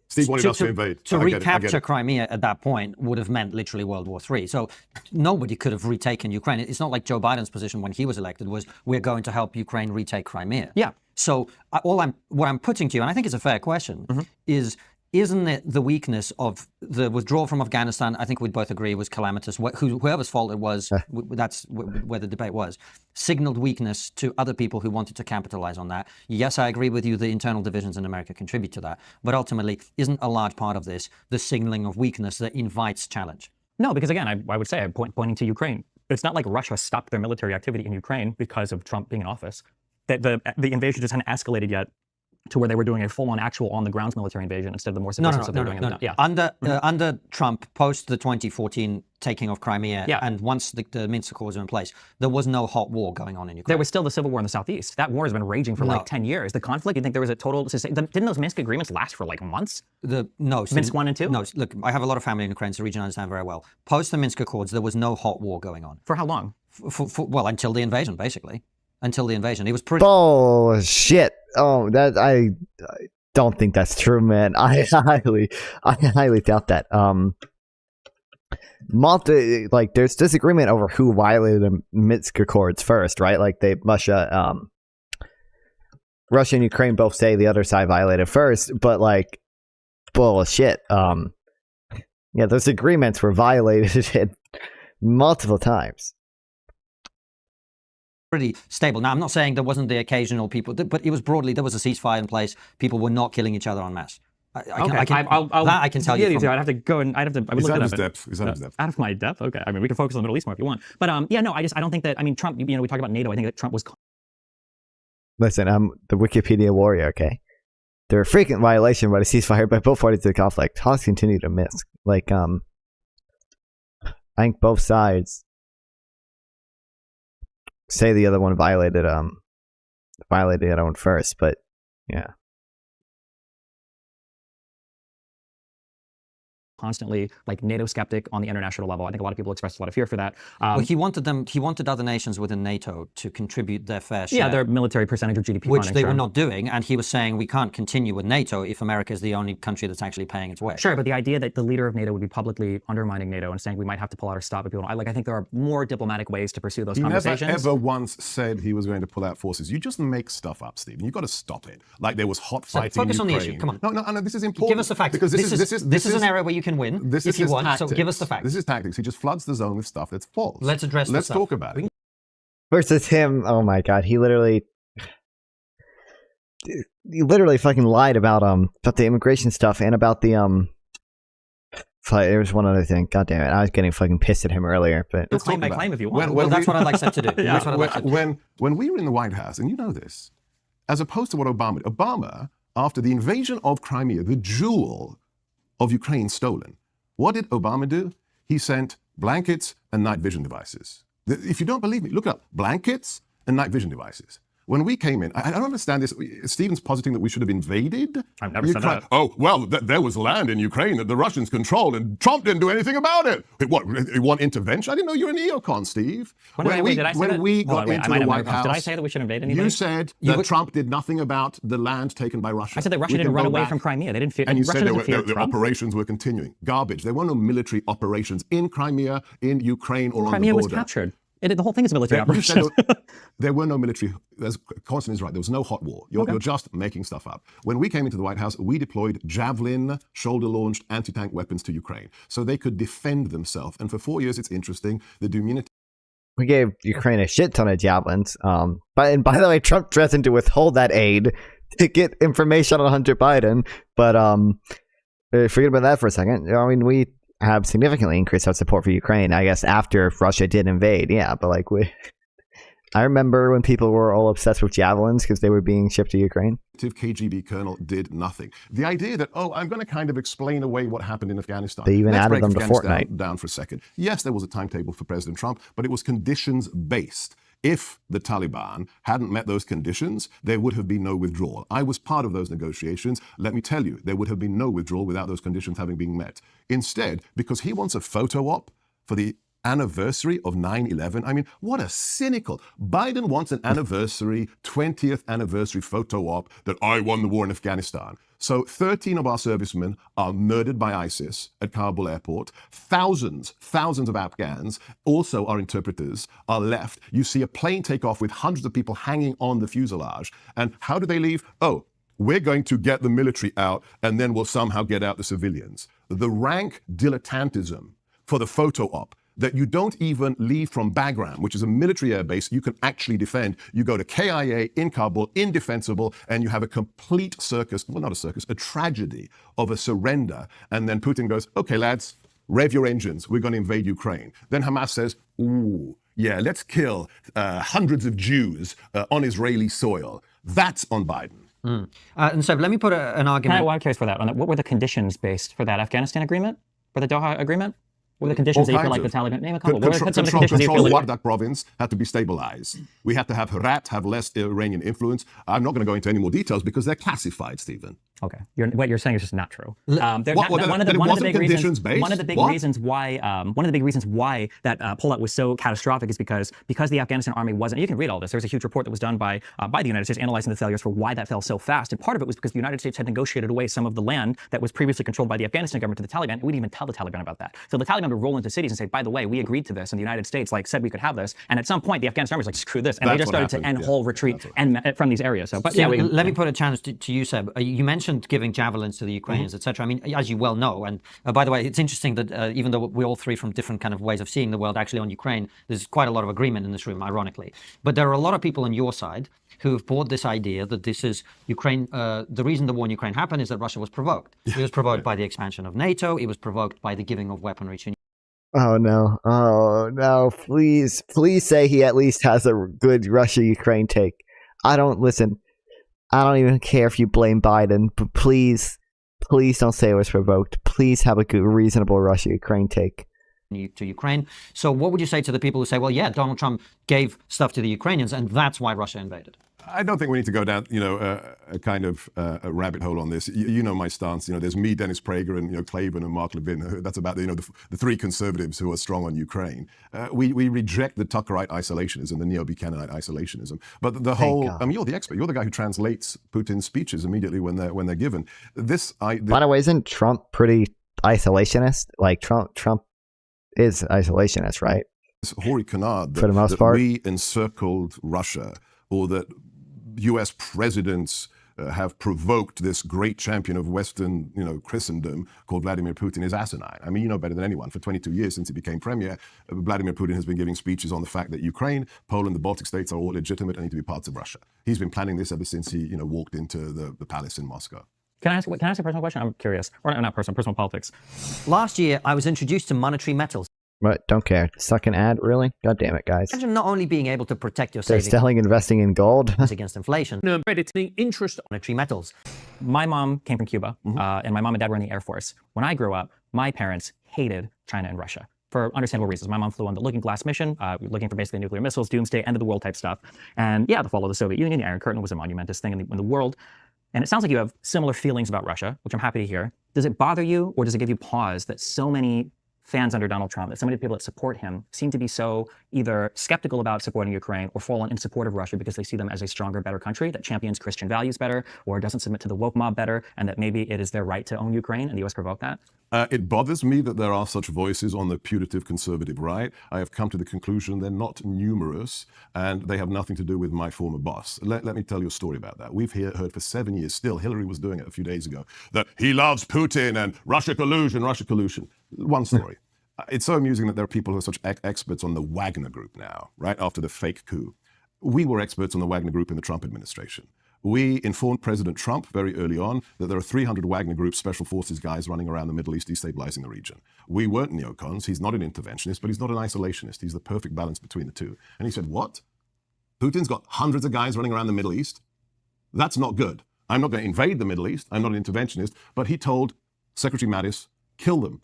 Steve wanted us to invade. To recapture Crimea at that point would have meant literally World War III. So nobody could have retaken Ukraine. It's not like Joe Biden's position when he was elected was, we're going to help Ukraine retake Crimea. Yeah. So what I'm putting to you, and I think it's a fair question, is isn't it the weakness of the withdrawal from Afghanistan? I think we'd both agree was calamitous. Whoever's fault it was, that's where the debate was. Signaled weakness to other people who wanted to capitalize on that. Yes, I agree with you. The internal divisions in America contribute to that. But ultimately, isn't a large part of this the signaling of weakness that invites challenge? No, because again, I would say, pointing to Ukraine, it's not like Russia stopped their military activity in Ukraine because of Trump being in office. That the invasion just hadn't escalated yet to where they were doing a full-on actual on-the-ground military invasion instead of the more subversive stuff they were doing. Yeah. Under Trump, post the 2014 taking of Crimea, and once the Minsk Accords were in place, there was no hot war going on in Ukraine. There was still the civil war in the southeast. That war has been raging for like 10 years. The conflict, you think there was a total... Didn't those Minsk agreements last for like months? Minsk 1 and 2? No, look, I have a lot of family in Ukraine, so the region I understand very well. Post the Minsk Accords, there was no hot war going on. For how long? Well, until the invasion, basically. Until the invasion. It was pretty... Bullshit. Oh, that I don't think that's true, man. I highly doubt that. There's disagreement over who violated the Minsk Accords first, right? Like Russia and Ukraine both say the other side violated first, but like bullshit. Yeah, those agreements were violated multiple times. Pretty stable. Now, I'm not saying there wasn't the occasional people, but it was broadly, there was a ceasefire in place. People were not killing each other en masse. I can tell you. I'd have to go and I'd have to. Is that his depth? Is that his depth? Out of my depth. Okay. I mean, we can focus on the Middle East more if you want. But I don't think that. I mean, Trump. We talked about NATO. I think that Trump was. Listen, I'm the Wikipedia warrior. Okay, there are frequent violations by the ceasefire by both parties to the conflict. Talks continue to miss. I think both sides say the other one violated the other one first, but yeah. Constantly like NATO skeptic on the international level. I think a lot of people expressed a lot of fear for that. Well, he wanted other nations within NATO to contribute their fair share. Yeah, their military percentage of GDP. Which they were not doing, and he was saying we can't continue with NATO if America is the only country that's actually paying its way. Sure, but the idea that the leader of NATO would be publicly undermining NATO and saying we might have to pull out or stop if people I think there are more diplomatic ways to pursue those conversations. He never ever once said he was going to pull out forces. You just make stuff up, Stephen. You've got to stop it. Like there was hot fighting in Ukraine. Focus on the issue. Come on. No, this is important. Give us the facts. Because this is an area where you can win. This is so give us the facts. This is tactics. He just floods the zone with stuff that's false. Let's address this. Let's talk about it. Versus him, oh my God, he literally... you literally fucking lied about the immigration stuff and about the there was one other thing. God damn it! I was getting fucking pissed at him earlier, but Let's claim by claim if you want. Well, that's what I'd like Seb to do. That's what I'd like Seb to do. When we were in the White House, and you know this, as opposed to what Obama, after the invasion of Crimea, the jewel of Ukraine stolen, what did Obama do? He sent blankets and night vision devices. If you don't believe me, look up blankets and night vision devices. When we came in, I don't understand this. Stephen's positing that we should have invaded. I've never said that. Oh, well, there was land in Ukraine that the Russians controlled, and Trump didn't do anything about it. What, you want intervention? I didn't know you were a neocon, Steve. When we got into the White House, did I say that we should invade anybody? You said that Trump did nothing about the land taken by Russia. I said that Russia didn't run away from Crimea. They didn't fear. And you Russia said the operations were continuing. Garbage. There were no military operations in Crimea, in Ukraine, or on the border. Crimea was captured. The whole thing is a military operation. There were no military, Constance is right, there was no hot war. You're just making stuff up. When we came into the White House, we deployed Javelin, shoulder-launched anti-tank weapons to Ukraine so they could defend themselves. And for 4 years, it's interesting, we gave Ukraine a shit ton of javelins. And by the way, Trump threatened to withhold that aid to get information on Hunter Biden. But forget about that for a second. I mean, we have significantly increased our support for Ukraine, I guess, after Russia did invade. Yeah, but like I remember when people were all obsessed with javelins because they were being shipped to Ukraine. KGB colonel did nothing. The idea that, I'm going to kind of explain away what happened in Afghanistan. They even added them to Fortnite. Down for a second. Yes, there was a timetable for President Trump, but it was conditions-based. If the Taliban hadn't met those conditions, there would have been no withdrawal. I was part of those negotiations. Let me tell you, there would have been no withdrawal without those conditions having been met. Instead, because he wants a photo op for the anniversary of 9/11. I mean, what a cynical. Biden wants an anniversary, 20th anniversary photo op that I won the war in Afghanistan. So 13 of our servicemen are murdered by ISIS at Kabul airport. Thousands of Afghans, also our interpreters, are left. You see a plane take off with hundreds of people hanging on the fuselage. And how do they leave? Oh, we're going to get the military out and then we'll somehow get out the civilians. The rank dilettantism for the photo op that you don't even leave from Bagram, which is a military airbase you can actually defend. You go to KIA in Kabul, indefensible, and you have a complete circus, well, not a circus, a tragedy of a surrender. And then Putin goes, okay, lads, rev your engines. We're going to invade Ukraine. Then Hamas says, ooh, yeah, let's kill hundreds of Jews on Israeli soil. That's on Biden. And so let me put an argument. I'm curious for that. What were the conditions based for that Afghanistan agreement, for the Doha agreement? What were the conditions that you feel like the Taliban? Name a couple. Control of Wardak province had to be stabilized. We had to have Herat have less Iranian influence. I'm not going to go into any more details because they're classified, Stephen. Okay, what you're saying is just not true. One of the big reasons why that pullout was so catastrophic is because the Afghanistan army wasn't. You can read all this. There's a huge report that was done by the United States analyzing the failures for why that fell so fast. And part of it was because the United States had negotiated away some of the land that was previously controlled by the Afghanistan government to the Taliban. And we didn't even tell the Taliban about that. So the Taliban would roll into cities and say, by the way, we agreed to this, and the United States said we could have this. And at some point, the Afghanistan army was like, screw this, and they just started to end whole retreat from these areas. So, but let me put a challenge to you, Seb. You mentioned giving javelins to the Ukrainians, etc. I mean, as you well know, and by the way, it's interesting that even though we're all three from different kind of ways of seeing the world, actually on Ukraine, there's quite a lot of agreement in this room, ironically. But there are a lot of people on your side who have bought this idea that this is Ukraine. The reason the war in Ukraine happened is that Russia was provoked. It was provoked by the expansion of NATO. It was provoked by the giving of weaponry to. Oh no, please say he at least has a good Russia-Ukraine take. I don't even care if you blame Biden, but please don't say it was provoked. Please have a good, reasonable Russia-Ukraine take. To Ukraine. So what would you say to the people who say, well, yeah, Donald Trump gave stuff to the Ukrainians and that's why Russia invaded? I don't think we need to go down, a kind of a rabbit hole on this. You know my stance. There's me, Dennis Prager, and Klavan and Mark Levin. That's about the three conservatives who are strong on Ukraine. We reject the Tuckerite isolationism, the neo-Buchananite isolationism. But the whole, you're the expert. You're the guy who translates Putin's speeches immediately when they're given. By the way, isn't Trump pretty isolationist? Like Trump is isolationist, right? This hoary canard for the most part. We encircled Russia, or that U.S. presidents have provoked this great champion of Western, Christendom called Vladimir Putin is asinine. I mean, you know better than anyone. For 22 years since he became premier, Vladimir Putin has been giving speeches on the fact that Ukraine, Poland, the Baltic states are all legitimate and need to be parts of Russia. He's been planning this ever since he, walked into the palace in Moscow. Can I ask a personal question? I'm curious. Or not personal politics. Last year, I was introduced to monetary metals. What? Don't care. Second ad? Really? God damn it, guys. Imagine not only being able to protect your They're savings selling investing in gold against inflation, crediting interest on monetary metals. My mom came from Cuba, and my mom and dad were in the Air Force. When I grew up, my parents hated China and Russia for understandable reasons. My mom flew on the Looking Glass mission, looking for basically nuclear missiles, doomsday, end of the world type stuff. And yeah, the fall of the Soviet Union, the Iron Curtain was a monumentous thing in the world. And it sounds like you have similar feelings about Russia, which I'm happy to hear. Does it bother you, or does it give you pause that so many fans under Donald Trump, that so many people that support him seem to be so either skeptical about supporting Ukraine or fallen in support of Russia because they see them as a stronger, better country that champions Christian values better or doesn't submit to the woke mob better, and that maybe it is their right to own Ukraine and the U.S. provoked that? It bothers me that there are such voices on the putative conservative right. I have come to the conclusion they're not numerous and they have nothing to do with my former boss. Let me tell you a story about that. We've heard for 7 years still, Hillary was doing it a few days ago, that he loves Putin and Russia collusion. One story. It's so amusing that there are people who are such experts on the Wagner Group now, right after the fake coup. We were experts on the Wagner Group in the Trump administration. We informed President Trump very early on that there are 300 Wagner Group special forces guys running around the Middle East destabilizing the region. We weren't neocons. He's not an interventionist, but he's not an isolationist. He's the perfect balance between the two. And he said, what? Putin's got hundreds of guys running around the Middle East? That's not good. I'm not going to invade the Middle East. I'm not an interventionist. But he told Secretary Mattis, kill them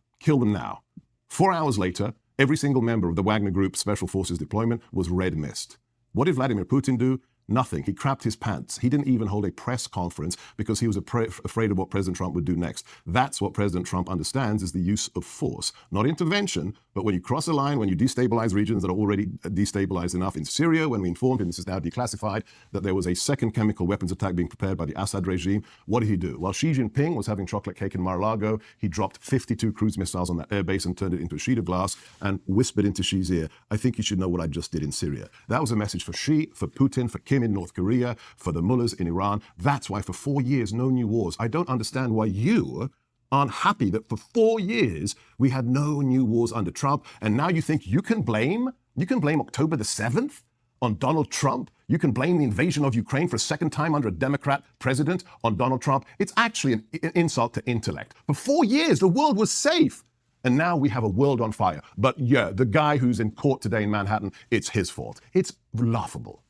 now. 4 hours later, every single member of the Wagner Group Special Forces deployment was red mist. What did Vladimir Putin do? Nothing. He crapped his pants. He didn't even hold a press conference because he was afraid of what President Trump would do next. That's what President Trump understands is the use of force. Not intervention, but when you cross a line, when you destabilize regions that are already destabilized enough. In Syria, when we informed him, this is now declassified, that there was a second chemical weapons attack being prepared by the Assad regime, what did he do? While Xi Jinping was having chocolate cake in Mar-a-Lago, he dropped 52 cruise missiles on that airbase and turned it into a sheet of glass and whispered into Xi's ear, I think you should know what I just did in Syria. That was a message for Xi, for Putin, for Kim in North Korea, for the mullahs in Iran. That's why for 4 years, no new wars. I don't understand why you aren't happy that for 4 years, we had no new wars under Trump. And now you think you can blame October the 7th on Donald Trump? You can blame the invasion of Ukraine for a second time under a Democrat president on Donald Trump? It's actually an insult to intellect. For 4 years, the world was safe. And now we have a world on fire. But yeah, the guy who's in court today in Manhattan, it's his fault. It's laughable.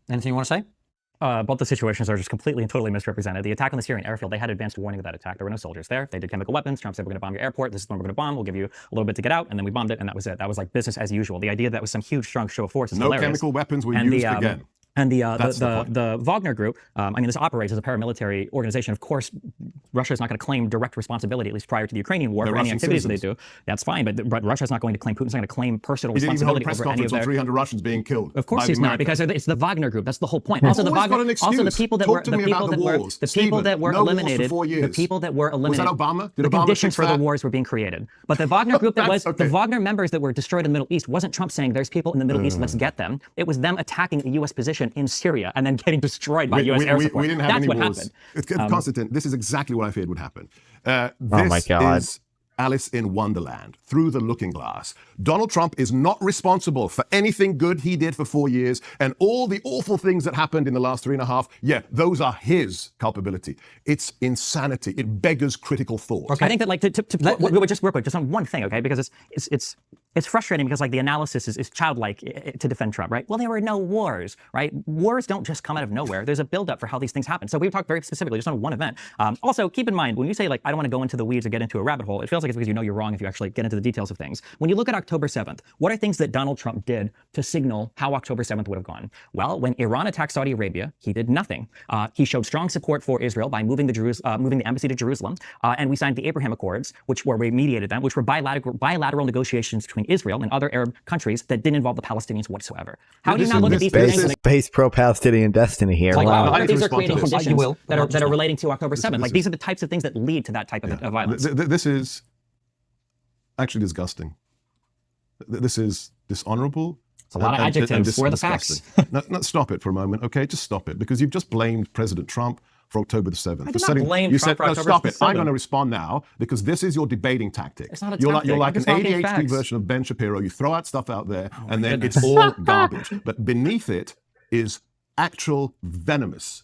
Anything you want to say? Both the situations are just completely and totally misrepresented. The attack on the Syrian airfield, they had advanced warning of that attack. There were no soldiers there. They did chemical weapons. Trump said, we're going to bomb your airport. This is the one we're going to bomb. We'll give you a little bit to get out. And then we bombed it, and that was it. That was like business as usual. The idea that was some huge, strong show of force is hilarious. No chemical weapons were used again. And the Wagner Group, I mean, this operates as a paramilitary organization. Of course, Russia is not going to claim direct responsibility, at least prior to the Ukrainian war, for any activities that they do. That's fine, but Russia's not going to claim, Putin's not going to claim personal responsibility over any of their... He didn't even hold a press conference on 300 Russians being killed. Of course he's not, because it's the Wagner Group. That's the whole point. Also, the people that were eliminated, the people that were eliminated, was that Obama? The conditions for the wars were being created. But the Wagner Group the Wagner members that were destroyed in the Middle East wasn't Trump saying there's people in the Middle East, let's get them. It was them attacking a U.S. position in Syria and then getting destroyed by U.S. air support. We didn't have That's any what wars. happened. Constantine, this is exactly what I feared would happen. Oh my God. Is Alice in Wonderland, through the looking glass. Donald Trump is not responsible for anything good he did for 4 years, and all the awful things that happened in the last 3.5, those are his culpability. It's insanity. It beggars critical thought. Okay. I think that, like, just real quick, just on one thing, okay? Because it's frustrating because, like, the analysis is childlike to defend Trump, right? Well, there were no wars, right? Wars don't just come out of nowhere. There's a buildup for how these things happen. So we've talked very specifically just on one event. Also, keep in mind, when you say, like, I don't want to go into the weeds or get into a rabbit hole, it feels like it's because you know you're wrong if you actually get into the details of things. When you look at October 7th, what are things that Donald Trump did to signal how October 7th would have gone? Well, when Iran attacked Saudi Arabia, he did nothing. He showed strong support for Israel by moving the embassy to Jerusalem, and we signed the Abraham Accords, which we mediated them, which were bilateral negotiations between Israel and other Arab countries that didn't involve the Palestinians whatsoever. How do you not look at these things? Space pro-Palestinian destiny here. Wow. These are creating conditions that are relating to October 7th. Like, these are the types of things that lead to that type of violence. This is actually disgusting. This is dishonorable. It's a lot of adjectives. Where are the facts? No, stop it for a moment, okay? Just stop it, because you've just blamed President Trump for October the 7th. I did not blame you Trump said, for October stop the it. I'm 7th. going to respond now because this is your debating tactic. It's not a You're tactic. like I'm an just talking ADHD facts. version of Ben Shapiro. You throw out stuff out there and then goodness. it's all garbage. But beneath it is actual venomous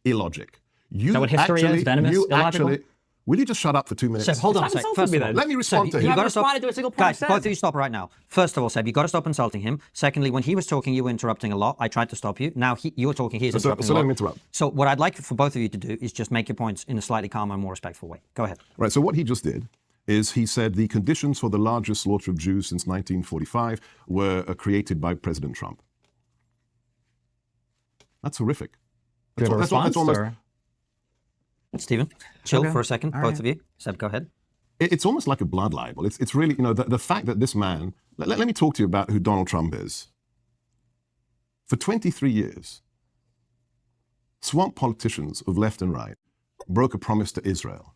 illogic. Is that what history is? Venomous, illogical? Will you just shut up for 2 minutes? Seb, hold on a sec. First of all, let me respond to him. You got to stop. Guys, both of you stop right now. First of all, Seb, you got to stop insulting him. Secondly, when he was talking, you were interrupting a lot. I tried to stop you. Now you're talking, he's interrupting a lot. So let me interrupt. So what I'd like for both of you to do is just make your points in a slightly calmer and more respectful way. Go ahead. Right, so what he just did is he said the conditions for the largest slaughter of Jews since 1945 were created by President Trump. That's horrific. Good response, almost, or? Stephen, chill Okay. for a second, All both right. of you. Seb, go ahead. It's almost like a blood libel. It's really, the fact that this man, let me talk to you about who Donald Trump is. For 23 years, swamp politicians of left and right broke a promise to Israel.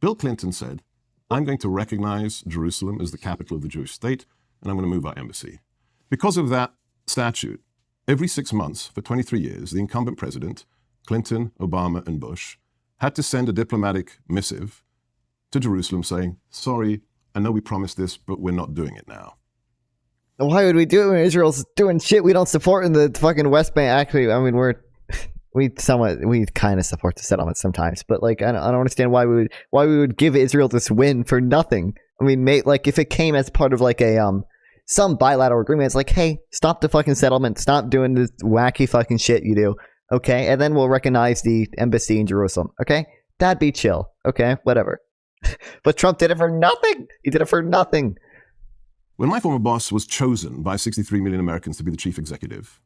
Bill Clinton said, I'm going to recognize Jerusalem as the capital of the Jewish state, and I'm going to move our embassy. Because of that statute, every 6 months for 23 years, the incumbent president, Clinton, Obama, and Bush, had to send a diplomatic missive to Jerusalem saying, sorry, I know we promised this, but we're not doing it now. Why would we do it when Israel's doing shit we don't support in the fucking West Bank? Actually, I mean, we kind of support the settlement sometimes, but like I don't understand why we would give Israel this win for nothing. I mean, like if it came as part of like a some bilateral agreement, it's like, hey, stop the fucking settlement, stop doing this wacky fucking shit you do, okay, and then we'll recognize the embassy in Jerusalem, okay? That'd be chill, okay, whatever. But Trump did it for nothing. He did it for nothing. When my former boss was chosen by 63 million Americans to be the chief executive,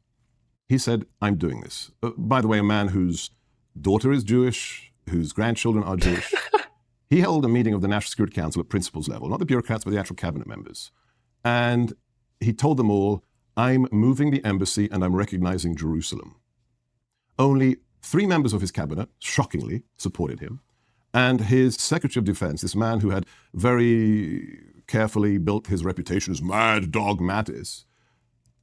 he said, I'm doing this. By the way, a man whose daughter is Jewish, whose grandchildren are Jewish. He held a meeting of the National Security Council at principals level, not the bureaucrats, but the actual cabinet members. And he told them all, I'm moving the embassy and I'm recognizing Jerusalem. Only 3 members of his cabinet, shockingly, supported him. And his Secretary of Defense, this man who had very carefully built his reputation as Mad Dog Mattis,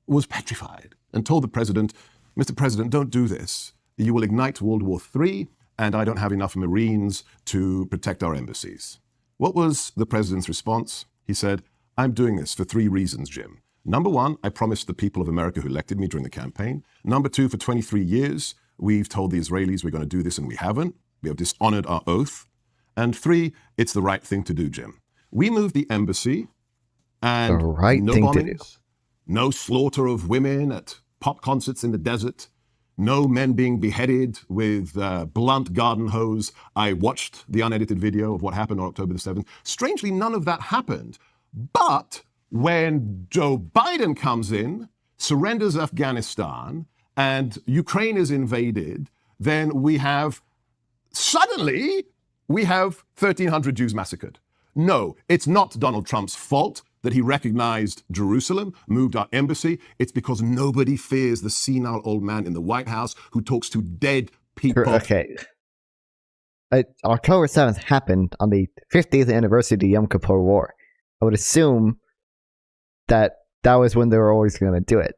was petrified and told the president, Mr. President, don't do this. You will ignite World War III, and I don't have enough Marines to protect our embassies. What was the president's response? He said, I'm doing this for 3 reasons, Jim. Number 1, I promised the people of America who elected me during the campaign. Number 2, for 23 years, we've told the Israelis we're going to do this and we haven't. We have dishonored our oath. And 3, it's the right thing to do, Jim. We moved the embassy and no bombings, no slaughter of women at pop concerts in the desert, no men being beheaded with blunt garden hose. I watched the unedited video of what happened on October the 7th. Strangely, none of that happened. But when Joe Biden comes in, surrenders Afghanistan, and Ukraine is invaded, then suddenly we have 1,300 Jews massacred. No, it's not Donald Trump's fault that he recognized Jerusalem, moved our embassy. It's because nobody fears the senile old man in the White House who talks to dead people. Okay. October 7th happened on the 50th anniversary of the Yom Kippur War. I would assume that was when they were always going to do it.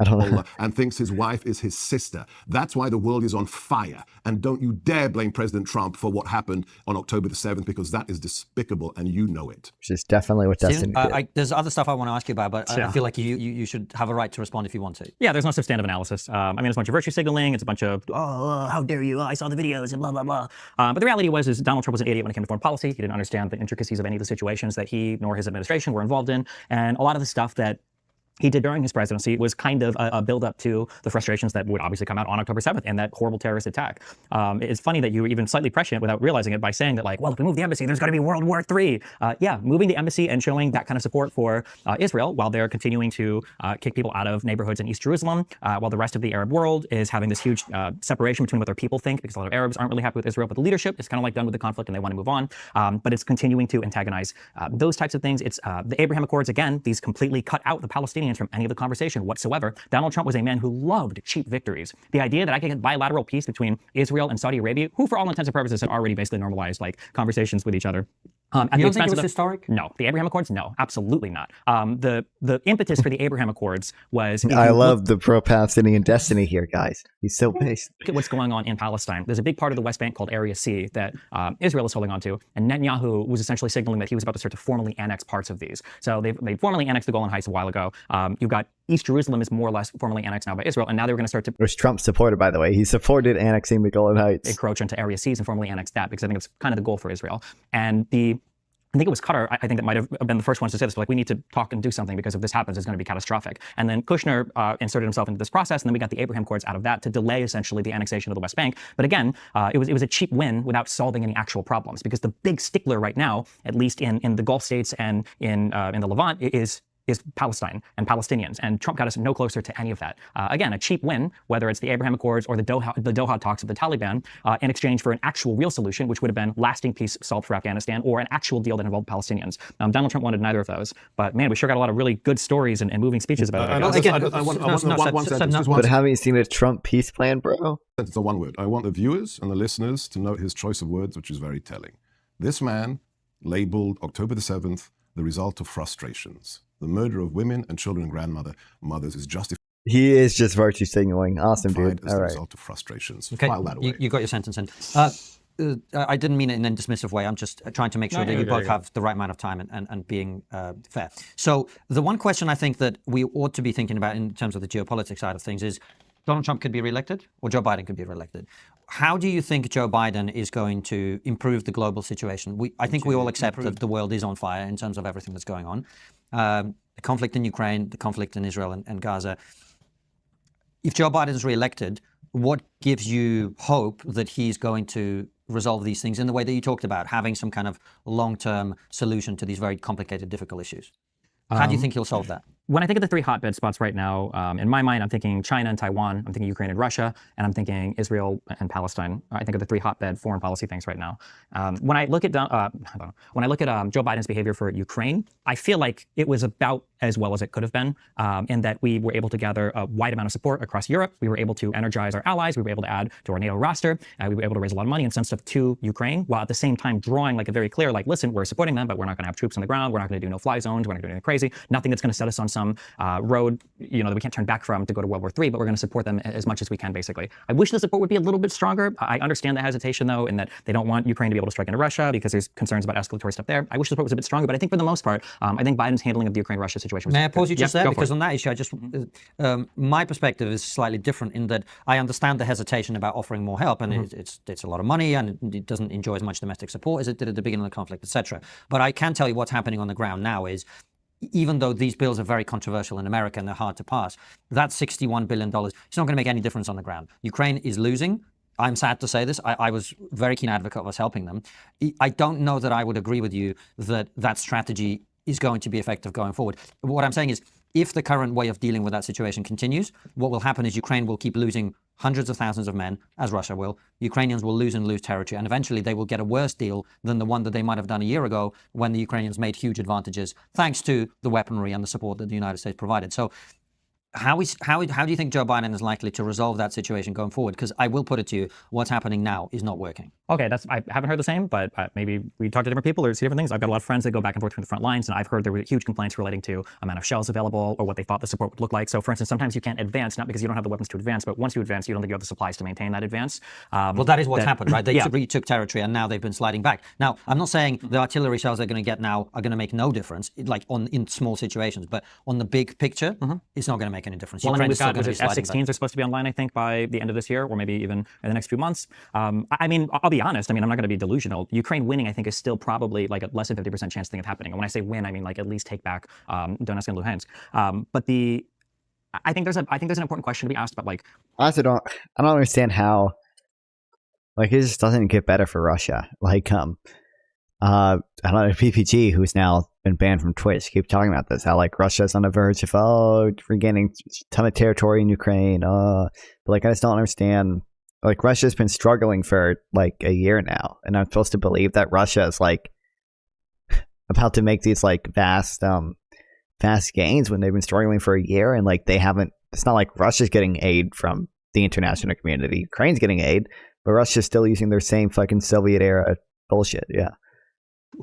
I don't know. And thinks his wife is his sister. That's why the world is on fire. And don't you dare blame President Trump for what happened on October the 7th, because that is despicable and you know it. Which is definitely what Destiny did. There's other stuff I want to ask you about, but I feel like you should have a right to respond if you want to. Yeah, there's no substantive analysis. I mean, it's a bunch of virtue signaling. It's a bunch of, how dare you? I saw the videos and blah, blah, blah. But the reality is Donald Trump was an idiot when it came to foreign policy. He didn't understand the intricacies of any of the situations that he nor his administration were involved in. And a lot of the stuff that he did during his presidency was kind of a build-up to the frustrations that would obviously come out on October 7th and that horrible terrorist attack. It's funny that you were even slightly prescient without realizing it by saying that, like, well, if we move the embassy, there's going to be World War III. Yeah, moving the embassy and showing that kind of support for Israel while they're continuing to kick people out of neighborhoods in East Jerusalem, while the rest of the Arab world is having this huge separation between what their people think, because a lot of Arabs aren't really happy with Israel, but the leadership is kind of like done with the conflict and they want to move on. But it's continuing to antagonize those types of things. It's the Abraham Accords, again, these completely cut out the Palestinians from any of the conversation whatsoever. Donald Trump was a man who loved cheap victories. The idea that I could get bilateral peace between Israel and Saudi Arabia, who for all intents and purposes had already basically normalized like conversations with each other, You don't think it was historic? No. The Abraham Accords? No, absolutely not. The impetus for the Abraham Accords was... I love the pro-Palestinian destiny here, guys. He's so based. Look at what's going on in Palestine. There's a big part of the West Bank called Area C that Israel is holding on to, and Netanyahu was essentially signaling that he was about to start to formally annex parts of these. So they formally annexed the Golan Heights a while ago. You've got East Jerusalem is more or less formally annexed now by Israel, and now they're going to start to... Which Trump supported, by the way. He supported annexing the Golan Heights. Encroach into Area Cs and formally annex that, because I think it's kind of the goal for Israel. And I think it was Qatar, I think, that might have been the first ones to say this, like, we need to talk and do something, because if this happens, it's going to be catastrophic. And then Kushner inserted himself into this process, and then we got the Abraham Accords out of that to delay, essentially, the annexation of the West Bank. But again, it was a cheap win without solving any actual problems, because the big stickler right now, at least in the Gulf states and in the Levant, is Palestine and Palestinians, and Trump got us no closer to any of that. Again, a cheap win, whether it's the Abraham Accords or the Doha talks of the Taliban, in exchange for an actual real solution, which would have been lasting peace solved for Afghanistan, or an actual deal that involved Palestinians. Donald Trump wanted neither of those, but man, we sure got a lot of really good stories and moving speeches about it. But haven't you seen a Trump peace plan, bro? It's a one word. I want the viewers and the listeners to note his choice of words, which is very telling. This man labeled October the 7th the result of frustrations. The murder of women and children and grandmothers is justified. He is just virtue signaling. Awesome, dude. As the result of frustrations. Okay, File that away. You got your sentence in. I didn't mean it in a dismissive way. I'm just trying to make sure that you both have the right amount of time and being fair. So the one question I think that we ought to be thinking about in terms of the geopolitics side of things is, Donald Trump could be reelected, or Joe Biden could be reelected. How do you think Joe Biden is going to improve the global situation? I think we all accept that the world is on fire in terms of everything that's going on. The conflict in Ukraine, the conflict in Israel and Gaza. If Joe Biden is reelected, what gives you hope that he's going to resolve these things in the way that you talked about, having some kind of long-term solution to these very complicated, difficult issues? How do you think he'll solve that? When I think of the three hotbed spots right now, in my mind, I'm thinking China and Taiwan, I'm thinking Ukraine and Russia, and I'm thinking Israel and Palestine. I think of the three hotbed foreign policy things right now. When I look at Joe Biden's behavior for Ukraine, I feel like it was about as well as it could have been, in that we were able to gather a wide amount of support across Europe. We were able to energize our allies. We were able to add to our NATO roster. We were able to raise a lot of money and send stuff to Ukraine, while at the same time drawing like a very clear, like, listen, we're supporting them, but we're not going to have troops on the ground. We're not going to do no-fly zones. We're not going to do anything crazy. Nothing that's going to set us on some road, that we can't turn back from to go to World War III, but we're going to support them as much as we can, basically. I wish the support would be a little bit stronger. I understand the hesitation, though, in that they don't want Ukraine to be able to strike into Russia because there's concerns about escalatory stuff there. I wish the support was a bit stronger, but I think for the most part, I think Biden's handling of the Ukraine-Russia situation was May I pause you just there? Because it. on that issue, my perspective is slightly different in that I understand the hesitation about offering more help, and it's a lot of money, and it doesn't enjoy as much domestic support as it did at the beginning of the conflict, etc. But I can tell you what's happening on the ground now is, even though these bills are very controversial in America and they're hard to pass, that $61 billion, it's not going to make any difference on the ground. Ukraine is losing. I'm sad to say this. I was a very keen advocate of us helping them. I don't know that I would agree with you that that strategy is going to be effective going forward. What I'm saying is, if the current way of dealing with that situation continues, what will happen is Ukraine will keep losing hundreds of thousands of men, as Russia will. Ukrainians will lose and lose territory, and eventually they will get a worse deal than the one that they might have done a year ago when the Ukrainians made huge advantages thanks to the weaponry and the support that the United States provided. So how do you think Joe Biden is likely to resolve that situation going forward? Because I will put it to you, what's happening now is not working. Okay, I haven't heard the same, but maybe we talk to different people or see different things. I've got a lot of friends that go back and forth from the front lines, and I've heard there were huge complaints relating to amount of shells available or what they thought the support would look like. So, for instance, sometimes you can't advance, not because you don't have the weapons to advance, but once you advance, you don't think you have the supplies to maintain that advance. Well, that is what's happened, right? They retook territory, and now they've been sliding back. Now, I'm not saying the artillery shells they're going to get now are going to make no difference, like in small situations, but on the big picture, it's not going to make any difference. Well, F-16s are supposed to be online, I think, by the end of this year, or maybe even in the next few months. I mean, I'll be honest. I mean, I'm not going to be delusional. Ukraine winning, I think, is still probably like a less than 50% chance thing of happening. And when I say win, I mean like at least take back Donetsk and Luhansk. But I think there's an important question to be asked about, like, honestly, I don't understand how, like, it just doesn't get better for Russia. Like, I don't know, PPG, who's now been banned from Twitch, keep talking about this, how like Russia's on the verge of regaining a ton of territory in Ukraine. But like, I just don't understand. Like, Russia's been struggling for like a year now, and I'm supposed to believe that Russia is like about to make these like vast gains when they've been struggling for a year, and like they haven't. It's not like Russia's getting aid from the international community. Ukraine's getting aid, but Russia's still using their same fucking Soviet era bullshit. Yeah.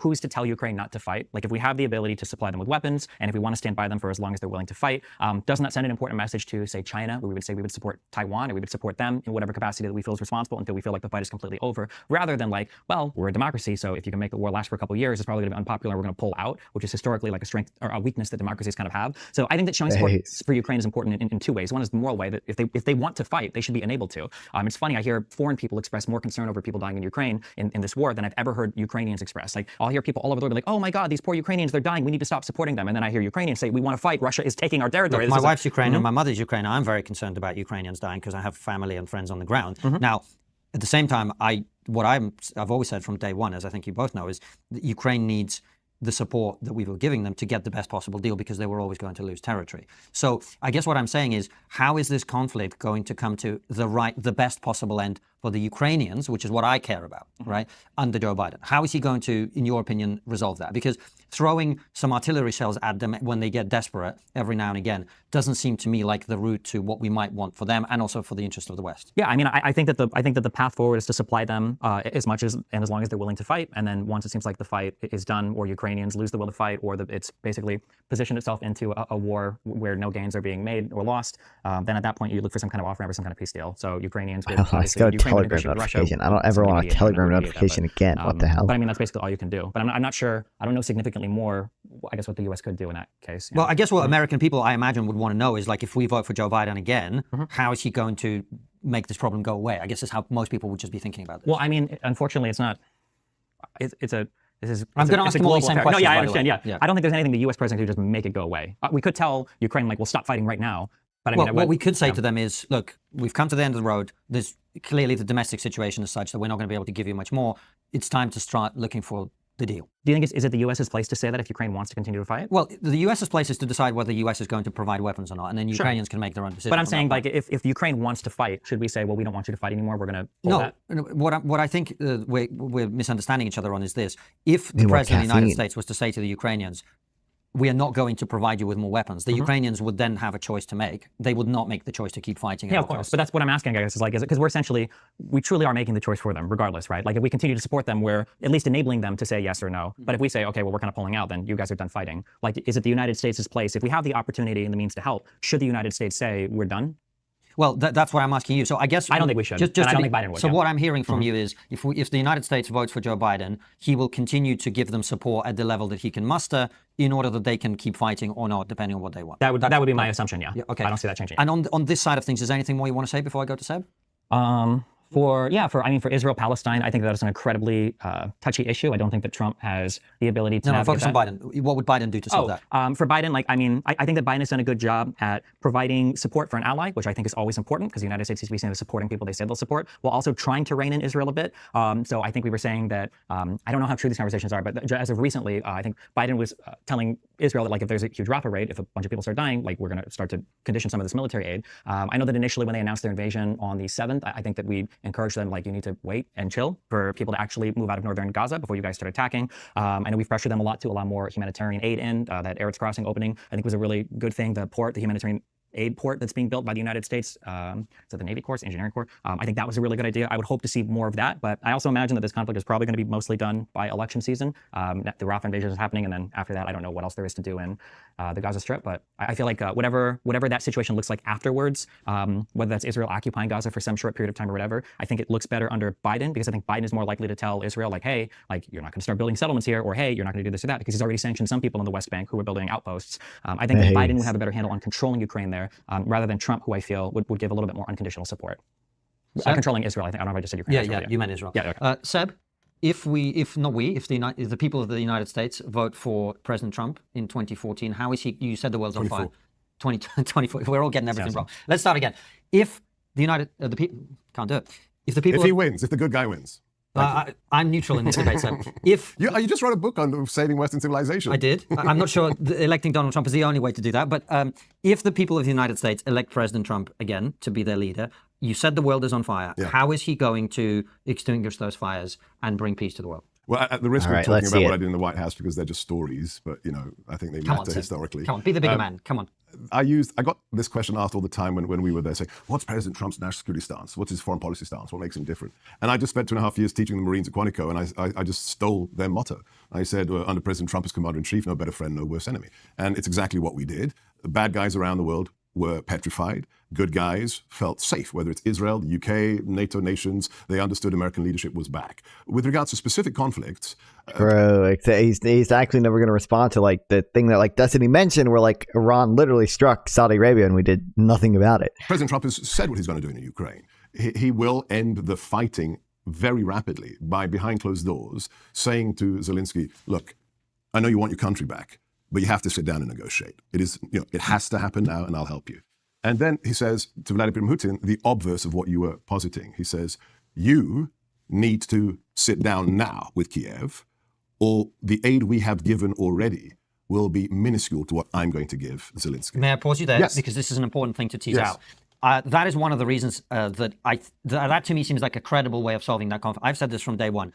who's to tell Ukraine not to fight? Like, if we have the ability to supply them with weapons, and if we want to stand by them for as long as they're willing to fight, doesn't that send an important message to, say, China, where we would say we would support Taiwan, or we would support them in whatever capacity that we feel is responsible until we feel like the fight is completely over, rather than like, well, we're a democracy, so if you can make the war last for a couple of years, it's probably going to be unpopular, we're going to pull out, which is historically like a strength or a weakness that democracies kind of have. So I think that showing support for Ukraine is important in two ways. One is the moral way, that if they want to fight, they should be enabled to. It's funny, I hear foreign people express more concern over people dying in Ukraine in this war than I've ever heard Ukrainians express. Like, I'll hear people all over the world be like, oh my God, these poor Ukrainians, they're dying, we need to stop supporting them. And then I hear Ukrainians say, we want to fight, Russia is taking our territory. Look, my wife's Ukrainian, my mother's Ukrainian. I'm very concerned about Ukrainians dying because I have family and friends on the ground. Now, at the same time, I've always said from day one, as I think you both know, is that Ukraine needs the support that we were giving them to get the best possible deal, because they were always going to lose territory. So I guess what I'm saying is, how is this conflict going to come to the best possible end for the Ukrainians, which is what I care about, right, under Joe Biden? How is he going to, in your opinion, resolve that? Because throwing some artillery shells at them when they get desperate every now and again doesn't seem to me like the route to what we might want for them, and also for the interest of the West. Yeah, I mean, I think that the path forward is to supply them as much as and as long as they're willing to fight, and then once it seems like the fight is done, or Ukrainians lose the will to fight, or it's basically positioned itself into a war where no gains are being made or lost, then at that point you look for some kind of off-ramp or some kind of peace deal. So Ukrainians would Telegram notification. I don't ever want a Telegram notification again. What the hell? But I mean, that's basically all you can do. But I'm not sure. I don't know significantly more, I guess, what the U.S. could do in that case. Well, I guess what American people, I imagine, would want to know is, like, if we vote for Joe Biden again, how is he going to make this problem go away? I guess that's how most people would just be thinking about this. Well, I mean, unfortunately, it's not. I'm going to ask him all the same questions. No, yeah, I understand. Yeah. I don't think there's anything the U.S. president could just make it go away. We could tell Ukraine, like, we'll stop fighting right now. But I mean, what we could say to them is, look, we've come to the end of the road. There's clearly the domestic situation is such that we're not going to be able to give you much more. It's time to start looking for the deal. Do you think is it the U.S.'s place to say that if Ukraine wants to continue to fight? Well, the U.S.'s place is to decide whether the U.S. is going to provide weapons or not, and then Ukrainians can make their own decision. But I'm saying, like, if Ukraine wants to fight, should we say, well, we don't want you to fight anymore, we're going to pull that? What I think we're misunderstanding each other on is this. If the President of the United States was to say to the Ukrainians, we are not going to provide you with more weapons, the Ukrainians would then have a choice to make. They would not make the choice to keep fighting. Yeah, of course. But that's what I'm asking, I guess, is it because we truly are making the choice for them, regardless, right? Like, if we continue to support them, we're at least enabling them to say yes or no. But if we say, okay, well, we're kind of pulling out, then you guys are done fighting. Like, is it the United States' place? If we have the opportunity and the means to help, should the United States say, we're done? Well, that's what I'm asking you. So I guess I don't think we should. Just I don't think Biden would. So what I'm hearing from you is, if the United States votes for Joe Biden, he will continue to give them support at the level that he can muster in order that they can keep fighting or not, depending on what they want. That would be my assumption. Yeah. Okay. I don't see that changing. And on this side of things, is there anything more you want to say before I go to Seb? For Israel-Palestine, I think that is an incredibly touchy issue. I don't think that Trump has the ability to focus on Biden. What would Biden do to solve that? For Biden, I think that Biden has done a good job at providing support for an ally, which I think is always important, because the United States needs to be seen as supporting people they say they'll support, while also trying to rein in Israel a bit. So I think we were saying that, I don't know how true these conversations are, but as of recently, I think Biden was telling Israel that, like, if there's a huge drop rate, if a bunch of people start dying, like, we're going to start to condition some of this military aid. I know that initially when they announced their invasion on the 7th, I think that we encouraged them, like, you need to wait and chill for people to actually move out of northern Gaza before you guys start attacking. I know we've pressured them a lot to allow more humanitarian aid in. That Eretz crossing opening, I think, was a really good thing. The port, the humanitarian aid port that's being built by the United States, so the Navy Corps, Engineering Corps. I think that was a really good idea. I would hope to see more of that, but I also imagine that this conflict is probably going to be mostly done by election season. The Rafah invasion is happening, and then after that, I don't know what else there is to do in the Gaza Strip, but I feel like whatever that situation looks like afterwards, whether that's Israel occupying Gaza for some short period of time or whatever, I think it looks better under Biden, because I think Biden is more likely to tell Israel, like, hey, like, you're not going to start building settlements here, or hey, you're not going to do this or that, because he's already sanctioned some people in the West Bank who are building outposts. I think that Biden would have a better handle on controlling Ukraine there, rather than Trump, who I feel would give a little bit more unconditional support. Controlling Israel, I think. I don't know if I just said Ukraine. Yeah, you meant Israel. Yeah. Okay. Seb, if the people of the United States vote for President Trump in 2014, how is he? You said the world's on fire. 2024. We're all getting everything wrong. Let's start again. If the people can't do it. If he wins, if the good guy wins. I'm neutral in this debate. So you just wrote a book on saving Western civilization. I did. I'm not sure electing Donald Trump is the only way to do that. But if the people of the United States elect President Trump again to be their leader, you said the world is on fire. Yeah. How is he going to extinguish those fires and bring peace to the world? Well, at the risk of talking about what I did in the White House, because they're just stories, but I think they matter historically. Come on, be the bigger man. Come on. I got this question asked all the time when we were there, saying, what's President Trump's national security stance? What's his foreign policy stance? What makes him different? And I just spent 2.5 years teaching the Marines at Quantico, and I just stole their motto. I said, under President Trump as commander-in-chief, no better friend, no worse enemy. And it's exactly what we did. The bad guys around the world were petrified. Good guys felt safe, whether it's Israel, the UK, NATO nations. They understood American leadership was back. With regards to specific conflicts, bro, he's actually never going to respond to like the thing that like Destiny mentioned, where like Iran literally struck Saudi Arabia and we did nothing about it. President Trump has said what he's going to do in Ukraine. He will end the fighting very rapidly by behind closed doors, saying to Zelensky, look, I know you want your country back, but you have to sit down and negotiate. It has to happen now, and I'll help you. And then he says to Vladimir Putin the obverse of what you were positing. He says, you need to sit down now with Kiev, or the aid we have given already will be minuscule to what I'm going to give Zelensky. May I pause you there? Yes. Because this is an important thing to tease Yes. out. That is one of the reasons that to me seems like a credible way of solving that conflict. I've said this from day one.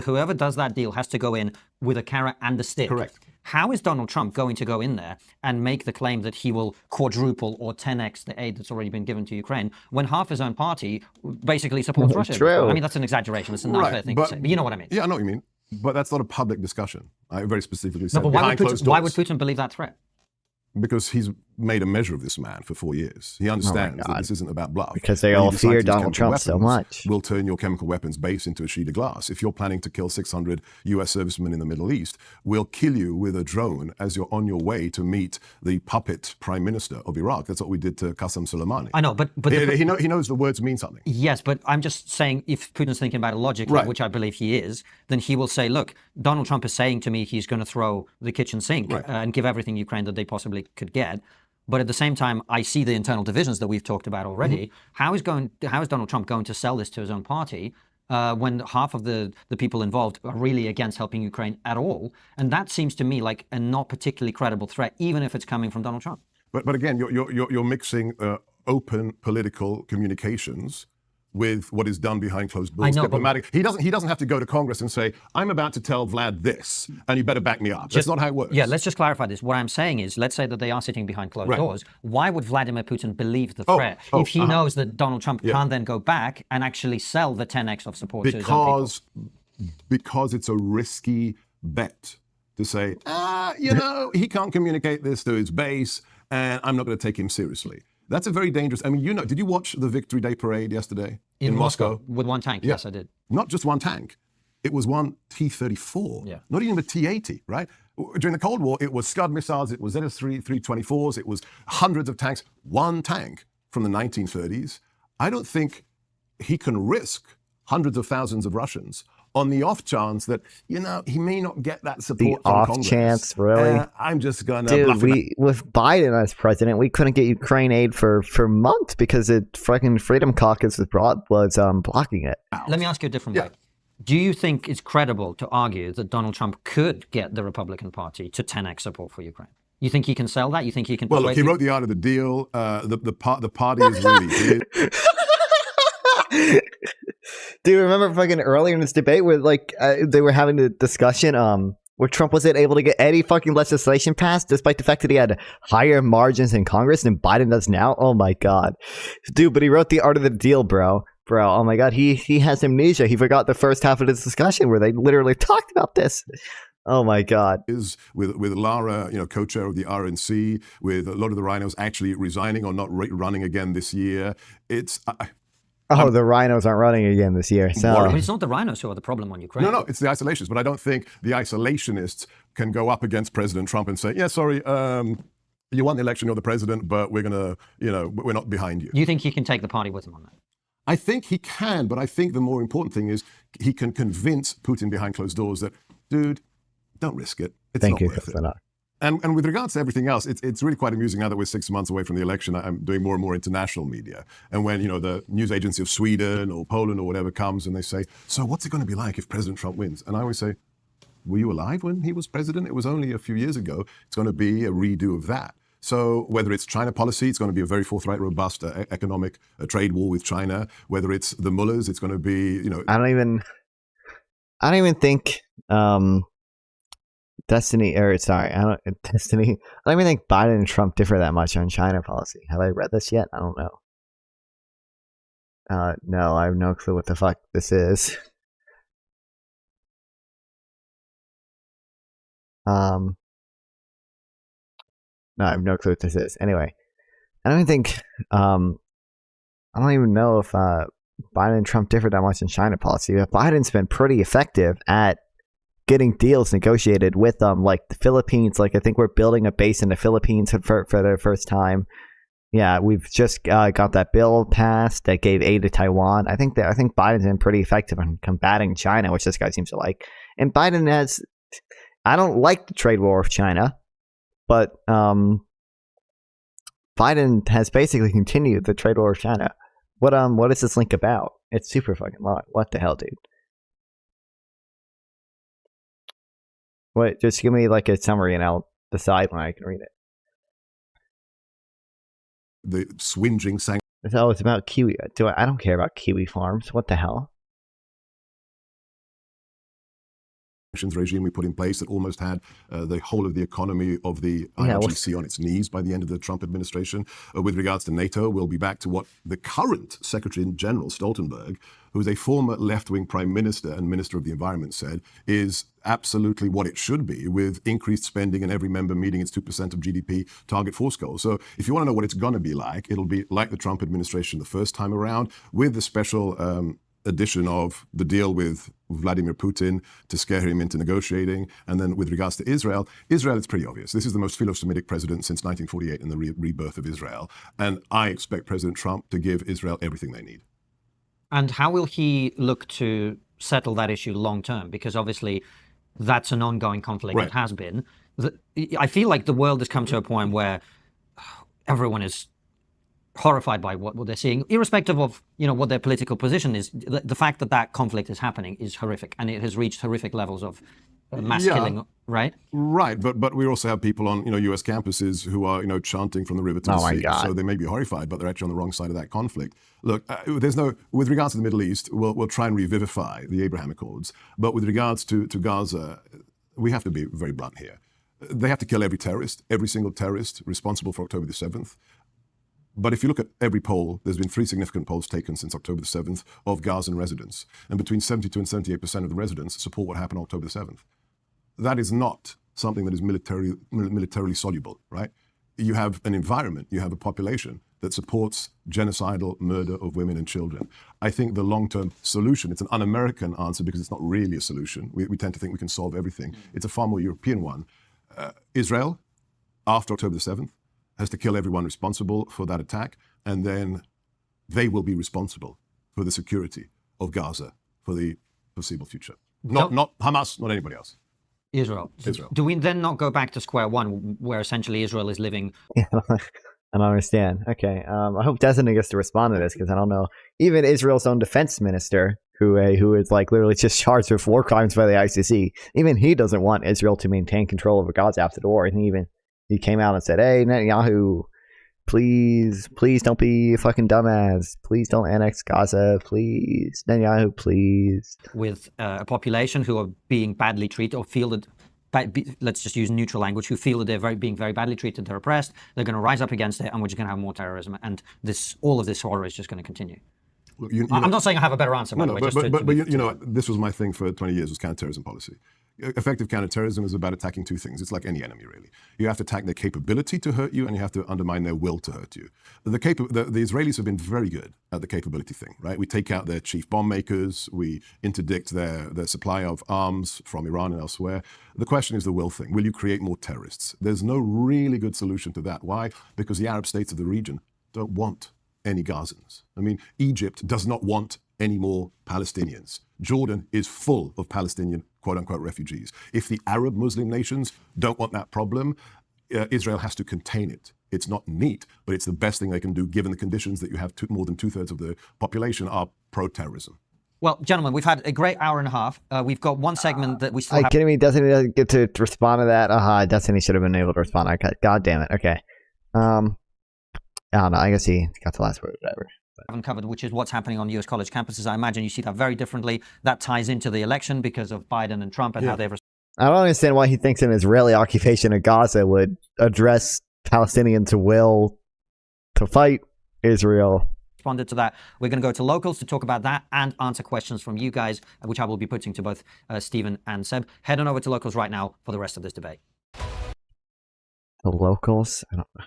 Whoever does that deal has to go in with a carrot and a stick. Correct. How is Donald Trump going to go in there and make the claim that he will quadruple or 10x the aid that's already been given to Ukraine when half his own party basically supports Russia? True. I mean, that's an exaggeration. It's a not fair thing to say. But you know what I mean. Yeah, I know what you mean. But that's not a public discussion. I very specifically No, said but behind closed why doors. would Putin believe that threat? Because he's made a measure of this man for 4 years. He understands that this isn't about bluff. Because they When you all decide to fear use Donald chemical Trump so weapons, much. We'll turn your chemical weapons base into a sheet of glass. If you're planning to kill 600 US servicemen in the Middle East, we'll kill you with a drone as you're on your way to meet the puppet prime minister of Iraq. That's what we did to Qasem Soleimani. I know, but he knows the words mean something. Yes, but I'm just saying if Putin's thinking about it logically, Right. which I believe he is, then he will say, look, Donald Trump is saying to me he's going to throw the kitchen sink and give everything Ukraine that they possibly could get. But at the same time, I see the internal divisions that we've talked about already. Mm-hmm. How is Donald Trump going to sell this to his own party when half of the people involved are really against helping Ukraine at all? And that seems to me like a not particularly credible threat, even if it's coming from Donald Trump. But again, you're mixing open political communications with what is done behind closed doors. I know, diplomatic. He doesn't have to go to Congress and say, I'm about to tell Vlad this, and you better back me up. That's not how it works. Yeah, let's just clarify this. What I'm saying is, let's say that they are sitting behind closed doors. Why would Vladimir Putin believe the threat if he knows that Donald Trump can't then go back and actually sell the 10x of support to his own people? Because it's a risky bet to say, he can't communicate this to his base, and I'm not going to take him seriously. That's a very dangerous. I mean, did you watch the Victory Day parade yesterday in Moscow? With one tank, yes, I did. Not just one tank. It was one T-34, not even a T-80, right? During the Cold War, it was Scud missiles, it was ZS-324s, it was hundreds of tanks. One tank from the 1930s. I don't think he can risk hundreds of thousands of Russians on the off chance that, he may not get that support from Congress. The off chance, really? I'm just going to bluff Dude, with Biden as president, we couldn't get Ukraine aid for months because the fucking Freedom Caucus was blocking it. Let me ask you a different way. Do you think it's credible to argue that Donald Trump could get the Republican Party to 10x support for Ukraine? You think he can sell that? You think he can? Well, look, he wrote the art of the deal. The party is really his. Do you remember fucking earlier in this debate where they were having a discussion where Trump wasn't able to get any fucking legislation passed despite the fact that he had higher margins in Congress than Biden does now? Oh my god. Dude, but he wrote the art of the deal, bro. Oh my god, he has amnesia. He forgot the first half of this discussion where they literally talked about this. Oh my god. Is with Lara, co-chair of the RNC, with a lot of the rhinos actually resigning or not running again this year. The rhinos aren't running again this year. So it's not the rhinos who are the problem on Ukraine. No, it's the isolationists. But I don't think the isolationists can go up against President Trump and say, sorry, you won the election, you're the president, but we're going to, we're not behind you. You think he can take the party with him on that? I think he can, but I think the more important thing is he can convince Putin behind closed doors that, dude, don't risk it. It's not worth it. And with regards to everything else, it's really quite amusing now that we're 6 months away from the election. I'm doing more and more international media. And when, the news agency of Sweden or Poland or whatever comes and they say, so what's it going to be like if President Trump wins? And I always say, were you alive when he was president? It was only a few years ago. It's going to be a redo of that. So whether it's China policy, it's going to be a very forthright, robust economic trade war with China. Whether it's the mullahs, it's going to be, I don't even think Destiny, or sorry, Destiny. I don't even think Biden and Trump differ that much on China policy. Have I read this yet? I don't know. No, I have no clue what the fuck this is. No, I have no clue what this is. Anyway, I don't think, I don't even know if Biden and Trump differ that much in China policy. But Biden's been pretty effective at getting deals negotiated with like the Philippines. Like I think we're building a base in the Philippines for the first time. Yeah, we've just got that bill passed that gave aid to Taiwan. I think Biden's been pretty effective in combating China, which this guy seems to like. And Biden has, I don't like the trade war with China, but Biden has basically continued the trade war with China. What is this link about? It's super fucking long. What the hell, dude? Wait, just give me like a summary and I'll decide when I can read it. The swinging sanctions. Oh, it's about kiwi. I don't care about kiwi farms. What the hell? Regime we put in place that almost had the whole of the economy of the ICC on its knees by the end of the Trump administration. With regards to NATO, we'll be back to what the current Secretary General Stoltenberg, who is a former left-wing prime minister and minister of the environment, said is absolutely what it should be, with increased spending and every member meeting its 2% of GDP target force goal. So if you want to know what it's going to be like, it'll be like the Trump administration the first time around, with the special addition of the deal with Vladimir Putin to scare him into negotiating. And then with regards to Israel, it's pretty obvious. This is the most philo-Semitic president since 1948 in the rebirth of Israel. And I expect President Trump to give Israel everything they need. And how will he look to settle that issue long term? Because obviously that's an ongoing conflict. Right. It has been. I feel like the world has come to a point where everyone is horrified by what they're seeing, irrespective of what their political position is. The fact that conflict is happening is horrific, and it has reached horrific levels of mass killing. Right. Right, but we also have people on U.S. campuses who are chanting from the river to the sea. God. So they may be horrified, but they're actually on the wrong side of that conflict. Look, with regards to the Middle East, we'll try and revivify the Abraham Accords, but with regards to Gaza, we have to be very blunt here. They have to kill every single terrorist responsible for October the 7th. But if you look at every poll, there's been 3 significant polls taken since October the 7th of Gazan residents. And between 72 and 78% of the residents support what happened on October the 7th. That is not something that is militarily soluble, right? You have an environment, you have a population that supports genocidal murder of women and children. I think the long-term solution, it's an un-American answer because it's not really a solution. We tend to think we can solve everything. It's a far more European one. Israel, after October the 7th, has to kill everyone responsible for that attack, and then they will be responsible for the security of Gaza for the foreseeable future. Not Hamas, not anybody else. Israel. Do we then not go back to square one, where essentially Israel is living? Yeah, I don't understand. Okay, I hope Destiny gets to respond to this, because I don't know. Even Israel's own defense minister, who is like literally just charged with war crimes by the ICC, even he doesn't want Israel to maintain control over Gaza after the war. And he came out and said, "Hey, Netanyahu, please don't be a fucking dumbass. Please don't annex Gaza. Please, Netanyahu, please." With a population who are being badly treated or feel that, let's just use neutral language, who feel that they're being very badly treated, they're oppressed, they're going to rise up against it, and we're just going to have more terrorism. And all of this horror is just going to continue. Look, I'm not saying I have a better answer, by the way. But this was my thing for 20 years, was counterterrorism policy. Effective counterterrorism is about attacking 2 things. It's like any enemy, really. You have to attack their capability to hurt you, and you have to undermine their will to hurt you. The Israelis have been very good at the capability thing, right? We take out their chief bomb makers. We interdict their supply of arms from Iran and elsewhere. The question is the will thing. Will you create more terrorists? There's no really good solution to that. Why? Because the Arab states of the region don't want any Gazans. I mean, Egypt does not want any more Palestinians. Jordan is full of Palestinian quote-unquote refugees. If the Arab Muslim nations don't want that problem, Israel has to contain it. It's not neat, but it's the best thing they can do given the conditions that you have more than 2/3 of the population are pro-terrorism. Well, gentlemen, we've had a great hour and a half. We've got one segment that we still have. Are you kidding me? Destiny doesn't get to respond to that? Destiny should have been able to respond. God damn it. Okay. I don't know. I guess he got the last word, whatever. Haven't covered, which is what's happening on US college campuses. I imagine you see that very differently. That ties into the election because of Biden and Trump and how they've I don't understand why he thinks an Israeli occupation of Gaza would address Palestinians' will to fight Israel. Responded to that. We're going to go to locals to talk about that and answer questions from you guys, which I will be putting to both Stephen and Seb. Head on over to locals right now for the rest of this debate. The locals? I don't know.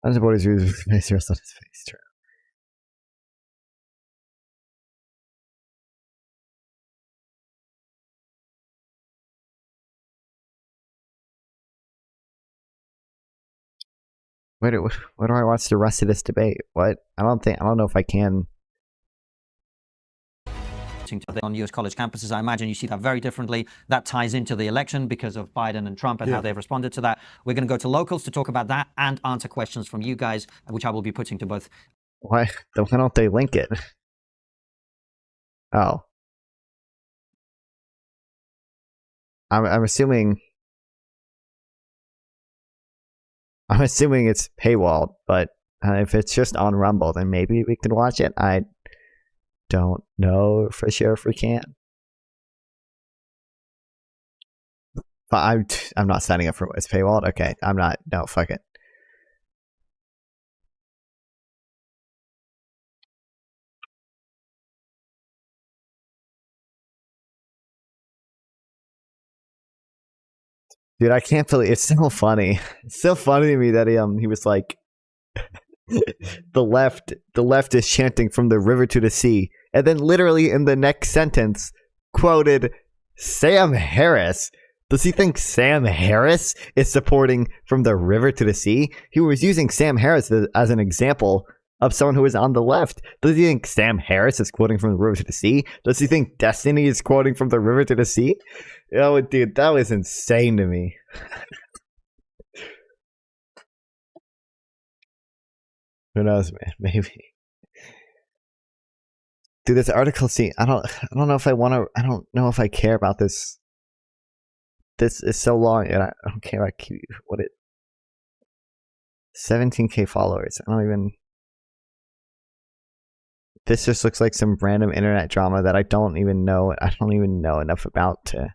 Antibodies used with face rest on his face. True. Wait, what do I watch the rest of this debate? What? I don't know if I can. On US college campuses, I imagine you see that very differently. That ties into the election because of Biden and Trump and how they've responded to that. We're going to go to locals to talk about that and answer questions from you guys, which I will be putting to both. Why don't they link it? Oh. I'm assuming it's paywalled, but if it's just on Rumble, then maybe we can watch it. I don't know for sure if we can. But I'm not signing up for it's paywalled. Okay, I'm not. No, fuck it. Dude, I can't believe it's so funny. It's so funny to me that he was like the left is chanting from the river to the sea, and then literally in the next sentence quoted Sam Harris. Does he think Sam Harris is supporting from the river to the sea? He was using Sam Harris as an example of someone who is on the left. Does he think Sam Harris is quoting from the river to the sea? Does he think Destiny is quoting from the river to the sea? Oh, dude, that was insane to me. Who knows, man? Maybe. Dude, this article, see, I don't know if I want to. I don't know if I care about this. This is so long, and I don't care. What it. 17K followers. I don't even. This just looks like some random internet drama that I don't even know. I don't even know enough about to.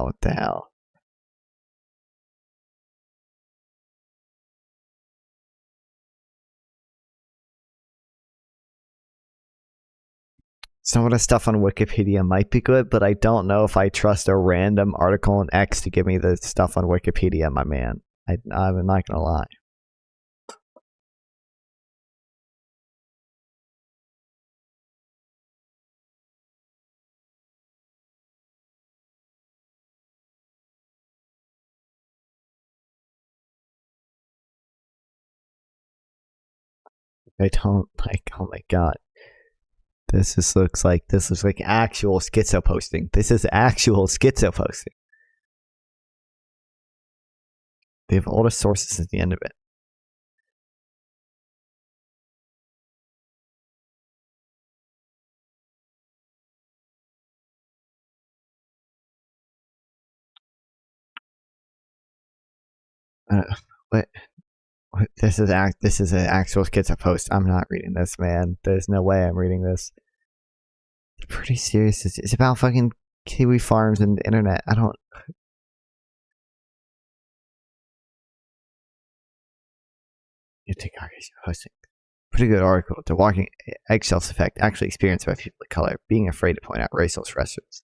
What the hell? Some of the stuff on Wikipedia might be good, but I don't know if I trust a random article on X to give me the stuff on Wikipedia, my man. I'm not gonna lie. I don't like. Oh my god. This looks like actual schizo posting. This is actual schizo posting. They have all the sources at the end of it. What? This is an actual schizo post. I'm not reading this, man. There's no way I'm reading this. It's pretty serious. It's about fucking kiwi farms and the internet. I don't. You take posting. Pretty good article. The walking eggshells effect actually experienced by people of color being afraid to point out racial stressors.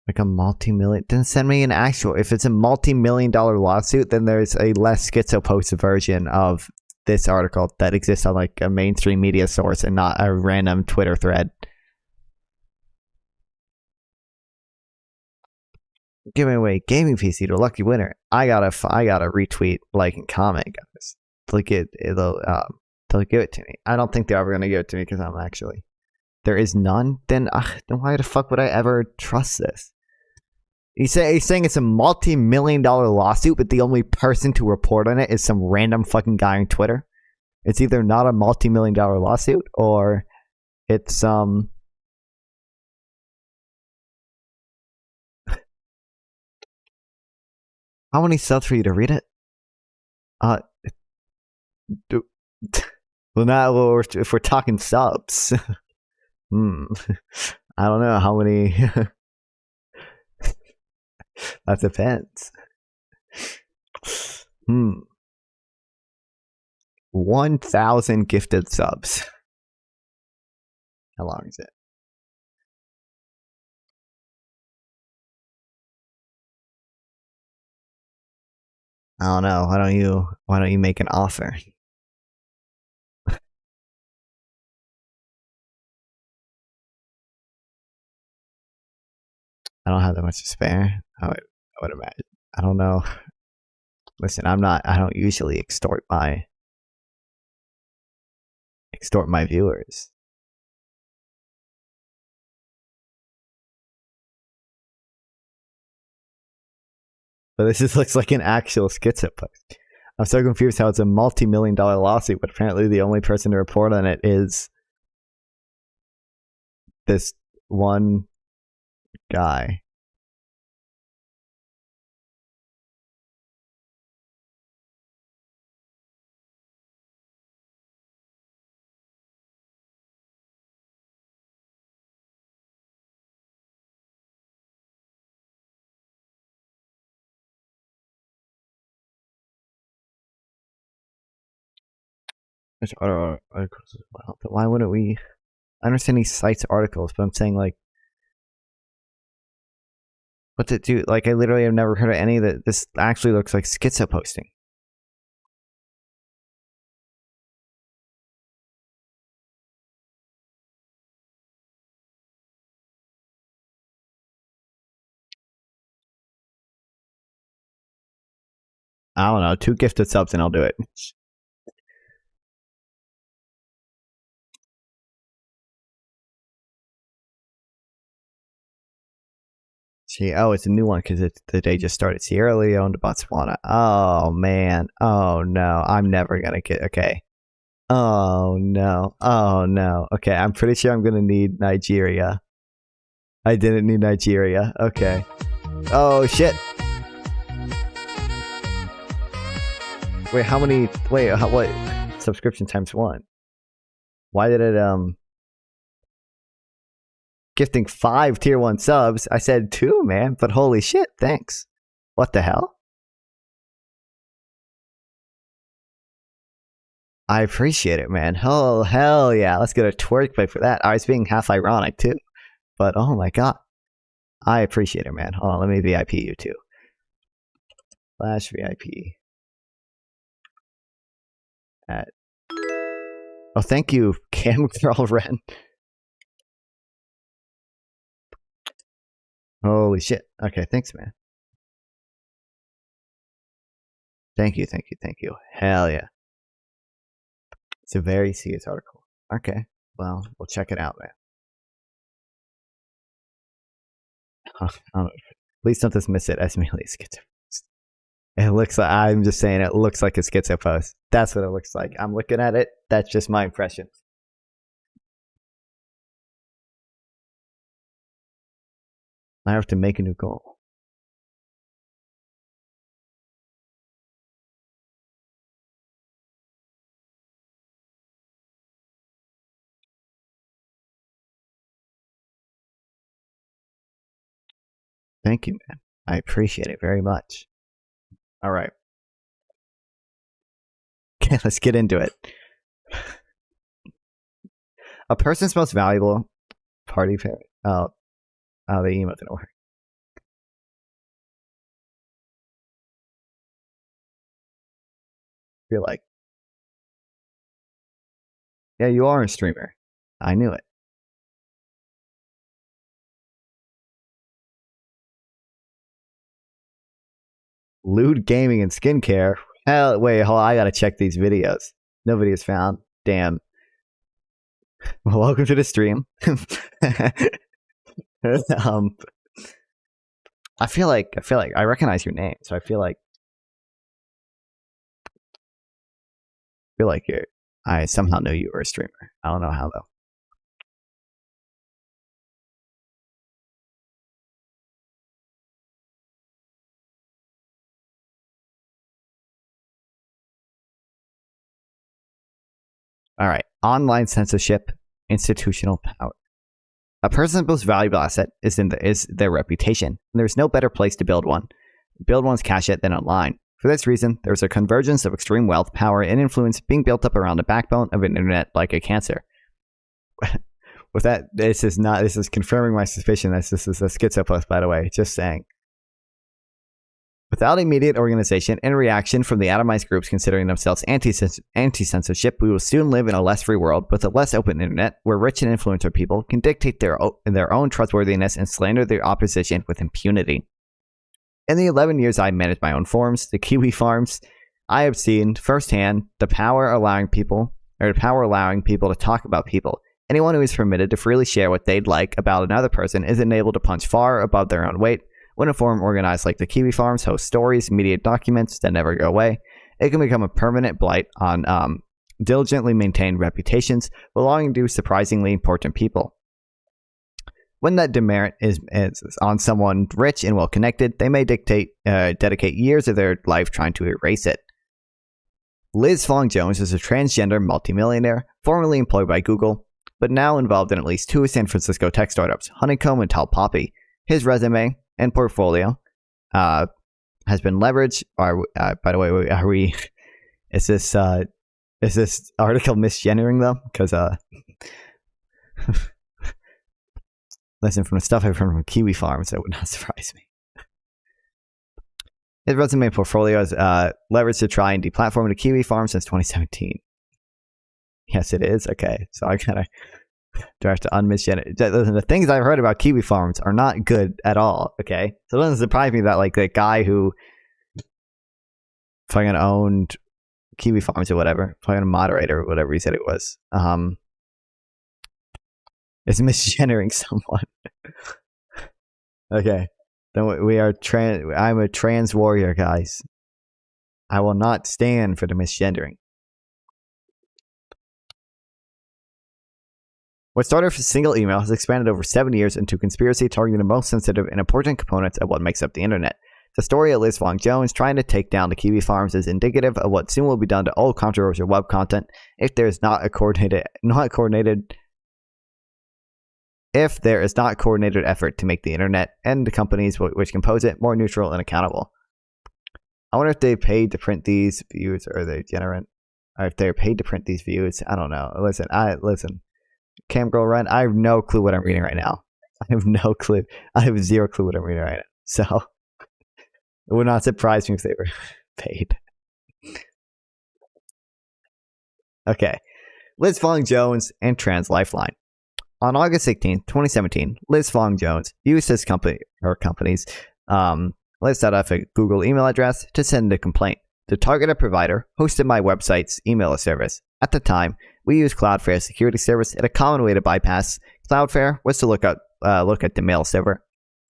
Like a multi-million. Then send me an actual. If it's a multi-million-dollar lawsuit, then there's a less schizo post version of this article that exists on like a mainstream media source and not a random Twitter thread. Giving away gaming PC to a lucky winner. I gotta retweet, like, and comment, guys. They'll give it to me. I don't think they're ever gonna give it to me because I'm actually there is none. Then why the fuck would I ever trust this? He's saying it's a multi-million-dollar lawsuit, but the only person to report on it is some random fucking guy on Twitter. It's either not a multi-million-dollar lawsuit or it's How many subs for you to read it? Well, now if we're talking subs, I don't know how many. That depends. 1,000 gifted subs. How long is it? I don't know. Why don't you make an offer? I don't have that much to spare. I would imagine. I don't know. Listen, I don't usually extort my viewers. But this just looks like an actual schizo post. I'm so confused how it's a multi-million-dollar lawsuit, but apparently the only person to report on it is this one guy. Articles as well. But why wouldn't we? I understand he cites articles, but I'm saying like, what to do? Like, I literally have never heard of any of that. This actually looks like schizo posting. I don't know. 2 gifted subs and I'll do it. See, oh, it's a new one because the day just started. Sierra Leone to Botswana. Oh man. Oh no. I'm never gonna get. Okay. Oh no. Oh no. Okay, I'm pretty sure I'm gonna need Nigeria. I didn't need Nigeria. Okay. Oh shit. Wait, how many? Wait, what? Subscription times 1. Why did it gifting 5 tier 1 subs? I said 2, man, but holy shit, thanks. What the hell? I appreciate it, man. Oh, hell yeah. Let's get a twerk play for that. I was being half ironic too, but oh my god. I appreciate it, man. Hold on, let me VIP you too. Flash VIP. Oh, thank you, Cam Girl Ren. Holy shit. Okay, thanks, man. Thank you, thank you, thank you. Hell yeah. It's a very serious article. Okay, well, we'll check it out, man. Please don't dismiss it as merely a schizo post. It looks like, I'm just saying, it looks like a schizo post. That's what it looks like. I'm looking at it. That's just my impression. I have to make a new goal. Thank you, man. I appreciate it very much. All right. Okay, let's get into it. A person's most valuable party parent. Oh, the emote didn't work. Feel like, yeah, you are a streamer. I knew it. Lewd gaming and skincare. Hell, wait, hold on, I gotta check these videos. No videos found. Damn. Well, welcome to the stream. I feel like I recognize your name, so I feel like I somehow knew you were a streamer. I don't know how though. All right. Online censorship, institutional power. A person's most valuable asset is their reputation. There's no better place to build one's cash than online. For this reason, there's a convergence of extreme wealth, power, and influence being built up around the backbone of an internet like a cancer. With that, this is confirming my suspicion that this is a schizopath, by the way, just saying. Without immediate organization and reaction from the atomized groups considering themselves anti-censorship, we will soon live in a less free world with a less open internet where rich and influential people can dictate their own trustworthiness and slander their opposition with impunity. In the 11 years I managed my own forums, the Kiwi farms, I have seen firsthand the power allowing people to talk about people. Anyone who is permitted to freely share what they'd like about another person is enabled to punch far above their own weight. When a forum organized like the Kiwi farms hosts stories, media documents that never go away, it can become a permanent blight on diligently maintained reputations belonging to surprisingly important people. When that demerit is on someone rich and well-connected, they may dedicate years of their life trying to erase it. Liz Fong Jones is a transgender multimillionaire, formerly employed by Google, but now involved in at least 2 San Francisco tech startups, Honeycomb and Talpoppy. His resume and portfolio has been leveraged. By the way, is this article misgendering though? Because listen, from the stuff I've heard from Kiwi farms, that would not surprise me. His resume and portfolio is leveraged to try and deplatform the Kiwi farm since 2017. Yes, it is. Okay, so I kind of do I have to unmisgenerate? Listen, the things I've heard about Kiwi farms are not good at all. Okay, so it doesn't surprise me that like the guy who fucking owned Kiwi farms or whatever, fucking moderator or whatever he said it was, is misgendering someone. Okay, then I'm a trans warrior, guys. I will not stand for the misgendering. What started with a single email has expanded over 7 years into conspiracy targeting the most sensitive and important components of what makes up the internet. The story of Liz Fong Jones trying to take down the Kiwi farms is indicative of what soon will be done to all controversial web content if there is not coordinated effort to make the internet and the companies which compose it more neutral and accountable. I wonder if they paid to print these views, or they generate, or if they're paid to print these views. I don't know. Listen. Camgirl Run, I have no clue what I'm reading right now. I have no clue. I have zero clue what I'm reading right now. So it would not surprise me if they were paid. Okay. Liz Fong Jones and Trans Lifeline. On August 16, 2017, Liz Fong Jones used his company's Liz set up a Google email address to send a complaint. The targeted provider hosted my website's email service. At the time, we used Cloudflare's security service, and a common way to bypass Cloudflare was to look at the mail server.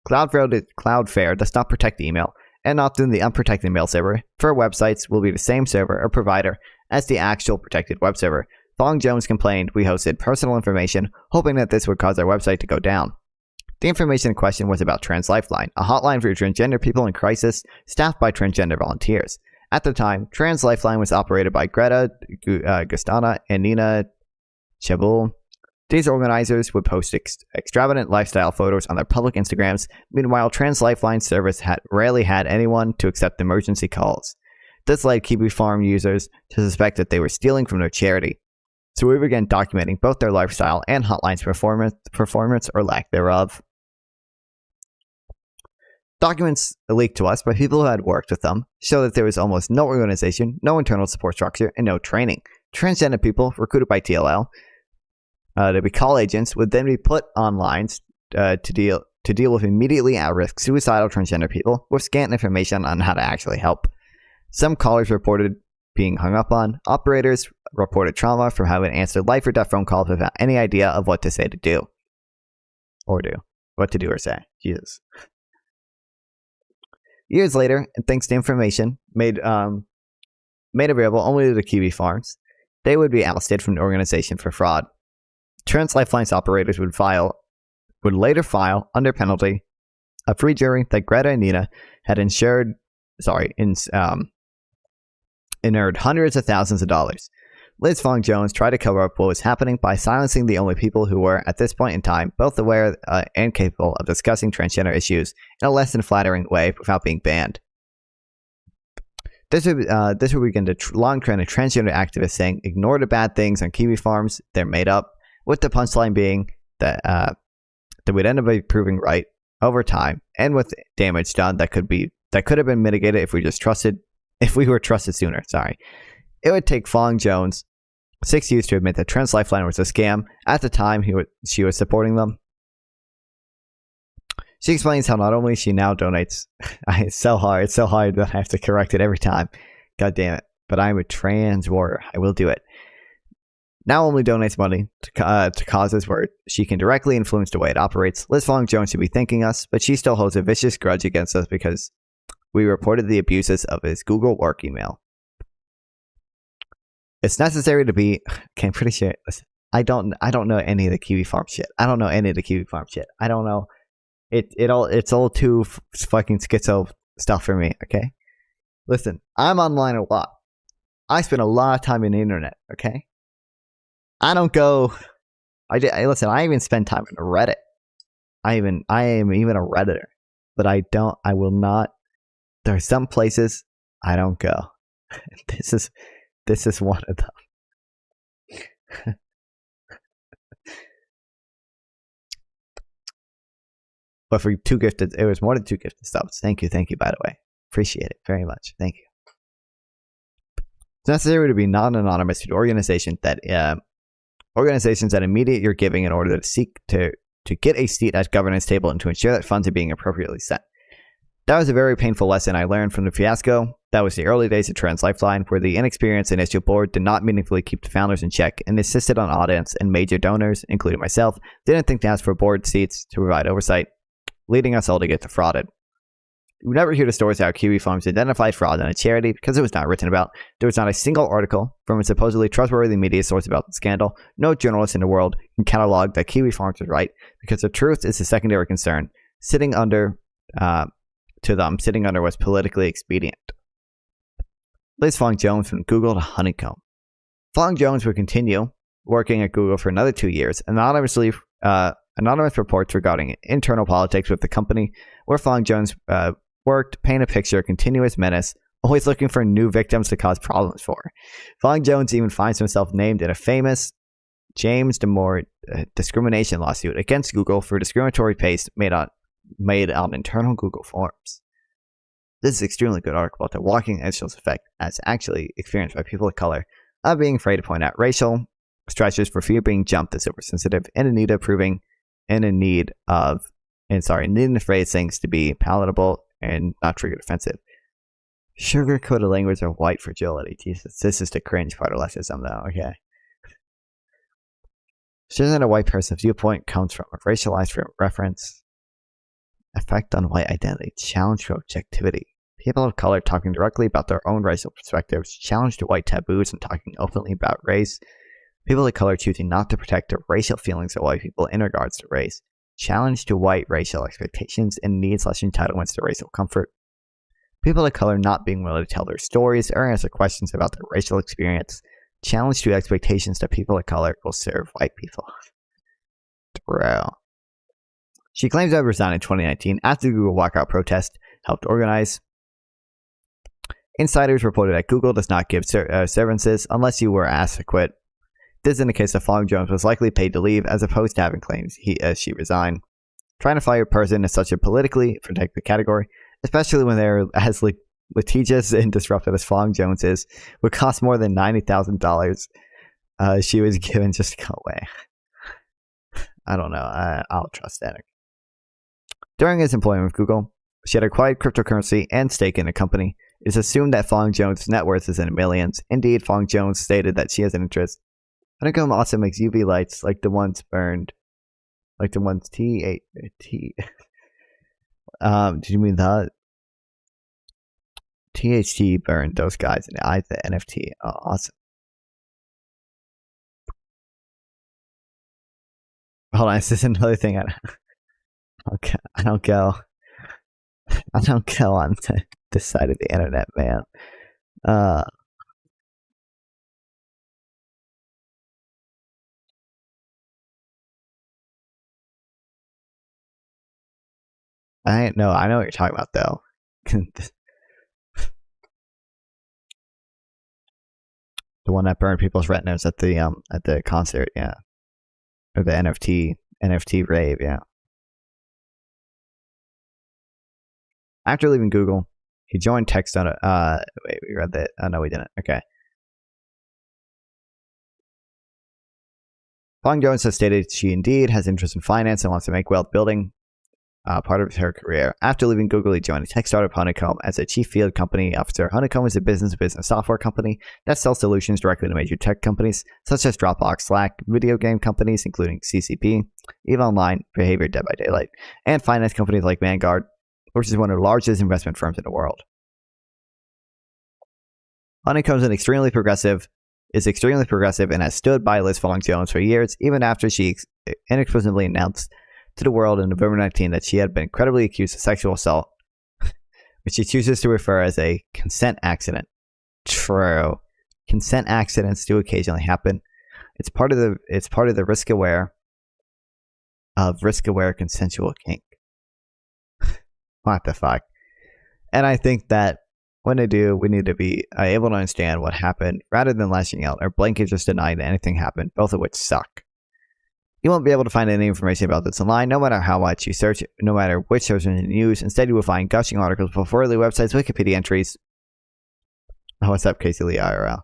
Cloudflare does not protect the email, and often the unprotected mail server for websites will be the same server or provider as the actual protected web server. Fong Jones complained we hosted personal information, hoping that this would cause our website to go down. The information in question was about Trans Lifeline, a hotline for transgender people in crisis, staffed by transgender volunteers. At the time, Trans Lifeline was operated by Greta Gustana and Nina Chabul. These organizers would post extravagant lifestyle photos on their public Instagrams. Meanwhile, Trans Lifeline service rarely had anyone to accept emergency calls. This led Kiwi Farm users to suspect that they were stealing from their charity. So we began documenting both their lifestyle and hotlines performance or lack thereof. Documents leaked to us by people who had worked with them show that there was almost no organization, no internal support structure, and no training. Transgender people recruited by TLL to be call agents would then be put on lines to deal with immediately at-risk suicidal transgender people with scant information on how to actually help. Some callers reported being hung up on. Operators reported trauma from having answered life or death phone calls without any idea of what to say to do. Or say. Jesus. Years later, and thanks to information made available only to the Kiwi farms, they would be ousted from the organization for fraud. Trans Lifeline's operators would later file under penalty a free jury that Greta and Nina had inured hundreds of thousands of dollars. Liz Fong Jones tried to cover up what was happening by silencing the only people who were, at this point in time, both aware and capable of discussing transgender issues in a less than flattering way without being banned. This would begin the long trend of transgender activists saying, ignore the bad things on kiwi farms, they're made up, with the punchline being that we'd end up proving right over time, and with damage done that could have been mitigated if we were trusted sooner. It would take Fong Jones 6 years to admit that Trans Lifeline was a scam. At the time, she was supporting them. She explains how not only she now donates, it's so hard that I have to correct it every time. God damn it. But I'm a trans warrior. I will do it. Now only donates money to causes where she can directly influence the way it operates. Liz Fong Jones should be thanking us, but she still holds a vicious grudge against us because we reported the abuses of his Google work email. It's necessary to be. Okay, I'm pretty sure. Listen, I don't know any of the Kiwi Farm shit. I don't know. It's all too fucking schizo stuff for me. Okay, listen. I'm online a lot. I spend a lot of time on the internet. Okay, I don't go. Listen. I even spend time on Reddit. I am even a Redditor, but I will not. There are some places I don't go. This is one of them. But for 2 gifted, it was more than 2 gifted subs. Thank you, by the way. Appreciate it very much. Thank you. It's necessary to be non-anonymous to organizations that immediate your giving in order to seek to get a seat at governance table and to ensure that funds are being appropriately sent. That was a very painful lesson I learned from the fiasco. That was the early days of Trans Lifeline, where the inexperienced initial board did not meaningfully keep the founders in check and insisted on audits, and major donors, including myself, didn't think to ask for board seats to provide oversight, leading us all to get defrauded. You never hear the stories how Kiwi Farms identified fraud in a charity because it was not written about. There was not a single article from a supposedly trustworthy media source about the scandal. No journalist in the world can catalog that Kiwi Farms was right because the truth is a secondary concern. Sitting under was politically expedient. Liz Fong Jones from Google to Honeycomb. Fong Jones would continue working at Google for another 2 years. Anonymous reports regarding internal politics with the company where Fong Jones worked paint a picture of continuous menace, always looking for new victims to cause problems for. Fong Jones even finds himself named in a famous James Damore discrimination lawsuit against Google for discriminatory paste made on internal Google forums. This is an extremely good article about the walking edgeless effect as actually experienced by people of color of being afraid to point out racial stretches for fear of being jumped as oversensitive and in need to phrase things to be palatable and not trigger offensive. Sugar-coated language of white fragility. Jesus, this is the cringe part of leftism though, okay. Shouldn't that a white person's viewpoint comes from a racialized reference? Effect on white identity. Challenge to objectivity. People of color talking directly about their own racial perspectives. Challenge to white taboos and talking openly about race. People of color choosing not to protect the racial feelings of white people in regards to race. Challenge to white racial expectations and needs/entitlements to racial comfort. People of color not being willing to tell their stories or answer questions about their racial experience. Challenge to expectations that people of color will serve white people. Bro. She claims to have resigned in 2019 after the Google walkout protest helped organize. Insiders reported that Google does not give severances unless you were asked to quit. This indicates that Fong Jones was likely paid to leave as opposed to having claims she resigned. Trying to fire a person is such a politically protected category, especially when they're as litigious and disruptive as Fong Jones is, would cost more than $90,000. She was given just to go away. I don't know. I'll trust that. During his employment with Google, she had acquired cryptocurrency and stake in the company. It is assumed that Fong Jones' net worth is in the millions. Indeed, Fong Jones stated that she has an interest. Honeycomb also makes UV lights like the ones burned, like the ones T8. Did you mean the THT burned those guys and I the NFT? Oh, awesome. Hold on, this is another thing. I don't go on this side of the internet, man. I know what you're talking about though. The one that burned people's retinas at the concert, yeah. Or the NFT rave, yeah. After leaving Google, he joined Text on it. Wait, we read that. Oh no, we didn't. Okay. Fong Jones has stated she indeed has interest in finance and wants to make wealth building part of her career. After leaving Google, he joined a tech startup Honeycomb as a chief field company officer. Honeycomb is a business-to-business software company that sells solutions directly to major tech companies such as Dropbox, Slack, video game companies including CCP, EVE Online, Behavior, Dead by Daylight, and finance companies like Vanguard, which is one of the largest investment firms in the world. Honeycomb is extremely progressive and has stood by Liz Fong Jones for years, even after she inexplicably announced to the world in November 19 that she had been credibly accused of sexual assault, which she chooses to refer as a consent accident. True. Consent accidents do occasionally happen. It's part of the risk-aware consensual kink. What the fuck? And I think that when they do, we need to be able to understand what happened rather than lashing out or blanket just denying that anything happened, both of which suck. You won't be able to find any information about this online, no matter how much you search, no matter which search engine you use. Instead, you will find gushing articles from early websites, Wikipedia entries. Oh, what's up, Casey Lee IRL?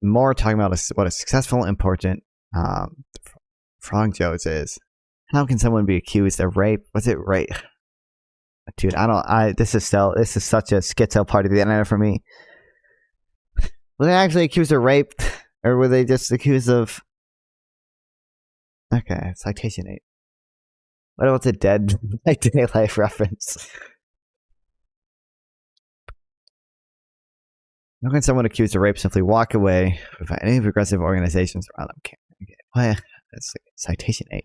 More talking about what a successful, important Fong Jones is. How can someone be accused of rape? Was it rape? Dude, this is such a schizo part of the internet for me. Were they actually accused of rape? Or were they just accused of... Okay, citation 8. What about the Dead by Daylight reference? How can someone accused of rape simply walk away without any progressive organizations around them? Okay. What? That's citation 8.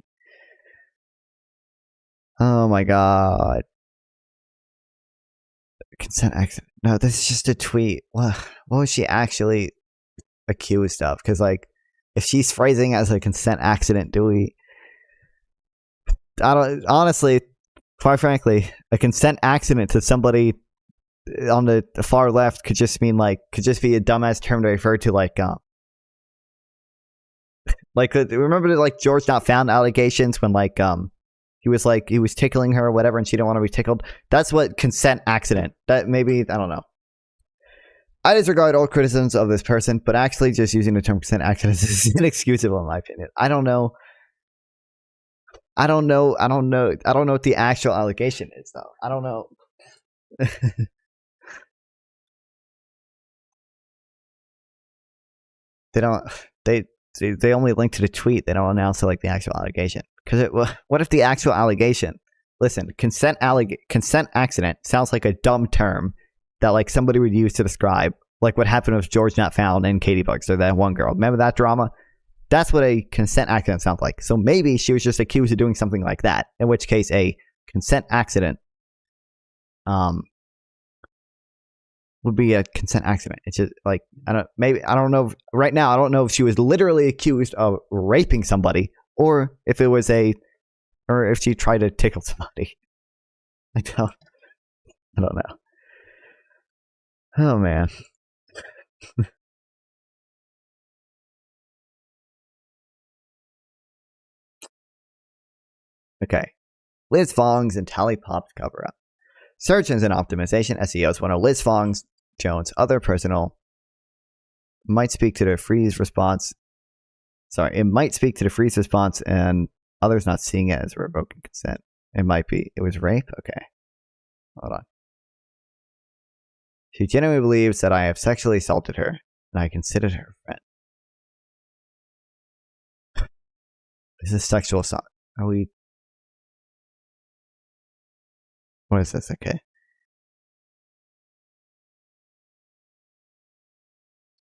Oh my god. Consent accident. No, this is just a tweet. What was she actually accused of? Because, like, if she's phrasing as a consent accident, honestly, quite frankly, a consent accident to somebody on the far left could just be a dumbass term to refer to, remember the, George Not Found allegations when, he was tickling her or whatever and she didn't want to be tickled. That's what consent accident. That maybe, I don't know. I disregard all criticisms of this person, but actually just using the term consent accident is inexcusable in my opinion. I don't know what the actual allegation is though. I don't know. They only link to the tweet. They don't announce the actual allegation. Because what if the actual allegation? Listen, consent accident sounds like a dumb term that somebody would use to describe what happened with George Not Found and Katie Bugs or that one girl. Remember that drama? That's what a consent accident sounds like. So maybe she was just accused of doing something like that. In which case, a consent accident would be a consent accident. It's just I don't know. Right now, I don't know if she was literally accused of raping somebody or if she tried to tickle somebody. I don't know. Oh man. Okay. Liz Fong's and Tally Pop's cover up. Search engine optimization, SEO, is one of Liz Fong Jones' other personal. Might speak to the freeze response. Sorry, it might speak to the freeze response and others not seeing it as revoking consent. It might be. It was rape? Okay. Hold on. She genuinely believes that I have sexually assaulted her and I considered her a friend. This is sexual assault. Are we... What is this? Okay.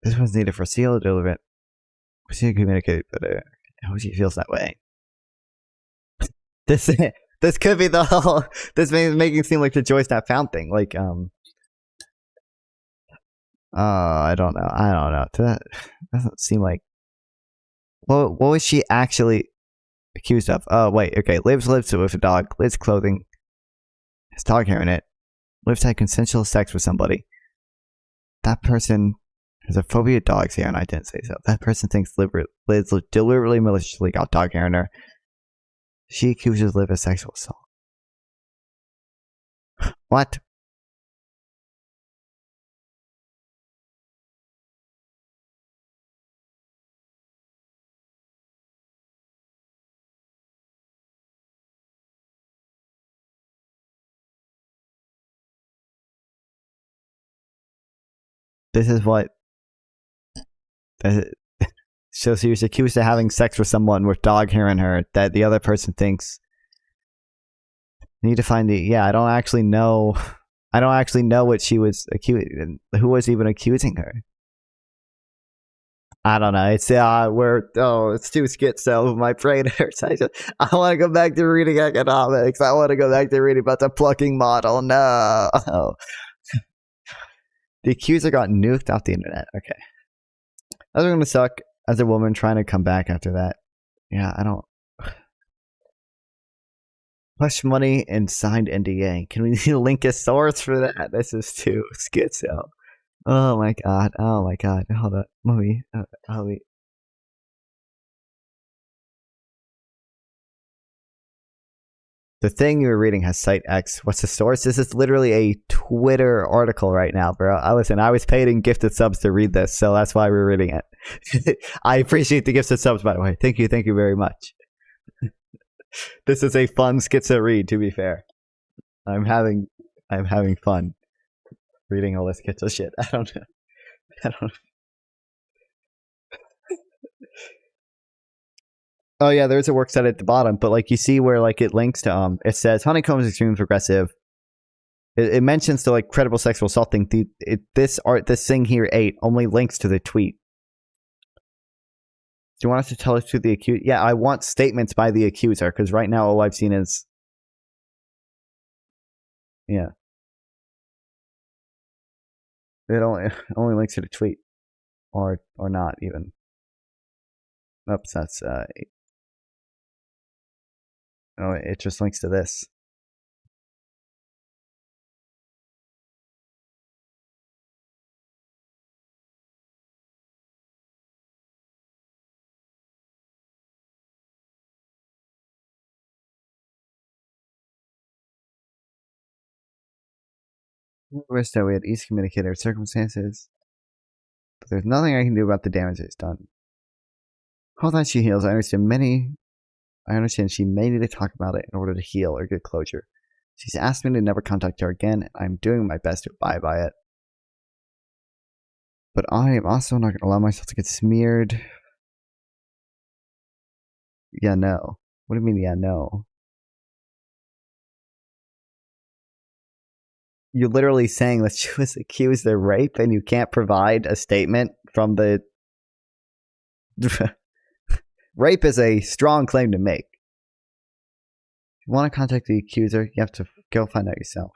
This was needed for seal deliberate. She communicated, but how she feels that way. This could be the whole. This making it seem like the Joyce Not Found thing. I don't know. That doesn't seem like. What was she actually accused of. Oh, wait, okay. Lives with a dog. Lives clothing. Has dog hair in it. Lives had consensual sex with somebody. That person has a phobia of dogs here, and I didn't say so. That person thinks Liz deliberately maliciously got dog hair in her. She accuses Liv of sexual assault. What? This is what. So she was accused of having sex with someone with dog hair in her that the other person thinks. Need to find the. Yeah, I don't actually know. I don't actually know what she was accused. Who was even accusing her? I don't know. It's it's too schizo. My brain hurts. I want to go back to reading economics. I want to go back to reading about the plucking model. No. The accuser got nuked off the internet. Okay. That's going to suck as a woman trying to come back after that. Yeah, I don't. Hush money and signed NDA. Can we link a source for that? This is too schizo. Oh my god. Oh my god. Hold up. Movie. The thing you were reading has site X. What's the source? This is literally a Twitter article right now, bro. I was paid in gifted subs to read this, so that's why we're reading it. I appreciate the gifted subs, by the way. Thank you very much. This is a fun schizo read, to be fair. I'm having fun reading all this schizo shit. I don't know. Oh yeah, there's a works site at the bottom, but like you see where like it links to it says Honeycomb is extremely progressive. It mentions the like credible sexual assault thing. This thing here 8 only links to the tweet. Do you want us to tell us to the accused? Yeah, I want statements by the accuser because right now all I've seen is it only links to the tweet or not even. Oops, that's oh, it just links to this. I wish that we had easy communicator circumstances, but there's nothing I can do about the damage it's done. Hold on, she heals. I understand she may need to talk about it in order to heal or get closure. She's asked me to never contact her again, and I'm doing my best to abide by it. But I am also not going to allow myself to get smeared. Yeah, no. What do you mean, yeah, no? You're literally saying that she was accused of rape and you can't provide a statement from the... Rape is a strong claim to make. If you want to contact the accuser, you have to go find out yourself.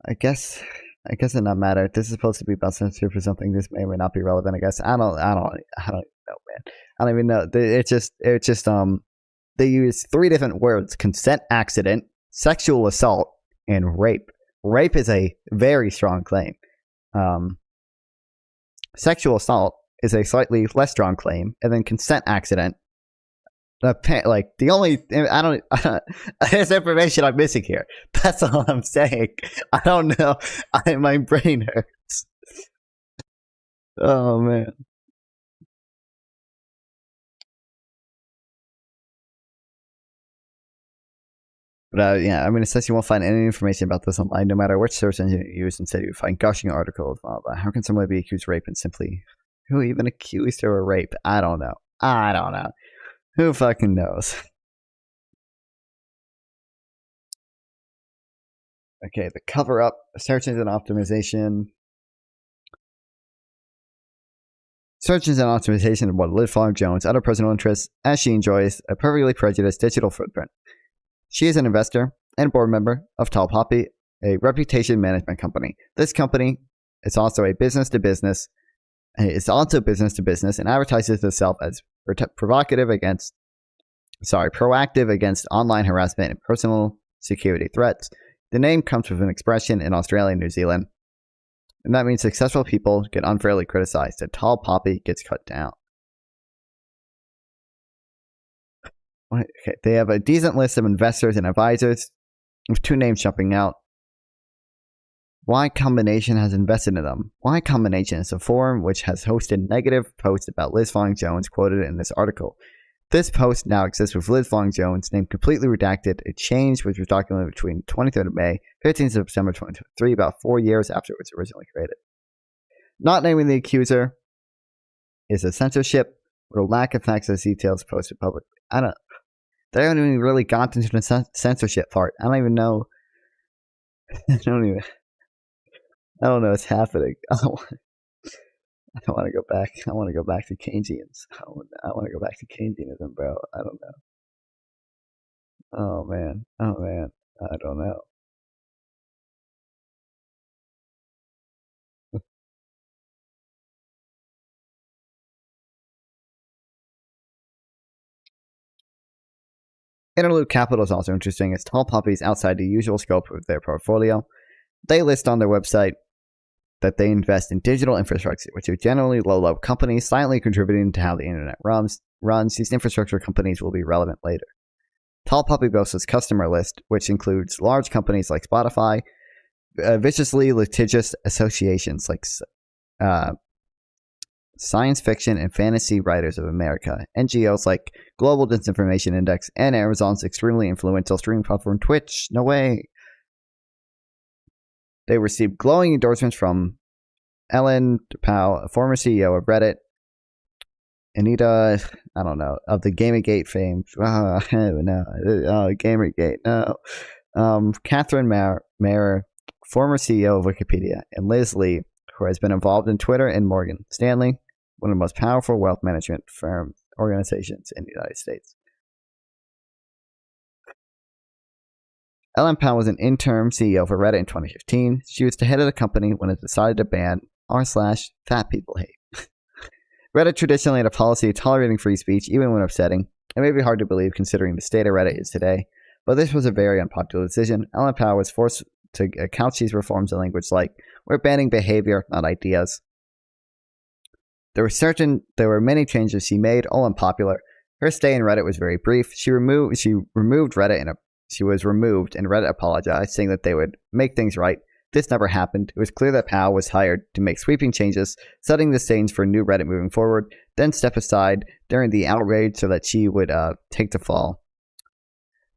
I guess it does not matter. This is supposed to be about censorship or something. This may or may not be relevant. I guess I don't know, man. I don't even know. It's just they use 3 different words: consent, accident, sexual assault, and rape. Rape is a very strong claim. Sexual assault is a slightly less strong claim, and then consent, accident. Like the only I don't there's information I'm missing here. That's all I'm saying. I don't know. My brain hurts. Oh man. But yeah, I mean, it says you won't find any information about this online, no matter which search engine you use. Instead, you find gushing articles. Blah, blah. How can someone be accused of rape and simply who even accused her of rape? I don't know. Who fucking knows? Okay, the cover up, search engine optimization. Search engine optimization of what Liv Farm Jones, out of personal interest, as she enjoys a perfectly prejudiced digital footprint. She is an investor and board member of Tall Poppy, a reputation management company. This company is also a business to business. It's also business to business and advertises itself as provocative against proactive against online harassment and personal security threats. The name comes with an expression in Australia and New Zealand, and that means successful people get unfairly criticized. A tall poppy gets cut down. Okay, they have a decent list of investors and advisors, with 2 names jumping out. Y Combination has invested in them. Y Combination is a forum which has hosted negative posts about Liz Fong-Jones quoted in this article. This post now exists with Liz Fong-Jones' name completely redacted. It changed, which was documented between 23rd of May, 15th of September 2023, about 4 years after it was originally created. Not naming the accuser is a censorship with a lack of facts or details posted publicly. They haven't even really gotten into the censorship part. I don't even know. I don't know what's happening. I don't want to go back. I want to go back to Keynesians. I want to go back to Keynesianism, bro. I don't know. Oh man. I don't know. Interlude Capital is also interesting, as tall poppies outside the usual scope of their portfolio. They list on their website that they invest in digital infrastructure, which are generally low-level companies silently contributing to how the internet runs. These infrastructure companies will be relevant later. Tall Poppy boasts its customer list, which includes large companies like Spotify, viciously litigious associations like Science Fiction and Fantasy Writers of America, NGOs like Global Disinformation Index, and Amazon's extremely influential streaming platform Twitch. No way. They received glowing endorsements from Ellen Pao, a former CEO of Reddit, Anita, I don't know, of the Gamergate fame. Gamergate, no. Catherine Mayer, former CEO of Wikipedia, and Liz Lee, who has been involved in Twitter, and Morgan Stanley, one of the most powerful wealth management organizations in the United States. Ellen Pao was an interim CEO for Reddit in 2015. She was the head of the company when it decided to ban r/fat people hate. Reddit traditionally had a policy of tolerating free speech, even when upsetting. It may be hard to believe considering the state of Reddit is today, but this was a very unpopular decision. Ellen Pao was forced to couch these reforms in language like, "We're banning behavior, not ideas." There were many changes she made, all unpopular. Her stay in Reddit was very brief. She removed Reddit she was removed, and Reddit apologized, saying that they would make things right. This never happened. It was clear that Pao was hired to make sweeping changes, setting the stage for new Reddit moving forward, then step aside during the outrage so that she would take the fall.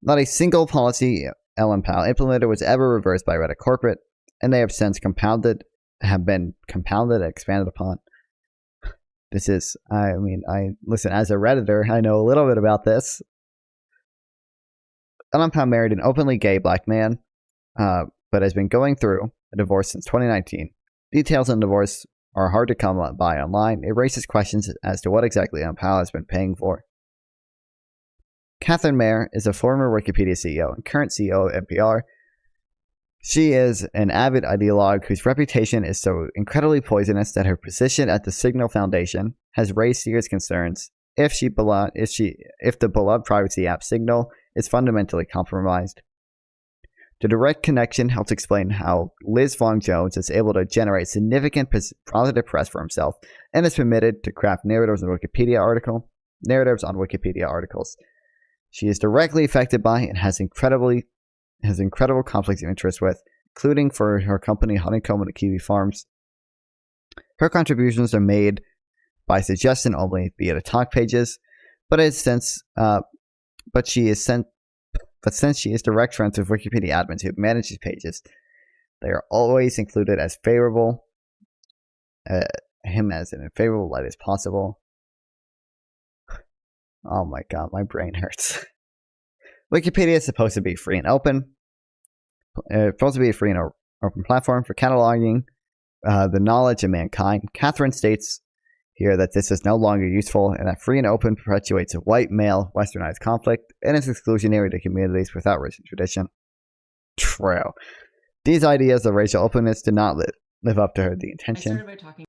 Not a single policy Ellen Pao implemented was ever reversed by Reddit corporate, and they have since have been compounded and expanded upon. Listen, as a Redditor, I know a little bit about this. Ellen Pao married an openly gay black man, but has been going through a divorce since 2019. Details on the divorce are hard to come by online. It raises questions as to what exactly Ellen Pao has been paying for. Catherine Mayer is a former Wikipedia CEO and current CEO of NPR. She is an avid ideologue whose reputation is so incredibly poisonous that her position at the Signal Foundation has raised serious concerns if the beloved privacy app Signal is fundamentally compromised. The direct connection helps explain how Liz Fong-Jones is able to generate significant positive press for himself and is permitted to craft narratives on Wikipedia articles. She is directly affected by and has incredible conflicts of interest with, including for her company Honeycomb and the Kiwi Farms. Her contributions are made by suggestion only via the talk pages, but since she is direct friends with Wikipedia admins who manage these pages, they are always included as favorable, him as in a favorable light as possible. Oh my god, my brain hurts. Wikipedia is supposed to be free and open. It's supposed to be a free and open platform for cataloging the knowledge of mankind. Catherine states here that this is no longer useful and that free and open perpetuates a white male westernized conflict and is exclusionary to communities without rich tradition. True. These ideas of racial openness did not live up to the intention. I started by talking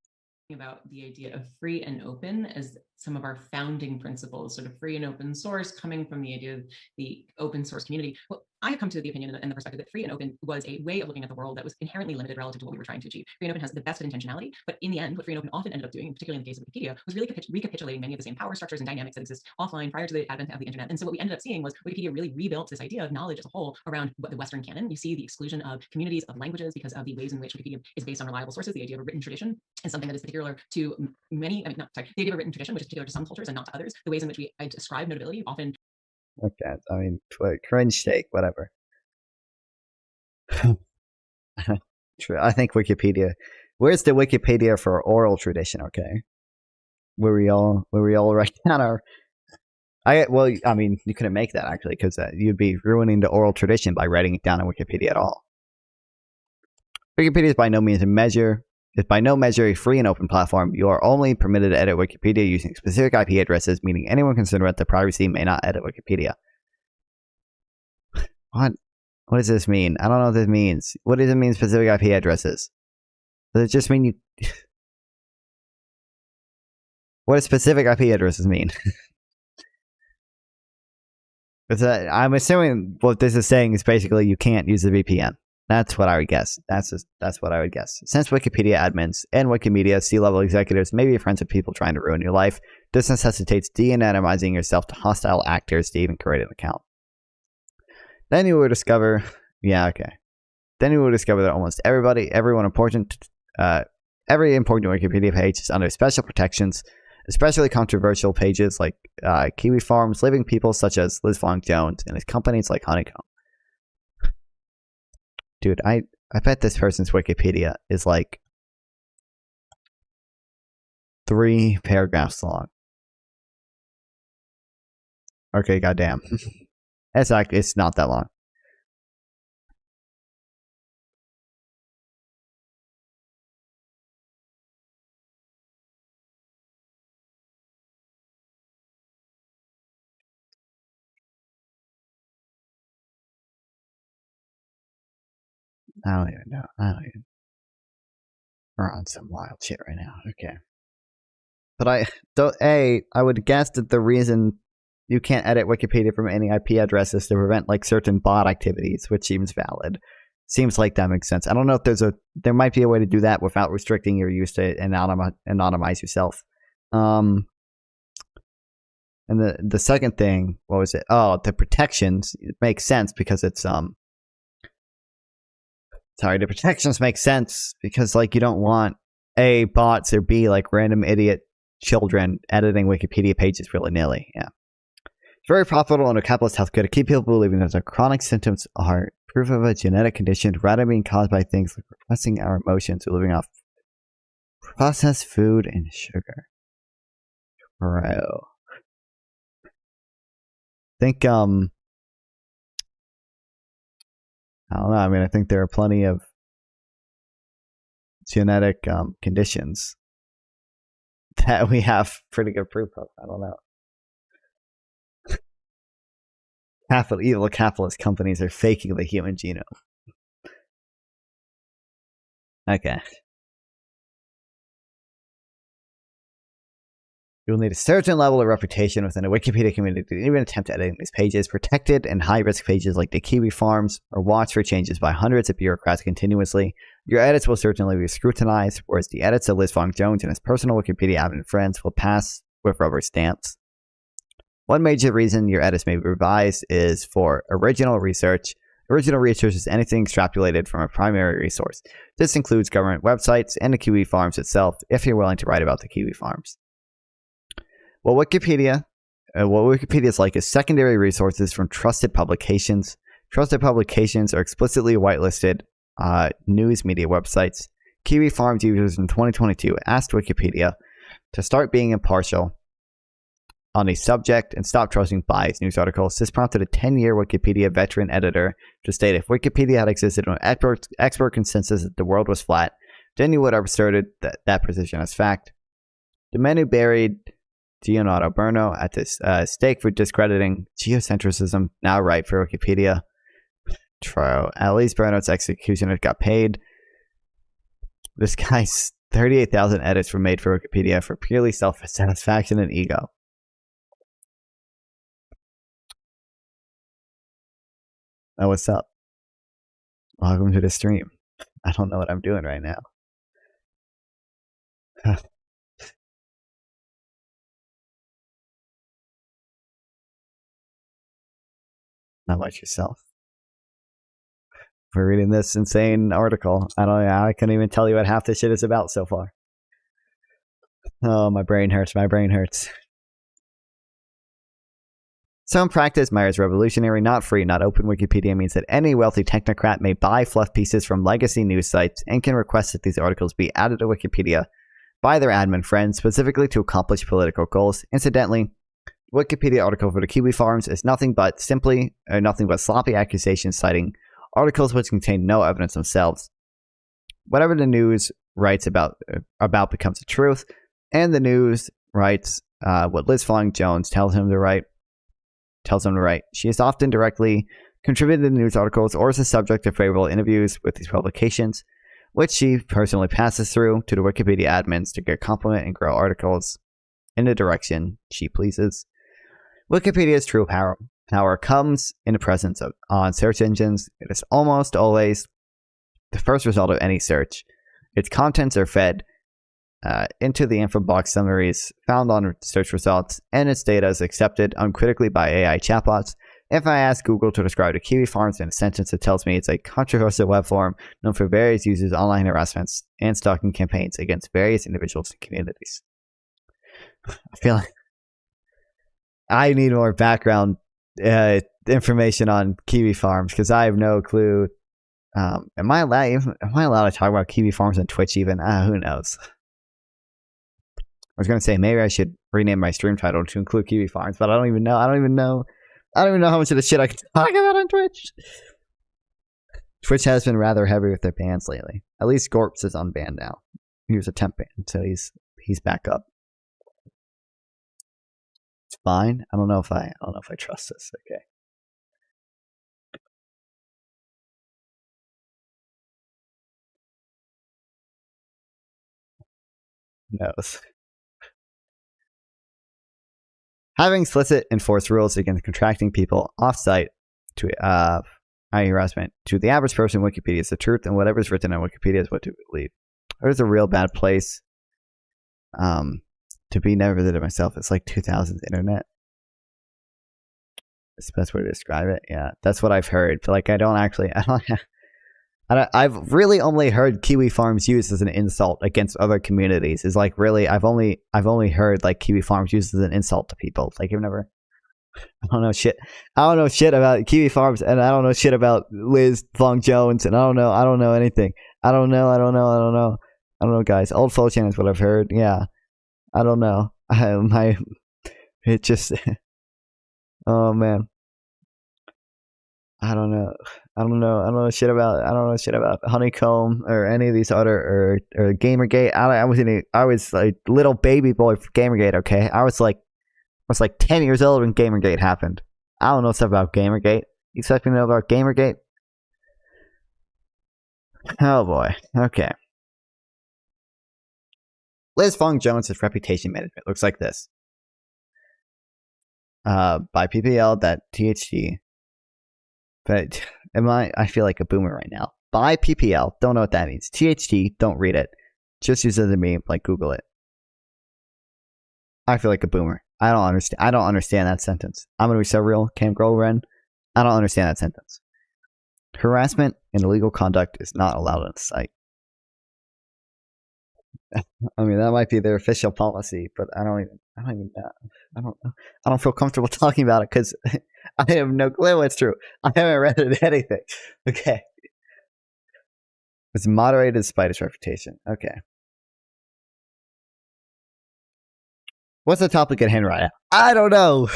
about the idea of free and open as some of our founding principles, sort of free and open source, coming from the idea of the open source community. Well, I have come to the opinion and the perspective that free and open was a way of looking at the world that was inherently limited relative to what we were trying to achieve. Free and open has the best of intentionality, but in the end, what free and open often ended up doing, particularly in the case of Wikipedia, was really recapitulating many of the same power structures and dynamics that exist offline prior to the advent of the internet. And so what we ended up seeing was Wikipedia really rebuilt this idea of knowledge as a whole around the Western canon. You see the exclusion of communities of languages because of the ways in which Wikipedia is based on reliable sources. The idea of a written tradition is something that is particular to many, the idea of a written tradition, which is particular to some cultures and not to others. The ways in which we ascribe notability often. Okay, I mean, cringe take, whatever. I think Wikipedia. Where's the Wikipedia for oral tradition? Okay, where we all write down our. I mean, you couldn't make that actually because you'd be ruining the oral tradition by writing it down on Wikipedia at all. Wikipedia is by no measure a free and open platform. You are only permitted to edit Wikipedia using specific IP addresses, meaning anyone concerned about the privacy may not edit Wikipedia. What does this mean? I don't know what this means. What does it mean, specific IP addresses? Does it just mean you... What does specific IP addresses mean? I'm assuming what this is saying is basically you can't use the VPN. That's what I would guess. That's what I would guess. Since Wikipedia admins and Wikimedia C-level executives may be friends of people trying to ruin your life, this necessitates de-anonymizing yourself to hostile actors to even create an account. Then you will discover, Then you will discover that almost every important Wikipedia page is under special protections, especially controversial pages like Kiwi Farms, living people such as Liz Fong Jones, and companies like Honeycomb. Dude, I bet this person's Wikipedia is like 3 paragraphs long. Okay, goddamn. It's not that long. I don't even know. We're on some wild shit right now. Okay. But I would guess that the reason you can't edit Wikipedia from any IP addresses to prevent like certain bot activities, which seems valid. Seems like that makes sense. I don't know if there might be a way to do that without restricting your use to anonymize yourself. And the second thing, what was it? Oh, the protections. It makes sense because it's the protections make sense because like you don't want A, bots, or B, like random idiot children editing Wikipedia pages willy-nilly. Yeah. It's very profitable under capitalist healthcare to keep people believing that their chronic symptoms are proof of a genetic condition rather than being caused by things like repressing our emotions or living off processed food and sugar. Bro. I think, I don't know. I mean, I think there are plenty of genetic conditions that we have pretty good proof of. I don't know. Evil capitalist companies are faking the human genome. Okay. You'll need a certain level of reputation within a Wikipedia community to even attempt editing these pages. Protected and high-risk pages like the Kiwi Farms are watched for changes by hundreds of bureaucrats continuously. Your edits will certainly be scrutinized, whereas the edits of Liz Fong Jones and his personal Wikipedia admin friends will pass with rubber stamps. One major reason your edits may be revised is for original research. Original research is anything extrapolated from a primary resource. This includes government websites and the Kiwi Farms itself, if you're willing to write about the Kiwi Farms. What Wikipedia is like is secondary resources from trusted publications. Trusted publications are explicitly whitelisted news media websites. Kiwi Farms users in 2022 asked Wikipedia to start being impartial on a subject and stop trusting biased news articles. This prompted a 10-year Wikipedia veteran editor to state if Wikipedia had existed on expert consensus that the world was flat, then you would have asserted that position as fact. The men who buried Leonardo Bruno at this stake for discrediting geocentrism now write for Wikipedia. True. At least Bruno's executioner got paid. This guy's 38,000 edits were made for Wikipedia for purely self-satisfaction and ego. Oh, what's up? Welcome to the stream. I don't know what I'm doing right now. Not much yourself. We're reading this insane article. I couldn't even tell you what half this shit is about so far. Oh, my brain hurts. My brain hurts. So in practice, Meyer's revolutionary, not free, not open Wikipedia means that any wealthy technocrat may buy fluff pieces from legacy news sites and can request that these articles be added to Wikipedia by their admin friends, specifically to accomplish political goals. Incidentally, Wikipedia article for the Kiwi Farms is nothing but sloppy accusations citing articles which contain no evidence themselves. Whatever the news writes about becomes the truth, and the news writes what Liz Fong-Jones tells them to write. She has often directly contributed to news articles or is the subject of favorable interviews with these publications, which she personally passes through to the Wikipedia admins to get compliment and grow articles in the direction she pleases. Wikipedia's true power comes in the presence of on search engines. It is almost always the first result of any search. Its contents are fed into the info box summaries found on search results, and its data is accepted uncritically by AI chatbots. If I ask Google to describe the Kiwi Farms in a sentence, it tells me it's a controversial web forum known for various users' online harassments and stalking campaigns against various individuals and communities. I feel like I need more background information on Kiwi Farms because I have no clue. Am I allowed to talk about Kiwi Farms on Twitch even? Who knows? I was going to say maybe I should rename my stream title to include Kiwi Farms, but I don't even know how much of the shit I can talk about on Twitch. Twitch has been rather heavy with their bans lately. At least Gorps is unbanned now. He was a temp ban, so he's back up. It's fine. I don't know if I trust this. Okay. Who knows? Having explicit enforced rules against contracting people off-site to harassment to the average person, Wikipedia is the truth, and whatever is written on Wikipedia is what to believe. There's a real bad place to be. Never visited myself. It's like 2000s internet. It's the best way to describe it. Yeah, that's what I've heard. But like, I've really only heard Kiwi Farms used as an insult against other communities. Is like really, I've only heard like Kiwi Farms used as an insult to people. Like I don't know shit. I don't know shit about Kiwi Farms, and I don't know shit about Liz Fong-Jones, and I don't know anything. I don't know, guys. Old 4chan is what I've heard. Yeah, I don't know. It just, oh man. I don't know shit about Honeycomb or any of these other or Gamergate. I was like little baby boy for Gamergate. Okay, I was like 10 years old when Gamergate happened. I don't know stuff about Gamergate. You expect me to know about Gamergate? Oh boy. Okay. Liz Fong-Jones' reputation management looks like this. By PPL.THD. But I feel like a boomer right now. By PPL, don't know what that means. THD, don't read it. Just use it as a meme, like Google it. I feel like a boomer. I don't understand that sentence. I'm gonna be so real, Cam Grollren. I don't understand that sentence. Harassment and illegal conduct is not allowed on the site. I mean, that might be their official policy, but I don't even know. I don't feel comfortable talking about it because I have no clue it's true. I haven't read it anything. Okay. It's moderated despite its reputation. Okay. What's the topic at hand right now? I don't know.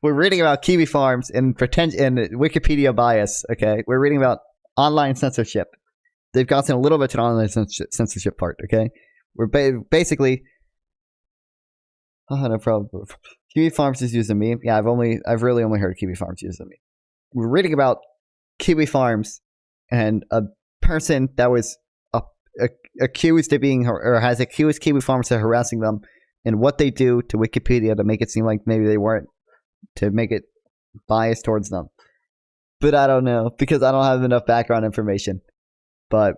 We're reading about Kiwi Farms and Wikipedia bias. Okay. We're reading about online censorship. They've gotten a little bit to the online censorship part. Okay. We're basically. Oh, no problem. Kiwi Farms is using me. Yeah, I've really only heard Kiwi Farms using me. We're reading about Kiwi Farms and a person that was accused of being or has accused Kiwi farmers of harassing them, and what they do to Wikipedia to make it seem like maybe they weren't, to make it biased towards them. But I don't know, because I don't have enough background information. But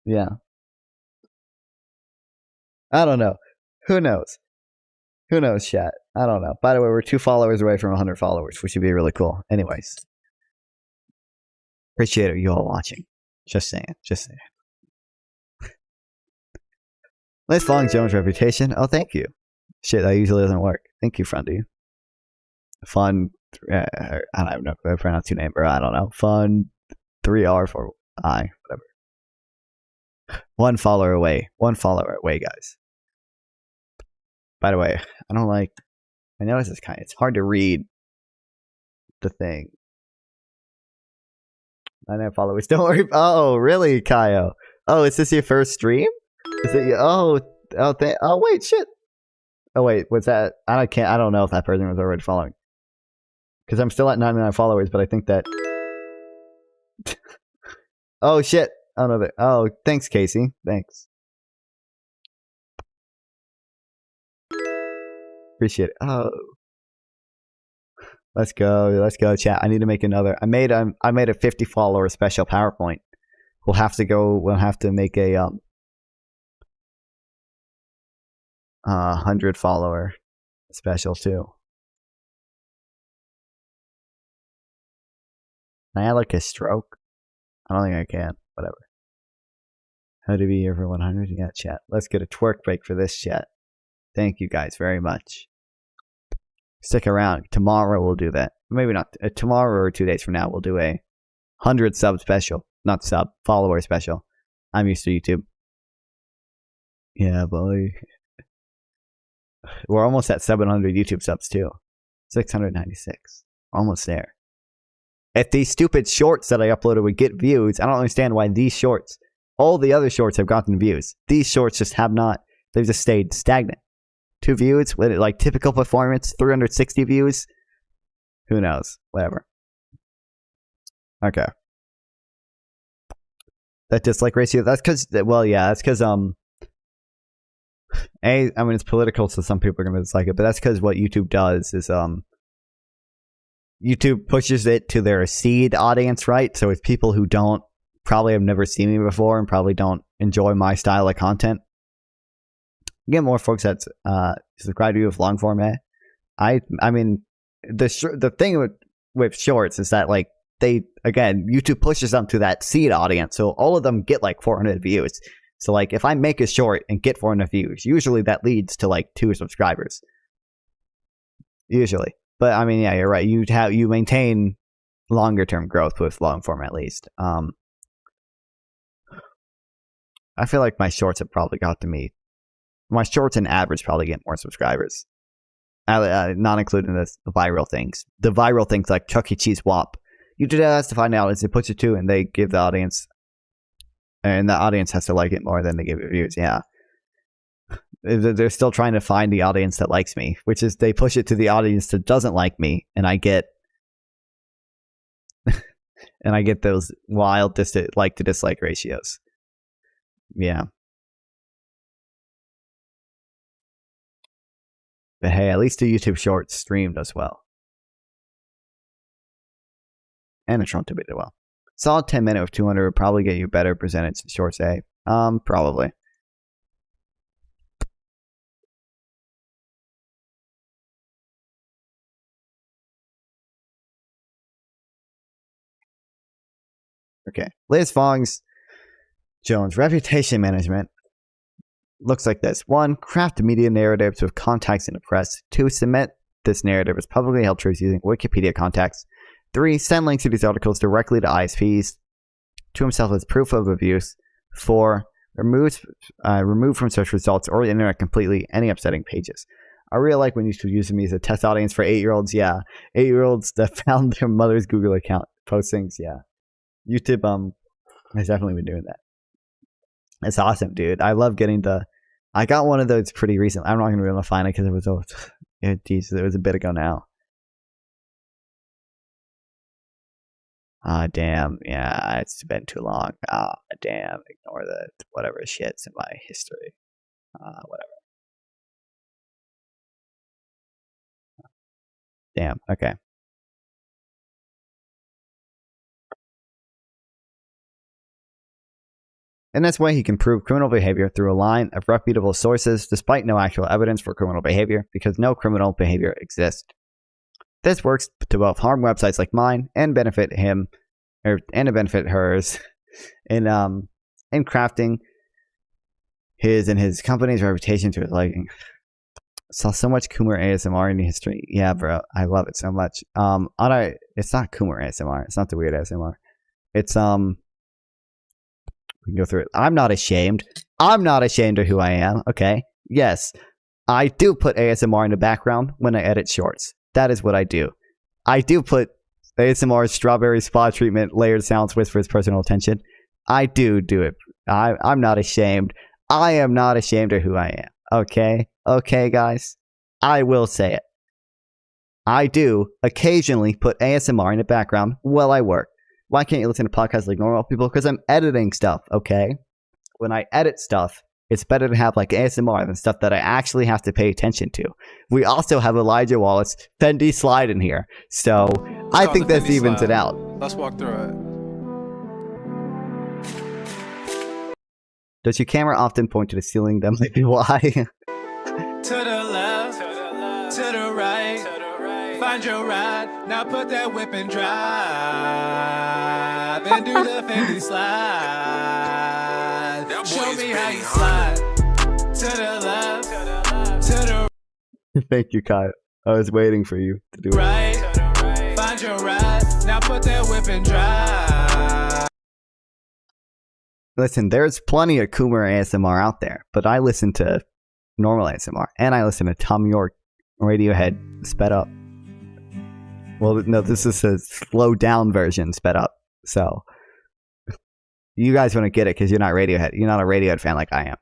yeah, I don't know. Who knows? Who knows, chat? I don't know. By the way, we're 2 followers away from 100 followers, which would be really cool. Anyways, appreciate you all watching. Just saying. Just saying. Nice following Jones' reputation. Oh, thank you. Shit, that usually doesn't work. Thank you, friendy. Fun. I don't know if I pronounce your name, or I don't know. Fun 3R4I, whatever. 1 follower away. 1 follower away, guys. By the way, I don't like. I notice it's hard to read the thing. I know followers. Don't worry. Oh, really, Kaio? Oh, is this your first stream? Is it? Oh, wait, shit. Oh wait, was that? I don't know if that person was already following. Because I'm still at 99 followers, but I think that. Oh shit! Oh no! Oh, thanks, Casey. Thanks. Appreciate it. Oh, let's go, chat. I need to make another. I made a 50 follower special PowerPoint. We'll have to make a 100 follower special too. Can I add like a stroke? I don't think I can. Whatever. How to be here for 100? Yeah, chat. Let's get a twerk break for this, chat. Thank you guys very much. Stick around. Tomorrow we'll do that. Maybe not. Tomorrow or 2 days from now we'll do a 100 sub special. Not sub, follower special. I'm used to YouTube. Yeah, boy. We're almost at 700 YouTube subs too. 696. Almost there. If these stupid shorts that I uploaded would get views, I don't understand why these shorts, all the other shorts have gotten views. These shorts just have not. They've just stayed stagnant. 2 views with like typical performance, 360 views. Who knows? Whatever. Okay. That dislike ratio, that's because, well, yeah, that's because, I mean, it's political, so some people are going to dislike it, but that's because what YouTube does is, YouTube pushes it to their seed audience, right? So it's people who probably have never seen me before and probably don't enjoy my style of content. You get more folks that subscribe to you with long form. I mean, the thing with shorts is that like YouTube pushes them to that seed audience, so all of them get like 400 views. So like if I make a short and get 400 views, usually that leads to like 2 subscribers. Usually, but I mean, yeah, you're right. You maintain longer term growth with long form at least. I feel like my shorts have probably got to me. My shorts on average probably get more subscribers. Not including the viral things. The viral things like Chuck E. Cheese WAP. YouTube has to find out is they push it to and they give the audience, and the audience has to like it more than they give it views. Yeah. They're still trying to find the audience that likes me, which is they push it to the audience that doesn't like me, and I get those wild like to dislike ratios. Yeah. But hey, at least the YouTube Shorts streamed as well. And the Trump debate as well. Solid 10-minute with 200 would probably get you better percentage in Shorts A. Probably. Okay. Liz Fogg's Jones. Reputation management looks like this. 1. Craft media narratives with context in the press. 2. Submit this narrative as publicly held truths using Wikipedia context. 3. Send links to these articles directly to ISPs to himself as proof of abuse. 4. Remove from search results or the internet completely any upsetting pages. I really like when YouTube uses me as a test audience for 8-year-olds. Yeah. 8-year-olds that found their mother's Google account postings. Yeah. YouTube has definitely been doing that. It's awesome, dude. I love getting I got one of those pretty recently. I'm not going to be able to find it because it was it was a bit ago now. Damn. Yeah, it's been too long. Damn. Ignore the whatever shit's in my history. Whatever. Damn. Okay. In this way, he can prove criminal behavior through a line of reputable sources despite no actual evidence for criminal behavior because no criminal behavior exists. This works to both harm websites like mine and benefit him, and to benefit hers in crafting his and his company's reputation to his liking. Saw so much Coomer ASMR in history. Yeah, bro, I love it so much. It's not Coomer ASMR. It's not the weird ASMR. It's we can go through it. I'm not ashamed. I'm not ashamed of who I am. Okay. Yes, I do put ASMR in the background when I edit shorts. That is what I do. I do put ASMR, strawberry spa treatment, layered sounds, whispers, personal attention. I do it. I'm not ashamed. I am not ashamed of who I am. Okay? Okay, guys? I will say it. I do occasionally put ASMR in the background while I work. Why can't you listen to podcasts like normal people? Because I'm editing stuff, okay? When I edit stuff, it's better to have like ASMR than stuff that I actually have to pay attention to. We also have Elijah Wallace Fendi slide in here. So I think this evens it out. Let's walk through it. Does your camera often point to the ceiling? That might be why. To the left, to the right, find your ride, now put that whip and drive, and do the Fendi slide. Show me how you slide. To the left, to the Thank you, Kyle. I was waiting for you to do it. right, find your ride, now put that whip and drive. Listen, there's plenty of Coomer ASMR out there, but I listen to normal ASMR, and I listen to Tom York Radiohead sped up. Well, no, this is a slowed down version sped up. So you guys want to get it because you're not Radiohead. You're not a Radiohead fan like I am.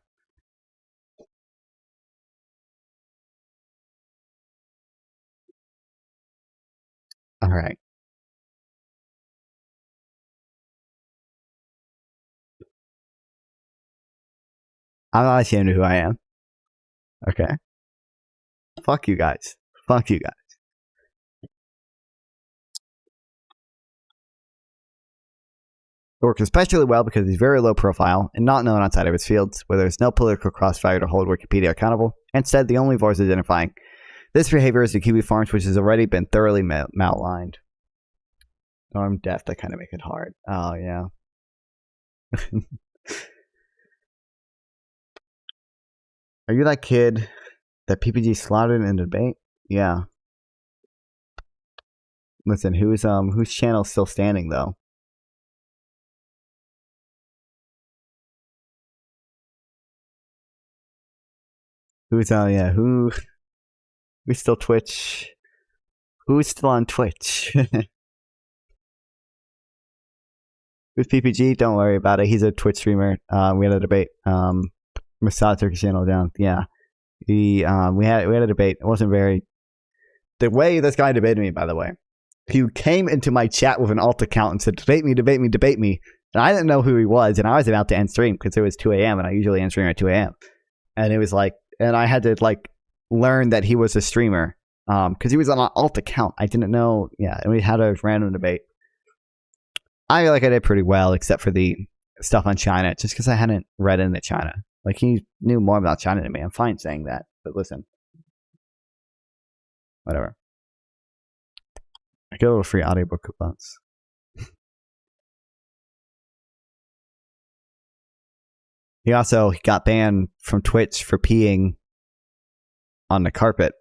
All right. I'm not ashamed of who I am. Okay. Fuck you guys. Fuck you guys. It works especially well because he's very low profile and not known outside of his fields, where there's no political crossfire to hold Wikipedia accountable. Instead, the only voice identifying this behavior is the Kiwi Farms, which has already been thoroughly outlined. Oh, I'm deaf. That kind of make it hard. Oh, yeah. Are you that kid that PPG slaughtered in a debate? Yeah. Listen, whose channel's still standing though? Who's who's still Twitch? Who's still on Twitch? Who's PPG? Don't worry about it. He's a Twitch streamer. We had a debate. Massage took his channel down. Yeah. We had a debate. It wasn't very. The way this guy debated me, by the way, he came into my chat with an alt account and said, "Debate me, debate me, debate me." And I didn't know who he was, and I was about to end stream because it was 2 a.m. and I usually end stream at 2 a.m. And it was like, and I had to like learn that he was a streamer because he was on an alt account. I didn't know. Yeah, and we had a random debate. I feel like I did pretty well, except for the stuff on China, just because I hadn't read into China. Like, he knew more about China than me. I'm fine saying that, but listen. Whatever. I get a little free audiobook coupons. He also got banned from Twitch for peeing on the carpet.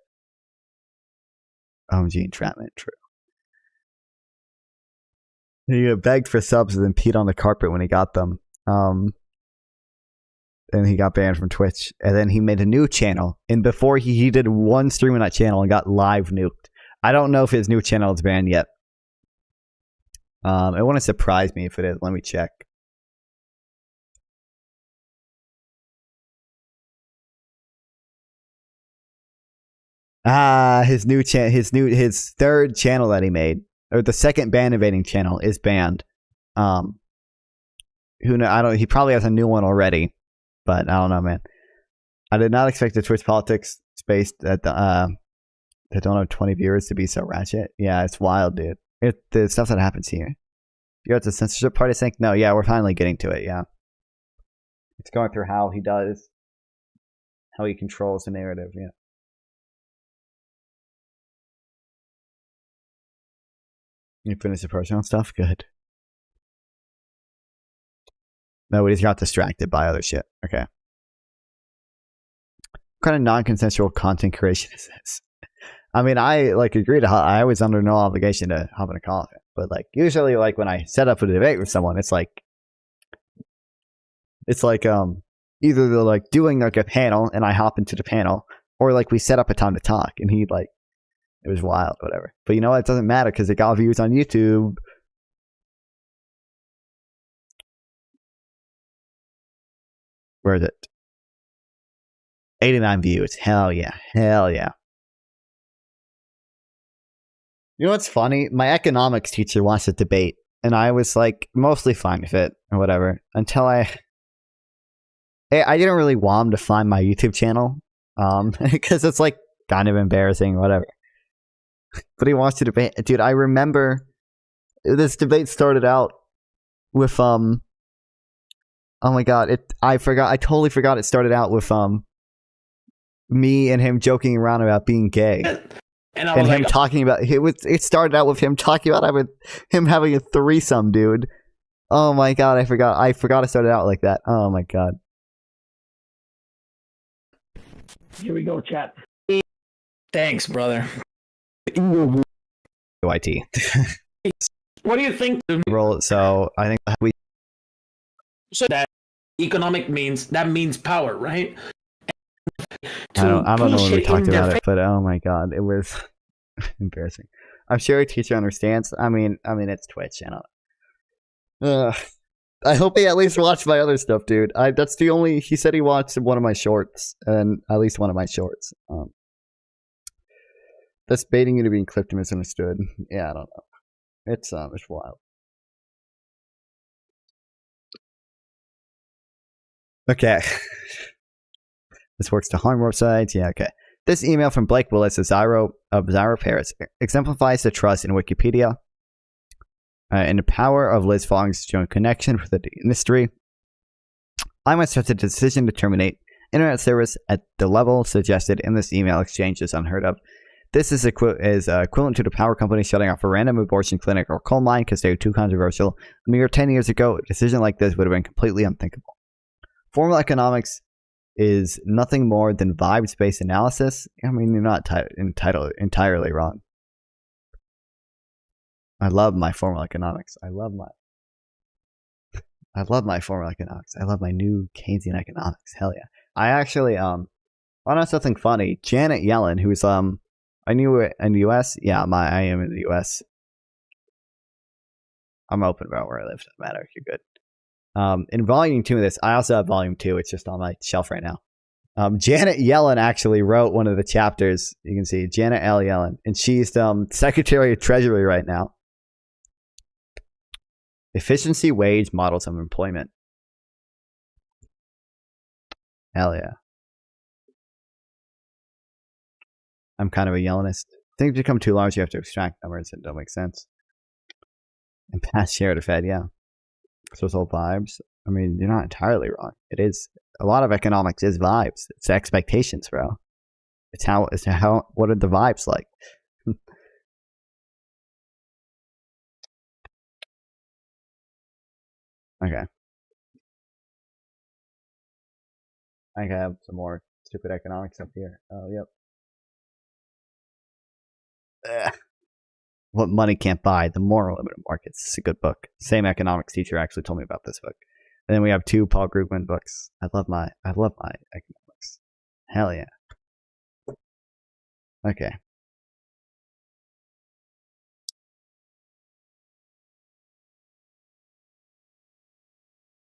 OMG entrapment, true. He begged for subs and then peed on the carpet when he got them. And he got banned from Twitch. And then he made a new channel. And before he did one stream on that channel and got live nuked. I don't know if his new channel is banned yet. It wouldn't surprise me if it is. Let me check. His third channel that he made. or the second band invading channel is banned. Who know? I don't. He probably has a new one already, but I don't know, man. I did not expect the Twitch politics space that don't have 20 viewers to be so ratchet. Yeah, it's wild, dude. The stuff that happens here. You got the censorship part, I think. No, yeah, we're finally getting to it. Yeah, it's going through how he controls the narrative. Yeah. You finished the personal stuff? Good. Nobody's got distracted by other shit. Okay. What kind of non-consensual content creation is this? I mean, I agree to. I was under no obligation to hop in a call, but usually, when I set up a debate with someone, it's like either they're doing a panel and I hop into the panel, or we set up a time to talk and he it was wild, whatever. But you know what? It doesn't matter because it got views on YouTube. Where is it? 89 views. Hell yeah. Hell yeah. You know what's funny? My economics teacher wants to debate, and I was mostly fine with it or whatever until I didn't really want him to find my YouTube channel because it's kind of embarrassing, whatever. But he wants to debate. Dude, I remember this debate started out with oh my god, I totally forgot it started out with me and him joking around about being gay. And him talking about it started out with him talking about him having a threesome, dude. Oh my god, I forgot it started out like that. Oh my god. Here we go, chat. Thanks, brother. YT. What do you think? So I think So that economic means power, right? I don't know when we talked about it, but oh my god, it was embarrassing. I'm sure a teacher understands. I mean, it's Twitch, I hope he at least watched my other stuff, dude. That's the only. He said he watched one of my shorts, and at least one of my shorts. That's baiting you to being clipped and misunderstood. Yeah, I don't know. It's wild. Okay. This works to harm websites. Yeah, okay. This email from Blake Willis of Zyro Paris exemplifies the trust in Wikipedia and the power of Liz Fong's joint connection with the industry. I must have the decision to terminate internet service at the level suggested in this email exchange is unheard of. This is equivalent to the power company shutting off a random abortion clinic or coal mine because they were too controversial. A mere 10 years ago, a decision like this would have been completely unthinkable. Formal economics is nothing more than vibes-based analysis. I mean, you're not entirely wrong. I love my formal economics. I love my formal economics. I love my new Keynesian economics. Hell yeah. I actually I know something funny. Janet Yellen, who's I knew it in the US. Yeah, I am in the US. I'm open about where I live. Doesn't matter. You're good. In volume 2 of this, I also have volume 2. It's just on my shelf right now. Janet Yellen actually wrote one of the chapters. You can see Janet L. Yellen, and she's Secretary of Treasury right now. Efficiency wage models of employment. Hell yeah. I'm kind of a Yellenist. Things become too large, you have to extract numbers that don't make sense. And pass share to Fed, yeah. So it's all vibes. I mean, you're not entirely wrong. It is. A lot of economics is vibes. It's expectations, bro. It's how, what are the vibes like? Okay. I have some more stupid economics up here. Oh, yep. What Money Can't Buy, The Moral Limited Markets. It's a good book. Same economics teacher actually told me about this book. And then we have 2 Paul Krugman books. I love my economics. Hell yeah. Okay.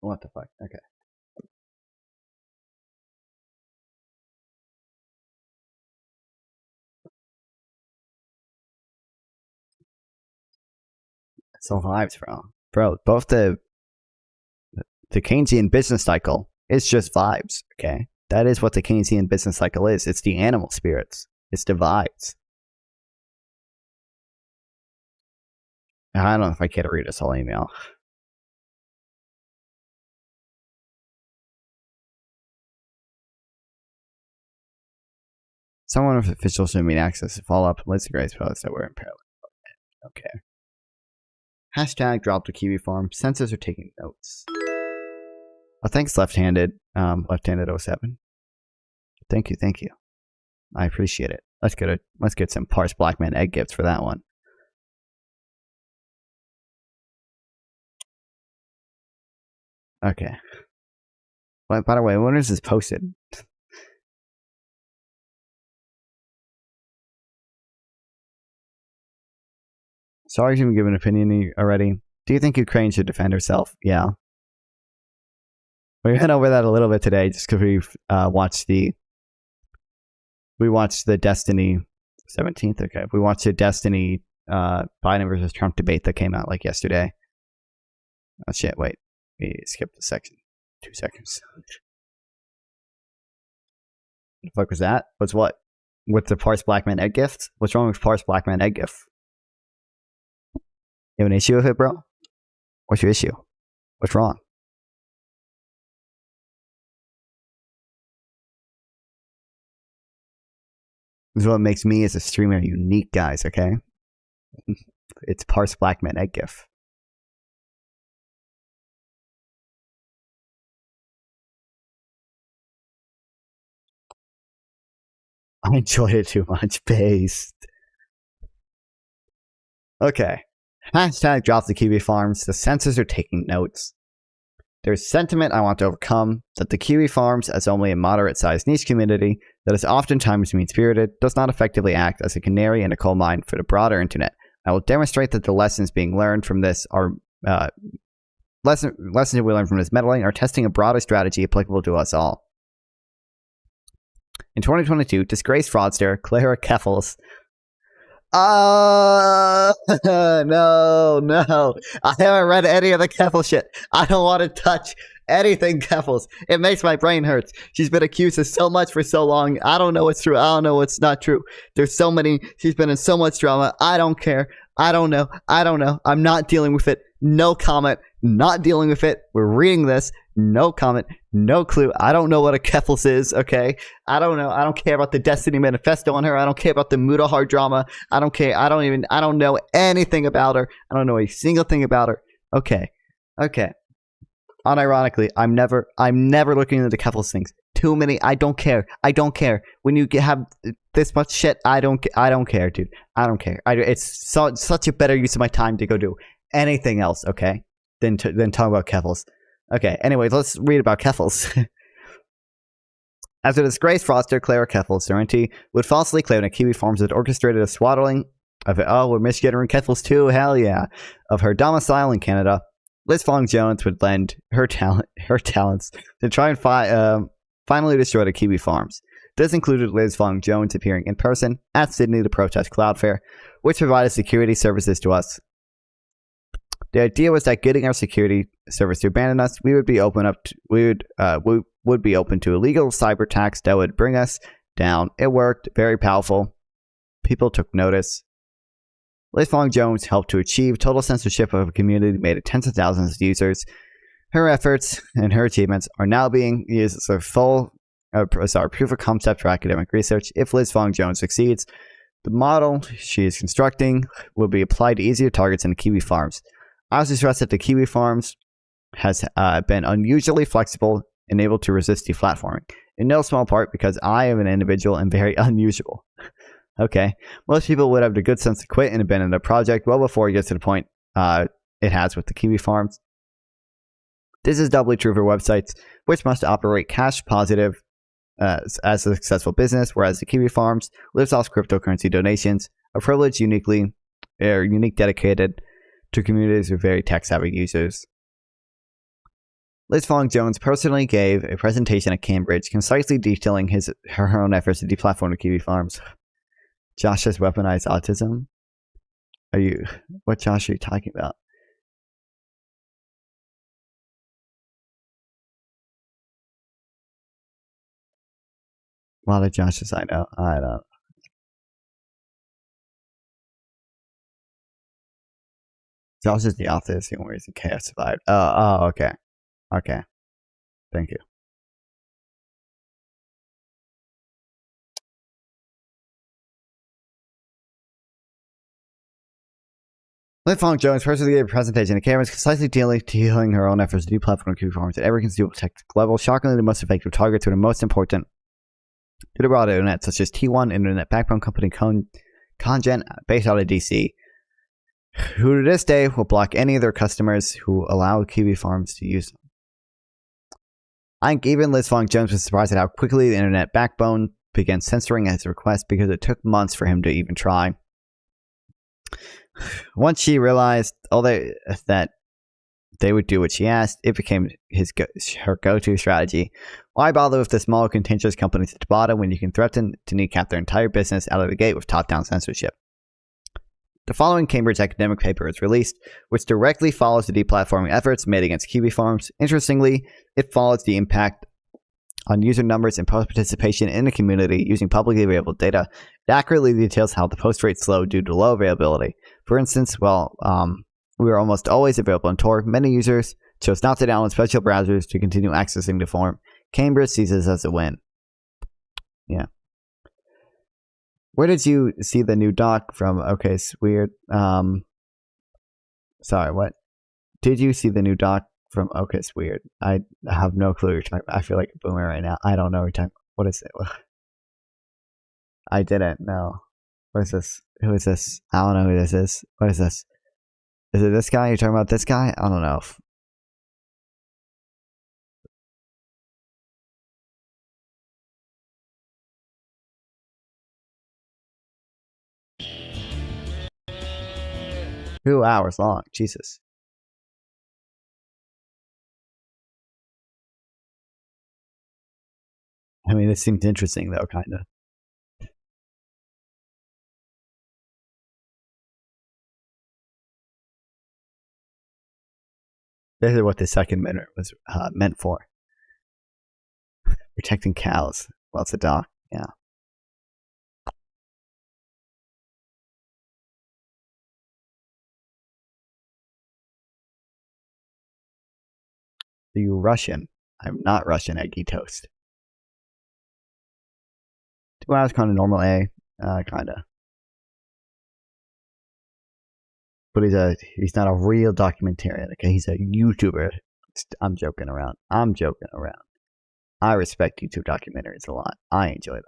What the fuck? Okay. It's all vibes, bro. Bro, both the Keynesian business cycle is just vibes, okay? That is what the Keynesian business cycle is. It's the animal spirits. It's the vibes. I don't know if I care to read this whole email. Someone with official swimming access to follow up Lindsey Gray's post that were in parallel. Okay. Hashtag drop the Kiwi farm. Sensors are taking notes. Oh, thanks, left-handed 07. Thank you. I appreciate it. Let's get some Parse Blackman egg gifts for that one. Okay. Well, by the way, when is this posted? Sorry to give an opinion already. Do you think Ukraine should defend herself? Yeah. We went over that a little bit today just because we watched the Destiny 17th. Okay. We watched the Destiny Biden versus Trump debate that came out like yesterday. Oh shit, wait. We skipped a section. 2 seconds. What the fuck was that? What's what? With the Parse Blackman egg gift? What's wrong with Parse Blackman egg gift? You have an issue with it, bro? What's your issue? What's wrong? This is what makes me as a streamer unique, guys, okay? It's Parse Blackman egg gift. I enjoyed it too much. Based. Okay. Hashtag drop the Kiwi farms. The censors are taking notes. There's sentiment I want to overcome that the Kiwi farms, as only a moderate-sized niche community that is oftentimes mean-spirited, does not effectively act as a canary in a coal mine for the broader internet. I will demonstrate that the lessons being learned from this are lessons that we learn from this meddling are testing a broader strategy applicable to us all. In 2022, disgraced fraudster Clara Keffels. No. I haven't read any of the Keffel shit. I don't want to touch anything Keffels. It makes my brain hurt. She's been accused of so much for so long. I don't know what's true. I don't know what's not true. There's so many. She's been in so much drama. I don't care. I don't know. I'm not dealing with it. No comment. Not dealing with it. We're reading this. No comment. No clue. I don't know what a Keffels is, okay? I don't know. I don't care about the Destiny Manifesto on her. I don't care about the Mutahar drama. I don't care. I don't know anything about her. I don't know a single thing about her. Okay. Unironically, I'm never looking into the Keffels things. Too many. I don't care. When you have this much shit, I don't care, dude. I don't care. It's such a better use of my time to go do anything else, okay? Than talk about Keffels. Okay, anyways, let's read about Keffels. As a disgraced fraudster, Clara Keffels, Sorrenti, would falsely claim that Kiwi Farms had orchestrated a swaddling of we're Michigan and Keffels too, hell yeah, of her domicile in Canada. Liz Fong Jones would lend her talents to try and finally destroy the Kiwi Farms. This included Liz Fong Jones appearing in person at Sydney to protest Cloudflare, which provided security services to us. The idea was that getting our security service to abandon us, we would be open to illegal cyber attacks that would bring us down. It worked, very powerful. People took notice. Liz Fong Jones helped to achieve total censorship of a community made of tens of thousands of users. Her efforts and her achievements are now being used as a proof of concept for academic research. If Liz Fong Jones succeeds, the model she is constructing will be applied to easier targets in the Kiwi Farms. I also stress that the Kiwi Farms has been unusually flexible and able to resist deplatforming, in no small part because I am an individual and very unusual. Okay, most people would have the good sense to quit and abandon their project well before it gets to the point it has with the Kiwi Farms. This is doubly true for websites, which must operate cash positive as a successful business, whereas the Kiwi Farms lives off cryptocurrency donations, a privilege unique dedicated to communities with very tech-savvy users. Liz Fong Jones personally gave a presentation at Cambridge concisely detailing her own efforts to deplatform the Kiwi Farms. Josh has weaponized autism? What Josh are you talking about? A lot of Josh's I know. I don't. Josh is the author of the single reason chaos survived. Oh, okay. Okay. Thank you. Liv Fong Jones first gave a presentation to cameras, concisely detailing her own efforts to deplatform Q forums at every conceivable technical level. Shockingly, the most effective targets were the most important to the broader internet, such as T1 Internet Backbone Company Congen, based out of DC, who to this day will block any of their customers who allow Kiwi Farms to use them. I think even Liz Fong Jones was surprised at how quickly the Internet Backbone began censoring his request because it took months for him to even try. Once she realized that they would do what she asked, it became her go-to strategy. Why bother with the small contentious companies at the bottom when you can threaten to kneecap their entire business out of the gate with top-down censorship? The following Cambridge academic paper is released, which directly follows the deplatforming efforts made against Kiwi Farms. Interestingly, it follows the impact on user numbers and post participation in the community using publicly available data. It accurately details how the post rate slowed due to low availability. For instance, we were almost always available on Tor. Many users chose not to download special browsers to continue accessing the forum. Cambridge sees this as a win. Yeah. Where did you see the new doc from? Okay, it's weird. Sorry, what? Did you see the new doc from? Okay, it's weird. I have no clue what you're talking about. I feel like a boomer right now. I don't know what you're talking about. What is it? I didn't know. What is this? Who is this? I don't know who this is. What is this? Is it this guy? You're talking about this guy? I don't know. Two hours long. Jesus. I mean, this seems interesting, though, kind of. This is what the second minute was meant for. Protecting cows. Well, it's a doc. Yeah. Are you Russian? I'm not Russian, Eggy Toast. 2 hours kind of normal A. Kinda. But he's not a real documentarian, okay? He's a YouTuber. I'm joking around. I respect YouTube documentaries a lot. I enjoy them.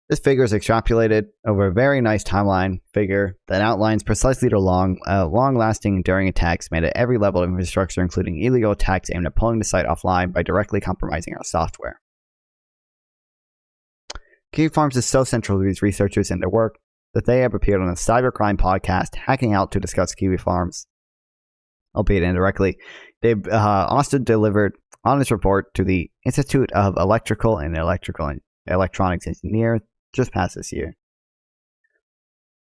This figure is extrapolated over a very nice timeline figure that outlines precisely the long-lasting, enduring attacks made at every level of infrastructure, including illegal attacks aimed at pulling the site offline by directly compromising our software. Kiwi Farms is so central to these researchers and their work that they have appeared on a cybercrime podcast, Hacking Out, to discuss Kiwi Farms, albeit indirectly. They've also delivered on this report to the Institute of Electrical and Electronics Engineer just past this year.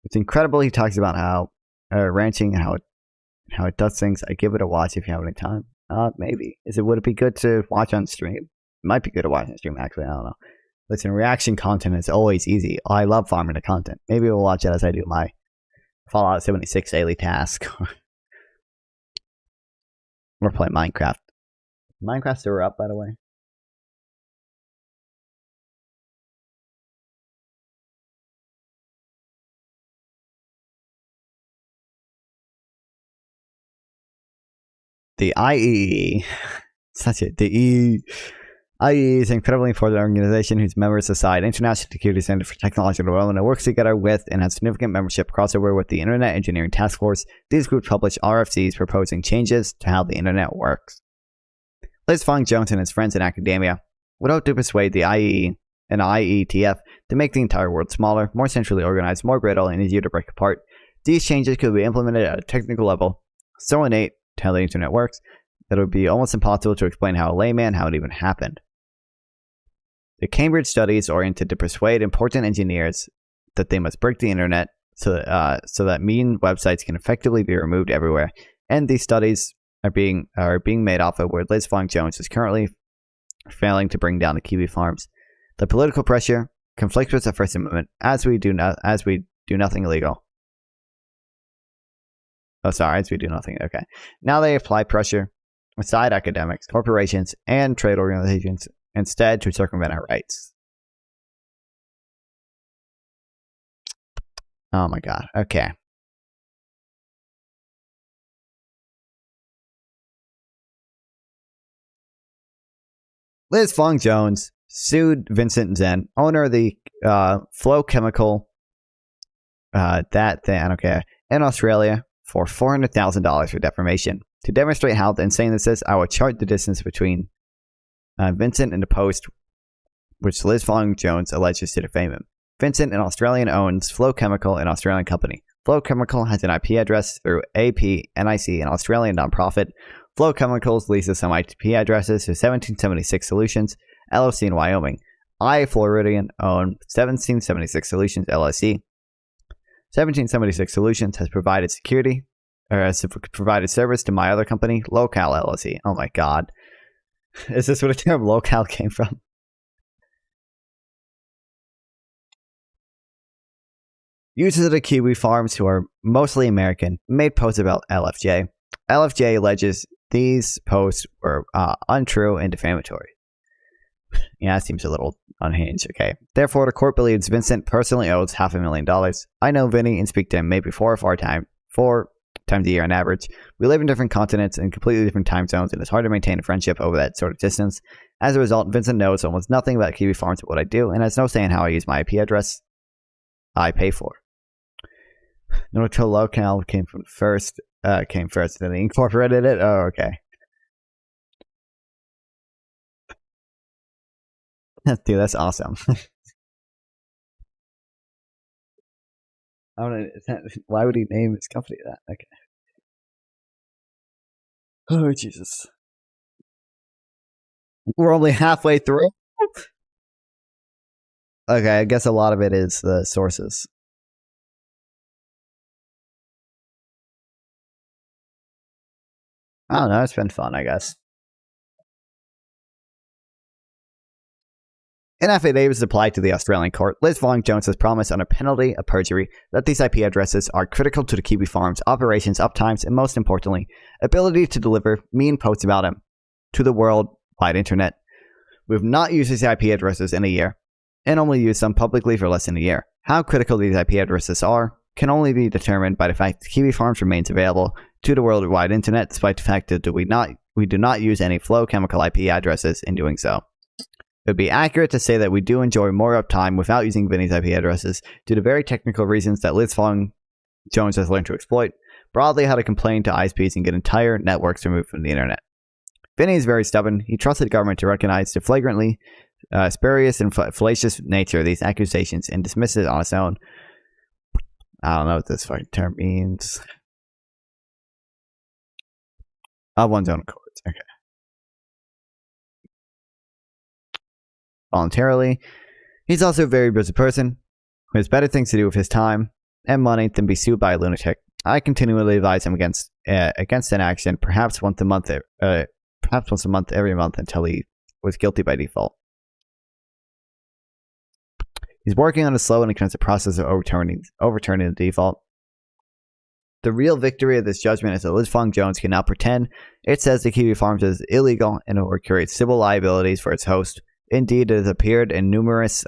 It's incredible. He talks about how ranching and how it does things. I give it a watch if you have any time. Maybe. Would it be good to watch on stream? It might be good to watch on stream, actually. I don't know. Listen, reaction content is always easy. I love farming the content. Maybe we'll watch it as I do my Fallout 76 daily task. We're playing Minecraft. Minecraft server up, by the way. The IEE, IEE is an incredibly important organization whose members decide International Security Center for Technological Development and works together with and has significant membership crossover with the Internet Engineering Task Force. These groups publish RFCs proposing changes to how the Internet works. Liz Fong Jones and his friends in academia would hope to persuade the IEE and IETF to make the entire world smaller, more centrally organized, more brittle, and easier to break apart. These changes could be implemented at a technical level so innate to how the internet works that it would be almost impossible to explain how a layman how it even happened. The Cambridge study is oriented to persuade important engineers that they must break the internet so that mean websites can effectively be removed everywhere. And these studies are being made off of where Liz Fong Jones is currently failing to bring down the Kiwi farms. The political pressure conflicts with the First Amendment as we do nothing illegal. Oh, sorry, as we do nothing. Okay. Now they apply pressure aside academics, corporations, and trade organizations instead to circumvent our rights. Oh my god. Okay. Liz Fong Jones sued Vincent Zen, owner of the Flow Chemical, in Australia, for $400,000 for defamation. To demonstrate how insane this is, I will chart the distance between Vincent and the post which Liz Fong Jones alleges to defame him. Vincent, an Australian, owns Flow Chemical, an Australian company. Flow Chemical has an IP address through NIC, an Australian nonprofit. Flow Chemicals leases some IP addresses to 1776 Solutions, LLC in Wyoming. I, Floridian, own 1776 Solutions, LLC. 1776 Solutions has provided provided service to my other company, Locale, LLC. Oh my god. Is this where the term locale came from? Users of the Kiwi farms, who are mostly American, made posts about LFJ. LFJ alleges these posts were untrue and defamatory. Yeah, that seems a little unhinged. Okay. Therefore, the court believes Vincent personally owes $500,000. I know Vinny and speak to him maybe four times a year on average. We live in different continents and completely different time zones, and it's hard to maintain a friendship over that sort of distance. As a result, Vincent knows almost nothing about Kiwi farms or what I do, and has no say in how I use my IP address I pay for. Neutral Locale came first, then they incorporated it. Oh, okay. Dude, that's awesome. Why would he name his company that? Okay. Oh, Jesus. We're only halfway through. Okay, I guess a lot of it is the sources. I don't know, it's been fun, I guess. An affidavit was applied to the Australian court. Liz Fong Jones has promised under penalty of perjury that these IP addresses are critical to the Kiwi farms' operations, uptimes, and most importantly, ability to deliver mean posts about him to the worldwide internet. We have not used these IP addresses in a year, and only used them publicly for less than a year. How critical these IP addresses are can only be determined by the fact that Kiwi farms remains available to the worldwide internet, despite the fact that we do not use any Flow Chemical IP addresses in doing so. It would be accurate to say that we do enjoy more uptime without using Vinny's IP addresses due to very technical reasons that Liz Fong Jones has learned to exploit. Broadly, how to complain to ISPs and get entire networks removed from the internet. Vinny is very stubborn. He trusted the government to recognize the flagrantly spurious and fallacious nature of these accusations and dismisses it on its own. I don't know what this fucking term means. Of one's own accord. Okay. Voluntarily. He's also a very busy person who has better things to do with his time and money than be sued by a lunatic. I continually advise him against an action, perhaps once a month every month until he was guilty by default. He's working on a slow and expensive process of overturning the default. The real victory of this judgment is that Liz Fong Jones can now pretend it says the Kiwi Farms is illegal and it will create civil liabilities for its host. Indeed, it has appeared in numerous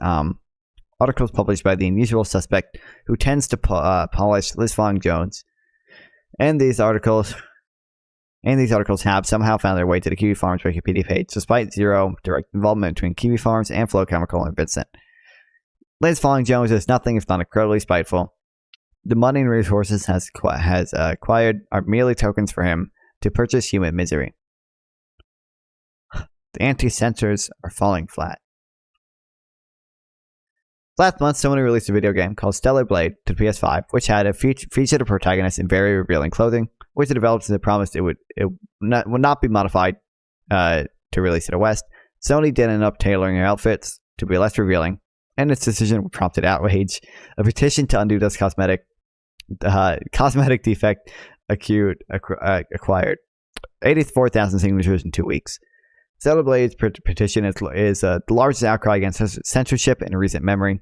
articles published by the unusual suspect who tends to polish Liz Fong Jones. And these articles have somehow found their way to the Kiwi Farms Wikipedia page, despite zero direct involvement between Kiwi Farms and Flow Chemical and Vincent. Liz Fong Jones is nothing if not incredibly spiteful. The money and resources has acquired are merely tokens for him to purchase human misery. The anti-censors are falling flat. Last month, Sony released a video game called Stellar Blade to PS5, which had featured a protagonist in very revealing clothing, which the developers had promised it would not be modified to release to the West. Sony did end up tailoring her outfits to be less revealing, and its decision prompted outrage. A petition to undo this cosmetic defect acquired 84,000 signatures in 2 weeks. Cellblade's petition is the largest outcry against censorship in recent memory,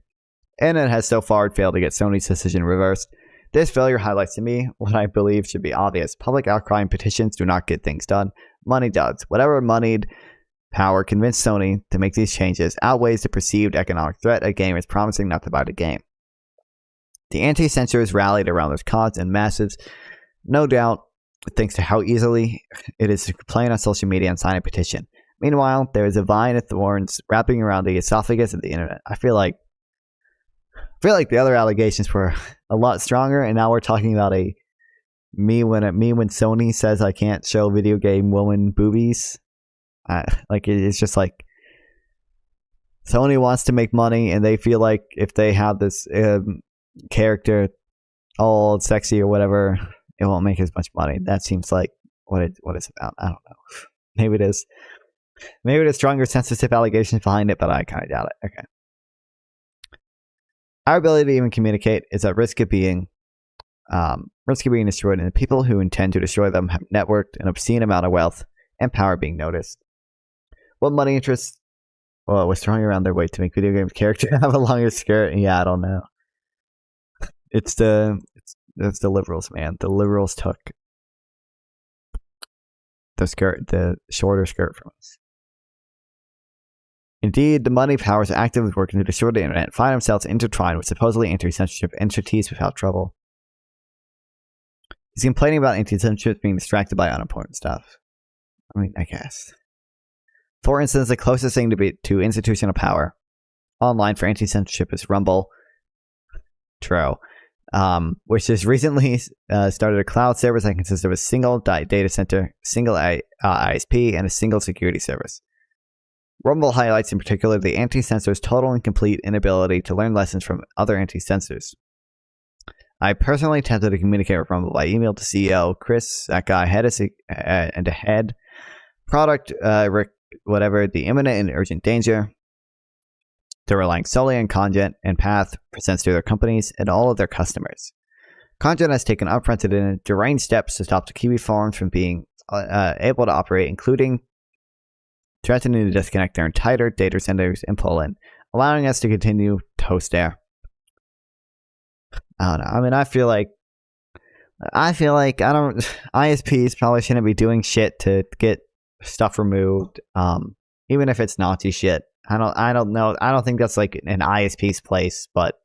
and it has so far failed to get Sony's decision reversed. This failure highlights to me what I believe should be obvious. Public outcry and petitions do not get things done. Money does. Whatever moneyed power convinced Sony to make these changes outweighs the perceived economic threat a game is promising not to buy the game. The anti-censors rallied around this cause in masses, no doubt thanks to how easily it is to complain on social media and sign a petition. Meanwhile, there is a vine of thorns wrapping around the esophagus of the internet. I feel like the other allegations were a lot stronger, and now we're talking about me when Sony says I can't show video game woman boobies. It's just like Sony wants to make money, and they feel like if they have this character all sexy or whatever, it won't make as much money. That seems like what it's about. I don't know. Maybe it is. Maybe there's stronger censorship allegations behind it, but I kind of doubt it. Okay. Our ability to even communicate is at risk of being destroyed, and the people who intend to destroy them have networked an obscene amount of wealth and power being noticed. What money interests was throwing around their weight to make video games character have a longer skirt? Yeah, I don't know. It's the liberals, man. The liberals took the shorter skirt from us. Indeed, the money powers actively working to destroy the internet find themselves intertwined with supposedly anti-censorship entities without trouble. He's complaining about anti-censorship being distracted by unimportant stuff. I mean, I guess. For instance, the closest thing to institutional power online for anti-censorship is Rumble, which has recently started a cloud service that consists of a single data center, single ISP, and a single security service. Rumble highlights in particular the anti-censor's total and complete inability to learn lessons from other anti-censors. I personally attempted to communicate with Rumble by email to CEO Chris, that guy, and head product Rick, whatever, the imminent and urgent danger. They're relying solely on Content and Path presents to their companies and all of their customers. Content has taken unprecedented, deranged steps to stop the Kiwi farms from being able to operate, including threatening to disconnect their entire data centers in Poland, allowing us to continue to host there. I don't know. I mean, I feel like ISPs probably shouldn't be doing shit to get stuff removed, even if it's Nazi shit. I don't know. I don't think that's like an ISP's place, but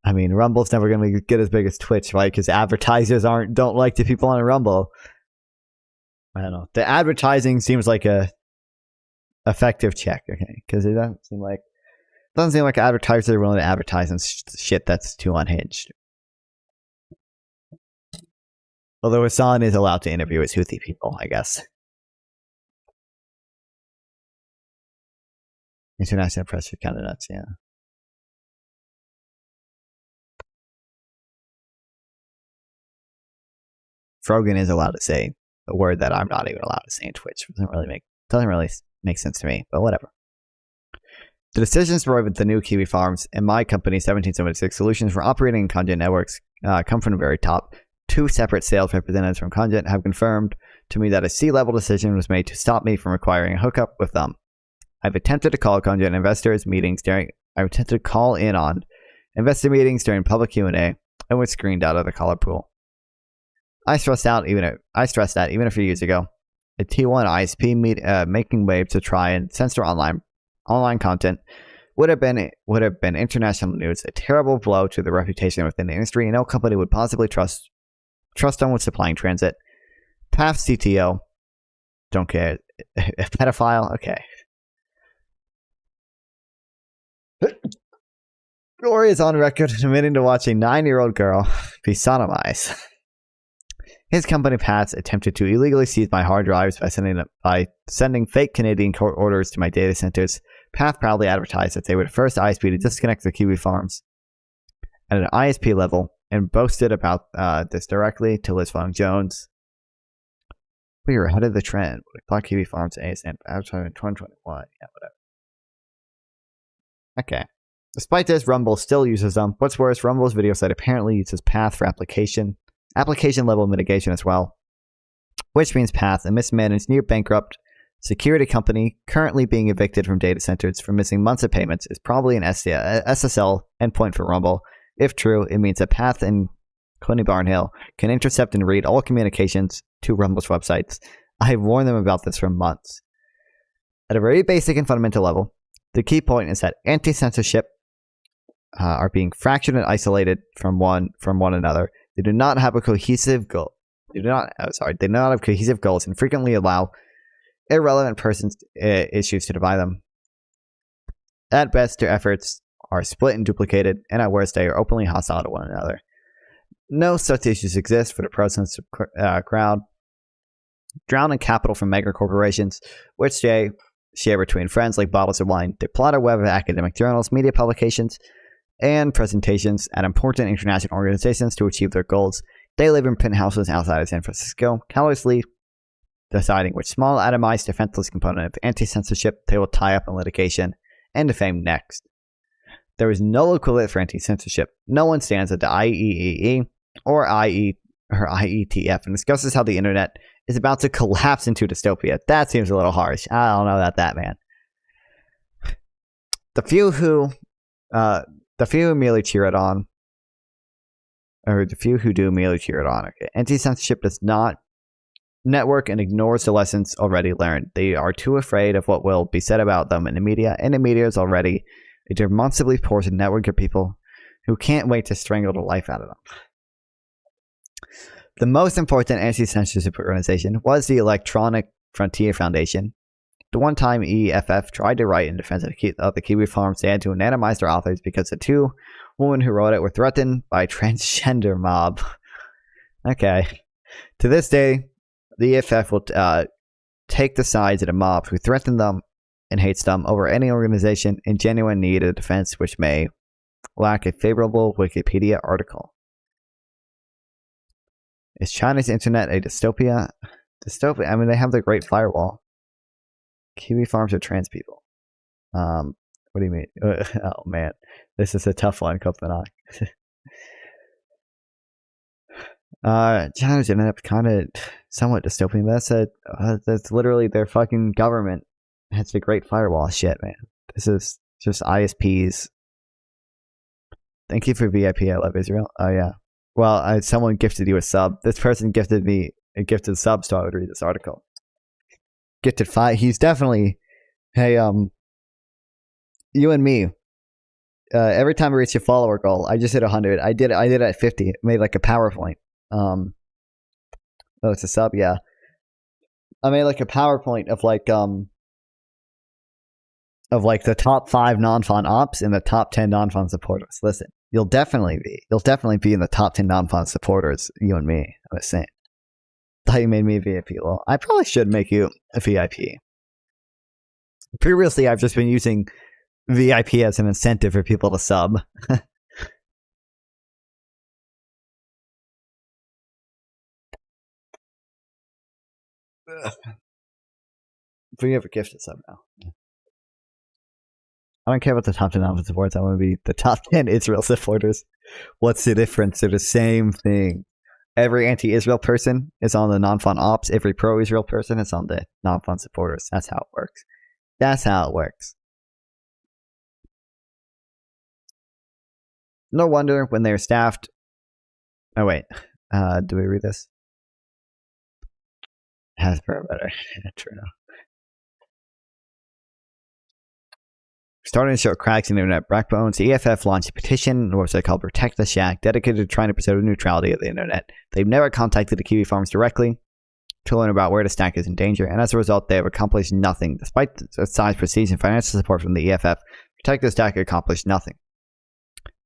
I mean, Rumble's never going to get as big as Twitch, right? Because advertisers don't like the people on Rumble. I don't know. The advertising seems like a effective check, okay? Because it doesn't seem like advertisers are willing to advertise on shit that's too unhinged. Although Hassan is allowed to interview his Houthi people, I guess. International press are kind of nuts, yeah. Frogan is allowed to say a word that I'm not even allowed to say in Twitch. Doesn't really make sense to me, but whatever. The decisions to provide the new Kiwi farms and my company 1776 Solutions for operating in Content networks come from the very top. 2 separate sales representatives from Content have confirmed to me that a C-level decision was made to stop me from acquiring a hookup with them. I've attempted to call Content investors meetings during public Q&A and was screened out of the caller pool. I stressed that even a few years ago, a T1 ISP making waves to try and censor online content would have been international news, a terrible blow to the reputation within the industry, and no company would possibly trust them with supplying transit. Path CTO, don't care. A pedophile, okay. Glory is on record admitting to watching a 9-year-old girl be sodomized. His company Paths attempted to illegally seize my hard drives by sending fake Canadian court orders to my data centers. Path proudly advertised that they were the first ISP to disconnect the Kiwi farms at an ISP level and boasted about this directly to Liz Fong Jones. We were ahead of the trend. We bought Kiwi farms and ASN advertising in 2021. Yeah, whatever. Okay. Despite this, Rumble still uses them. What's worse, Rumble's video site apparently uses Path for application level mitigation as well, which means Path, a mismanaged, near bankrupt security company currently being evicted from data centers for missing months of payments, is probably an SSL endpoint for Rumble. If true, it means that Path and Coney Barnhill can intercept and read all communications to Rumble's websites. I have warned them about this for months. At a very basic and fundamental level, the key point is that anti-censorship are being fractured and isolated from one another. They do not have a cohesive goal. They do not have cohesive goals and frequently allow irrelevant persons' issues to divide them. At best, their efforts are split and duplicated, and at worst, they are openly hostile to one another. No such issues exist for the pro-censorship crowd. Drowned in capital from mega corporations, which they share between friends like bottles of wine. They plot a web of academic journals, media publications, and presentations at important international organizations to achieve their goals. They live in penthouses outside of San Francisco, callously deciding which small, atomized, defenseless component of anti-censorship they will tie up in litigation and defame next. There is no equivalent for anti-censorship. No one stands at the IEEE or IETF and discusses how the internet is about to collapse into dystopia. That seems a little harsh. I don't know about that, man. The few who merely cheer it on, or the few who do merely cheer it on. Okay. Anti-censorship does not network and ignores the lessons already learned. They are too afraid of what will be said about them in the media, and the media is already a demonstrably poisoned network of people who can't wait to strangle the life out of them. The most important anti-censorship organization was the Electronic Frontier Foundation. The one time EFF tried to write in defense of the Kiwi Farms, they had to anonymize their authors because the two women who wrote it were threatened by a transgender mob. Okay. To this day, the EFF will take the sides of the mob who threaten them and hates them over any organization in genuine need of defense which may lack a favorable Wikipedia article. Is China's internet a dystopia? Dystopia? I mean, they have the Great Firewall. Kiwi Farms are trans people. What do you mean? Oh man, this is a tough one, Copenhagen. China's internet kind of somewhat dystopian. That's literally their fucking government. It's the Great Firewall shit, man. This is just ISPs. Thank you for VIP. I love Israel. Oh yeah. Well, someone gifted you a sub. This person gifted me a gifted sub, so I would read this article. Gifted 5. He's definitely. Hey, you and me. Every time I reach a follower goal, I just hit 100. I did it at 50. It made like a PowerPoint. Oh, it's a sub. Yeah. I made like a PowerPoint of the top 5 non-font ops and the top 10 non-font supporters. Listen, you'll definitely be in the top 10 non-font supporters. You and me. I was saying. Thought you made me a VIP. Well, I probably should make you a VIP. Previously, I've just been using VIP as an incentive for people to sub. But you have a gifted sub now. I don't care about the top 10 non-font supporters. I want to be the top 10 Israel supporters. What's the difference? They're the same thing. Every anti-Israel person is on the non-font ops. Every pro-Israel person is on the non-font supporters. That's how it works. That's how it works. No wonder when they're staffed. Oh wait, do we read this? Hasbro better. True. Starting to show cracks in the internet backbones, the EFF launched a petition, a website called Protect the Shack, dedicated to trying to preserve the neutrality of the internet. They've never contacted the Kiwi Farms directly to learn about where the stack is in danger, and as a result, they have accomplished nothing. Despite the size, prestige, and financial support from the EFF, Protect the Stack accomplished nothing.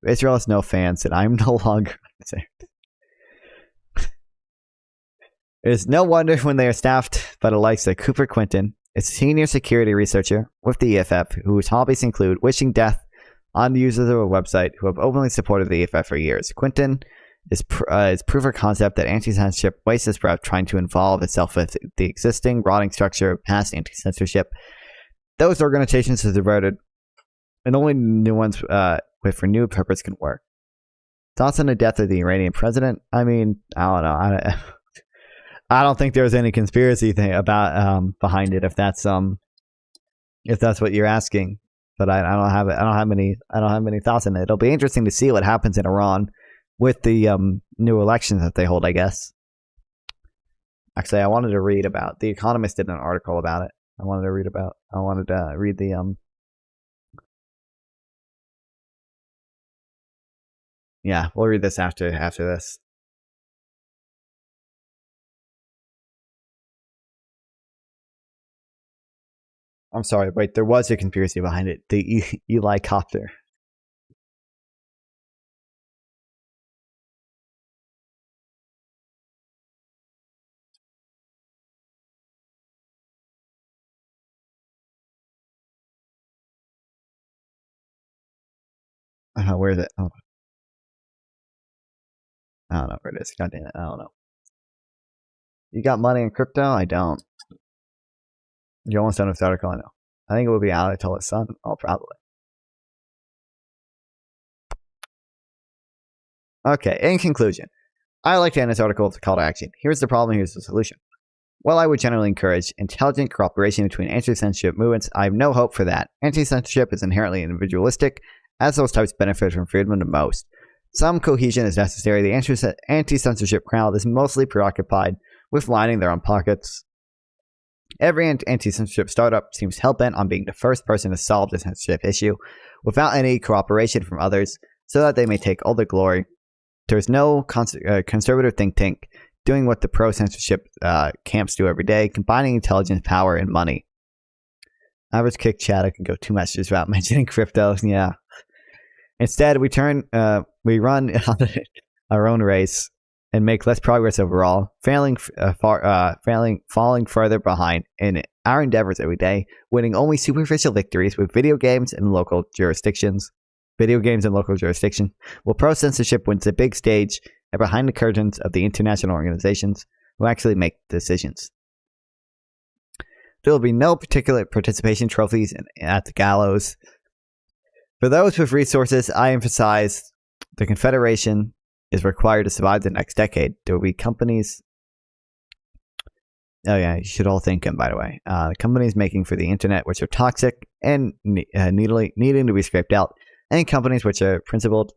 Israel has no fans, and I'm no longer concerned. It is no wonder when they are staffed by the likes of Cooper Quinton, a senior security researcher with the EFF, whose hobbies include wishing death on the users of a website who have openly supported the EFF for years. Quinton is proof of concept that anti-censorship wastes its breath trying to involve itself with the existing rotting structure of past anti-censorship. Those organizations have devoted and only new ones with renewed purpose can work. Thoughts on the death of the Iranian president? I mean, I don't know. I don't think there's any conspiracy thing about behind it. If that's what you're asking, but I don't have it. I don't have many thoughts on it. It'll be interesting to see what happens in Iran with the new elections that they hold, I guess. Actually, I wanted to read about The Economist did an article about it. I wanted to read the yeah, we'll read this after this. I'm sorry, wait, there was a conspiracy behind it. The Eli copter. Where is it? Oh. I don't know where it is. God damn it. I don't know. You got money in crypto? I don't. You're almost done with the article, I know. I think it will be out until it's sun. Oh, probably. Okay, in conclusion, I like to end this article with a call to action. Here's the problem, here's the solution. While I would generally encourage intelligent cooperation between anti-censorship movements, I have no hope for that. Anti-censorship is inherently individualistic, as those types benefit from freedom the most. Some cohesion is necessary. The anti-censorship crowd is mostly preoccupied with lining their own pockets. Every anti-censorship startup seems hell-bent on being the first person to solve the censorship issue without any cooperation from others so that they may take all the glory. There's no conservative think tank doing what the pro-censorship camps do every day, combining intelligence, power, and money. Average kick chat, I can go 2 messages without mentioning crypto. Yeah. Instead, we run our own race and make less progress overall, falling further behind in our endeavors every day, winning only superficial victories with video games and local jurisdictions. While pro-censorship wins the big stage and behind the curtains of the international organizations who actually make decisions. There will be no particular participation trophies at the gallows. For those with resources, I emphasize the Confederation is required to survive the next decade. There will be companies. Oh yeah, you should all thank him, by the way. Companies making for the internet which are toxic and needing to be scraped out, and companies which are principled.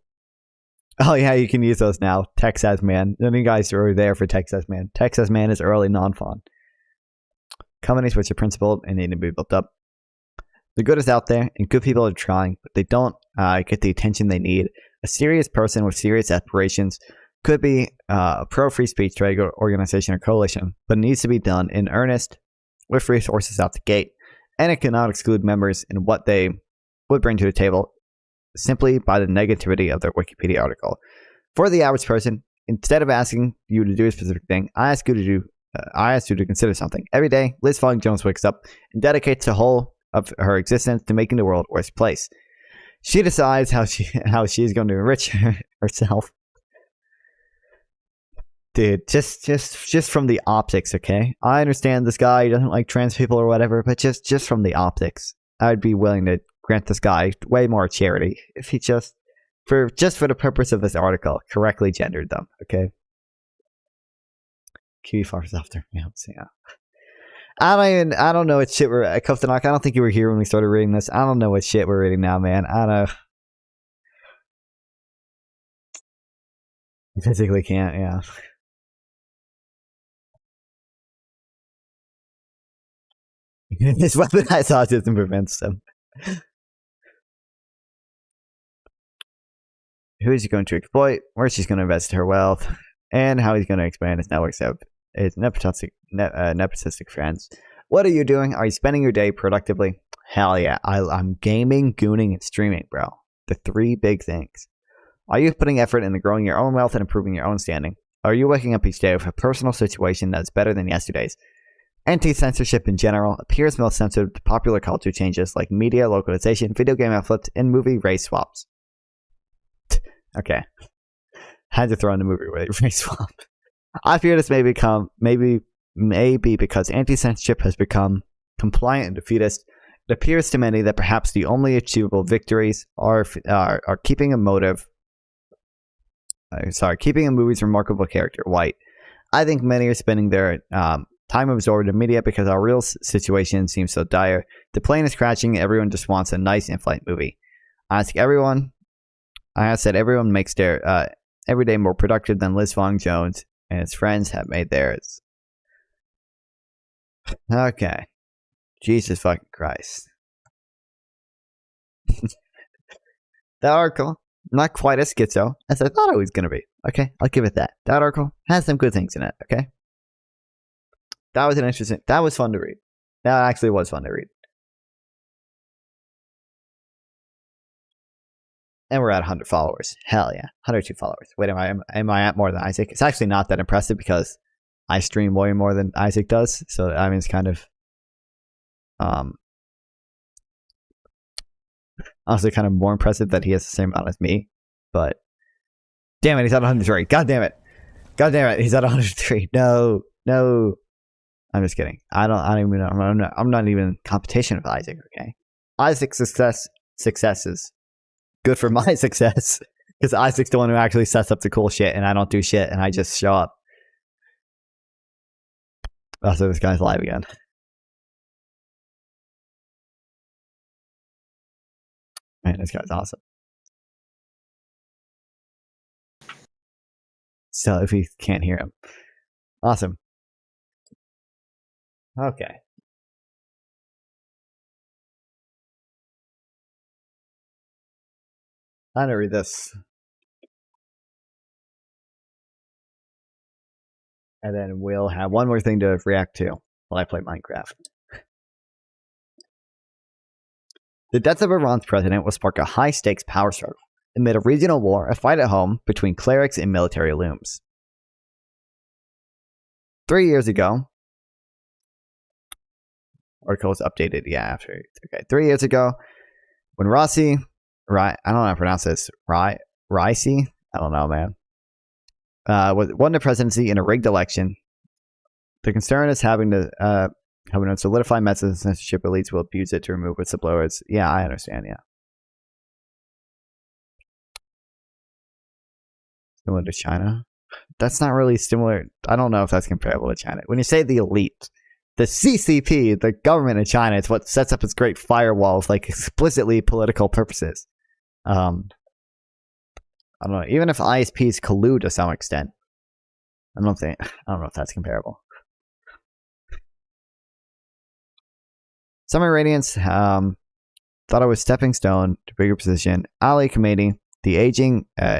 Oh yeah, you can use those now. Texas Man. None of you guys are there for Texas Man. Texas Man is early non-fawn. Companies which are principled and need to be built up. The good is out there, and good people are trying, but they don't get the attention they need. A serious person with serious aspirations could be a pro-free speech trade organization or coalition, but it needs to be done in earnest with resources out the gate, and it cannot exclude members in what they would bring to the table simply by the negativity of their Wikipedia article. For the average person, instead of asking you to do a specific thing, I ask you to consider something. Every day, Liz Fong Jones wakes up and dedicates the whole of her existence to making the world a worse place. She decides how she's going to enrich herself. Dude, just from the optics, okay? I understand this guy doesn't like trans people or whatever, but just from the optics, I'd be willing to grant this guy way more charity if he just for the purpose of this article correctly gendered them, okay? Kiwi Farms after me, yeah. I don't know what shit we're at Koftanak. I don't think you were here when we started reading this. I don't know what shit we're reading now, man. I don't know. You physically can't, yeah. His weaponized autism prevents them. Who is he going to exploit? Where she's going to invest her wealth? And how he's going to expand his networks of his nepotistic friends. What are you doing? Are you spending your day productively? Hell yeah. I'm gaming, gooning, and streaming, bro. The 3 big things. Are you putting effort into growing your own wealth and improving your own standing? Are you waking up each day with a personal situation that's better than yesterday's? Anti-censorship in general appears most sensitive to popular culture changes like media localization, video game outlets, and movie race swaps. Okay. Had to throw in the movie race swap. I fear this may be because anti-censorship has become compliant and defeatist, It appears to many that perhaps the only achievable victories are keeping a motive. Keeping a movie's remarkable character white. I think many are spending their time absorbed in media because our real situation seems so dire. The plane is crashing. Everyone just wants a nice in-flight movie. I have said everyone makes their every day more productive than Liz Vaughn Jones and his friends have made theirs. Okay. Jesus fucking Christ. That article, not quite as schizo as I thought it was going to be. Okay, I'll give it that. That article has some good things in it, okay? That was fun to read. That actually was fun to read. And we're at 100 followers. Hell yeah. 102 followers. Wait, am I at more than Isaac? It's actually not that impressive because I stream way more than Isaac does. So, I mean, it's kind of... honestly kind of more impressive that he has the same amount as me. But... damn it, he's at 103. God damn it. God damn it, he's at 103. No. I'm just kidding. I don't even know. I'm not even in competition with Isaac, okay? Isaac's success is good for my success. Because Isaac's the one who actually sets up the cool shit and I don't do shit and I just show up. Oh, so this guy's live again. Man, this guy's awesome. So if you can't hear him. Awesome. Okay. I'm gonna read this. And then we'll have one more thing to react to while I play Minecraft. The death of Iran's president will spark a high-stakes power struggle amid a regional war, a fight at home between clerics and military looms. 3 years ago, article was updated, after. Okay, 3 years ago, when Raisi, I don't know how to pronounce this, Raisi? I don't know, man. Won the presidency in a rigged election. The concern is having to solidify methods censorship elites will abuse it to remove whistleblowers. Yeah, I understand, yeah. Similar to China? That's not really similar. I don't know if that's comparable to China. When you say the elite, the CCP, the government in China, is what sets up its great firewall with like explicitly political purposes. I don't know. Even if ISPs collude to some extent, I don't know if that's comparable. Some Iranians thought it was stepping stone to bigger position. Ali Khamenei, the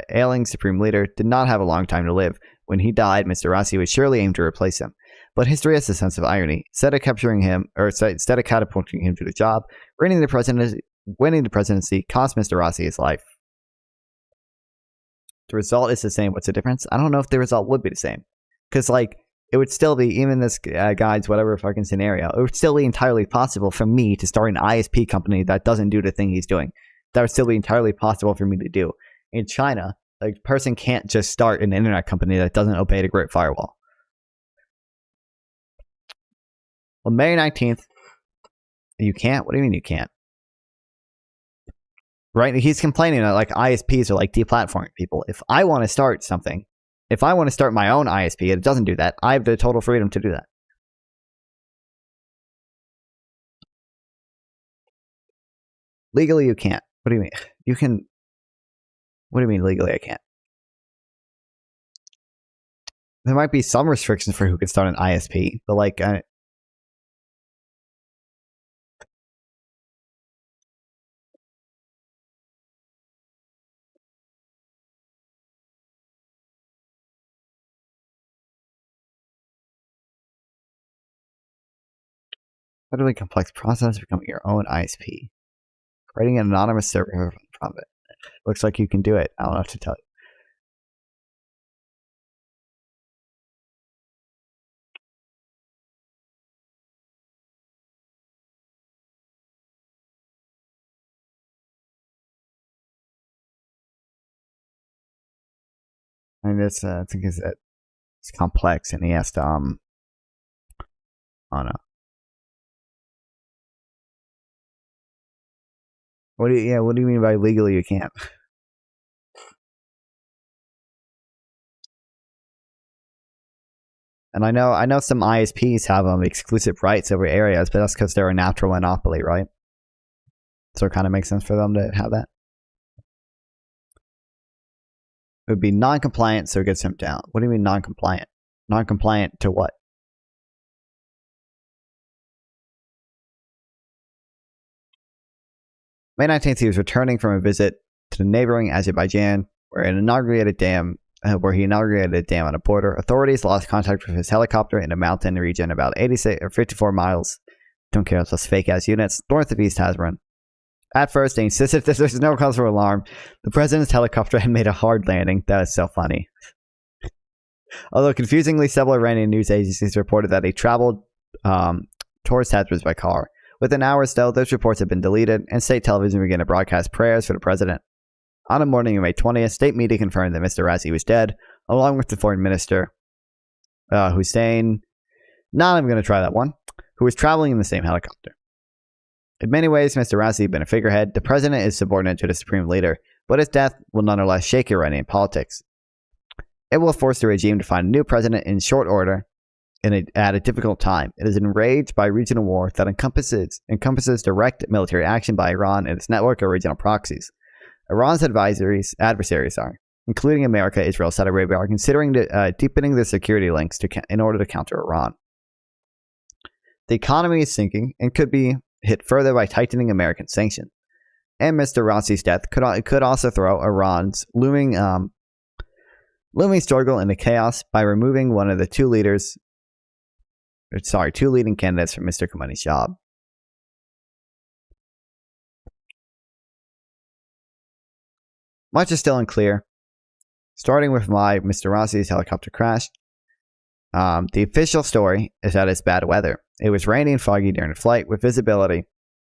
ailing supreme leader, did not have a long time to live. When he died, Mr. Raisi would surely aim to replace him. But history has a sense of irony. Instead of catapulting him to the job, winning the presidency cost Mr. Raisi his life. The result is the same. What's the difference? I don't know if the result would be the same. Because, like, it would still be, even this guy's whatever fucking scenario, it would still be entirely possible for me to start an ISP company that doesn't do the thing he's doing. That would still be entirely possible for me to do. In China, a person can't just start an internet company that doesn't obey the Great Firewall. Well, May 19th, you can't? What do you mean you can't? Right? He's complaining that like ISPs are like deplatforming people. If I want to start something, if I want to start my own ISP and it doesn't do that, I have the total freedom to do that. Legally, you can't. What do you mean? You can. What do you mean legally I can't? There might be some restrictions for who can start an ISP, but like... Utterly complex process becoming your own ISP. Creating an anonymous server from it. Looks like you can do it. I don't know what to tell you. I mean, it's I think it's complex, and he has to I don't know. What do you mean by legally you can't? And I know some ISPs have exclusive rights over areas, but that's because they're a natural monopoly, right? So it kind of makes sense for them to have that. It would be non-compliant, so it gets him down. What do you mean non-compliant? Non-compliant to what? May 19th, he was returning from a visit to the neighboring Azerbaijan, where he inaugurated a dam on a border. Authorities lost contact with his helicopter in a mountain region about 86 or 54 miles. Don't care if those fake-ass units north of East Hazran. At first, they insisted that there was no cause for alarm. The president's helicopter had made a hard landing. That is so funny. Although confusingly, several Iranian news agencies reported that he traveled towards Hazran by car. Within hours, though, those reports had been deleted, and state television began to broadcast prayers for the president. On the morning of May 20th, state media confirmed that Mr. Razi was dead, along with the foreign minister, Hussein, not even going to try that one, who was traveling in the same helicopter. In many ways, Mr. Razi had been a figurehead. The president is subordinate to the supreme leader, but his death will nonetheless shake Iranian politics. It will force the regime to find a new president in short order at a difficult time. It is enraged by regional war that encompasses direct military action by Iran and its network of regional proxies. Iran's adversaries, including America, Israel, Saudi Arabia, are considering deepening their security links in order to counter Iran. The economy is sinking and could be hit further by tightening American sanctions. And Mr. Razi's death could also throw Iran's looming struggle into chaos by removing one of the two leading candidates from Mr. Khomeini's job. Much is still unclear. Starting with why Mr. Razi's helicopter crashed. The official story is that it's bad weather. It was rainy and foggy during the flight, with visibility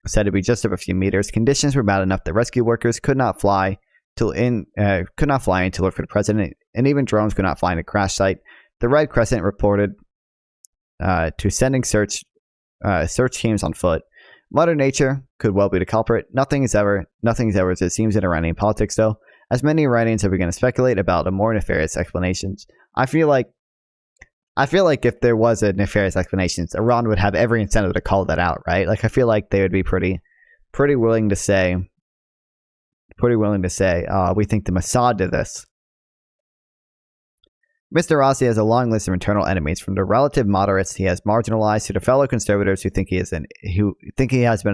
said to be just of a few meters. Conditions were bad enough that rescue workers could not fly in to look for the president, and even drones could not fly in the crash site. The Red Crescent reported to sending search teams on foot. Mother Nature could well be the culprit. Nothing is ever as it seems in Iranian politics, though, as many Iranians have begun to speculate about the more nefarious explanations. I feel like if there was a nefarious explanation, Iran would have every incentive to call that out, right? Like, I feel like they would be pretty willing to say, we think the Mossad did this. Mr. Razi has a long list of internal enemies, from the relative moderates he has marginalized to the fellow conservators who think he has been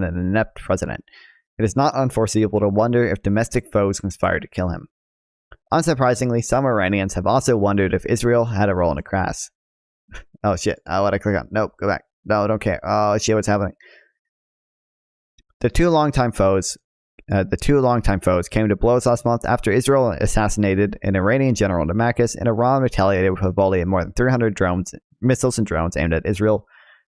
an inept president. It is not unforeseeable to wonder if domestic foes conspired to kill him. Unsurprisingly, some Iranians have also wondered if Israel had a role in the crash. Oh shit! What I click on? Nope, go back. No, I don't care. Oh shit, what's happening? The two longtime foes came to blows last month after Israel assassinated an Iranian general in Damascus, and Iran retaliated with a volley of more than 300 missiles and drones aimed at Israel.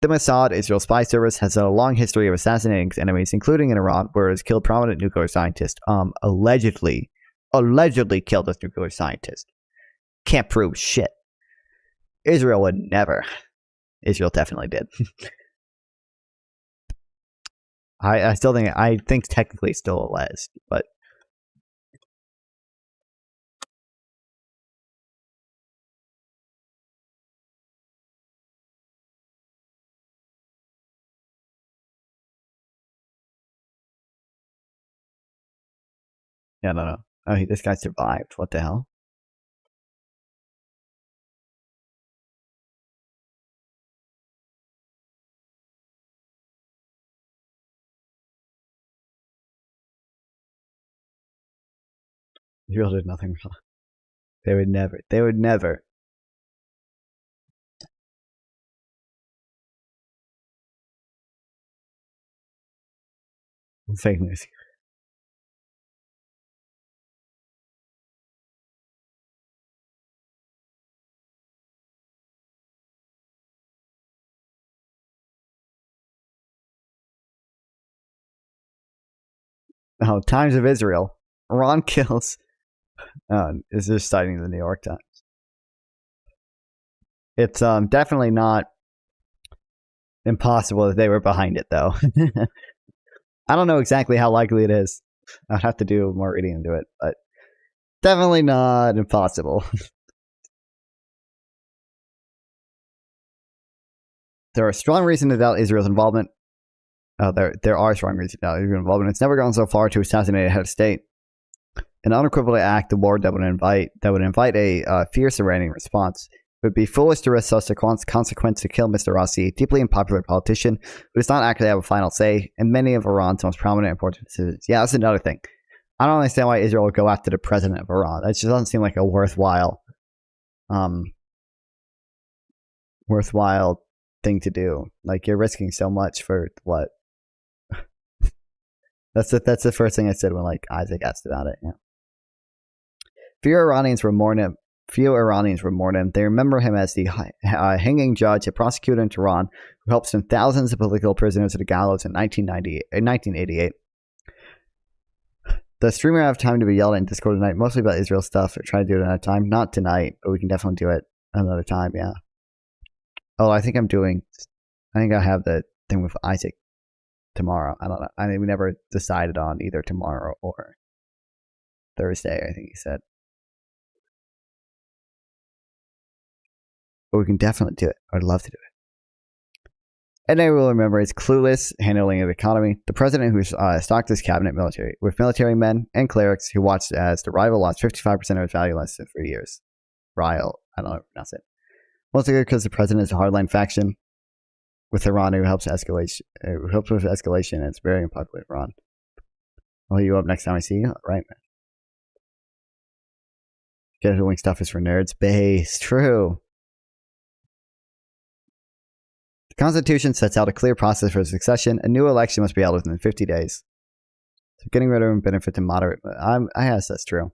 The Mossad, Israel's spy service, has a long history of assassinating its enemies, including in Iran, where it has killed prominent nuclear scientists. Allegedly killed this nuclear scientist. Can't prove shit. Israel would never. Israel definitely did. I think technically still alleged, but yeah, no. Oh, this guy survived. What the hell? Israel did nothing wrong. They would never. Fake news. Oh, Times of Israel. Iran kills. Is just citing the New York Times. It's definitely not impossible that they were behind it, though. I don't know exactly how likely it is. I'd have to do more reading into it, but definitely not impossible. There are strong reasons to doubt Israel's involvement. There are strong reasons to doubt Israel's involvement. It's never gone so far to assassinate a head of state. An unequivocal act of war that would invite a fierce Iranian response. It would be foolish to risk such a consequence to kill Mr. Rassi, a deeply unpopular politician who does not actually have a final say in many of Iran's most prominent and important decisions. Yeah, that's another thing. I don't understand why Israel would go after the president of Iran. That just doesn't seem like a worthwhile thing to do. Like, you're risking so much for what? That's the first thing I said when like Isaac asked about it. Yeah. Few Iranians were mourning him. They remember him as the hanging judge, a prosecutor in Tehran, who helped send thousands of political prisoners to the gallows in 1988. The streamer have time to be yelled at in Discord tonight, mostly about Israel stuff. Or try to do it another time. Not tonight, but we can definitely do it another time. Yeah. Oh, I think I have the thing with Isaac tomorrow. I don't know. I mean, we never decided on either tomorrow or Thursday, I think he said. But we can definitely do it. I'd love to do it. And I will remember his clueless handling of the economy. The president who stocked his cabinet with military men and clerics who watched as the rival lost 55% of its value less than 3 years. Rival, I don't know how to pronounce it. Mostly because the president is a hardline faction with Iran who helps with escalation, and it's very unpopular in Iran. I'll hit you up next time I see you. All right, man. Scheduling stuff is for nerds. Base. True. The Constitution sets out a clear process for succession. A new election must be held within 50 days. So getting rid of him benefit to moderate. I guess that's true.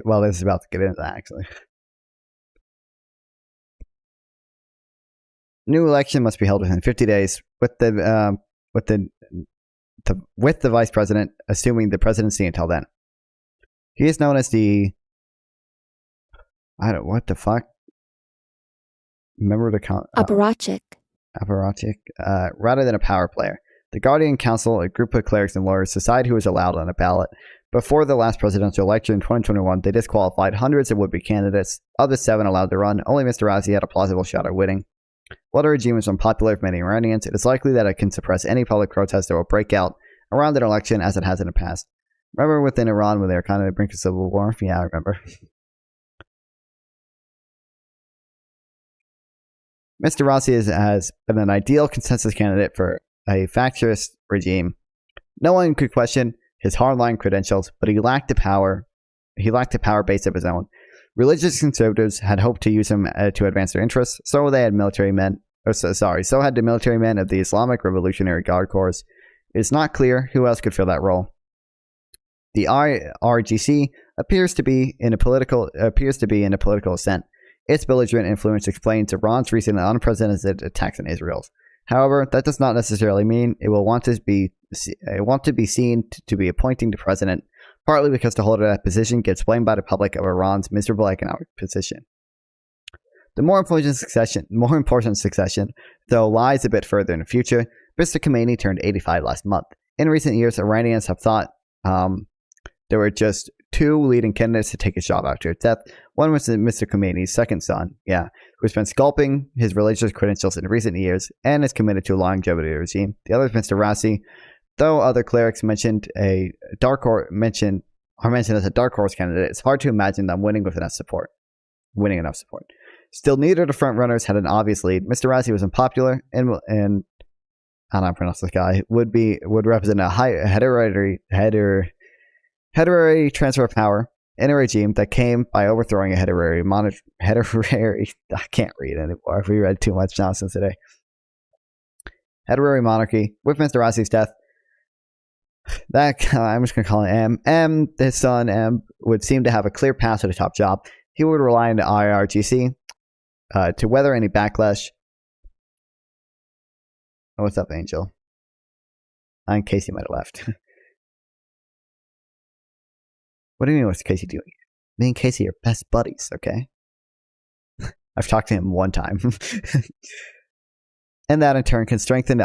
Well, this is about to get into that, actually. New election must be held within 50 days with the vice president assuming the presidency until then. He is known as the what the fuck? Remember the apparatchik, rather than a power player. The Guardian Council, a group of clerics and lawyers, decide who is allowed on a ballot. Before the last presidential election in 2021, they disqualified hundreds of would-be candidates. Of the 7 allowed to run, only Mr. Rassi had a plausible shot at winning. While the regime is unpopular with many Iranians, it is likely that it can suppress any public protest that will break out around an election as it has in the past. Remember within Iran when they were kind of on the brink of civil war? Yeah, I remember. Mr. Rassi has been an ideal consensus candidate for a factious regime. No one could question his hardline credentials, but he lacked the power. He lacked a power base of his own. Religious conservatives had hoped to use him to advance their interests. So they had military men. So had the military men of the Islamic Revolutionary Guard Corps. It is not clear who else could fill that role. The IRGC appears to be in a political ascent. Its belligerent influence explains Iran's recent unprecedented attacks on Israel. However, that does not necessarily mean it will want to be seen to be appointing the president, partly because the holder of that position gets blamed by the public of Iran's miserable economic position. The more important succession, though, lies a bit further in the future. Mr. Khomeini turned 85 last month. In recent years, Iranians have thought there were just 2 leading candidates to take his job after his death. One was Mr. Khomeini's second son, who has been sculpting his religious credentials in recent years and is committed to a longevity regime. The other is Mr. Rassi, though other clerics are mentioned as a dark horse candidate. It's hard to imagine them winning enough support. Still, neither of the front runners had an obvious lead. Mr. Rassi was unpopular and I don't know how to pronounce this guy, would represent a high hereditary transfer of power in a regime that came by overthrowing a hereditary I can't read anymore. I've reread too much nonsense today. Hereditary monarchy. With Mr. Rassi's death, that I'm just going to call him M. His son M would seem to have a clear path to the top job. He would rely on the IRGC to weather any backlash. Oh, what's up, Angel? In case he might have left. What do you mean, what's Casey doing? Me and Casey are best buddies, okay? I've talked to him one time. And that in turn can strengthen the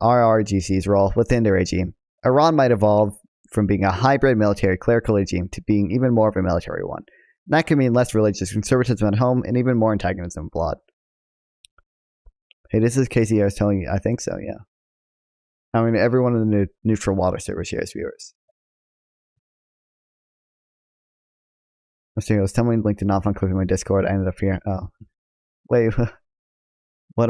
IRGC's role within the regime. Iran might evolve from being a hybrid military clerical regime to being even more of a military one. That could mean less religious conservatism at home and even more antagonism abroad. Hey, this is Casey. I was telling you. I think so. Yeah. I mean, everyone in the neutral water server shares viewers. I was telling Link to not fun clipping my Discord. I ended up here. Oh, wait. What?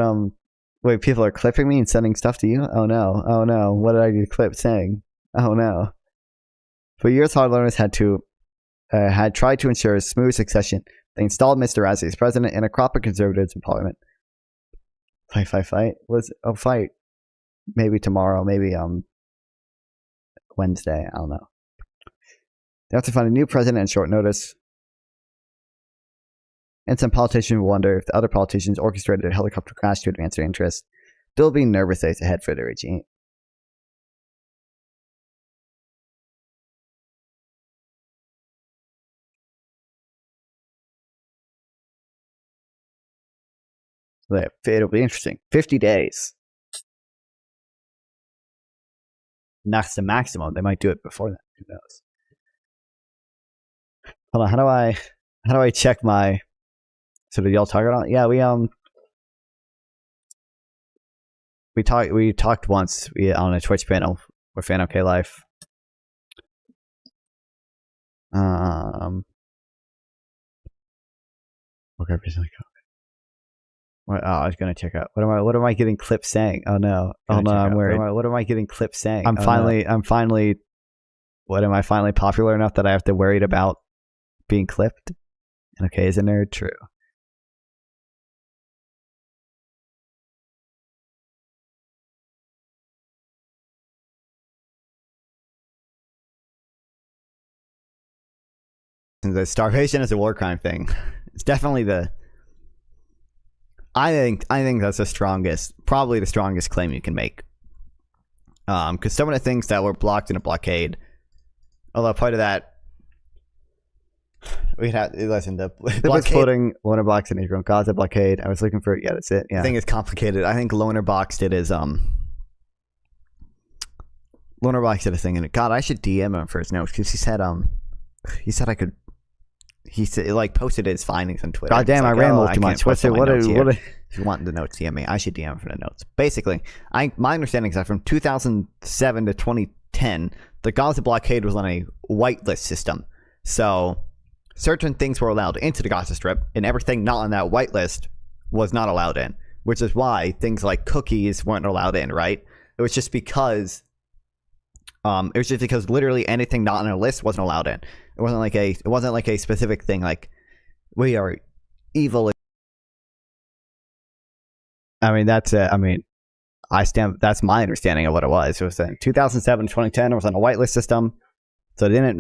Wait. People are clipping me and sending stuff to you. Oh no. Oh no. What did I get clipped saying? Oh no. For years, hard learners had tried to ensure a smooth succession. They installed Mr. Razzie as president and a crop of conservatives in parliament. Fight. Fight. Maybe tomorrow. Maybe Wednesday. I don't know. They have to find a new president on short notice. And some politicians wonder if the other politicians orchestrated a helicopter crash to advance their interests. Still being nervous days ahead for the regime. It'll be interesting. 50 days. And that's the maximum. They might do it before that. Who knows? Hold on. How do I check my? So did y'all talk about? Yeah, we talked once on a Twitch panel with Fan OK Life. Okay, what, I was gonna check out. What am I getting clips saying? Oh no! Oh no! I'm worried. What am I getting clips saying? I'm finally. What am I finally popular enough that I have to worry about being clipped? And okay, is a nerd true? The starvation is a war crime thing. It's definitely the. I think that's probably the strongest claim you can make. Because some of the things that were blocked in a blockade, although part of that, we had the putting Loner Box in Israel, Gaza blockade. I was looking for yeah, that's it. Yeah, I think it's complicated. I think Loner Box did his Loner Box did a thing, and God, I should DM him for his notes because he said I could. He said, posted his findings on Twitter. God damn, I rambled too much. What if you want the notes, DM me. I should DM for the notes. Basically, my understanding is that from 2007 to 2010, the Gaza blockade was on a whitelist system. So certain things were allowed into the Gaza Strip, and everything not on that whitelist was not allowed in, which is why things like cookies weren't allowed in, right? It was just because literally anything not on a list wasn't allowed in. It wasn't like a specific thing like we are evil. I mean that's that's my understanding of what it was. It was in 2007 to 2010. It was on a whitelist system, so they didn't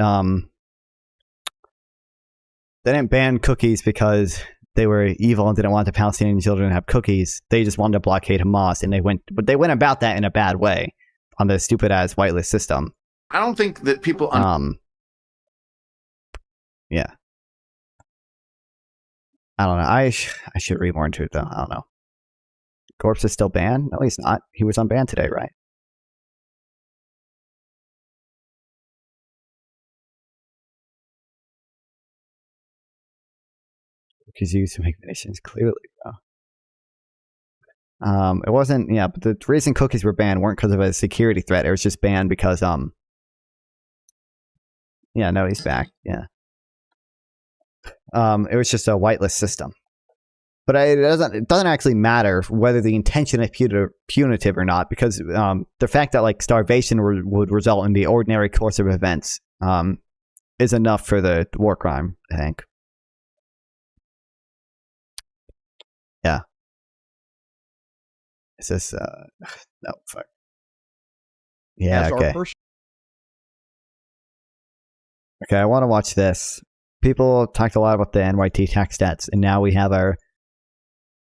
ban cookies because they were evil and didn't want the Palestinian children to have cookies. They just wanted to blockade Hamas, and they went about that in a bad way on the stupid ass whitelist system. I don't think that people. Yeah. I don't know. I should read more into it though. I don't know. Corpse is still banned? No, he's not. He was unbanned today, right? Because used to make nations clearly, bro. It wasn't. Yeah, but the reason cookies were banned weren't because of a security threat. It was just banned because Yeah, no, he's back. Yeah. It was just a whitelist system. But it doesn't actually matter whether the intention is punitive or not, because the fact that starvation would result in the ordinary course of events is enough for the war crime, I think. Yeah. Is this no fuck. Yeah, okay. Okay, I want to watch this. People talked a lot about the NYT tax stats, and now we have our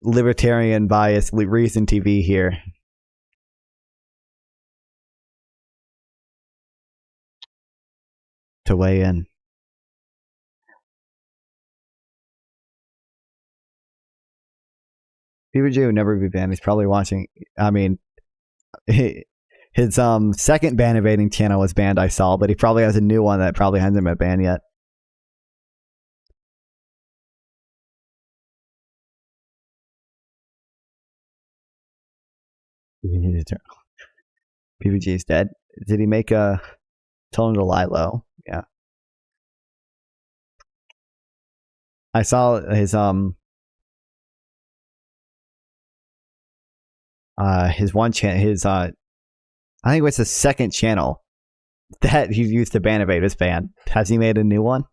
libertarian bias Reason TV here. To weigh in. PBG would never be banned. He's probably watching. I mean, His second ban evading channel was banned, I saw, but he probably has a new one that probably hasn't been banned yet. PVG is dead. Did he make a... Tell him to lie low? Yeah. I saw his one channel, I think it was the second channel that he used to ban evade was banned. Has he made a new one?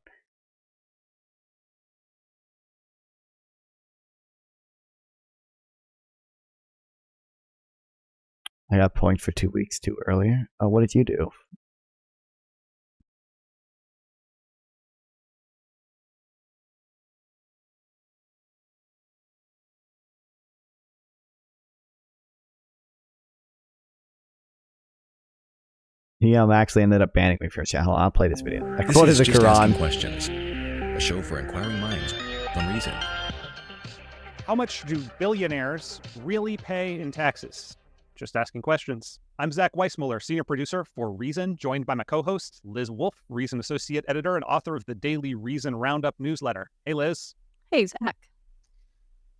I got point for 2 weeks too earlier. Oh, what did you do? He actually ended up banning me for a channel. I'll play this video. I quoted the Quran. Questions. A show for inquiring minds on reason. How much do billionaires really pay in taxes? Just asking questions. I'm Zach Weissmuller, senior producer for Reason, joined by my co-host, Liz Wolfe, Reason associate editor and author of the daily Reason Roundup newsletter. Hey, Liz. Hey, Zach.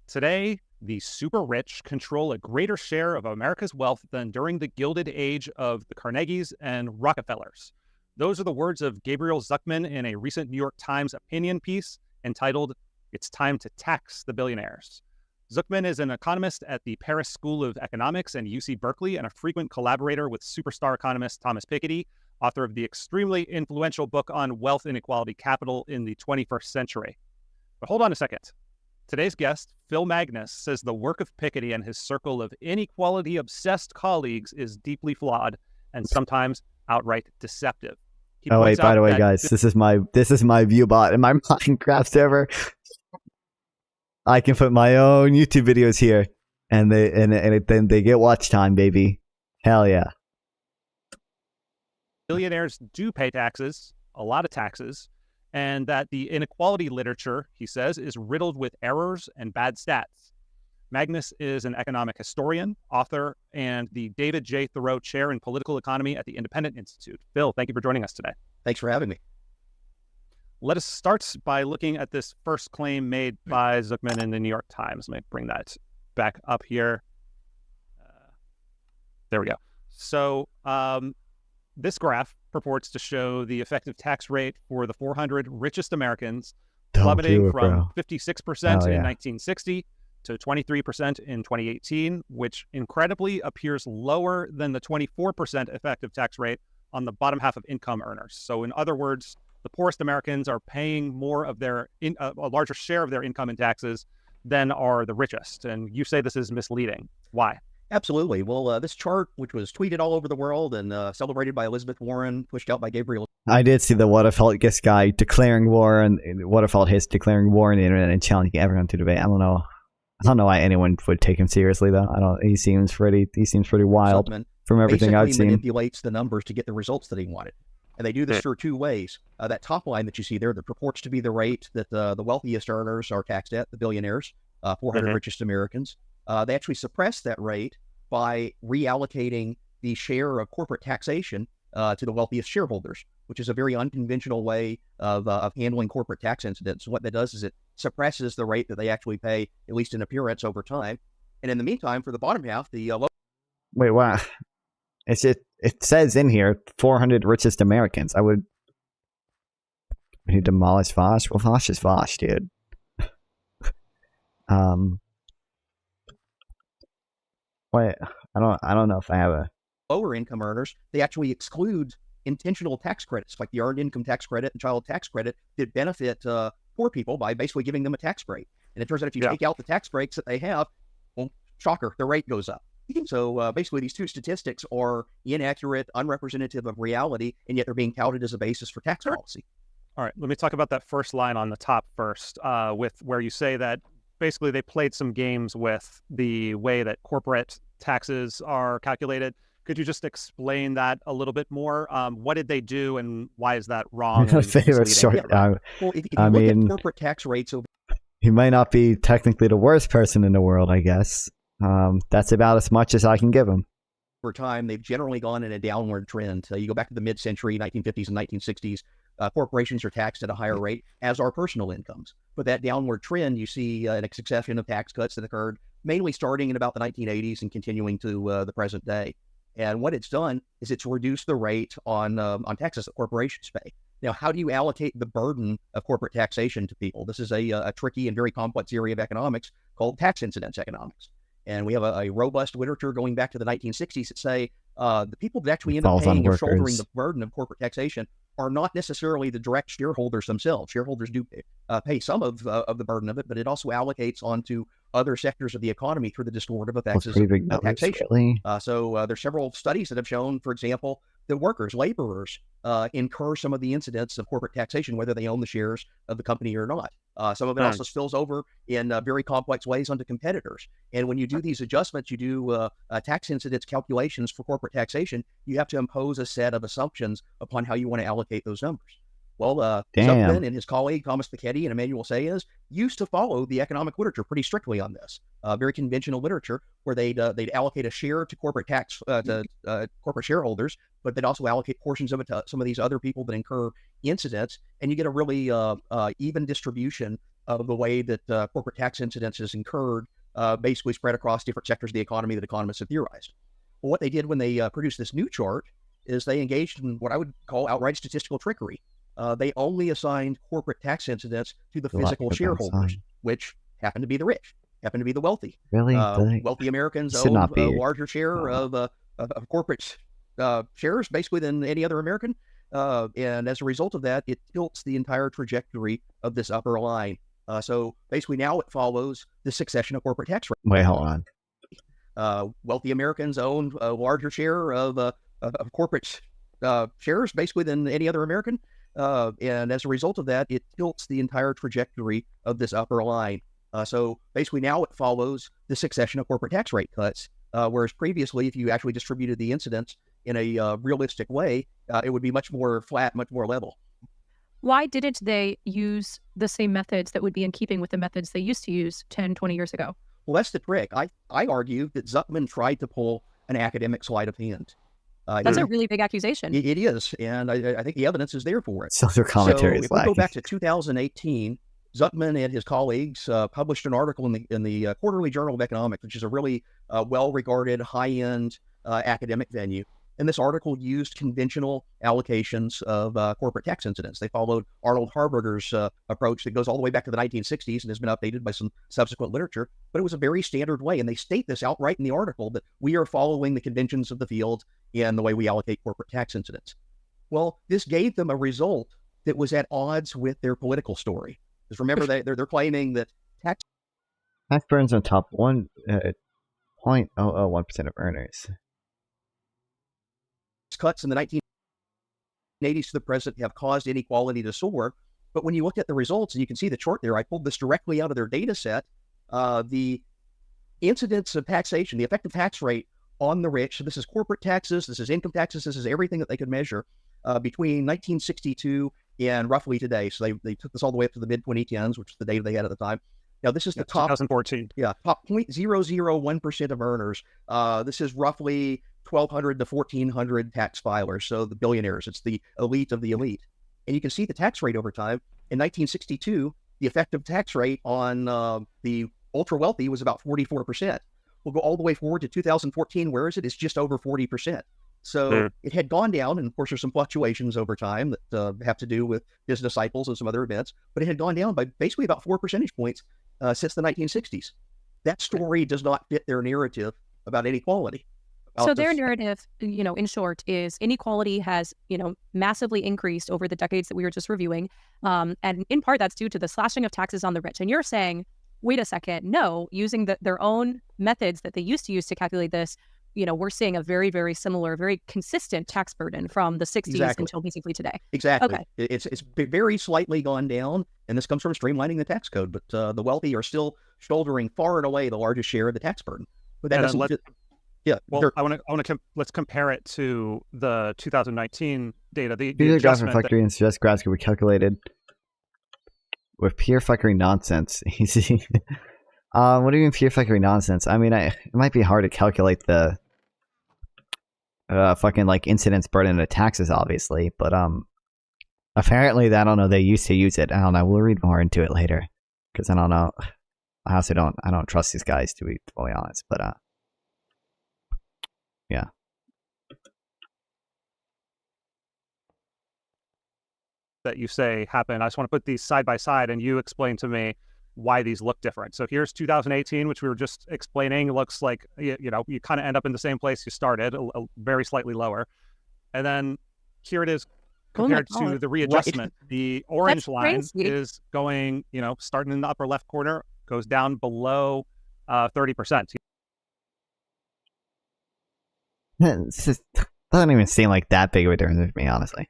Today, the super rich control a greater share of America's wealth than during the Gilded Age of the Carnegies and Rockefellers. Those are the words of Gabriel Zucman in a recent New York Times opinion piece entitled, "It's Time to Tax the Billionaires." Zucman is an economist at the Paris School of Economics and UC Berkeley and a frequent collaborator with superstar economist Thomas Piketty, author of the extremely influential book on wealth inequality capital in the 21st century. But hold on a second. Today's guest, Phil Magnus, says the work of Piketty and his circle of inequality-obsessed colleagues is deeply flawed and sometimes outright deceptive. Oh wait, by the way, guys, this is my ViewBot in my Minecraft server. I can put my own YouTube videos here, and then they get watch time, baby. Hell yeah! Billionaires do pay taxes, a lot of taxes, and that the inequality literature, he says, is riddled with errors and bad stats. Magnus is an economic historian, author, and the David J. Thoreau Chair in Political Economy at the Independent Institute. Phil, thank you for joining us today. Thanks for having me. Let us start by looking at this first claim made by Zucman in the New York Times. Let me bring that back up here. There we go. So this graph purports to show the effective tax rate for the 400 richest Americans plummeting from 56% in 1960 to 23% in 2018, which incredibly appears lower than the 24% effective tax rate on the bottom half of income earners. So in other words, the poorest Americans are paying more of their a larger share of their income in taxes than are the richest. And you say this is misleading. Why? Absolutely. Well, this chart, which was tweeted all over the world and celebrated by Elizabeth Warren, pushed out by Gabriel. I did see the Waterfeld guy declaring war, and Waterfeld his declaring war on the internet and challenging everyone to debate. I don't know why anyone would take him seriously though. He seems pretty wild from everything I've seen. Manipulates the numbers to get the results that he wanted. And they do this through two ways. That top line that you see there that purports to be the rate that the wealthiest earners are taxed at, the billionaires, 400 richest Americans. They actually suppress that rate by reallocating the share of corporate taxation to the wealthiest shareholders, which is a very unconventional way of handling corporate tax incidents. What that does is it suppresses the rate that they actually pay, at least in appearance, over time. And in the meantime, for the bottom half, the Wait, wow. It says in here 400 richest Americans. We need to demolish Vosh. Well, Vosh is Vosh, dude. Wait, I don't know if I have a lower income earners. They actually exclude intentional tax credits like the earned income tax credit and child tax credit that benefit poor people by basically giving them a tax break. And it turns out if you take out the tax breaks that they have, well, shocker, the rate goes up. So basically these two statistics are inaccurate, unrepresentative of reality, and yet they're being touted as a basis for tax policy. All right, let me talk about that first line on the top first, with where you say that basically they played some games with the way that corporate taxes are calculated. Could you just explain that a little bit more? What did they do, and why is that wrong? Favorite short. Well, if you look at corporate tax rates over, he might not be technically the worst person in the world, I guess. That's about as much as I can give him. over time, they've generally gone in a downward trend. You go back to the mid-century, 1950s and 1960s, corporations are taxed at a higher rate, as are personal incomes. But that downward trend, you see a succession of tax cuts that occurred mainly starting in about the 1980s and continuing to the present day. And what it's done is it's reduced the rate on taxes that corporations pay. Now, how do you allocate the burden of corporate taxation to people? This is a tricky and very complex area of economics called tax incidence economics. And we have a robust literature going back to the 1960s that say the people that actually end up paying or shouldering the burden of corporate taxation are not necessarily the direct shareholders themselves. Shareholders do pay some of the burden of it, but it also allocates onto other sectors of the economy through the distortive effects of taxation. Really? So there's several studies that have shown, for example, that workers, laborers, incur some of the incidents of corporate taxation, whether they own the shares of the company or not. Some of it also spills over in very complex ways onto competitors. And when you do these adjustments, you do tax incidence calculations for corporate taxation, you have to impose a set of assumptions upon how you want to allocate those numbers. Well, Zuckman and his colleague, Thomas Piketty and Emmanuel Saez, used to follow the economic literature pretty strictly on this. Very conventional literature where they'd allocate a share to corporate tax to corporate shareholders, but they'd also allocate portions of it to some of these other people that incur incidents, and you get a really even distribution of the way that corporate tax incidence is incurred, basically spread across different sectors of the economy that economists have theorized. Well, what they did when they produced this new chart is they engaged in what I would call outright statistical trickery. They only assigned corporate tax incidence to the physical shareholders, which happen to be the rich, happen to be the wealthy. Really? Wealthy Americans own a larger share of corporate shares, basically, than any other American. And as a result of that, it tilts the entire trajectory of this upper line. So basically now it follows the succession of corporate tax rates. Wait, hold on. Wealthy Americans own a larger share of corporate shares, basically, than any other American. And as a result of that, it tilts the entire trajectory of this upper line. So basically now it follows the succession of corporate tax rate cuts, whereas previously, if you actually distributed the incidence in a realistic way, it would be much more flat, much more level. Why didn't they use the same methods that would be in keeping with the methods they used to use 10, 20 years ago? Well, that's the trick. I argue that Zuckman tried to pull an academic sleight of hand. That's a really big accusation. It is, and I think the evidence is there for it. So their commentary is if we go back to 2018, Zuckman and his colleagues published an article in the Quarterly Journal of Economics, which is a really well-regarded, high-end academic venue. And this article used conventional allocations of corporate tax incidence. They followed Arnold Harberger's approach that goes all the way back to the 1960s and has been updated by some subsequent literature. But it was a very standard way, and they state this outright in the article, that we are following the conventions of the field in the way we allocate corporate tax incidence. Well, this gave them a result that was at odds with their political story. Because remember, they're claiming that tax burdens on top 0.001% of earners. Cuts in the 1980s to the present have caused inequality to soar. But when you look at the results, and you can see the chart there, I pulled this directly out of their data set, the incidence of taxation, the effective tax rate on the rich, so this is corporate taxes, this is income taxes, this is everything that they could measure, between 1962 and roughly today. So they took this all the way up to the mid-2010s, which is the data they had at the time. Now, this is the top 2014. Yeah, top 0.001% of earners. This is roughly 1,200 to 1,400 tax filers, so the billionaires. It's the elite of the elite. And you can see the tax rate over time. In 1962, the effective tax rate on the ultra-wealthy was about 44%. We'll go all the way forward to 2014. Where is it? It's just over 40%. So it had gone down, and of course, there's some fluctuations over time that have to do with business cycles and some other events, but it had gone down by basically about 4 percentage points since the 1960s. That story does not fit their narrative about inequality. So their narrative, in short, is inequality has, massively increased over the decades that we were just reviewing. And in part, that's due to the slashing of taxes on the rich. And you're saying, wait a second, no, using their own methods that they used to use to calculate this, we're seeing a very, very similar, very consistent tax burden from the 60s until basically today. Exactly. Okay. It's very slightly gone down, and this comes from streamlining the tax code. But the wealthy are still shouldering far and away the largest share of the tax burden. But that doesn't. Well, let's compare it to the 2019 data. The graph and fuckery and stress graphs can be calculated with pure fuckery nonsense. Easy. What do you mean pure fuckery nonsense? I mean, it might be hard to calculate the fucking like incidents burden of taxes, obviously, but apparently I don't know. They used to use it. I don't know. We'll read more into it later because I don't know. I also don't trust these guys, to be fully honest. But yeah. That you say happen. I just want to put these side by side, and you explain to me why these look different. So here's 2018, which we were just explaining. It looks like you kind of end up in the same place you started, a very slightly lower, and then here it is compared to the readjustment. Right. The orange line is going, starting in the upper left corner, goes down below 30%. It doesn't even seem like that big of a difference to me, honestly.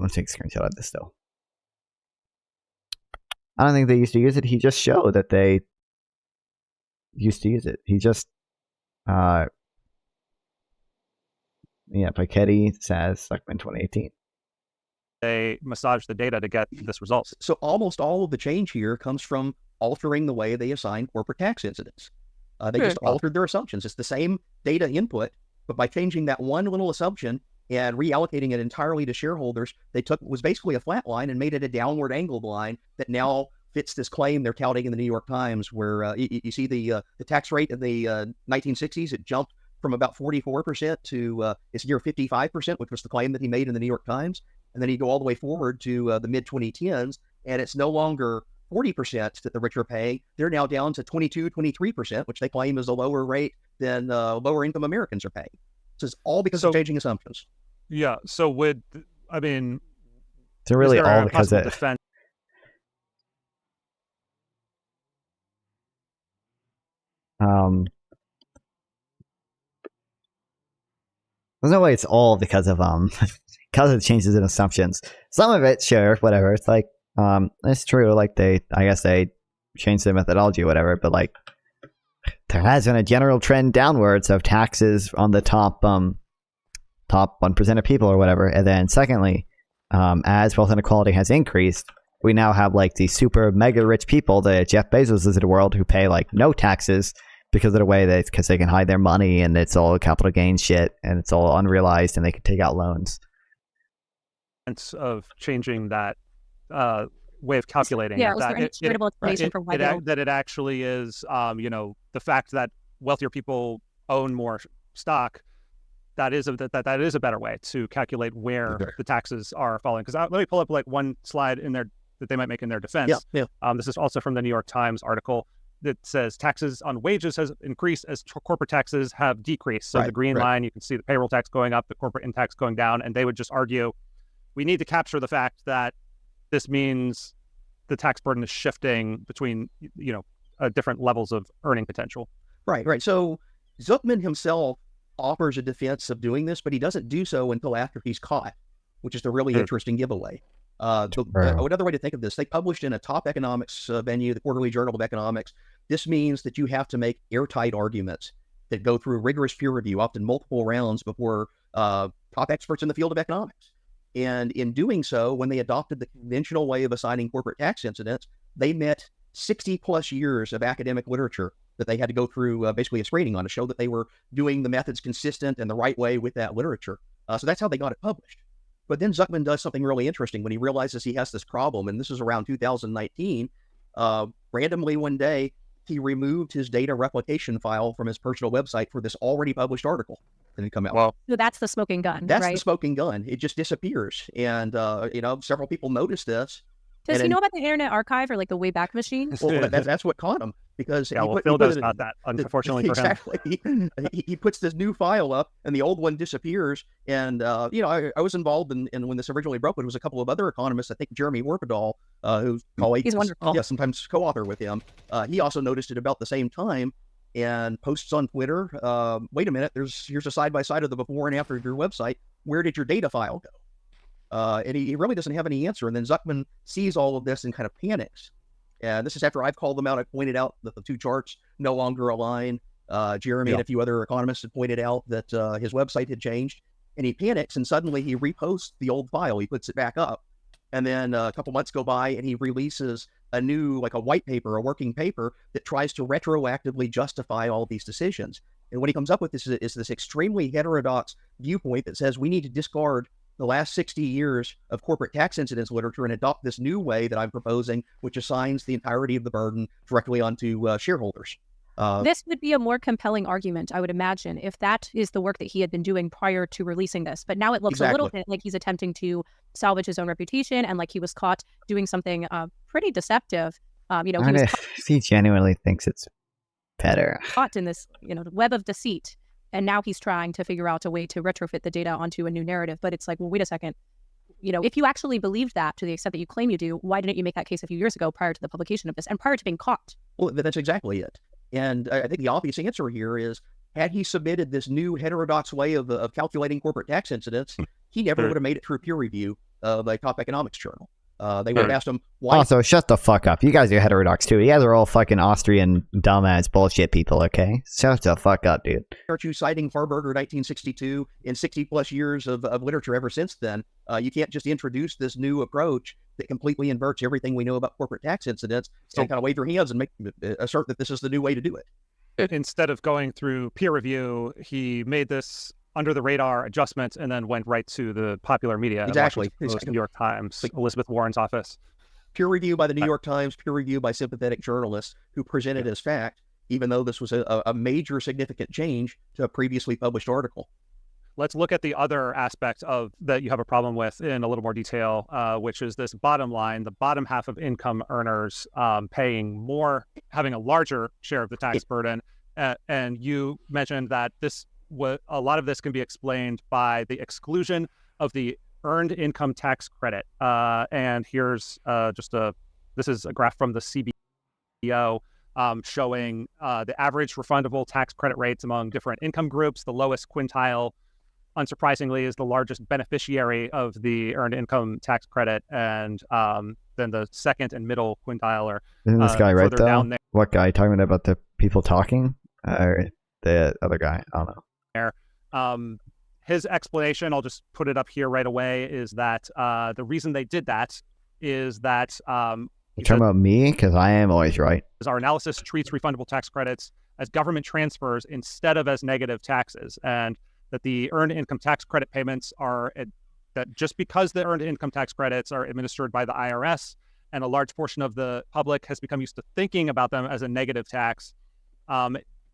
Let's take a screenshot of this though. I don't think they used to use it. He just showed that they used to use it. He just, Piketty says Zuckman 2018. They massage the data to get this result. So almost all of the change here comes from altering the way they assign corporate tax incidents. They just altered their assumptions. It's the same data input, but by changing that one little assumption and reallocating it entirely to shareholders, they took what was basically a flat line and made it a downward angled line that now fits this claim they're touting in the New York Times, where you see the tax rate in the 1960s, it jumped from about 44% to it's near 55%, which was the claim that he made in the New York Times. And then you go all the way forward to the mid-2010s, and it's no longer 40% that the rich are paying. They're now down to 22, 23%, which they claim is a lower rate than lower income Americans are paying. So it's all because of changing assumptions. Yeah. So they're really all because of defense. There's no way it's all because of because of changes in assumptions. Some of it, sure, whatever. It's like it's true. Like I guess they changed their methodology or whatever. But like, there has been a general trend downwards of taxes on the top 1% of people or whatever. And then secondly, as wealth inequality has increased, we now have like these super mega rich people, the Jeff Bezos of the world, who pay like no taxes because of the way because they can hide their money and it's all capital gains shit and it's all unrealized and they can take out loans. Of changing that way of calculating. Yeah, was there any credible explanation for why that it actually is, the fact that wealthier people own more stock. That is a better way to calculate where the taxes are falling. Because let me pull up like one slide in there that they might make in their defense. Yeah. This is also from the New York Times article that says taxes on wages has increased as corporate taxes have decreased. So the green line, you can see the payroll tax going up, the corporate income tax going down, and they would just argue we need to capture the fact that this means the tax burden is shifting between different levels of earning potential. Right. So Zuckman himself offers a defense of doing this, but he doesn't do so until after he's caught, which is the really interesting giveaway. Another way to think of this, they published in a top economics venue, the Quarterly Journal of Economics. This means that you have to make airtight arguments that go through rigorous peer review, often multiple rounds before top experts in the field of economics. And in doing so, when they adopted the conventional way of assigning corporate tax incidents, they met 60 plus years of academic literature that they had to go through basically a screening on to show that they were doing the methods consistent and the right way with that literature. So that's how they got it published. But then Zuckman does something really interesting when he realizes he has this problem, and this is around 2019. Randomly one day, he removed his data replication file from his personal website for this already published article that had come out. Well, so that's the smoking gun, That's right? the smoking gun. It just disappears. And, several people noticed this. Does he know about the Internet Archive or like the Wayback Machine? Well, that's what caught him. Because Phil knows about that, unfortunately for him. Exactly. He puts this new file up, and the old one disappears. And I was involved in when this originally broke. But it was a couple of other economists. I think Jeremy Werpedahl, who's he's wonderful. Yeah, sometimes co-author with him. He also noticed it about the same time, and posts on Twitter. Wait a minute, here's a side by side of the before and after of your website. Where did your data file go? And he really doesn't have any answer. And then Zuckman sees all of this and kind of panics. And this is after I've called them out. I pointed out that the two charts no longer align. Jeremy and a few other economists had pointed out that his website had changed. And he panics, and suddenly he reposts the old file. He puts it back up. And then a couple months go by, and he releases a new, like a white paper, a working paper that tries to retroactively justify all these decisions. And what he comes up with is this extremely heterodox viewpoint that says we need to discard the last 60 years of corporate tax incidence literature and adopt this new way that I'm proposing, which assigns the entirety of the burden directly onto shareholders. This would be a more compelling argument, I would imagine, if that is the work that he had been doing prior to releasing this. But now it looks a little bit like he's attempting to salvage his own reputation, and like he was caught doing something pretty deceptive. He was he genuinely thinks it's better. Caught in this, web of deceit. And now he's trying to figure out a way to retrofit the data onto a new narrative. But it's like, well, wait a second. If you actually believed that to the extent that you claim you do, why didn't you make that case a few years ago prior to the publication of this and prior to being caught? Well, that's exactly it. And I think the obvious answer here is, had he submitted this new heterodox way of calculating corporate tax incidence, he never would have made it through peer review of a top economics journal. They would have asked him, why? Also, shut the fuck up. You guys are heterodox too. You guys are all fucking Austrian dumbass bullshit people, okay? Shut the fuck up, dude. Aren't you citing Farberger 1962 in 60 plus years of literature ever since then? You can't just introduce this new approach that completely inverts everything we know about corporate tax incidents and kind of wave your hands and assert that this is the new way to do it. Instead of going through peer review, he made this under the radar adjustment and then went right to the popular media. Exactly. New York Times, Elizabeth Warren's office. Peer review by the New York Times, peer review by sympathetic journalists who presented as fact, even though this was a major significant change to a previously published article. Let's look at the other aspect of that you have a problem with in a little more detail, which is this bottom line, the bottom half of income earners paying more, having a larger share of the tax burden. And you mentioned that a lot of this can be explained by the exclusion of the earned income tax credit. And here's this is a graph from the CBO showing the average refundable tax credit rates among different income groups. The lowest quintile, unsurprisingly, is the largest beneficiary of the earned income tax credit, and then the second and middle quintile are Isn't this guy right though? Down there. What guy? Talking about the people talking, or the other guy? I don't know. His explanation, I'll just put it up here right away, is that the reason they did that is that you talking about me, because I am always right. Our analysis treats refundable tax credits as government transfers instead of as negative taxes, and that the earned income tax credit payments are that just because the earned income tax credits are administered by the IRS and a large portion of the public has become used to thinking about them as a negative tax,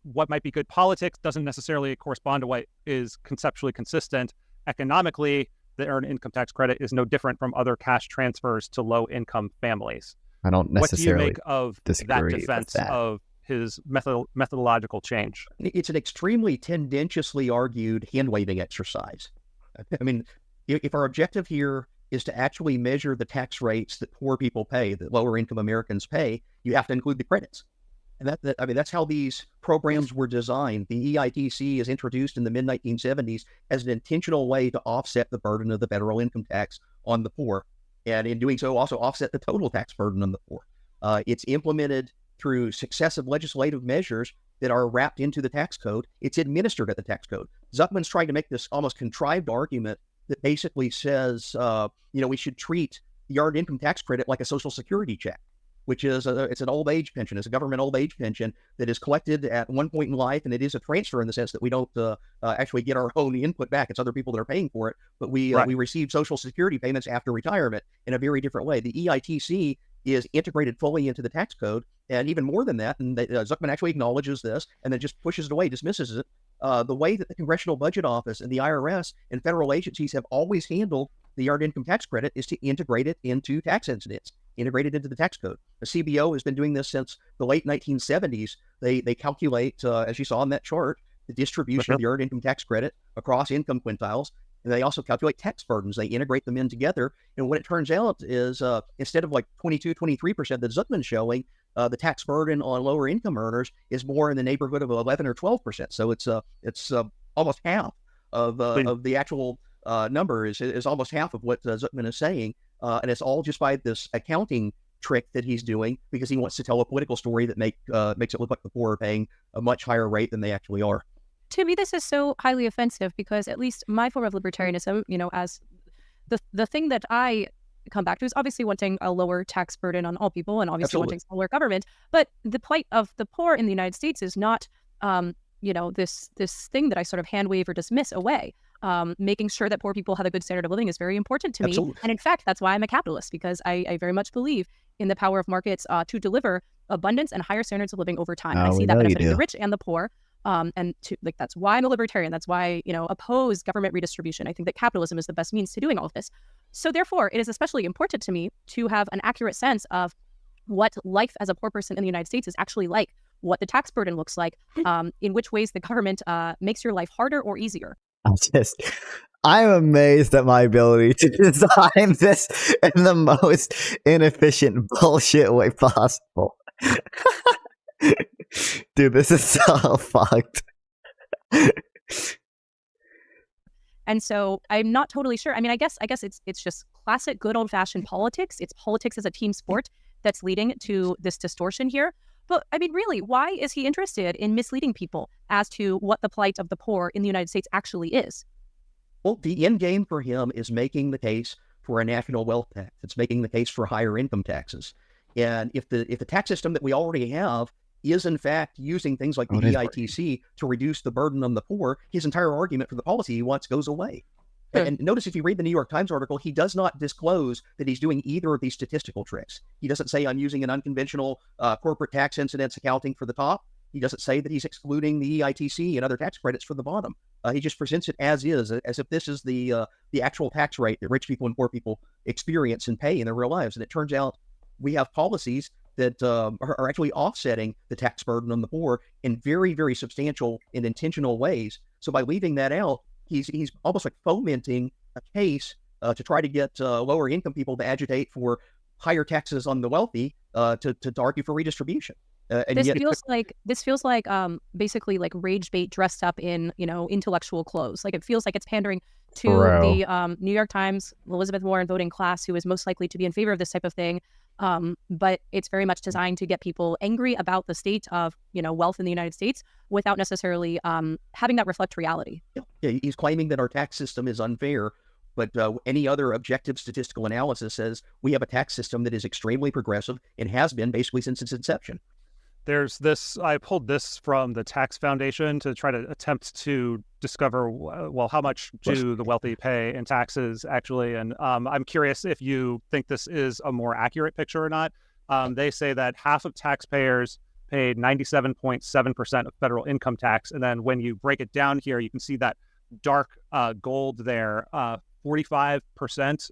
what might be good politics doesn't necessarily correspond to what is conceptually consistent. Economically, the earned income tax credit is no different from other cash transfers to low-income families. I don't necessarily What do you make of that defense of his methodological change? It's an extremely tendentiously argued hand-waving exercise. I mean, if our objective here is to actually measure the tax rates that poor people pay, that lower-income Americans pay, you have to include the credits. And that's how these programs were designed. The EITC is introduced in the mid-1970s as an intentional way to offset the burden of the federal income tax on the poor, and in doing so, also offset the total tax burden on the poor. It's implemented through successive legislative measures that are wrapped into the tax code. It's administered at the tax code. Zuckman's trying to make this almost contrived argument that basically says, we should treat the earned income tax credit like a Social Security check, which is it's an old age pension. It's a government old age pension that is collected at one point in life, and it is a transfer in the sense that we don't actually get our own input back. It's other people that are paying for it, but we receive Social Security payments after retirement in a very different way. The EITC is integrated fully into the tax code, and even more than that, and Zuckman actually acknowledges this and then just pushes it away, dismisses it. The way that the Congressional Budget Office and the IRS and federal agencies have always handled the earned income tax credit is to integrate it into tax incidence, integrated into the tax code. The CBO has been doing this since the late 1970s. They calculate, as you saw in that chart, the distribution of the earned income tax credit across income quintiles. And they also calculate tax burdens. They integrate them in together. And what it turns out is instead of like 22, 23% that Zuckman's showing, the tax burden on lower income earners is more in the neighborhood of 11 or 12%. So it's almost half of the actual number is almost half of what Zuckman is saying. And it's all just by this accounting trick that he's doing because he wants to tell a political story that makes it look like the poor are paying a much higher rate than they actually are. To me, this is so highly offensive because at least my form of libertarianism, as the thing that I come back to is obviously wanting a lower tax burden on all people and obviously wanting a lower government. But the plight of the poor in the United States is not this thing that I sort of hand wave or dismiss away. Making sure that poor people have a good standard of living is very important to me. Absolutely. And in fact, that's why I'm a capitalist, because I very much believe in the power of markets to deliver abundance and higher standards of living over time. And I see that benefiting the rich and the poor. That's why I'm a libertarian. That's why I oppose government redistribution. I think that capitalism is the best means to doing all of this. So therefore, it is especially important to me to have an accurate sense of what life as a poor person in the United States is actually like, what the tax burden looks like, in which ways the government makes your life harder or easier. I'm amazed at my ability to design this in the most inefficient bullshit way possible. Dude, this is so fucked. And so I'm not totally sure. I mean, I guess it's just classic good old fashioned politics. It's politics as a team sport that's leading to this distortion here. But I mean, really, why is he interested in misleading people as to what the plight of the poor in the United States actually is? Well, the end game for him is making the case for a national wealth tax. It's making the case for higher income taxes. And if the tax system that we already have is in fact using things like the EITC to reduce the burden on the poor, his entire argument for the policy he wants goes away. And notice if you read the New York Times article, he does not disclose that he's doing either of these statistical tricks. He doesn't say I'm using an unconventional corporate tax incidence accounting for the top. He doesn't say that he's excluding the EITC and other tax credits for the bottom. He just presents it as is, as if this is the actual tax rate that rich people and poor people experience and pay in their real lives. And it turns out we have policies that are actually offsetting the tax burden on the poor in very, very substantial and intentional ways. So by leaving that out, he's almost like fomenting a case to try to get lower income people to agitate for higher taxes on the wealthy to argue for redistribution. This feels like basically like rage bait dressed up in intellectual clothes. Like it feels like it's pandering to the New York Times Elizabeth Warren voting class, who is most likely to be in favor of this type of thing. But it's very much designed to get people angry about the state of wealth in the United States without necessarily having that reflect reality. Yeah, he's claiming that our tax system is unfair. But any other objective statistical analysis says we have a tax system that is extremely progressive and has been basically since its inception. There's this, I pulled this from the Tax Foundation to try to attempt to discover, well, how much do the wealthy pay in taxes actually? And I'm curious if you think this is a more accurate picture or not. They say that half of taxpayers paid 97.7% of federal income tax. And then when you break it down here, you can see that dark gold there, 45%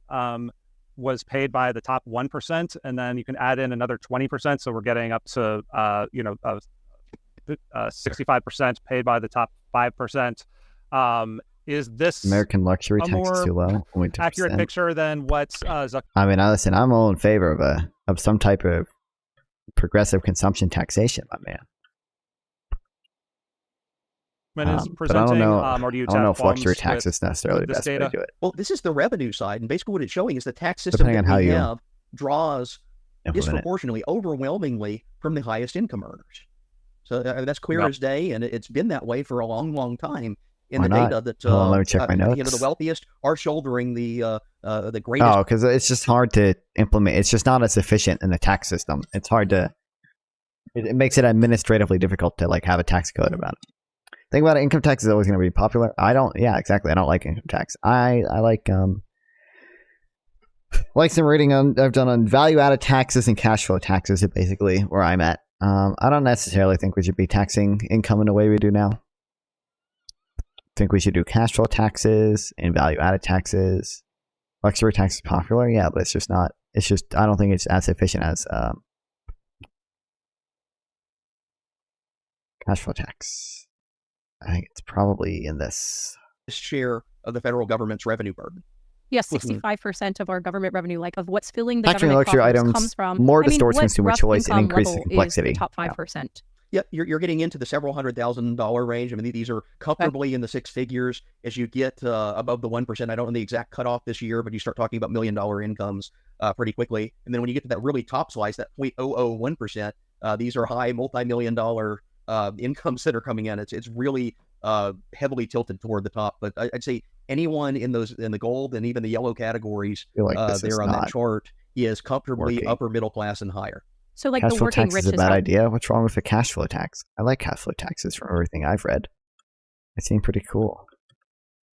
was paid by the top 1%, and then you can add in another 20%, so we're getting up to 65% paid by the top 5%. Is this American luxury tax is too low? More accurate picture than what I mean, listen, I'm all in favor of some type of progressive consumption taxation, my man. Is but I don't know. Or do you I don't know if luxury tax is necessarily the best way to do it. Well, this is the revenue side, and basically what it's showing is the tax system Depending that on we how you have draws implement disproportionately, overwhelmingly from the highest income earners. So that's clear as day, and it's been that way for a long, long time in the data that Hold on, let me check my notes. the wealthiest are shouldering the greatest. Oh, because it's just hard to implement. It's just not as efficient in the tax system. It's hard to. It makes it administratively difficult to like have a tax code about it. Think about it, income tax is always going to be popular. Yeah, exactly. I don't like income tax. I like some reading I've done on value-added taxes and cash flow taxes is basically where I'm at. I don't necessarily think we should be taxing income in the way we do now. I think we should do cash flow taxes and value-added taxes. Luxury tax is popular, yeah, but it's just not. It's just I don't think it's as efficient as cash flow tax. I think it's probably in this share of the federal government's revenue burden. Yes, 65% of our government revenue, like of what's filling the Factoring government luxury coffers, items comes from more distorts consumer choice and increases level complexity. Is the top 5%. Yeah, you're getting into the several $100,000 range. I mean, these are comfortably in the six figures. As you get above the 1%, I don't know the exact cutoff this year, but you start talking about $1 million incomes pretty quickly. And then when you get to that really top slice, that 0.001%, these are high multi-million-dollar incomes that are coming in. It's really heavily tilted toward the top. But I'd say anyone in the gold and even the yellow categories there on that chart is comfortably upper middle class and higher. So like cash the flow working tax rich is a is bad not idea. What's wrong with a cash flow tax? I like cash flow taxes from everything I've read. They seem pretty cool.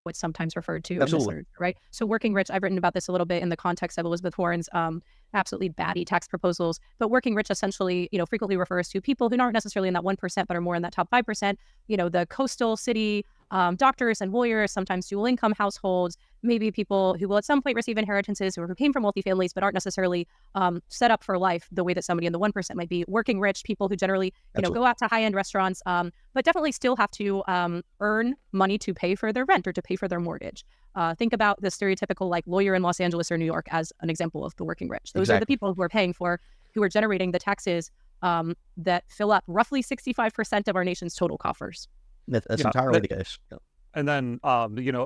what's sometimes referred to in Absolutely. this literature, right? So working rich, I've written about this a little bit in the context of Elizabeth Warren's absolutely batty tax proposals. But working rich essentially, frequently refers to people who aren't necessarily in that 1%, but are more in that top 5%. The coastal city doctors and lawyers, sometimes dual income households, maybe people who will at some point receive inheritances who came from wealthy families, but aren't necessarily set up for life the way that somebody in the 1% might be. Working rich, people who generally, go out to high-end restaurants, but definitely still have to earn money to pay for their rent or to pay for their mortgage. Think about the stereotypical lawyer in Los Angeles or New York as an example of the working rich. Those are the people who are paying for, who are generating the taxes that fill up roughly 65% of our nation's total coffers. That's entirely the case. Yeah. And then,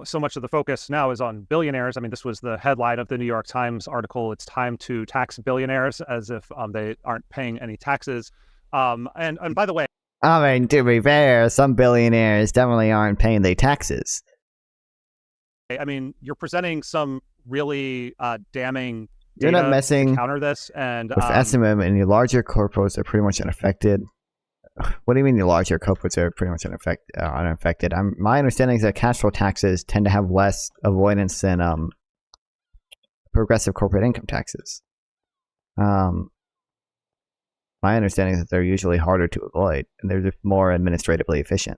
so much of the focus now is on billionaires. I mean, this was the headline of the New York Times article. It's time to tax billionaires, as if they aren't paying any taxes. And by the way, I mean, to be fair, some billionaires definitely aren't paying their taxes. I mean, you're presenting some really damning You're data not messing to counter this, and with SMM, and your larger corporates are pretty much unaffected. What do you mean your larger corporates are pretty much unaffected? My understanding is that cash flow taxes tend to have less avoidance than progressive corporate income taxes. My understanding is that they're usually harder to avoid, and they're just more administratively efficient.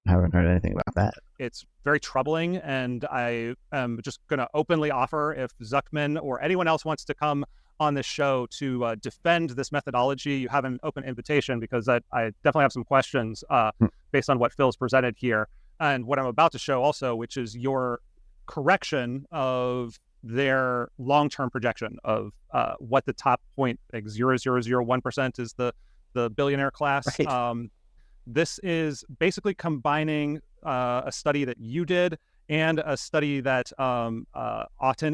I haven't heard anything about that. It's very troubling, and I am just going to openly offer, if Zuckman or anyone else wants to come on this show to defend this methodology, you have an open invitation, because I definitely have some questions based on what Phil's presented here and what I'm about to show also, which is your correction of their long-term projection of what the top 0.0001% is the billionaire class. Right. This is basically combining a study that you did and a study that Auten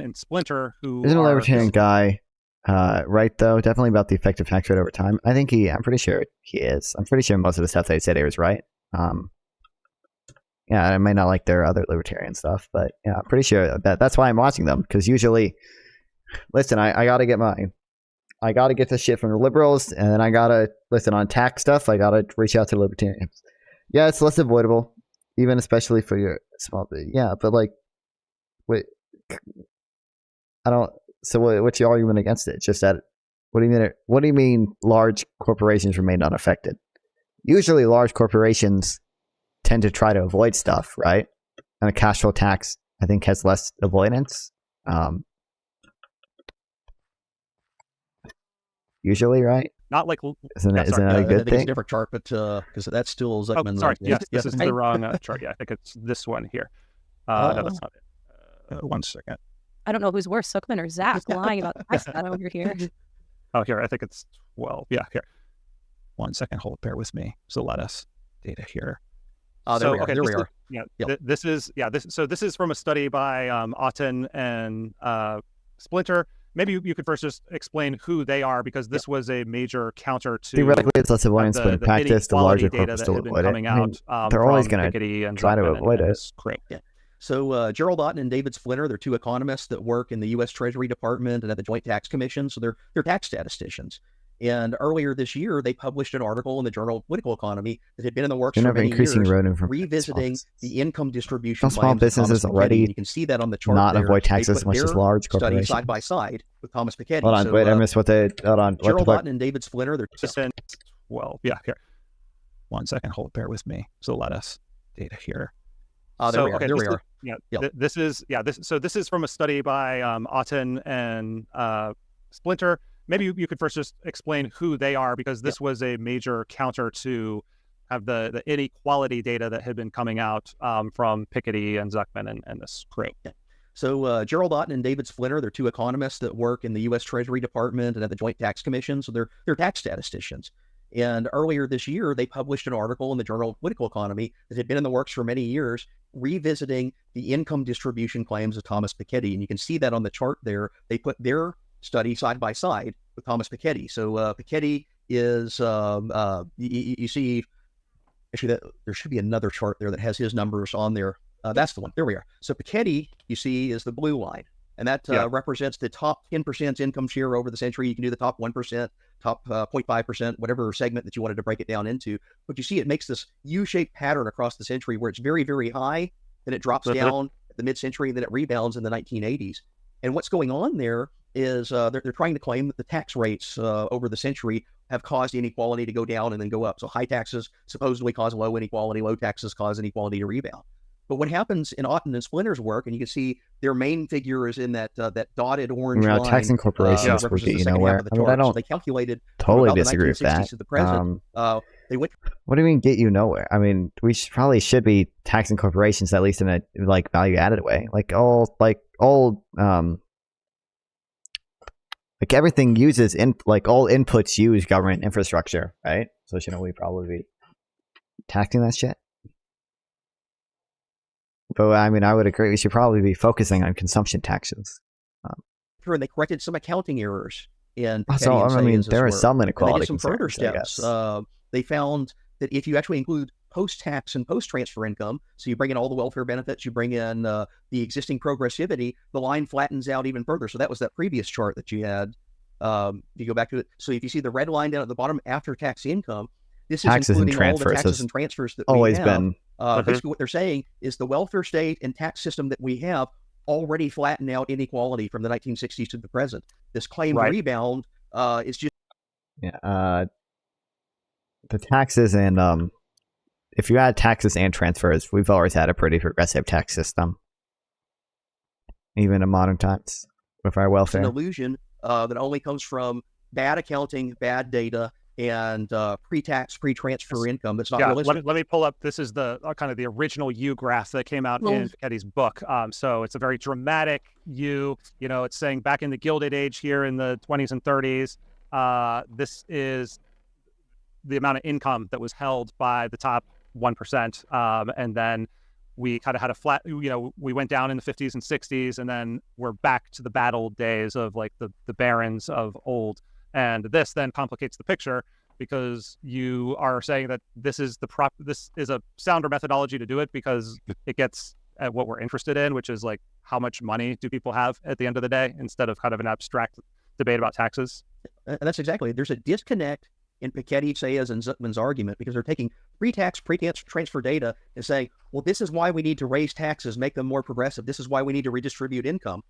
and Splinter, who isn't a are libertarian guy, right, though? Definitely about the effective tax rate over time. I'm pretty sure he is. I'm pretty sure most of the stuff they said he was right. Yeah, I might not like their other libertarian stuff, but yeah, I'm pretty sure that's why I'm watching them. Because usually, listen, I gotta get this shit from the liberals, and then I gotta listen on tax stuff. I gotta reach out to the libertarians. Yeah, it's less avoidable, even especially for your small. Yeah, but wait, I don't. So what's your argument against it? Just that. What do you mean? Large corporations remain unaffected. Usually, large corporations tend to try to avoid stuff, right? And a cash flow tax, I think, has less avoidance. Usually, right? Not like isn't that a good I think thing? It's a different chart, but because that's still Zuckman. Oh, sorry, this is the wrong chart. Yeah, I think it's this one here. No, that's not it. 1 second. I don't know who's worse, Zuckman or Zach, lying about tax data over here. Oh, here, I think it's 12. Yeah, here. 1 second, bear with me. So let us data here. There we are. There we are. This is from a study by Auten and Splinter. Maybe you could first just explain who they are, because this was a major counter to theoretically it's less avoidance, but in practice, the larger corporates still avoid it. They're always going to try to avoid it. Yeah. So Gerald Auten and David Splinter, they're two economists that work in the U.S. Treasury Department and at the Joint Tax Commission. So they're tax statisticians. And earlier this year, they published an article in the Journal of Political Economy that had been in the works for many years, revisiting the income distribution. Some small businesses already you can see that on the chart not there. avoid taxes as much as large corporations. Side by side with Thomas Piketty. Hold on, wait, I missed what they. Hold on. Gerald Auten and David Splinter, they're just in. Well, yeah, here. 1 second, bear with me. So let us data here. There we are. This is from a study by Auten and Splinter. Maybe you could first just explain who they are, because this was a major counter to have the inequality data that had been coming out from Piketty and Zuckman and this crew. Yeah. So Gerald Auten and David Splinter, they're two economists that work in the U.S. Treasury Department and at the Joint Tax Commission. So they're tax statisticians. And earlier this year, they published an article in the Journal of Political Economy that had been in the works for many years, revisiting the income distribution claims of Thomas Piketty. And you can see that on the chart there. They put their study side by side with Thomas Piketty. So Piketty is, you see, actually that there should be another chart there that has his numbers on there. That's the one. There we are. So Piketty, you see, is the blue line. And that represents the top 10% income share over the century. You can do the top 1%, top 0.5%, whatever segment that you wanted to break it down into. But you see it makes this U-shaped pattern across the century where it's very, very high, then it drops down at the mid-century, and then it rebounds in the 1980s. And what's going on there is they're trying to claim that the tax rates over the century have caused inequality to go down and then go up. So high taxes supposedly cause low inequality, low taxes cause inequality to rebound. But what happens in Otten and Splinter's work, and you can see their main figure is in that that dotted orange line. Taxing corporations would get you nowhere. I mean, I don't so they calculated totally disagree with that. To the present, they went. What do you mean get you nowhere? I mean, we probably should be taxing corporations at least in a like value added way. Like everything uses all inputs use government infrastructure, right? So shouldn't we probably be taxing that shit? But I mean, I would agree. We should probably be focusing on consumption taxes. And they corrected some accounting errors in. So I mean, there are some inequality. They did some further steps. They found that if you actually include post-tax and post-transfer income, so you bring in all the welfare benefits, you bring in the existing progressivity, the line flattens out even further. So that was that previous chart that you had. If you go back to it, so if you see the red line down at the bottom, after-tax income, this is taxes including and all the taxes and transfers that always we have. Basically, what they're saying is the welfare state and tax system that we have already flattened out inequality from the 1960s to the present. This claimed rebound is just the taxes and if you add taxes and transfers, we've always had a pretty progressive tax system, even in modern times with our welfare. It's an illusion that only comes from bad accounting, bad data, and pre-tax, pre-transfer income. That's not realistic. Let me pull up. This is the kind of the original U graph that came out in Piketty's book. So it's a very dramatic U. You know, it's saying back in the Gilded Age here in the 20s and 30s, this is the amount of income that was held by the top 1%. And then we kind of had a flat, we went down in the 50s and 60s, and then we're back to the bad old days of like the barons of old. And this then complicates the picture because you are saying that this is a sounder methodology to do it because it gets at what we're interested in, which is like how much money do people have at the end of the day instead of kind of an abstract debate about taxes. And that's exactly, there's a disconnect in Piketty, Sayers, and Zuckman's argument because they're taking pre-tax, pre-transfer data and saying, well, this is why we need to raise taxes, make them more progressive. This is why we need to redistribute income.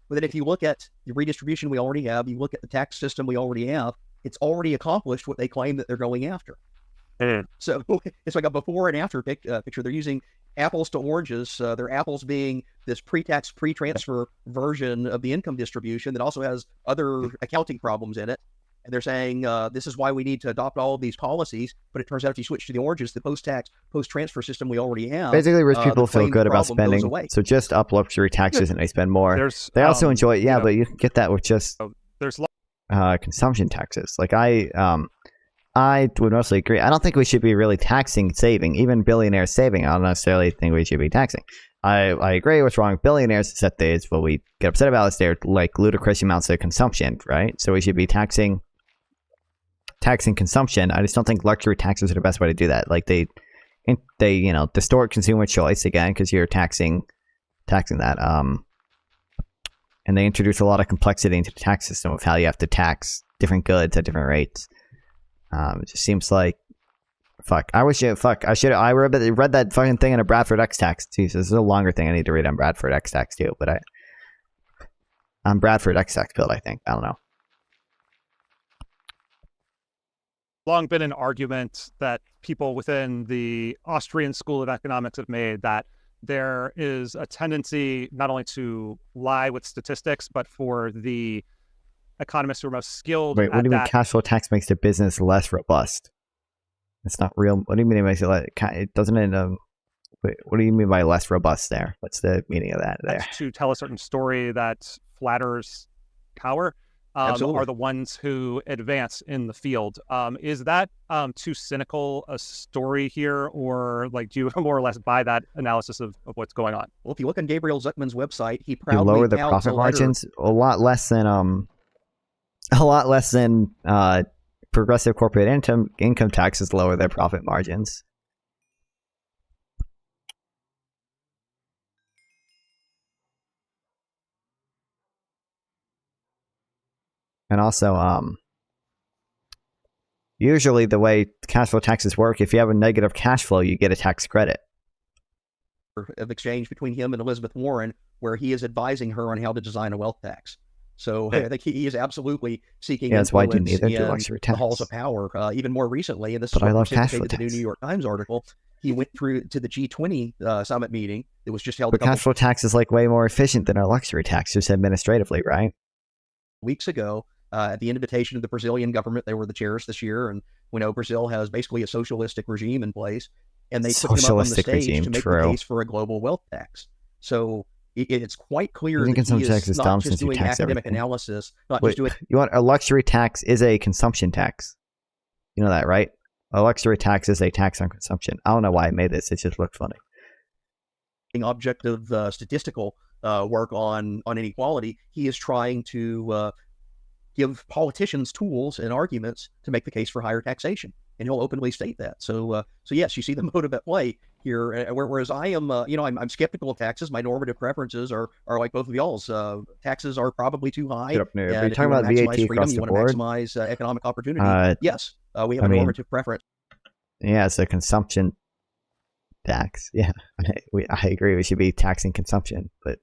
But then if you look at the redistribution we already have, you look at the tax system we already have, it's already accomplished what they claim that they're going after. So it's like a before and after picture. They're using apples to oranges. Their apples being this pre-tax, pre-transfer version of the income distribution that also has other accounting problems in it. And they're saying this is why we need to adopt all of these policies. But it turns out if you switch to the oranges, the post-tax, post-transfer system we already have. Basically, rich people feel good about spending. So just up luxury taxes and they spend more. They also enjoy it. Yeah, but you can get that with just consumption taxes. Like I would mostly agree. I don't think we should be really taxing saving. Even billionaires saving, I don't necessarily think we should be taxing. I agree what's wrong with billionaires is that what we get upset about is they're like ludicrous amounts of consumption, right? So we should be taxing consumption. I just don't think luxury taxes are the best way to do that. Like they distort consumer choice again because you're taxing that. And they introduce a lot of complexity into the tax system of how you have to tax different goods at different rates. It just seems like I read that fucking thing in a Bradford X tax. Jeez, this is a longer thing I need to read on Bradford X tax too. But on Bradford X tax build, I think. I don't know. Long been an argument that people within the Austrian School of Economics have made that there is a tendency not only to lie with statistics, but for the economists who are most skilled. Wait, what do you mean cash flow tax makes the business less robust? It's not real. What do you mean it makes it doesn't it? Wait, what do you mean by less robust there? What's the meaning of that there? To tell a certain story that flatters power. Are the ones who advance in the field. Is that too cynical a story here, or like do you more or less buy that analysis of what's going on? Well, if you look on Gabriel Zuckman's website, he proudly lower the profit margins a lot less than progressive corporate income taxes lower their profit margins. And also, usually the way cash flow taxes work, if you have a negative cash flow, you get a tax credit. Of exchange between him and Elizabeth Warren, where he is advising her on how to design a wealth tax. So I think he is absolutely seeking that's why I do influence neither do in luxury the tax. halls of power. Even more recently, and this But is I what love cash flow precipitated the tax. New York Times article. He went through to the G20 summit meeting. It was just held But cash flow tax is like way more efficient than our luxury tax, just administratively, right? weeks ago at the invitation of the Brazilian government. They were the chairs this year, and we know Brazil has basically a socialistic regime in place, and they took him up on the stage to make the case for a global wealth tax. So it's quite clear that he is not just doing academic analysis, not just doing... You want a luxury tax is a consumption tax. You know that, right? A luxury tax is a tax on consumption. I don't know why I made this. It just looked funny. Objective statistical work on inequality. He is trying to give politicians tools and arguments to make the case for higher taxation, and he'll openly state that. So yes, you see the motive at play here. Whereas I am, I'm skeptical of taxes. My normative preferences are like both of y'all's. Taxes are probably too high. Are you talking about VAT across the board? You want to maximize economic opportunity. Yes, we have a normative preference. Yeah, it's a consumption tax. Yeah, I agree. We should be taxing consumption, but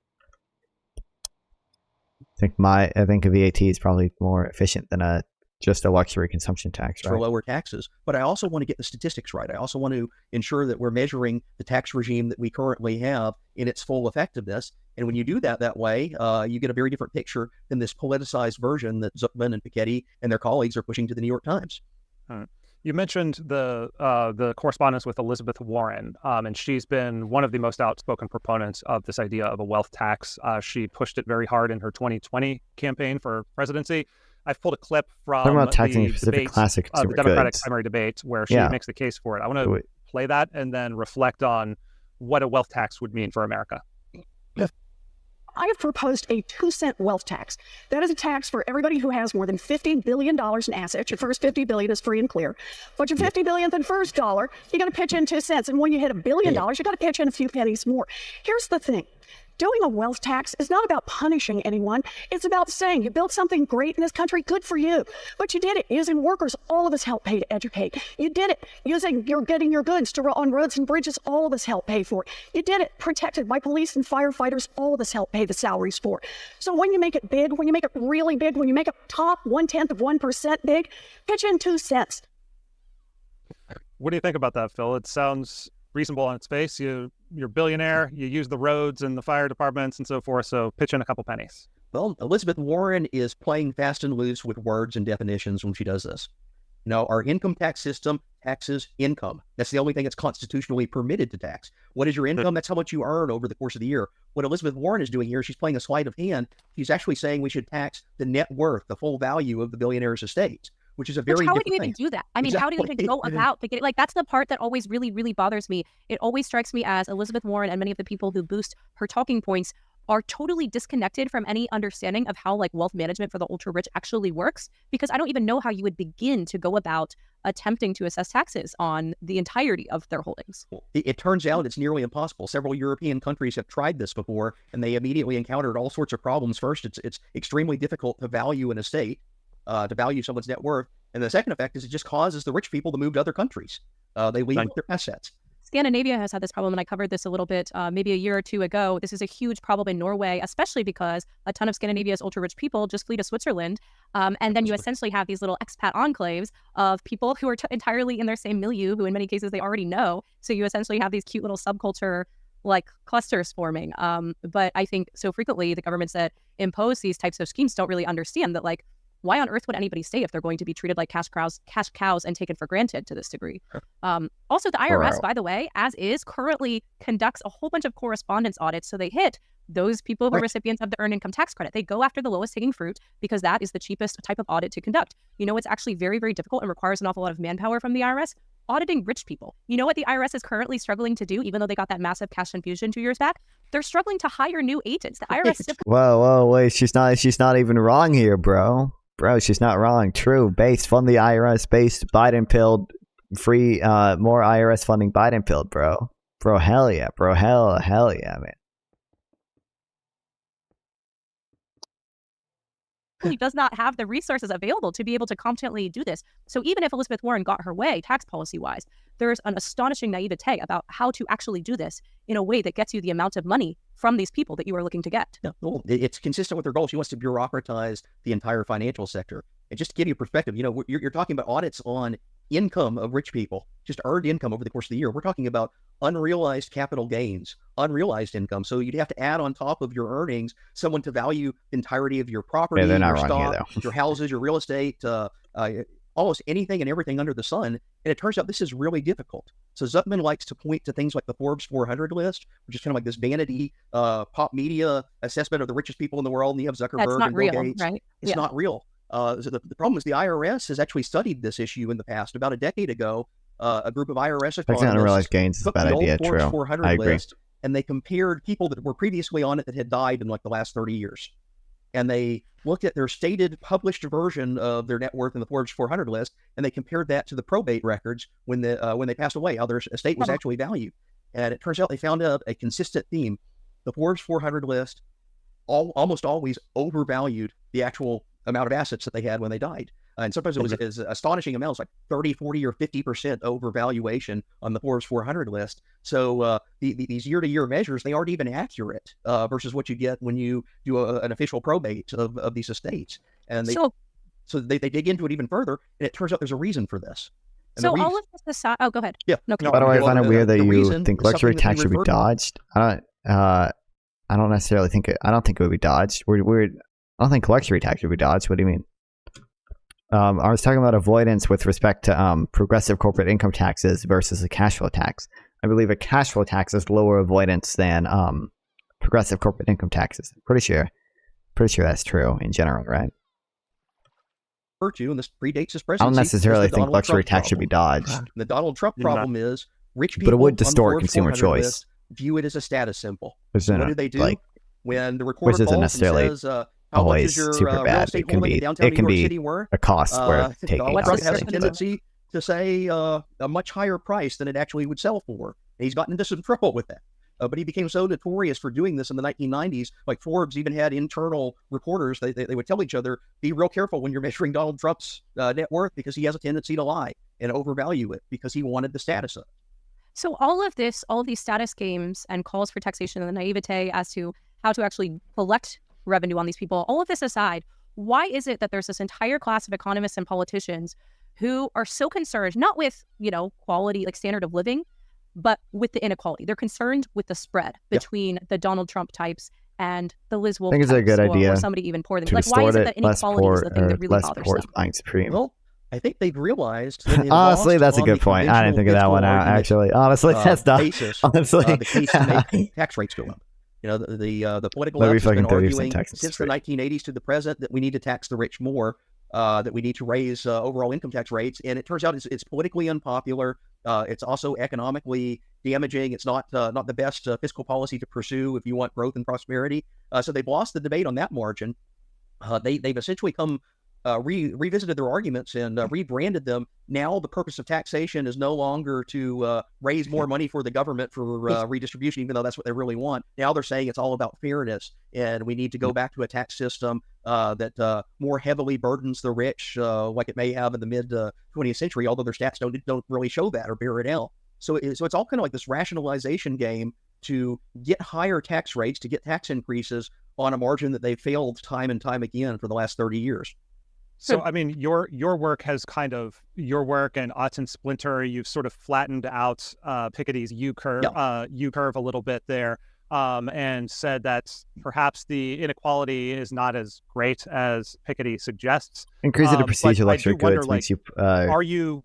I think a VAT is probably more efficient than just a luxury consumption tax, right? For lower taxes. But I also want to get the statistics right. I also want to ensure that we're measuring the tax regime that we currently have in its full effectiveness. And when you do that way, you get a very different picture than this politicized version that Zucman and Piketty and their colleagues are pushing to the New York Times. You mentioned the correspondence with Elizabeth Warren, and she's been one of the most outspoken proponents of this idea of a wealth tax. She pushed it very hard in her 2020 campaign for presidency. I've pulled a clip from the debate, the Democratic primary debate, where she makes the case for it. I want to play that and then reflect on what a wealth tax would mean for America. I have proposed a 2-cent wealth tax. That is a tax for everybody who has more than $50 billion in assets. Your first $50 billion is free and clear. But your 50 billionth and first dollar, you got to pitch in 2 cents. And when you hit $1 billion, you got to pitch in a few pennies more. Here's the thing. Doing a wealth tax is not about punishing anyone. It's about saying you built something great in this country, good for you. But you did it using workers. All of us help pay to educate. You did it using getting your goods on roads and bridges. All of us help pay for it. You did it protected by police and firefighters. All of us help pay the salaries for it. So when you make it big, when you make it really big, when you make it top 0.1% big, pitch in 2 cents. What do you think about that, Phil? It sounds reasonable on its face. You're a billionaire, you use the roads and the fire departments and so forth, so pitch in a couple pennies. Well, Elizabeth Warren is playing fast and loose with words and definitions when she does this. You know, our income tax system taxes income. That's the only thing that's constitutionally permitted to tax. What is your income? That's how much you earn over the course of the year. What Elizabeth Warren is doing here, she's playing a sleight of hand. She's actually saying we should tax the net worth, the full value of the billionaire's estate, which is a very different thing. How do you even do that? I mean, how do you even go about the like? That's the part that always really, really bothers me. It always strikes me as Elizabeth Warren and many of the people who boost her talking points are totally disconnected from any understanding of how like wealth management for the ultra rich actually works, because I don't even know how you would begin to go about attempting to assess taxes on the entirety of their holdings. It turns out it's nearly impossible. Several European countries have tried this before, and they immediately encountered all sorts of problems. First, it's extremely difficult to value an estate, to value someone's net worth. And the second effect is it just causes the rich people to move to other countries. They leave with their assets. Scandinavia has had this problem, and I covered this a little bit maybe a year or two ago. This is a huge problem in Norway, especially because a ton of Scandinavia's ultra-rich people just flee to Switzerland. And then you essentially have these little expat enclaves of people who are entirely in their same milieu, who in many cases they already know. So you essentially have these cute little subculture like clusters forming. But I think so frequently the governments that impose these types of schemes don't really understand that, like, why on earth would anybody stay if they're going to be treated like cash cows and taken for granted to this degree? Also, the IRS, by the way, as is, currently conducts a whole bunch of correspondence audits. So they hit those people who are recipients of the earned income tax credit. They go after the lowest hanging fruit because that is the cheapest type of audit to conduct. You know, it's actually very, very difficult and requires an awful lot of manpower from the IRS. Auditing rich people. You know what the IRS is currently struggling to do, even though they got that massive cash infusion 2 years back? They're struggling to hire new agents. The IRS... Whoa, wait, she's not even wrong here, bro. Bro, she's not wrong. True. Based, fund the IRS. Based, Biden pilled. Free, more IRS funding. Biden pilled, bro. Bro, hell yeah, bro. Hell yeah, man. simply does not have the resources available to be able to competently do this. So even if Elizabeth Warren got her way, tax policy-wise, there's an astonishing naivete about how to actually do this in a way that gets you the amount of money from these people that you are looking to get. Yeah, well, it's consistent with her goal. She wants to bureaucratize the entire financial sector. And just to give you perspective, you're talking about audits on income of rich people, just earned income over the course of the year. We're talking about unrealized capital gains, unrealized income. So you'd have to add on top of your earnings someone to value the entirety of your property, Yeah, they're not your wrong stock, here, though. your houses, your real estate, almost anything and everything under the sun. And it turns out this is really difficult. So Zuckman likes to point to things like the Forbes 400 list, which is kind of like this vanity pop media assessment of the richest people in the world. And you have Zuckerberg and Bill Gates. Right? It's not real. So the problem is the IRS has actually studied this issue in the past. About a decade ago, a group of IRS Taxing on unrealized economists gains is a took bad the old idea. Forbes True. 400 I agree. list, and they compared people that were previously on it that had died in like the last 30 years. And they looked at their stated published version of their net worth in the Forbes 400 list, and they compared that to the probate records when they passed away, how their estate was actually valued. And it turns out they found out a consistent theme. The Forbes 400 list almost always overvalued the actual amount of assets that they had when they died. And sometimes it was as astonishing amounts, like 30, 40, or 50% overvaluation on the Forbes 400 list. So these year-to-year measures, they aren't even accurate versus what you get when you do an official probate of these estates. And so they dig into it even further, and it turns out there's a reason for this. And so all of this aside, oh, go ahead. Yeah. No, By the way, I find it weird that you think luxury tax should be dodged. I don't necessarily think it. I don't think it would be dodged. I don't think luxury tax should be dodged. What do you mean? I was talking about avoidance with respect to progressive corporate income taxes versus a cash flow tax. I believe a cash flow tax is lower avoidance than progressive corporate income taxes. Pretty sure that's true in general, right? Virtue, and this predates his I presidency. don't necessarily think Donald luxury Trump tax should be problem. dodged. The Donald Trump problem is rich people But it would on the distort Forbes consumer 400 choice. list view it as a status symbol. Which What isn't, do they do? like, When the which recorder isn't calls and necessarily says, how much always is your super real bad. estate It can holding be in downtown New York City worth? a cost worth taking Donald out. Trump has a something, but- tendency to say a much higher price than it actually would sell for. And he's gotten into some trouble with that. But he became so notorious for doing this in the 1990s. Like Forbes even had internal reporters. They would tell each other, be real careful when you're measuring Donald Trump's net worth, because he has a tendency to lie and overvalue it because he wanted the status of it. So all of these status games and calls for taxation and the naivete as to how to actually collect revenue on these people, all of this aside, why is it that there's this entire class of economists and politicians who are so concerned, not with, quality, like standard of living, but with the inequality? They're concerned with the spread between the Donald Trump types and the Liz Wolfe I think it's a types, good or idea somebody even poor than to like, why is distort it that inequality is the thing that really less bothers poor them? buying supreme. Well, I think they've realized that they Honestly, lost that's a on good the point. I didn't think of that conventional one out. argument, Actually, honestly, that's not. basis, Honestly, the case to make tax rates go up. The political Let me left has been fucking 30% arguing taxes since straight. the 1980s to the present that we need to tax the rich more, that we need to raise overall income tax rates, and it turns out it's politically unpopular. It's also economically damaging. It's not the best fiscal policy to pursue if you want growth and prosperity. So they've lost the debate on that margin. They've essentially come revisited their arguments and rebranded them. Now the purpose of taxation is no longer to raise more money for the government for redistribution, even though that's what they really want. Now they're saying it's all about fairness, and we need to go back to a tax system that more heavily burdens the rich, like it may have in the mid 20th century, although their stats don't really show that or bear it out. So it's all kind of like this rationalization game to get higher tax rates, to get tax increases on a margin that they've failed time and time again for the last 30 years. So, I mean, your work has your work and Autzen Splinter, you've sort of flattened out Piketty's U-curve a little bit there, and said that perhaps the inequality is not as great as Piketty suggests. Increase it to prestige luxury goods makes you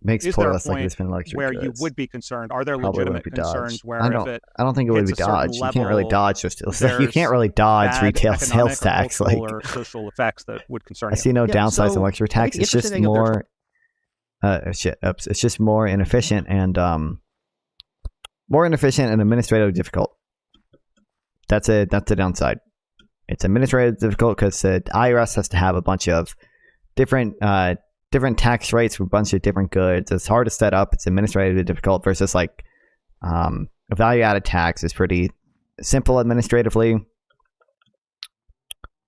makes is poor there a less likely to point spend luxury where goods. you would be concerned? Are there Probably legitimate wouldn't be concerns dodged. where I don't think it would be hits a certain dodged. You can't really level, dodge you can't really dodge bad retail economic sales tax. or Like, cultural or social effects that would concern I see no downsides in luxury tax. It's just more it's just more inefficient and administratively difficult. That's the downside. It's administratively difficult because the IRS has to have a bunch of different tax rates for a bunch of different goods. It's hard to set up. It's administratively difficult versus like a value-added tax is pretty simple administratively.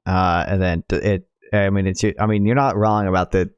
And then I mean, you're not wrong about the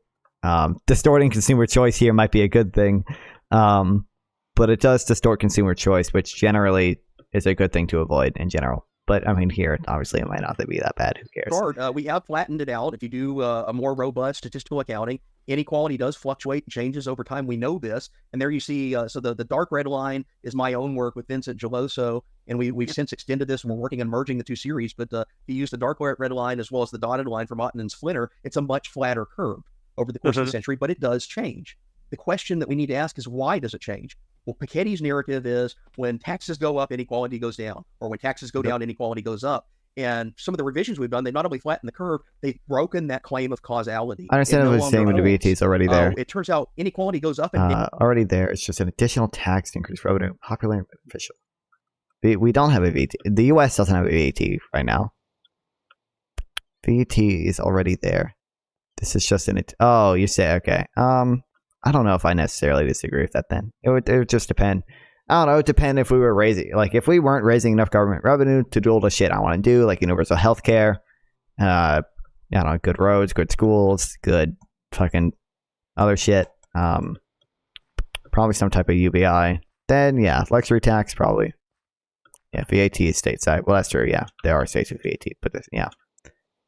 distorting consumer choice here might be a good thing, but it does distort consumer choice, which generally is a good thing to avoid in general. But I mean, here obviously it might not be that bad. Who cares? Sure, we have flattened it out. If you do a more robust statistical accounting, inequality does fluctuate and changes over time. We know this, and there you see. So the dark red line is my own work with Vincent Geloso, and we've since extended this, and we're working on merging the two series. But if you use the dark red line as well as the dotted line from Otten and Flinner, it's a much flatter curve over the course of the century, but it does change. The question that we need to ask is, why does it change? Well, Piketty's narrative is when taxes go up, inequality goes down, or when taxes go down, inequality goes up. And some of the revisions we've done, they've not only flattened the curve, they've broken that claim of causality. I understand what you're saying with the VAT is already there. It turns out inequality goes up. And already there. It's just an additional tax to increase revenue, popular and beneficial. We don't have a VAT. The U.S. doesn't have a VAT right now. VAT is already there. This is just oh, you say, okay. I don't know if I necessarily disagree with that then. It would just depend. I don't know. It would depend if we were if we weren't raising enough government revenue to do all the shit I want to do, like universal health care, I don't know, good roads, good schools, good fucking other shit, probably some type of UBI. Then, yeah, luxury tax, probably. Yeah, VAT is stateside. Well, that's true, yeah. There are states with VAT, but yeah.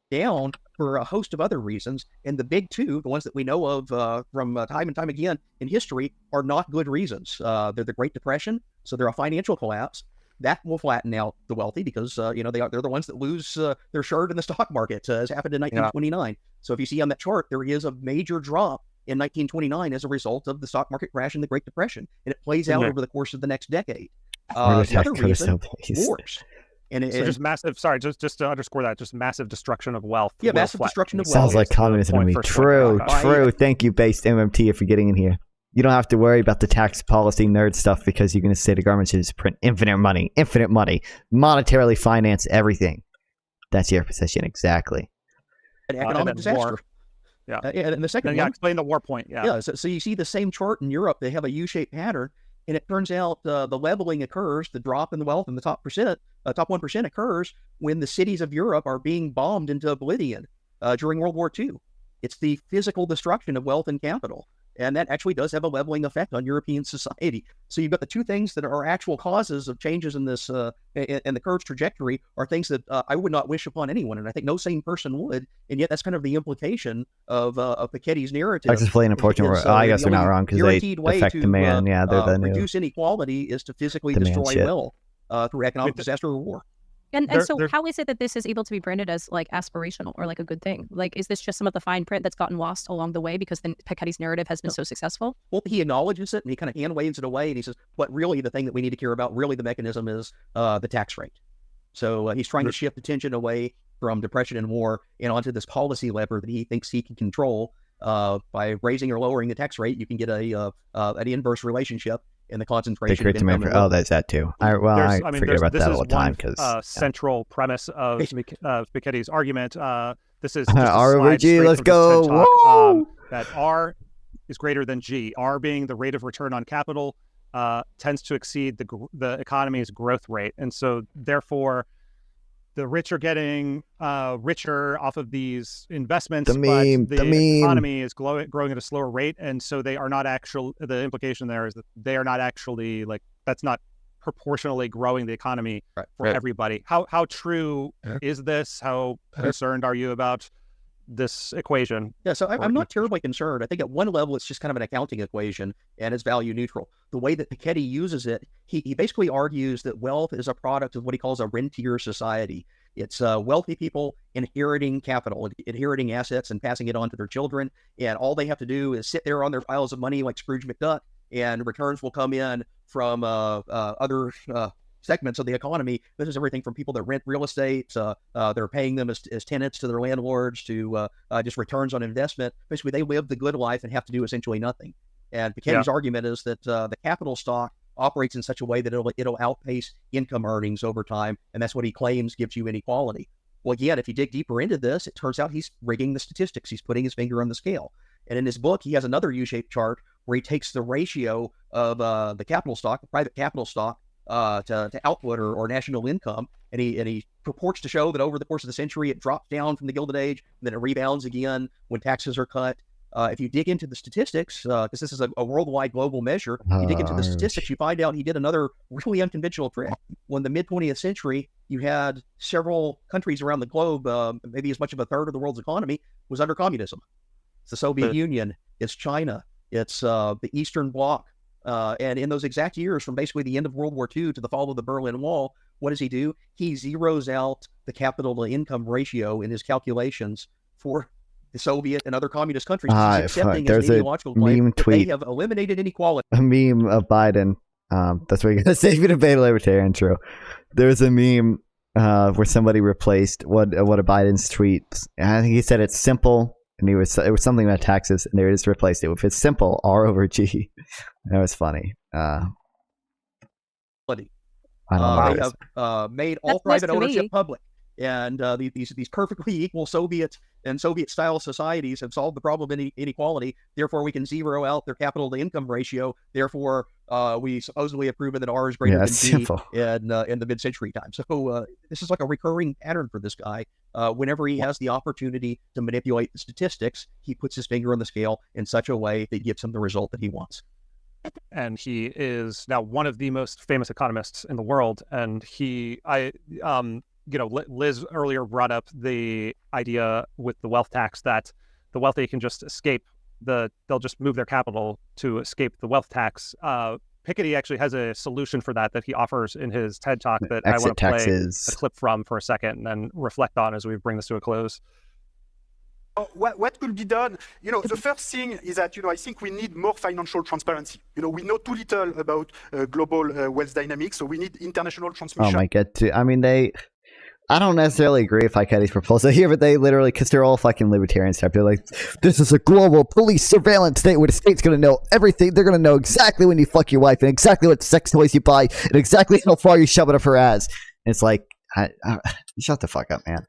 Down for a host of other reasons, and the big two, the ones that we know of from time and time again in history, are not good reasons. They're the Great Depression, so they're a financial collapse. That will flatten out the wealthy because they're the ones that lose their shirt in the stock market, as happened in 1929. So if you see on that chart, there is a major drop in 1929 as a result of the stock market crash in the Great Depression, and it plays out over the course of the next decade. The other reason, wars. And just massive. Sorry, just to underscore that, just massive destruction of wealth. Yeah, massive destruction of wealth. Sounds like communism to me. True. Thank you, based MMT, for getting in here. You don't have to worry about the tax policy nerd stuff because you're going to say the government should just print infinite money, monetarily finance everything. That's your position, exactly. An economic disaster. War. Yeah. And the second one. Explain the war point. Yeah. Yeah. So you see the same chart in Europe. They have a U-shaped pattern. And it turns out the leveling occurs, the drop in the wealth in the top 1% occurs when the cities of Europe are being bombed into oblivion during World War II. It's the physical destruction of wealth and capital. And that actually does have a leveling effect on European society. So you've got the two things that are actual causes of changes in this, in the curve's trajectory are things that I would not wish upon anyone. And I think no sane person would. And yet that's kind of the implication of Piketty's narrative. That's just an unfortunate word. I guess they're not wrong because they affect demand. Yeah, they're the new. Reduce inequality is to physically destroy wealth through economic disaster or war. And so how is it that this is able to be branded as like aspirational or like a good thing? Like, is this just some of the fine print that's gotten lost along the way because then Piketty's narrative has been so successful? Well, he acknowledges it and he kind of hand waves it away and he says, but really the thing that we need to care about, really the mechanism is the tax rate. So he's trying to shift attention away from depression and war and onto this policy lever that he thinks he can control. By raising or lowering the tax rate, you can get an inverse relationship in the concentration of income. Oh, that's that too. I forget about that all the time because central premise of Piketty's argument. This is ROG. Let's go. That R is greater than G. R being the rate of return on capital tends to exceed the economy's growth rate, and so therefore the rich are getting richer off of these investments, but the economy is growing at a slower rate, and so they are not actually. The implication there is that they are not actually that's not proportionally growing the economy for everybody. How true is this? How concerned are you about this equation? Yeah, so I'm not terribly concerned. I think at one level it's just kind of an accounting equation and it's value neutral. The way that Piketty uses it, he basically argues that wealth is a product of what he calls a rentier society. It's wealthy people inheriting capital, inheriting assets and passing it on to their children. And all they have to do is sit there on their piles of money like Scrooge McDuck, and returns will come in from other segments of the economy. This is everything from people that rent real estate, they're paying them as tenants to their landlords, to just returns on investment. Basically, they live the good life and have to do essentially nothing. And Piketty's argument is that the capital stock operates in such a way that it'll outpace income earnings over time, and that's what he claims gives you inequality. Well, again, if you dig deeper into this, it turns out he's rigging the statistics. He's putting his finger on the scale. And in his book, he has another U-shaped chart where he takes the ratio of the capital stock, the private capital stock, to output or national income, and he purports to show that over the course of the century it drops down from the Gilded Age, and then it rebounds again when taxes are cut. If you dig into the statistics, because this is a worldwide global measure, you dig into the statistics, you find out he did another really unconventional trick. When the mid-20th century, you had several countries around the globe, maybe as much of a third of the world's economy was under communism. It's the Soviet Union, it's China, it's the Eastern Bloc. And in those exact years, from basically the end of World War II to the fall of the Berlin Wall, what does he do? He zeroes out the capital to income ratio in his calculations for the Soviet and other communist countries. He's accepting as an ideological claim that they have eliminated inequality. A meme of Biden. That's what you're gonna say if you debate a libertarian. True. There's a meme where somebody replaced one of Biden's tweets. And I think he said it's simple, and it was something about taxes, and they just replaced it with "it's simple, R over G." That was funny. I don't know. They have made all private ownership public. And these perfectly equal Soviet and Soviet-style societies have solved the problem of inequality. Therefore, we can zero out their capital-to-income ratio. Therefore, we supposedly have proven that R is greater than G in the mid-century time. So this is like a recurring pattern for this guy. Whenever he has the opportunity to manipulate the statistics, he puts his finger on the scale in such a way that gives him the result that he wants. And he is now one of the most famous economists in the world. And Liz earlier brought up the idea with the wealth tax that the wealthy can just escape they'll just move their capital to escape the wealth tax. Piketty actually has a solution for that he offers in his TED Talk that I want to play a clip from for a second and then reflect on as we bring this to a close. What could be done? The first thing is that, I think we need more financial transparency. We know too little about global wealth dynamics, so we need international transmission. Oh my God, I don't necessarily agree with Piketty's proposal here, but they literally, because they're all fucking libertarian stuff, they're like, this is a global police surveillance state where the state's going to know everything. They're going to know exactly when you fuck your wife and exactly what sex toys you buy and exactly how far you shove it up her ass. And it's like, shut the fuck up, man.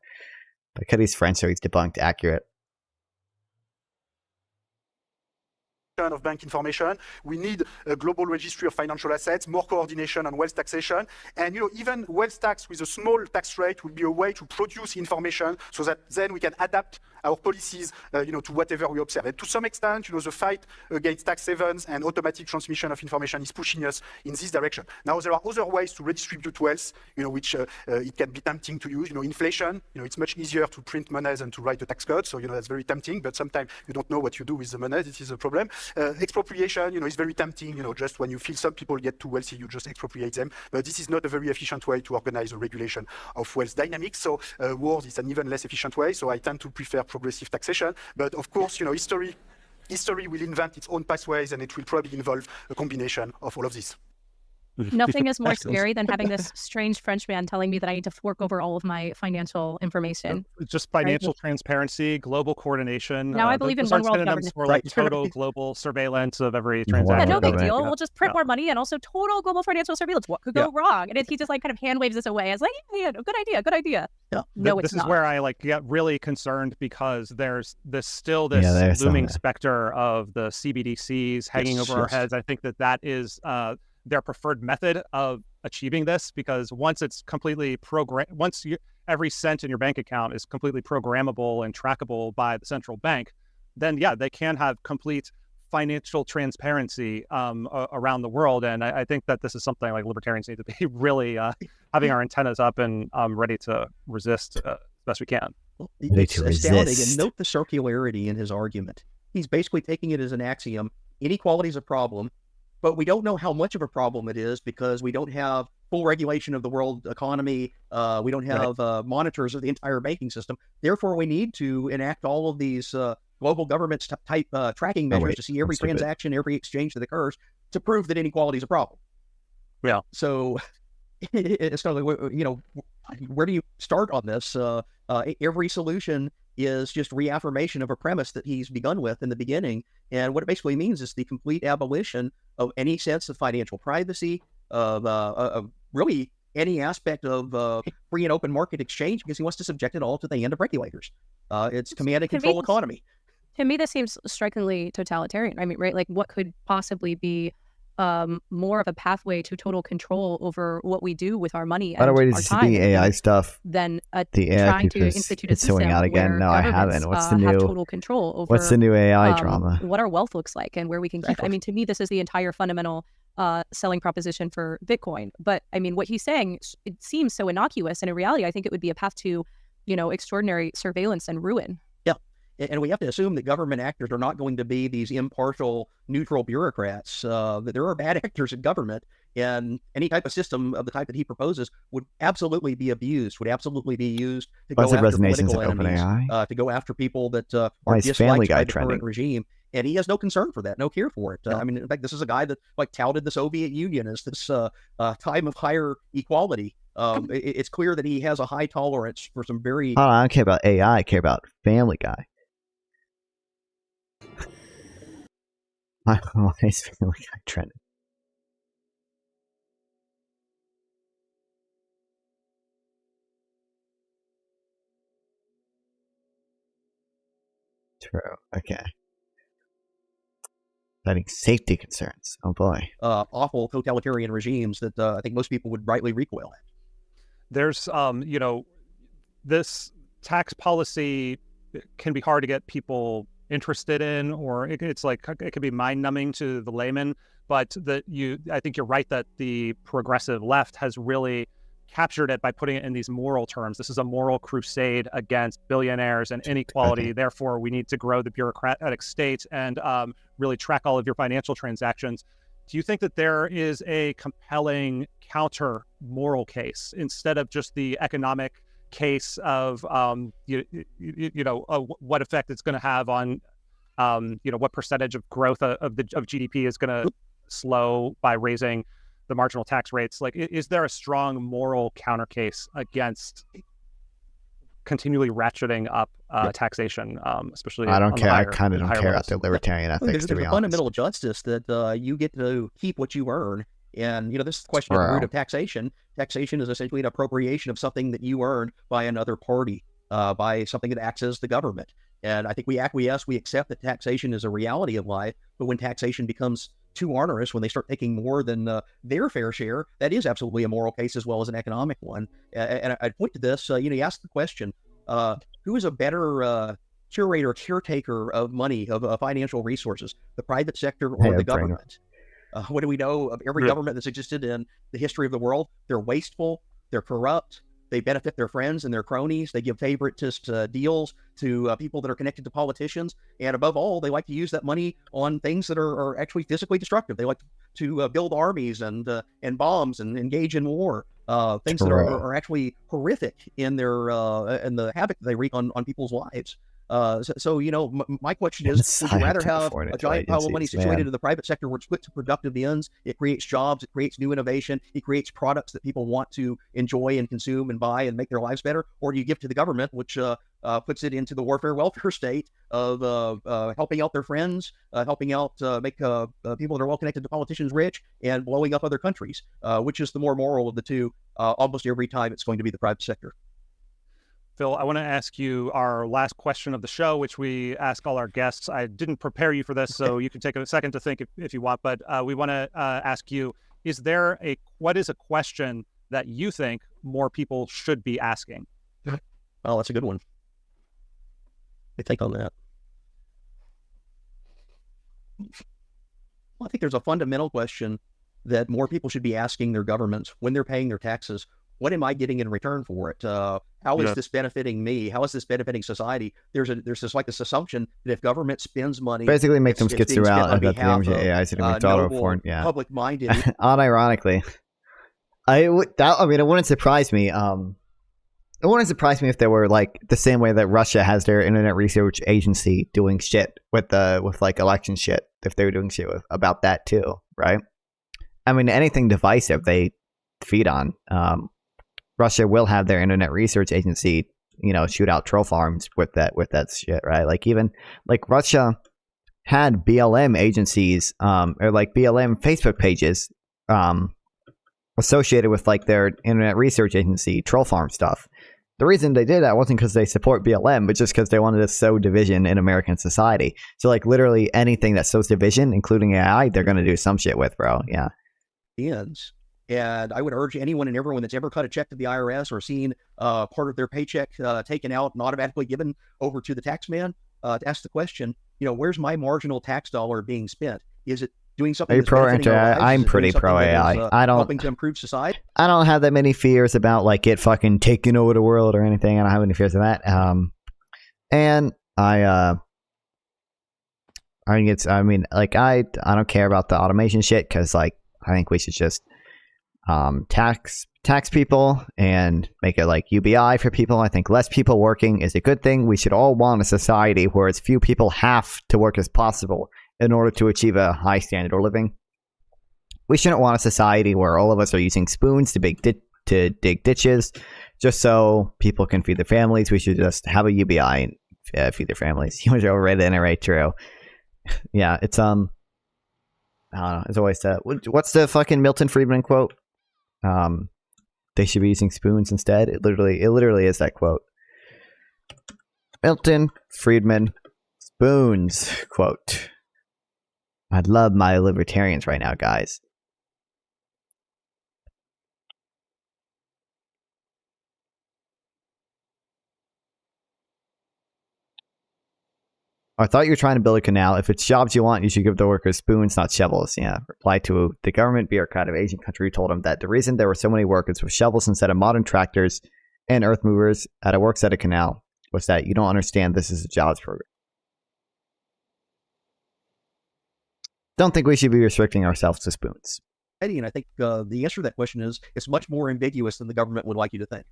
Piketty's French, so he's debunked accurate. Of bank information. We need a global registry of financial assets, more coordination on wealth taxation, and even wealth tax with a small tax rate would be a way to produce information so that then we can adapt our policies, to whatever we observe. And to some extent, the fight against tax havens and automatic transmission of information is pushing us in this direction. Now, there are other ways to redistribute wealth, which it can be tempting to use. Inflation, it's much easier to print money than to write a tax code, so that's very tempting. But sometimes you don't know what you do with the money. This is a problem. Expropriation, is very tempting. Just when you feel some people get too wealthy, you just expropriate them. But this is not a very efficient way to organize a regulation of wealth dynamics. So wars is an even less efficient way. So I tend to prefer progressive taxation. But of course, history will invent its own pathways, and it will probably involve a combination of all of this. Nothing is more scary than having this strange French man telling me that I need to fork over all of my financial information. Just financial transparency, global coordination. Now I believe in one world government. For like total global surveillance of every transaction. Yeah, no big deal. We'll just print more money and also total global financial surveillance. What could go wrong? And he just kind of hand waves this away as like, yeah, good idea. Yeah. No, it's this not. Is where I get really concerned because there's this looming specter of the CBDCs hanging over our heads. I think that is their preferred method of achieving this, because once it's completely every cent in your bank account is completely programmable and trackable by the central bank, then they can have complete financial transparency around the world. And I think that this is something like libertarians need to be really having our antennas up and ready to resist as best we can. It's astounding, and note the circularity in his argument. He's basically taking it as an axiom. Inequality is a problem, but we don't know how much of a problem it is because we don't have full regulation of the world economy. We don't have monitors of the entire banking system. Therefore, we need to enact all of these global government type tracking measures to see every transaction, every exchange that occurs to prove that inequality is a problem. Yeah. So it's kind of like, where do you start on this? Every solution is just reaffirmation of a premise that he's begun with in the beginning. And what it basically means is the complete abolition of any sense of financial privacy, of really any aspect of free and open market exchange, because he wants to subject it all to the hand of regulators. It's command and control economy. To me, this seems strikingly totalitarian. I mean, right? Like, what could possibly be more of a pathway to total control over what we do with our money and By the way, did our you see time. the AI stuff? Than The AI trying to piece institute a is suing system out again. where No, I governments haven't. What's the have new? total control over What's the new AI drama? what our wealth looks like and where we can keep. I mean, to me, this is the entire fundamental selling proposition for Bitcoin. But I mean, what he's saying, it seems so innocuous, and in reality, I think it would be a path to, extraordinary surveillance and ruin. Yeah. And we have to assume that government actors are not going to be these impartial, neutral bureaucrats. That there are bad actors in government, and any type of system of the type that he proposes would absolutely be abused, would absolutely be used to go after political enemies, to go after people that are disliked by the current regime. And he has no concern for that, no care for it. I mean, in fact, this is a guy that touted the Soviet Union as this time of higher equality. It's clear that he has a high tolerance for some very... I don't care about AI. I care about Family Guy. Why is Family Guy trending? True. Okay. Citing safety concerns. Oh boy. Awful totalitarian regimes that I think most people would rightly recoil at. There's, this tax policy can be hard to get people interested in, or it's like it can be mind-numbing to the layman. But I think you're right that the progressive left has really captured it by putting it in these moral terms. This is a moral crusade against billionaires and inequality. Okay. Therefore, we need to grow the bureaucratic state and really track all of your financial transactions. Do you think that there is a compelling counter moral case instead of just the economic case of what effect it's going to have on what percentage of growth of GDP is going to slow by raising the marginal tax rates? Like, is there a strong moral counter case against continually ratcheting up taxation, especially? I don't care. I kind of don't care about the libertarian ethics. There's a fundamental justice that you get to keep what you earn. And, this is the question at the root of taxation. Taxation is essentially an appropriation of something that you earned by another party, by something that acts as the government. And I think we acquiesce, we accept that taxation is a reality of life, but when taxation becomes too onerous, when they start taking more than their fair share, that is absolutely a moral case as well as an economic one. And I'd point to this, you ask the question, who is a better curator, caretaker of money, of financial resources, the private sector or the government? What do we know of every government that's existed in the history of the world? They're wasteful, they're corrupt, they benefit their friends and their cronies, they give favoritist deals to people that are connected to politicians, and above all, they like to use that money on things that are actually physically destructive. They like to build armies and bombs and engage in war, things that are actually horrific in their in the havoc they wreak on people's lives. So my question is, would you rather have a giant pile of money situated in the private sector where it's put to productive ends, it creates jobs, it creates new innovation, it creates products that people want to enjoy and consume and buy and make their lives better? Or do you give to the government, which puts it into the warfare welfare state of helping out their friends, helping out make people that are well connected to politicians rich, and blowing up other countries? Which is the more moral of the two? Almost every time it's going to be the private sector. Phil, I want to ask you our last question of the show, which we ask all our guests. I didn't prepare you for this, so you can take a second to think if you want, but we want to ask you, what is a question that you think more people should be asking? Oh, that's a good one. I think on that. Well, I think there's a fundamental question that more people should be asking their governments when they're paying their taxes. What am I getting in return for it? How is this benefiting me? How is this benefiting society? There's this assumption that if government spends money, basically make them schizo out about the AI sitting with auto porn. Yeah, public-minded. Unironically, it wouldn't surprise me. It wouldn't surprise me if they were like the same way that Russia has their internet research agency doing shit with like election shit. If they were doing shit about that too, right? I mean, anything divisive they feed on. Russia will have their internet research agency, shoot out troll farms with that shit, right? Like even like Russia had BLM agencies, or like BLM Facebook pages, associated with like their internet research agency troll farm stuff, The reason they did that wasn't because they support BLM, but just because they wanted to sow division in American society. So, like, literally anything that sows division, including AI, they're going to do some shit with, bro. Yeah. Ends. And I would urge anyone and everyone that's ever cut a check to the IRS or seen part of their paycheck taken out and automatically given over to the tax man to ask the question, where's my marginal tax dollar being spent? Is it doing something? Are you pro or anti? I'm pretty pro AI. I don't helping to improve society. I don't have that many fears about like it fucking taking over the world or anything. I don't have any fears of that. And I don't care about the automation shit because like I think we should just tax people and make it like UBI for people. I think less people working is a good thing. We should all want a society where as few people have to work as possible in order to achieve a high standard of living. We shouldn't want a society where all of us are using spoons to dig ditches just so people can feed their families. We should just have a UBI and feed their families. You want to overrate it, right? True. Yeah, it's I don't know. It's always what's the fucking Milton Friedman quote? They should be using spoons instead. It literally is that quote. Milton Friedman spoons quote. I'd love my libertarians right now, guys. I thought you were trying to build a canal. If it's jobs you want, you should give the workers spoons, not shovels. Yeah. Reply to the government bureaucrat of Asian country who told him that the reason there were so many workers with shovels instead of modern tractors and earth movers at a works at a canal was that you don't understand this is a jobs program. Don't think we should be restricting ourselves to spoons. And I think the answer to that question is it's much more ambiguous than the government would like you to think.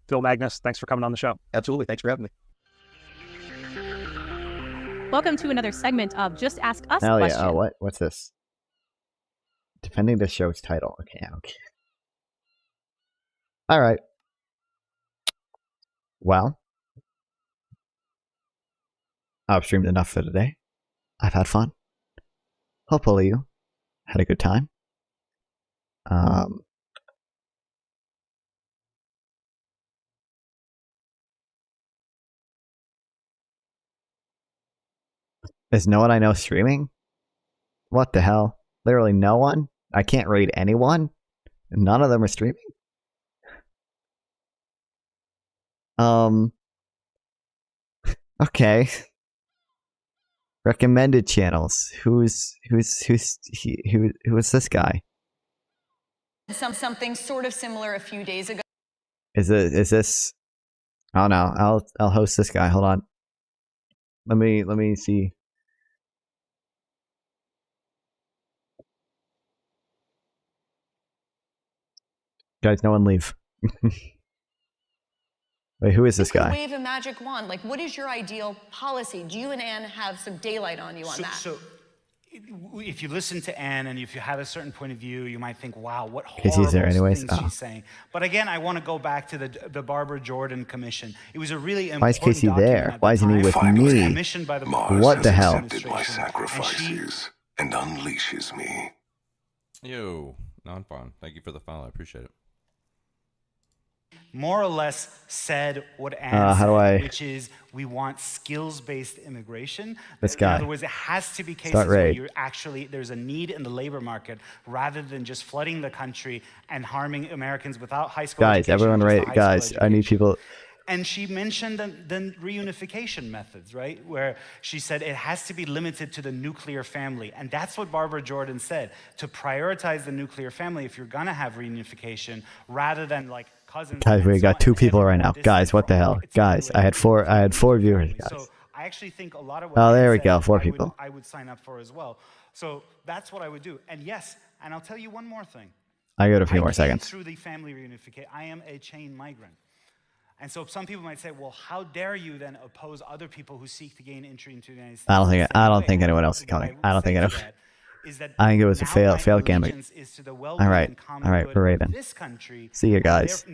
Phil Magnus, thanks for coming on the show. Absolutely. Thanks for having me. Welcome to another segment of Just Ask Us Hell Question. Yeah. Oh, what's this? Defending the show's title. Okay. All right. Well, I've streamed enough for today. I've had fun. Hopefully you had a good time. Is no one I know streaming? What the hell? Literally no one? I can't rate anyone? None of them are streaming? Okay. Recommended channels. Who is this guy? Something sort of similar a few days ago. Is this? Oh no, I'll host this guy. Hold on. Let me see. Guys, no one leave. Wait, who is this guy? Wave a magic wand. Like, what is your ideal policy? Do you and Anne have some daylight on you on that? So, if you listen to Anne and if you have a certain point of view, you might think, wow, what horrible things she's saying. But again, I want to go back to the Barbara Jordan Commission. It was a really important Why is Casey there? Why isn't he with me? Commissioned by the what the hell? Accepted my sacrifices and unleashes me. Yo, non fun. Thank you for the follow. I appreciate it. More or less said what Anne said, which is we want skills-based immigration. This guy. In other words, it has to be cases where you're actually, there's a need in the labor market rather than just flooding the country and harming Americans without high school education. Guys, everyone rate. Guys, I need people. And she mentioned the reunification methods, right? Where she said it has to be limited to the nuclear family. And that's what Barbara Jordan said, to prioritize the nuclear family if you're going to have reunification rather than like cousins. Guys, we got 2 people right now. Guys, what the hell? Guys, I had 4 viewers, guys. So I actually think a lot of what there we go, 4 people. I would sign up for as well. So that's what I would do. And yes, and I'll tell you one more thing. I got a few more seconds. Through the family reunification, I am a chain migrant. And so some people might say, well, how dare you then oppose other people who seek to gain entry into the United States? I don't think anyone else is coming. I don't think anyone. I think it was a failed gambit. All right, we're rating. See you guys.